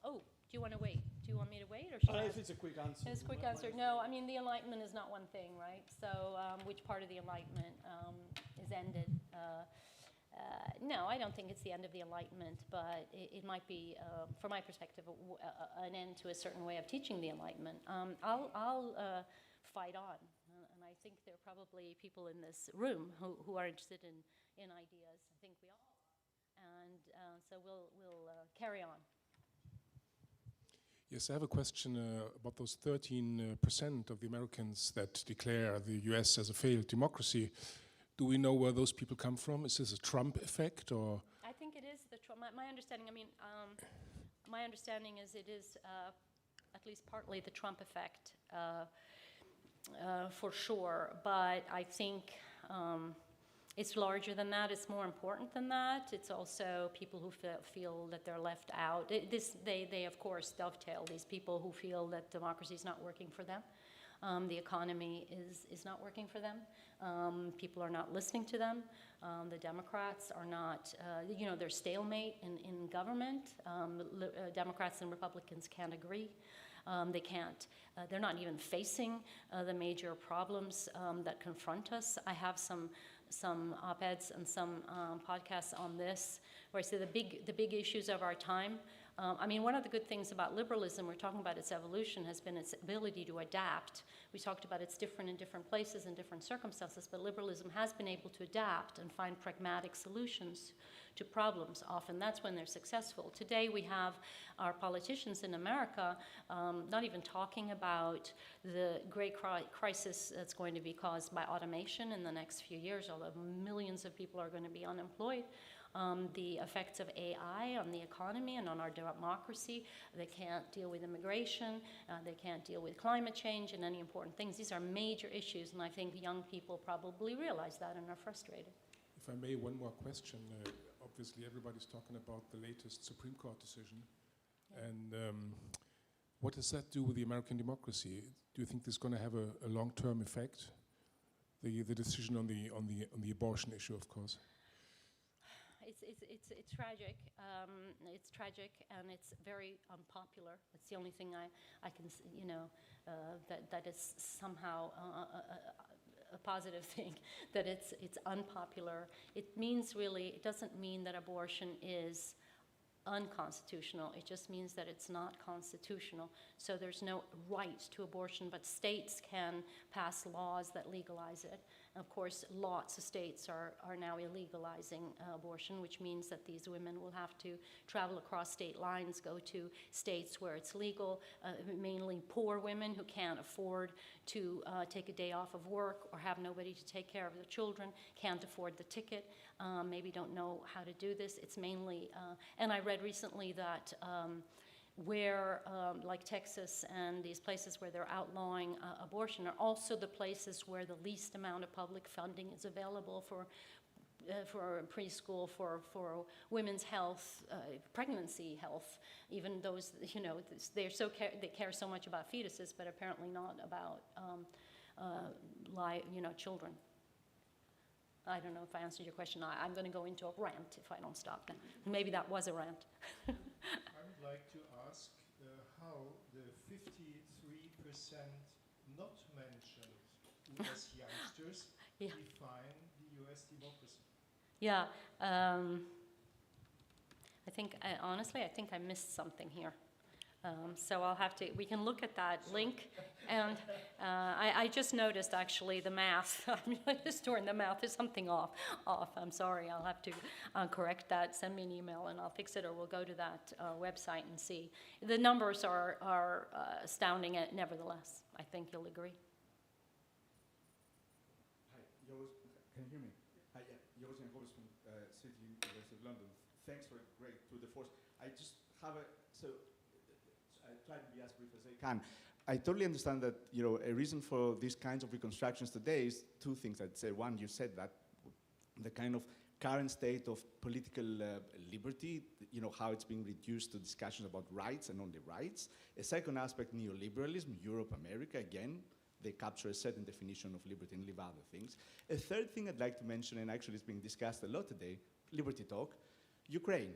do you want to wait? Do you want me to wait? Or should I? If it's a quick answer. It's a quick answer. No, I mean, the Enlightenment is not one thing, right? So which part of the Enlightenment is ended? No, I don't think it's the end of the Enlightenment, but it might be, from my perspective, an end to a certain way of teaching the Enlightenment. I'll fight on, and I think there are probably people in this room who are interested in ideas. I think we all are. And so we'll carry on. Yes, I have a question about those 13% of the Americans that declare the US as a failed democracy. Do we know where those people come from? Is this a Trump effect, or? I think it is the Trump. My understanding. I mean, my understanding is it is at least partly the Trump effect, for sure. But I think it's larger than that. It's more important than that. It's also people who feel that they're left out. They of course dovetail these people who feel that democracy is not working for them. The economy is not working for them. People are not listening to them. The Democrats are not, there's stalemate in government. Democrats and Republicans can't agree. They can't, they're not even facing the major problems that confront us. I have some op-eds and some podcasts on this, where I say the big issues of our time. I mean, one of the good things about liberalism, we're talking about its evolution, has been its ability to adapt. We talked about it's different in different places and different circumstances, but liberalism has been able to adapt and find pragmatic solutions to problems. Often that's when they're successful. Today we have our politicians in America not even talking about the great crisis that's going to be caused by automation in the next few years, although millions of people are going to be unemployed. The effects of AI on the economy and on our democracy. They can't deal with immigration. They can't deal with climate change and any important things. These are major issues, and I think young people probably realize that and are frustrated. If I may, one more question. Obviously, everybody's talking about the latest Supreme Court decision. Yeah. And what does that do with the American democracy? Do you think this is going to have a long-term effect? The decision on the abortion issue, of course. it's tragic. It's tragic, and it's very unpopular. It's the only thing I can, that is somehow a positive thing, that it's unpopular. It means really, it doesn't mean that abortion is unconstitutional. It just means that it's not constitutional. So there's no right to abortion, but states can pass laws that legalize it. And of course, lots of states are now illegalizing abortion, which means that these women will have to travel across state lines, go to states where it's legal, mainly poor women who can't afford to take a day off of work or have nobody to take care of their children, can't afford the ticket, maybe don't know how to do this. It's mainly, and I read recently that where, like Texas and these places where they're outlawing abortion are also the places where the least amount of public funding is available for preschool, for women's health, pregnancy health, even those, they care so much about fetuses, but apparently not about children. I don't know if I answered your question. I'm going to go into a rant if I don't stop now. Maybe that was a rant. I would like to ask how the 53% not mentioned US youngsters define the US democracy. Yeah, honestly, I think I missed something here. So I'll have to, we can look at that link. And I just noticed, actually, the math. I'm just doing the math. There's something off. I'm sorry. I'll have to correct that. Send me an email, and I'll fix it, or we'll go to that website and see. The numbers are astounding, nevertheless. I think you'll agree. Hi, can you hear me? Hi, yeah, Joris from City University of London. Thanks for a great tour de force. I just have I try to be as brief as I can. I totally understand that a reason for these kinds of reconstructions today is two things. I'd say one, you said that the kind of current state of political liberty, how it's being reduced to discussions about rights and only rights. A second aspect, neoliberalism, Europe, America, again, they capture a certain definition of liberty and leave other things. A third thing I'd like to mention, and actually it's being discussed a lot today, Liberty Talk, Ukraine,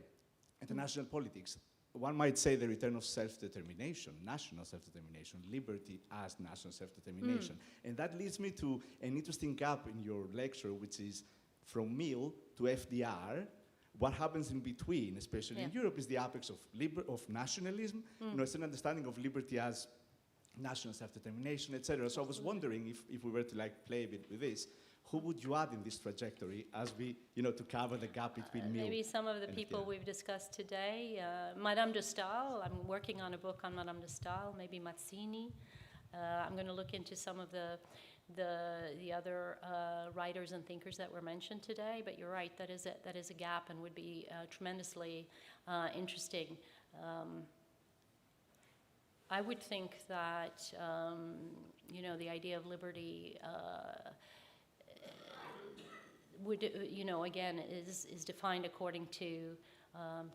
international politics. One might say the return of self-determination, national self-determination, liberty as national self-determination. And that leads me to an interesting gap in your lecture, which is from Mill to FDR. What happens in between, especially in Europe, is the apex of nationalism. It's an understanding of liberty as national self-determination, etc. So I was wondering if we were to play a bit with this, who would you add in this trajectory as we, to cover the gap between Mill maybe some of the and people FDR? we've discussed today. Madame de Stael, I'm working on a book on Madame de Stael, maybe Mazzini. I'm going to look into some of the other writers and thinkers that were mentioned today, but you're right, that is a gap and would be tremendously interesting. I would think that, the idea of liberty would, again, is defined according to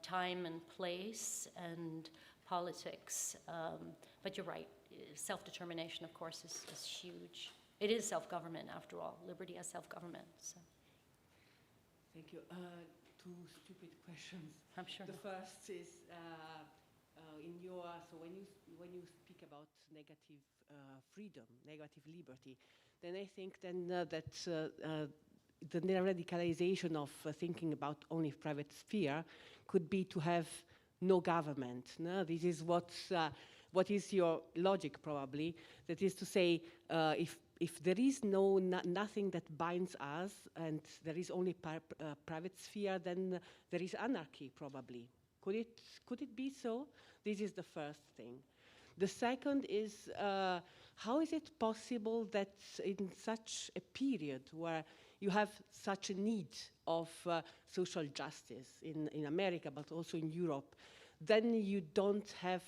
time and place and politics. But you're right, self-determination, of course, is huge. It is self-government, after all, liberty as self-government. So. Thank you. Two stupid questions. I'm sure. The first is, so when you speak about negative freedom, negative liberty, then I think that the radicalization of thinking about only private sphere could be to have no government. No? This is what is your logic, probably. That is to say, if there is nothing that binds us and there is only private sphere, then there is anarchy, probably. Could it be so? This is the first thing. The second is, how is it possible that in such a period where you have such a need of social justice in America, but also in Europe, then you don't have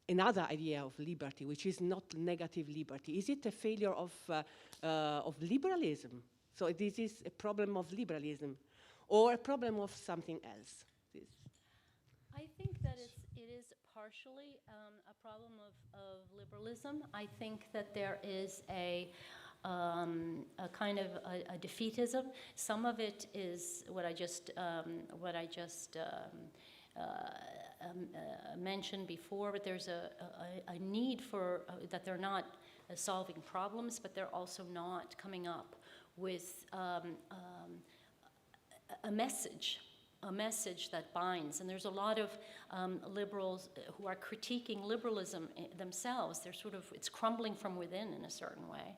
another idea of liberty, which is not negative liberty? Is it a failure of liberalism? So this is a problem of liberalism, or a problem of something else? I think that it is partially a problem of liberalism. I think that there is a a kind of a defeatism. Some of it is what I just mentioned before, but there's a need for that they're not solving problems, but they're also not coming up with a message that binds. And there's a lot of liberals who are critiquing liberalism themselves. They're sort of, it's crumbling from within in a certain way.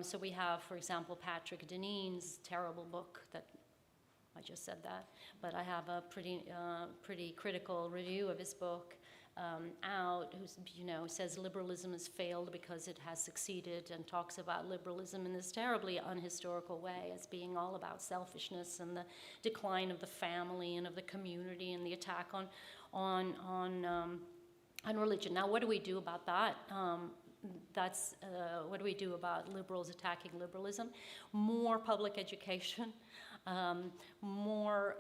So we have, for example, Patrick Deneen's terrible book that, I just said that, but I have a pretty critical review of his book out, who's, says liberalism has failed because it has succeeded, and talks about liberalism in this terribly unhistorical way as being all about selfishness and the decline of the family and of the community and the attack on religion. Now, what do we do about that? What do we do about liberals attacking liberalism? More public education, more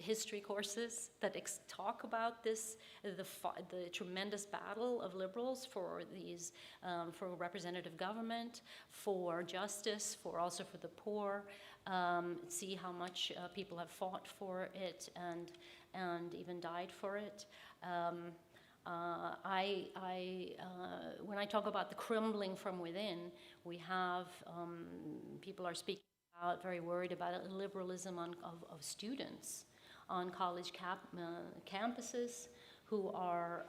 history courses that talk about this, the tremendous battle of liberals for these, for representative government, for justice, also for the poor. See how much people have fought for it and even died for it. When I talk about the crumbling from within, we have people are speaking out, very worried about liberalism of students on college campuses who are,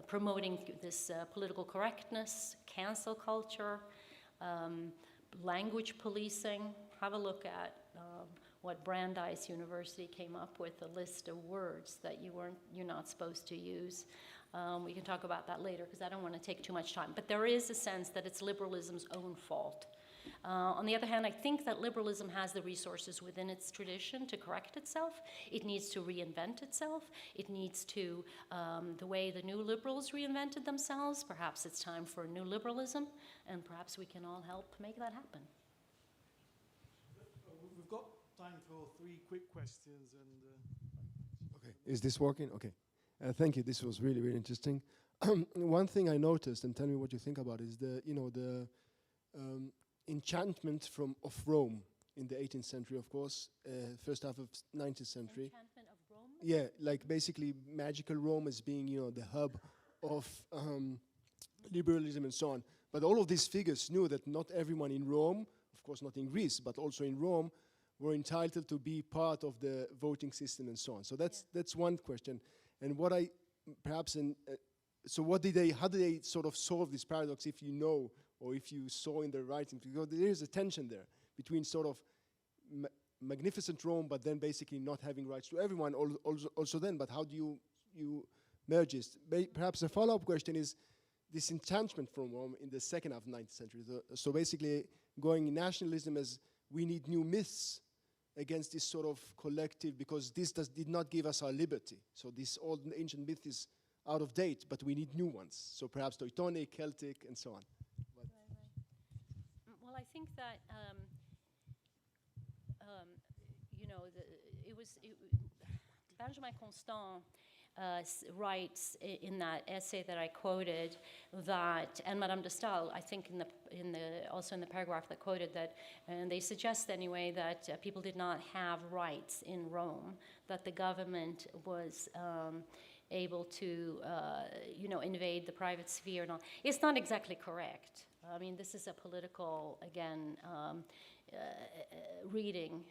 promoting this political correctness, cancel culture, language policing. Have a look at what Brandeis University came up with, a list of words that you're not supposed to use. We can talk about that later because I don't want to take too much time. But there is a sense that it's liberalism's own fault. On the other hand, I think that liberalism has the resources within its tradition to correct itself. It needs to reinvent itself. It needs to, the way the new liberals reinvented themselves, perhaps it's time for a new liberalism, and perhaps we can all help make that happen. We've got time for 3 quick questions. Okay, is this working? Okay. Thank you. This was really, really interesting. One thing I noticed, and tell me what you think about, is the enchantment of Rome in the 18th century, of course, first half of 19th century. Enchantment of Rome? Yeah, like basically magical Rome as being, the hub of liberalism and so on. But all of these figures knew that not everyone in Rome, of course not in Greece, but also in Rome, were entitled to be part of the voting system and so on. So that's one question. And what I perhaps so how did they sort of solve this paradox, if you know, or if you saw in the writings? Because there is a tension there between sort of magnificent Rome, but then basically not having rights to everyone also then. But how do you merge this? Perhaps a follow-up question is this enchantment from Rome in the second half of the 19th century. So basically going nationalism as we need new myths against this sort of collective, because this did not give us our liberty. So this old ancient myth is out of date, but we need new ones. So perhaps Teutonic, Celtic, and so on. Right. Well, I think that Benjamin Constant writes in that essay that I quoted that, and Madame de Staël, I think also in the paragraph that quoted that, and they suggest anyway that people did not have rights in Rome, that the government was able to, invade the private sphere and all. It's not exactly correct. I mean, this is a political, again, reading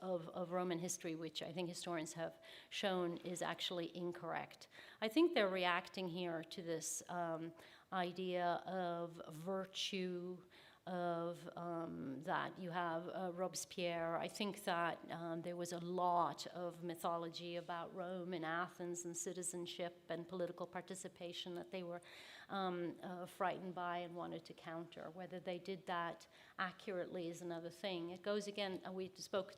of Roman history, which I think historians have shown is actually incorrect. I think they're reacting here to this idea of virtue, of that you have Robespierre. I think that there was a lot of mythology about Rome and Athens and citizenship and political participation that they were frightened by and wanted to counter. Whether they did that accurately is another thing. It goes again, we spoke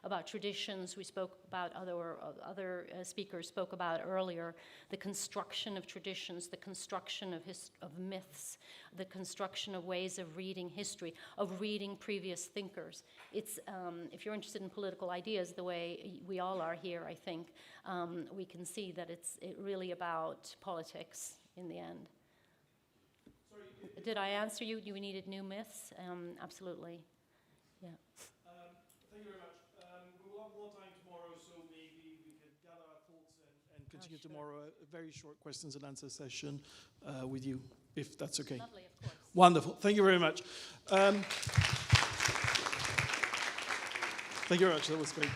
about traditions, we spoke about other speakers spoke about earlier, the construction of traditions, the construction of myths, the construction of ways of reading history, of reading previous thinkers. It's, if you're interested in political ideas the way we all are here, I think, we can see that it's really about politics in the end. Sorry, did I answer you? You needed new myths? Absolutely. Yeah. Thank you very much. We will have more time tomorrow, so maybe we could gather our thoughts and continue tomorrow a very short questions and answer session with you, if that's okay. Lovely, of course. Wonderful. Thank you very much. Thank you very much. That was great.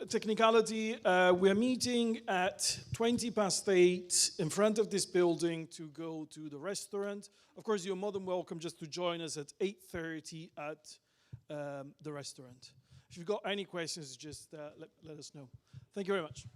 Technicality, we are meeting at 8:20 in front of this building to go to the restaurant. Of course, you're more than welcome just to join us at 8:30 at the restaurant. If you've got any questions, just let us know. Thank you very much.